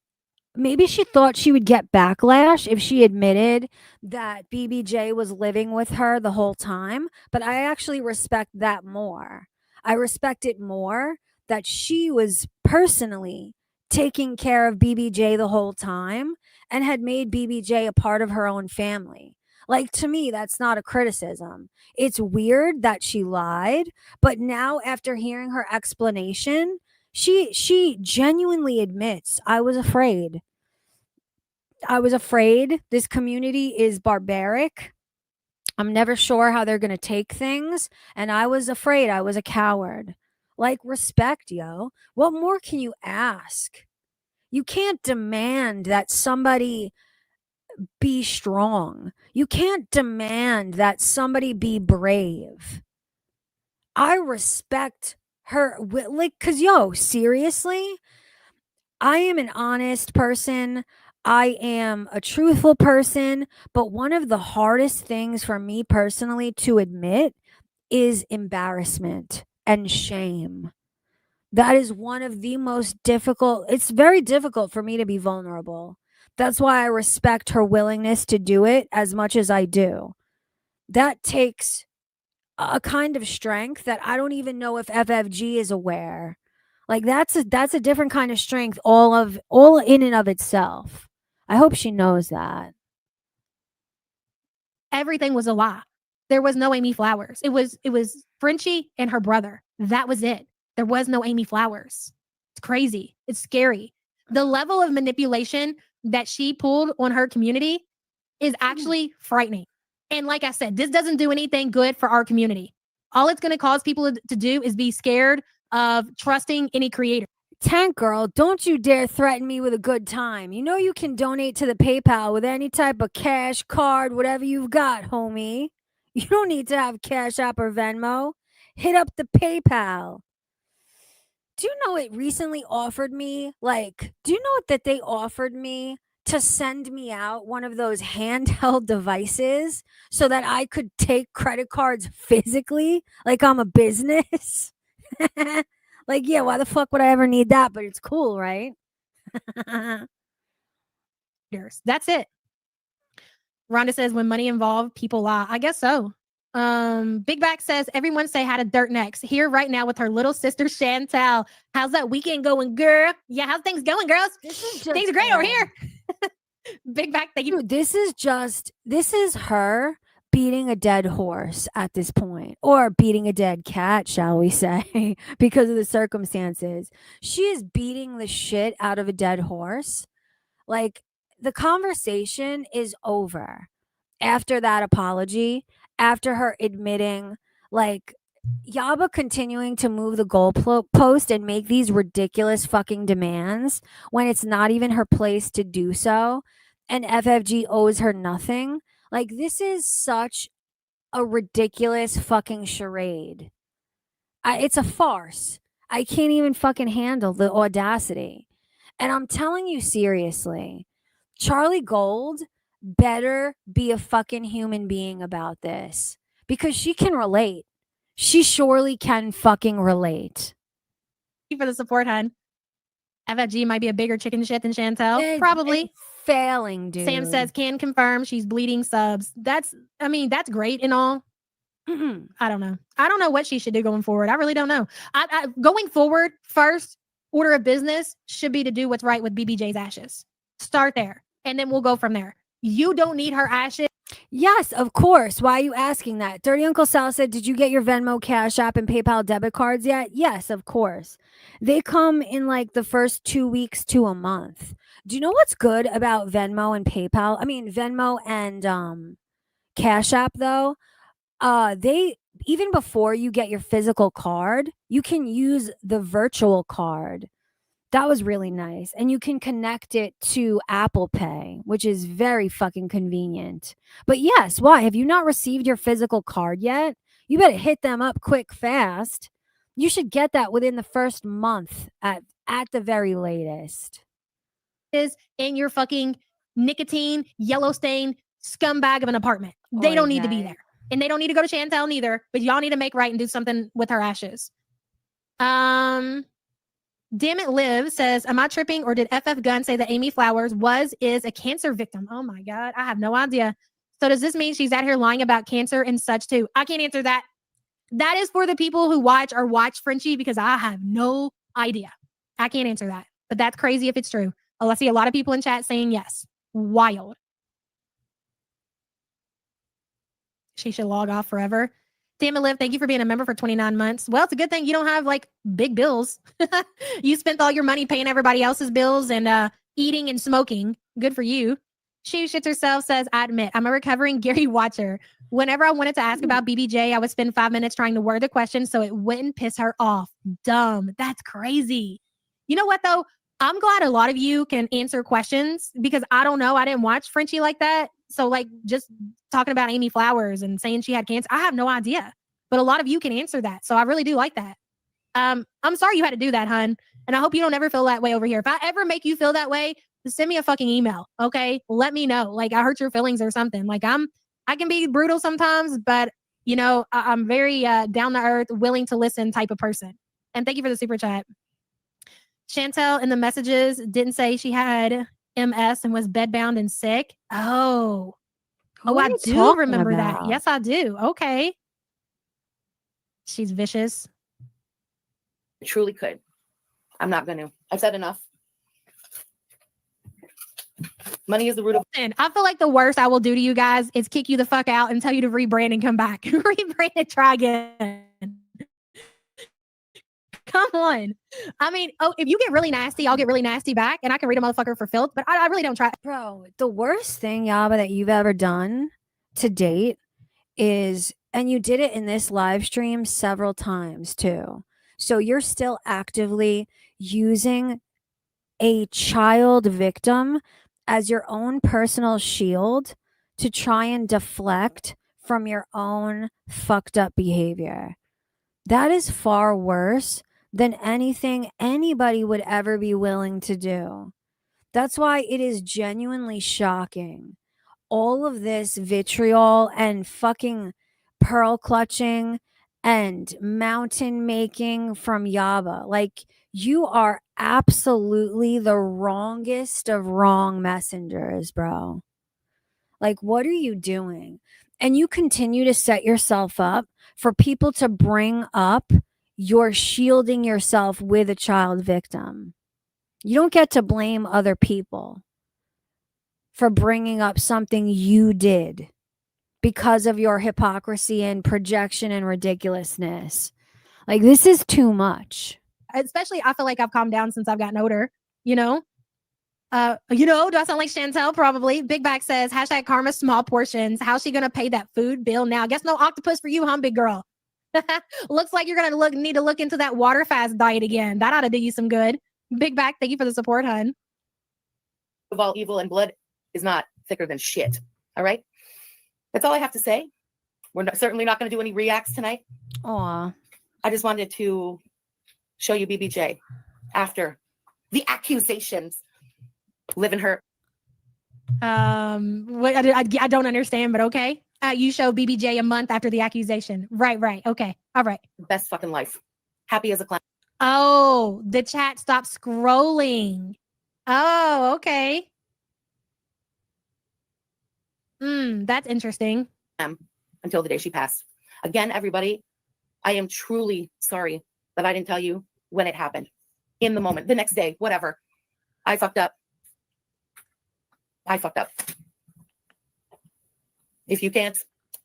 Maybe she thought she would get backlash if she admitted that BBJ was living with her the whole time, but I actually respect that more. I respect it more that she was personally taking care of BBJ the whole time and had made BBJ a part of her own family. Like, to me, that's not a criticism. It's weird that she lied, but now after hearing her explanation, she genuinely admits, I was afraid. I was afraid. This community is barbaric. I'm never sure how they're going to take things. And I was afraid. I was a coward. Like, respect, yo. What more can you ask? You can't demand that somebody be strong. You can't demand that somebody be brave. I respect her. Like, because, yo, seriously, I am an honest person. I am a truthful person. But one of the hardest things for me personally to admit is embarrassment and shame. That is one of the most difficult. It's very difficult for me to be vulnerable. That's why I respect her willingness to do it as much as I do. That takes a kind of strength that I don't even know if FFG is aware. Like, that's a different kind of strength, all in and of itself. I hope she knows that. Everything was a lie. There was no Amy Flowers. It was Frenchie and her brother. That was it. There was no Amy Flowers. It's crazy. It's scary. The level of manipulation that she pulled on her community is actually frightening. And like I said, this doesn't do anything good for our community. All it's going to cause people to do is be scared of trusting any creator. Tank Girl, don't you dare threaten me with a good time. You know you can donate to the PayPal with any type of cash, card, whatever you've got, homie. You don't need to have Cash App or Venmo. Hit up the PayPal. Do you know it recently offered me, do you know that they offered me to send me out one of those handheld devices so that I could take credit cards physically, like I'm a business? Like, yeah, why the fuck would I ever need that? But it's cool, right? That's it. Rhonda says, when money involved, people lie. I guess so. Big Back says, everyone say hi to Dirt Next. Here right now with her little sister Chantal. How's that weekend going, girl? Yeah, how's things going, girls? Things are great over here. Big Back, thank you. Dude, this is her beating a dead horse at this point, or beating a dead cat, shall we say, because of the circumstances. She is beating the shit out of a dead horse. Like, the conversation is over after that apology, after her admitting, like, Yaba continuing to move the goalpost and make these ridiculous fucking demands when it's not even her place to do so, and FFG owes her nothing. Like, this is such a ridiculous fucking charade. It's a farce. I can't even fucking handle the audacity. And I'm telling you seriously, Charlie Gold better be a fucking human being about this because she can relate. She surely can fucking relate. Thank you for the support, hun. FFG might be a bigger chicken shit than Chantel. Probably. It's failing, dude. Sam says, can confirm she's bleeding subs. That's great and all. I don't know. I don't know what she should do going forward. I really don't know. Going forward, first order of business should be to do what's right with BBJ's ashes. Start there, and then we'll go from there. You don't need her ashes. Yes, of course. Why are you asking that? Dirty Uncle Sal said, did you get your Venmo, Cash App, and PayPal debit cards yet? Yes, of course. They come in like the first 2 weeks to a month. Do you know what's good about Venmo and PayPal? I mean, Venmo and Cash App, though. They, even before you get your physical card, you can use the virtual card. That was really nice. And you can connect it to Apple Pay, which is very fucking convenient. But yes, why? Have you not received your physical card yet? You better hit them up quick, fast. You should get that within the first month at the very latest. Is in your fucking nicotine, yellow stain scumbag of an apartment. They don't need to be there. And they don't need to go to Chantel neither, but y'all need to make right and do something with her ashes. Damn it, Liv says, am I tripping or did FF Gun say that Amy Flowers is a cancer victim? Oh my God, I have no idea. So does this mean she's out here lying about cancer and such too? I can't answer that. That is for the people who watch Frenchie because I have no idea. I can't answer that. But that's crazy if it's true. Oh, I see a lot of people in chat saying yes. Wild. She should log off forever. Damn it, Liv, thank you for being a member for 29 months. Well, it's a good thing you don't have like big bills. You spent all your money paying everybody else's bills and eating and smoking. Good for you. She shits herself says, I admit, I'm a recovering Gary watcher. Whenever I wanted to ask about BBJ, I would spend 5 minutes trying to word the question so it wouldn't piss her off. Dumb. That's crazy. You know what, though? I'm glad a lot of you can answer questions because I don't know. I didn't watch Frenchie like that. So like just talking about Amy Flowers and saying she had cancer, I have no idea. But a lot of you can answer that. So I really do like that. I'm sorry you had to do that, hun. And I hope you don't ever feel that way over here. If I ever make you feel that way, just send me a fucking email. Okay. Let me know. Like I hurt your feelings or something. Like I can be brutal sometimes, but you know, I'm very down to earth, willing to listen type of person. And thank you for the super chat. Chantel in the messages didn't say she had MS and was bedbound and sick. Oh, I do remember that. Yes, I do. Okay. She's vicious. I truly could. I'm not going to. I've said enough. Money is the root of. And I feel like the worst I will do to you guys is kick you the fuck out and tell you to rebrand and come back. Rebrand and try again. Come on. I mean, if you get really nasty, I'll get really nasty back and I can read a motherfucker for filth, but I really don't try. Bro, the worst thing, Yaba, that you've ever done to date is, and you did it in this live stream several times too. So you're still actively using a child victim as your own personal shield to try and deflect from your own fucked up behavior. That is far worse than anything anybody would ever be willing to do. That's why it is genuinely shocking. All of this vitriol and fucking pearl clutching and mountain making from Yaba. Like, you are absolutely the wrongest of wrong messengers, bro. Like, what are you doing? And you continue to set yourself up for people to bring up you're shielding yourself with a child victim. You don't get to blame other people for bringing up something you did because of your hypocrisy and projection and ridiculousness. Like, this is too much. Especially, I feel like I've calmed down since I've gotten older, you know? Do I sound like Chantel? Probably. Big Back says, hashtag karma, small portions. How's she going to pay that food bill now? Guess no octopus for you, huh, big girl? Looks like you're going to need to look into that water fast diet again. That ought to do you some good. Big Back, thank you for the support, hun. Of all evil and blood is not thicker than shit. All right? That's all I have to say. We're certainly not going to do any reacts tonight. Aw. I just wanted to show you BBJ after the accusations. Living her What I don't understand, but okay. You show BBJ a month after the accusation. Right. Okay. All right. Best fucking life. Happy as a clown. Oh, the chat stopped scrolling. Oh, okay. That's interesting. Until the day she passed. Again, everybody, I am truly sorry that I didn't tell you when it happened. In the moment, the next day, whatever. I fucked up. If you can't,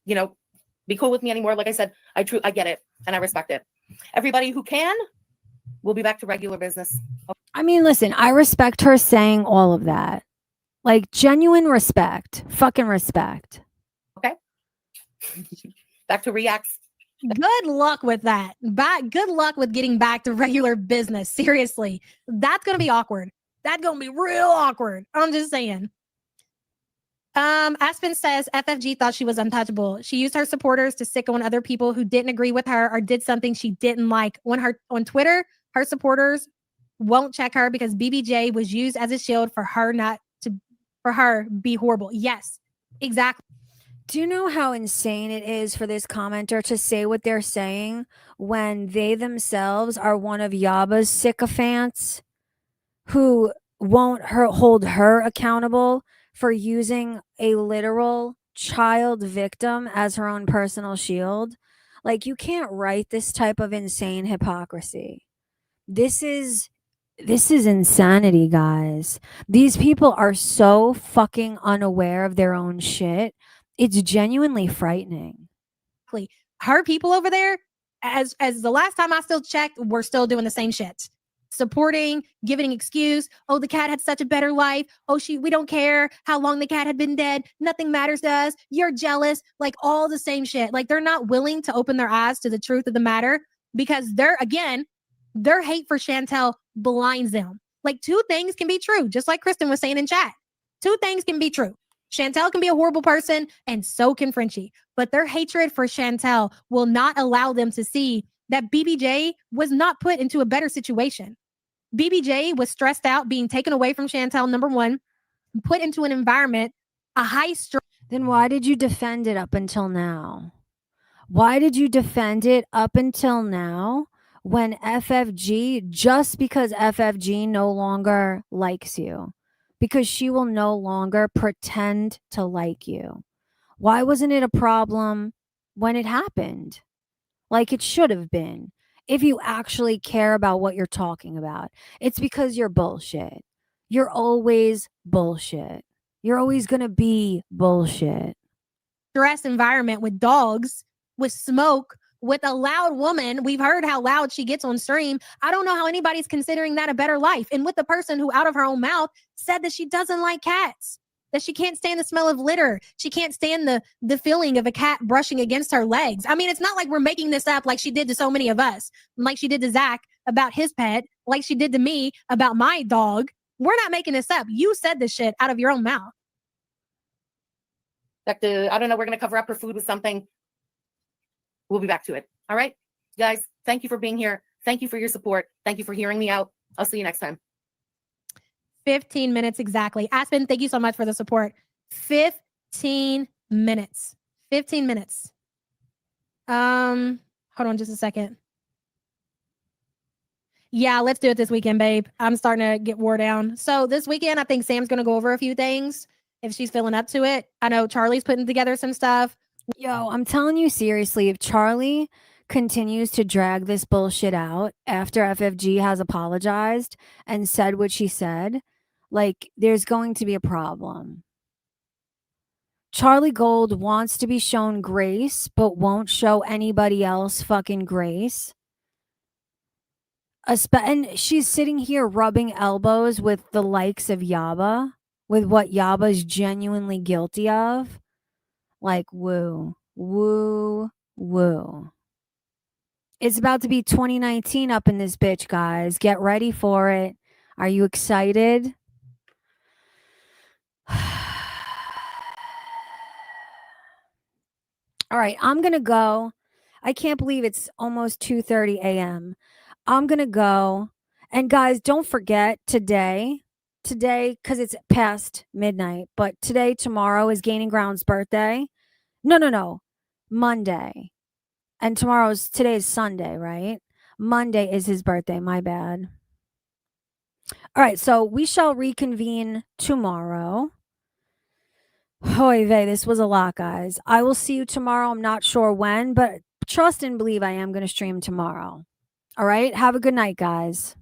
be cool with me anymore, like I said, I get it and I respect it. Everybody who can, we'll be back to regular business. I mean, listen, I respect her saying all of that. Like, genuine respect. Fucking respect. Okay. Back to reacts. Good luck with that. Good luck with getting back to regular business. Seriously. That's going to be awkward. That's going to be real awkward. I'm just saying. Aspen says FFG thought she was untouchable. She used her supporters to sick on other people who didn't agree with her or did something she didn't like. On Twitter, her supporters won't check her because BBJ was used as a shield for her be horrible. Yes, exactly. Do you know how insane it is for this commenter to say what they're saying when they themselves are one of Yaba's sycophants who won't hold her accountable for using a literal child victim as her own personal shield? Like, you can't write this type of insane hypocrisy. This is insanity, guys. These people are so fucking unaware of their own shit. It's genuinely frightening. Her people over there, as the last time I still checked, we're still doing the same shit. Supporting, giving an excuse. Oh, the cat had such a better life. Oh, we don't care how long the cat had been dead. Nothing matters to us. You're jealous. Like, all the same shit. Like, they're not willing to open their eyes to the truth of the matter because their hate for Chantel blinds them. Like, two things can be true, just like Kristen was saying in chat. Two things can be true. Chantel can be a horrible person, and so can Frenchie. But their hatred for Chantel will not allow them to see that BBJ was not put into a better situation. BBJ was stressed out being taken away from Chantel, number one, put into an environment, a high stress. Then why did you defend it up until now? Why did you defend it up until now when FFG, just because FFG no longer likes you? Because she will no longer pretend to like you. Why wasn't it a problem when it happened? Like it should have been. If you actually care about what you're talking about, it's because you're bullshit. You're always bullshit. You're always going to be bullshit. Stress environment with dogs, with smoke, with a loud woman. We've heard how loud she gets on stream. I don't know how anybody's considering that a better life. And with the person who out of her own mouth said that she doesn't like cats, that she can't stand the smell of litter. She can't stand the feeling of a cat brushing against her legs. I mean, it's not like we're making this up like she did to so many of us, like she did to Zach about his pet, like she did to me about my dog. We're not making this up. You said this shit out of your own mouth. I don't know. We're going to cover up her food with something. We'll be back to it. All right, guys, thank you for being here. Thank you for your support. Thank you for hearing me out. I'll see you next time. 15 minutes exactly. Aspen, thank you so much for the support. 15 minutes. 15 minutes. Hold on just a second. Yeah, let's do it this weekend, babe. I'm starting to get wore down. So this weekend, I think Sam's going to go over a few things if she's feeling up to it. I know Charlie's putting together some stuff. Yo, I'm telling you seriously, if Charlie continues to drag this bullshit out after FFG has apologized and said what she said, like, there's going to be a problem. Charlie Gold wants to be shown grace, but won't show anybody else fucking grace. And she's sitting here rubbing elbows with the likes of Yaba, with what Yaba's genuinely guilty of. Like, woo, woo, woo. It's about to be 2019 up in this bitch, guys. Get ready for it. Are you excited? All right, I'm going to go. I can't believe it's almost 2:30 a.m. I'm going to go. And guys, don't forget today today, because it's past midnight, but today, tomorrow is Gaining Ground's birthday. No. Monday. And today's Sunday, right? Monday is his birthday. My bad. All right. So we shall reconvene tomorrow. Hoy vey, this was a lot, guys. I will see you tomorrow. I'm not sure when, but trust and believe I am going to stream tomorrow. All right. Have a good night, guys.